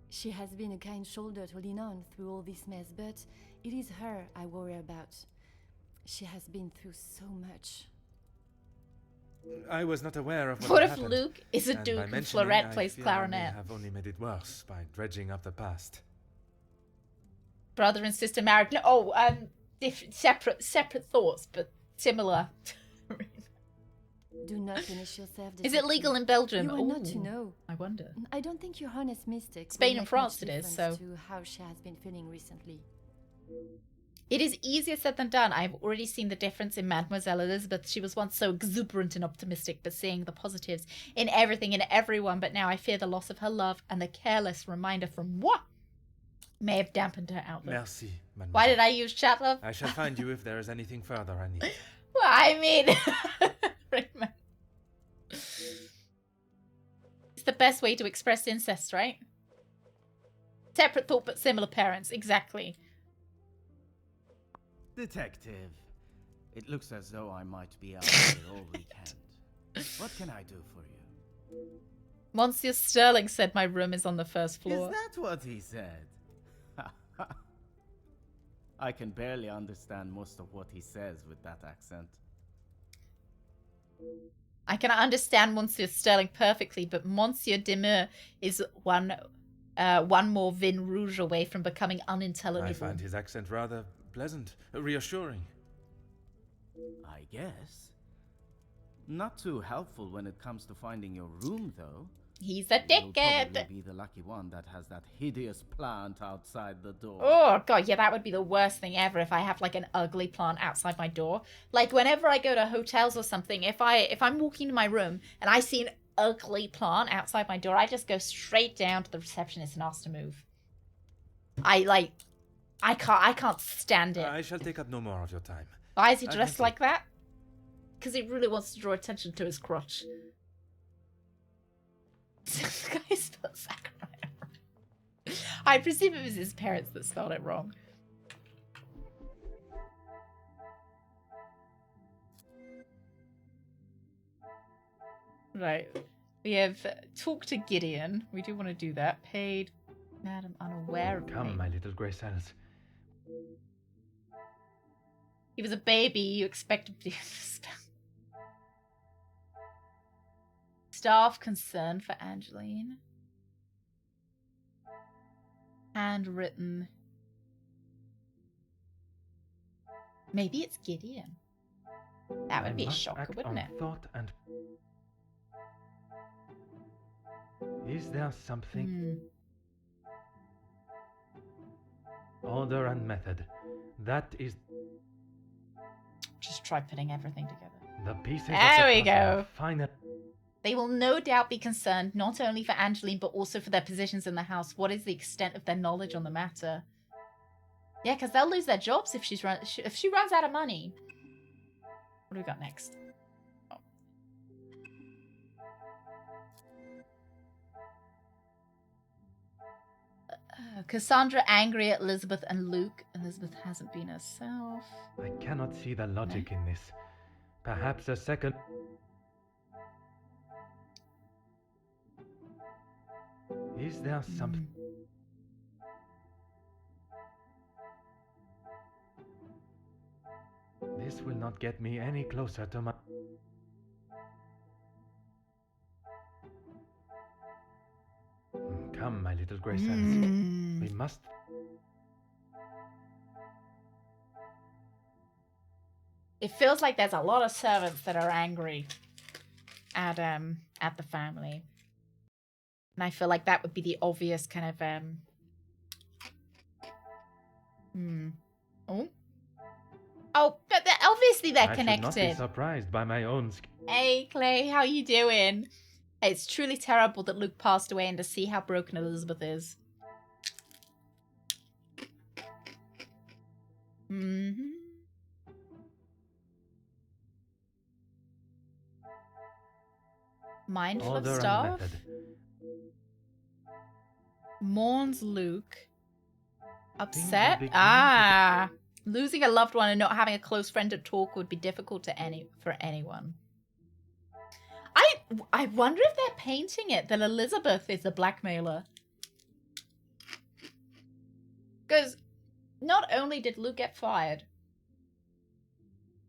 She has been a kind shoulder to lean on through all this mess, but it is her I worry about. She has been through so much. I was not aware of what if happened, Luke is a duke and Florette plays clarinet? I have only made it worse by dredging up the past. Brother and sister married. No, different, separate thoughts, but similar. Do not finish yourself. Is it legal in Belgium? You are not to know. I wonder. I don't think your honest mistake. Spain and France it is, so. To how she has been feeling recently. It is easier said than done. I've already seen the difference in Mademoiselle Elizabeth. She was once so exuberant and optimistic, but seeing the positives in everything and everyone. But now I fear the loss of her love and the careless reminder from what may have dampened her outlook. Merci, mademoiselle. Why did I use chat love? I shall find you if there is anything further I need. Well, I mean... It's the best way to express incest, right? Separate thought but similar parents, exactly. Detective, it looks as though I might be out here all weekend. What can I do for you? Monsieur Sterling said my room is on the first floor. Is that what he said? I can barely understand most of what he says with that accent. I can understand Monsieur Sterling perfectly, but Monsieur Demure is one more Vin Rouge away from becoming unintelligible. I find his accent rather pleasant, reassuring. I guess. Not too helpful when it comes to finding your room, though. He's a dickhead. You'll probably be the lucky one that has that hideous plant outside the door. Oh god, yeah, that would be the worst thing ever if I have like an ugly plant outside my door. Like whenever I go to hotels or something, if I'm walking to my room and I see an ugly plant outside my door, I just go straight down to the receptionist and ask to move. I can't stand it. I shall take up no more of your time. Why is he dressed like that? Because he really wants to draw attention to his crotch. guy spelled Zachariah wrong. I presume it was his parents that spelled it wrong. Right. We have talked to Gideon. We do want to do that. Paid Madam unaware of Come, me. my little grey cells. He was a baby. You expect him to spell. Staff concern for Angeline. Handwritten. Maybe it's Gideon. That would be a shocker, wouldn't it? Thought and... Is there something? Order and method. That is... Just try putting everything together. The pieces there we go. Final... They will no doubt be concerned not only for Angeline but also for their positions in the house. What is the extent of their knowledge on the matter? Yeah, because they'll lose their jobs if she runs out of money. What do we got next? Oh. Cassandra angry at Elizabeth and Luke. Elizabeth hasn't been herself. I cannot see the logic in this. Perhaps a second... Is there something... This will not get me any closer to my... Come, my little grey cells. We must... It feels like there's a lot of servants that are angry at the family. And I feel like that would be the obvious kind of Oh, but obviously they're connected. I should not be surprised by my own... Hey, Clay, how you doing? It's truly terrible that Luke passed away and to see how broken Elizabeth is. Mindful of stuff. Mourns Luke. Upset? Losing a loved one and not having a close friend to talk would be difficult for anyone. I wonder if they're painting it that Elizabeth is the blackmailer. Because not only did Luke get fired,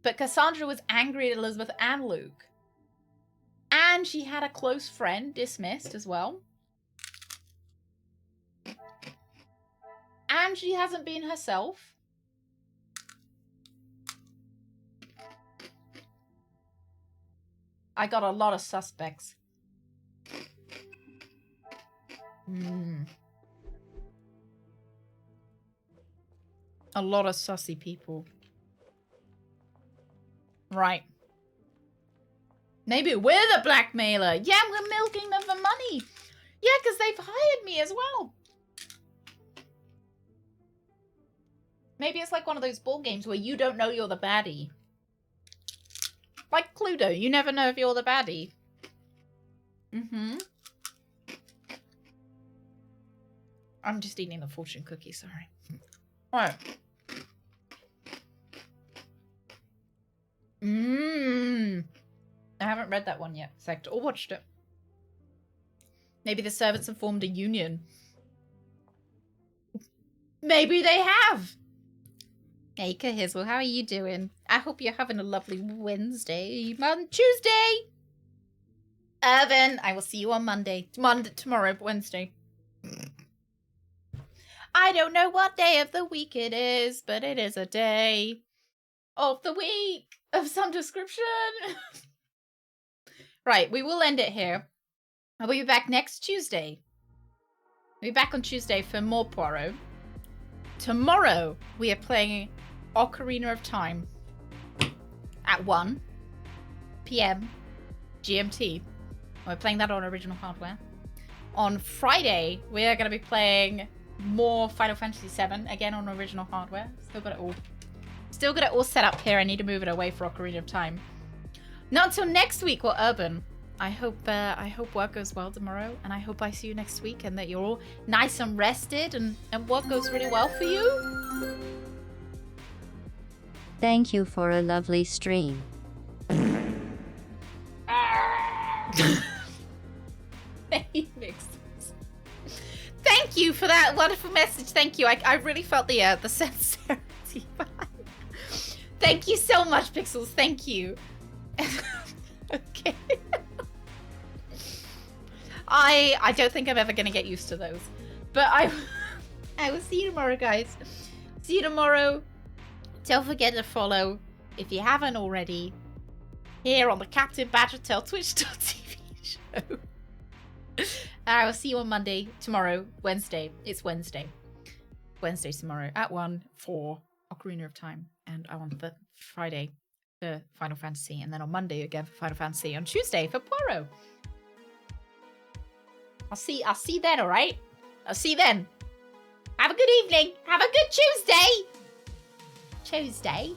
but Cassandra was angry at Elizabeth and Luke. And she had a close friend dismissed as well. And she hasn't been herself. I got a lot of suspects. A lot of sussy people. Right. Maybe we're the blackmailer. Yeah, we're milking them for money. Yeah, because they've hired me as well. Maybe it's like one of those ball games where you don't know you're the baddie. Like Cluedo, you never know if you're the baddie. I'm just eating the fortune cookie, sorry. Right. I haven't read that one yet, or watched it. Maybe the servants have formed a union. Maybe they have. Hey, Cahizzle, how are you doing? I hope you're having a lovely Tuesday. Irvin, I will see you on Monday. Tomorrow, Wednesday. I don't know what day of the week it is, but it is a day of the week of some description. Right, we will end it here. I'll be back next Tuesday. I'll be back on Tuesday for more Poirot. Tomorrow, we are playing Ocarina of Time at 1 p.m. GMT. We're playing that on original hardware. On Friday, we are going to be playing more Final Fantasy VII, again on original hardware. Still got it all set up here. I need to move it away for Ocarina of Time. Not until next week will Urban I hope work goes well tomorrow, and I hope I see you next week, and that you're all nice and rested, and work goes really well for you. Thank you for a lovely stream. Thank you for that wonderful message. Thank you. I really felt the sincerity behind. Thank you so much, Pixels. Thank you. Okay. I don't think I'm ever gonna get used to those, but I will see you tomorrow, guys. See you tomorrow. Don't forget to follow, if you haven't already, here on the Captain Badgertail Twitch.tv show. I will see you on Monday, tomorrow, Wednesday. It's Wednesday. Wednesday tomorrow at 1 for Ocarina of Time, and on the Friday for Final Fantasy, and then on Monday again for Final Fantasy, on Tuesday for Poirot. I'll see you then, alright? I'll see you then. Have a good evening. Have a good Tuesday.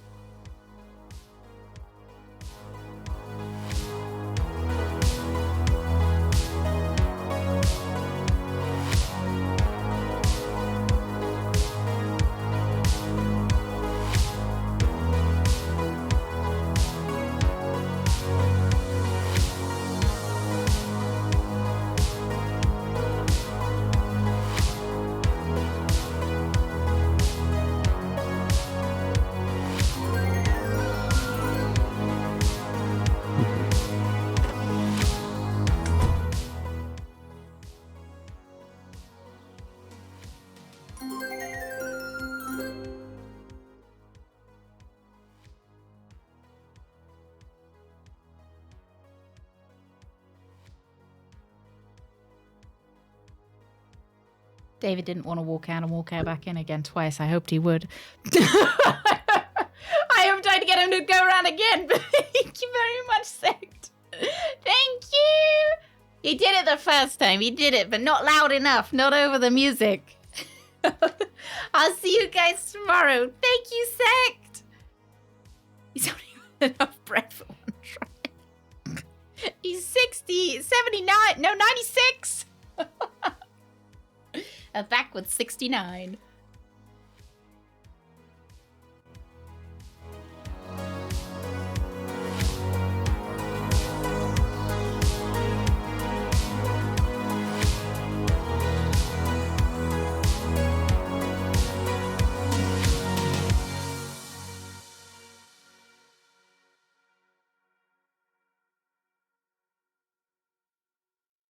David didn't want to walk out and walk out back in again twice. I hoped he would. I am trying to get him to go around again, but thank you very much, Sect. Thank you. He did it the first time. He did it, but not loud enough. Not over the music. I'll see you guys tomorrow. Thank you, Sect. He's only got enough breath for one try. He's 60, 79, no, 96. Back with 69.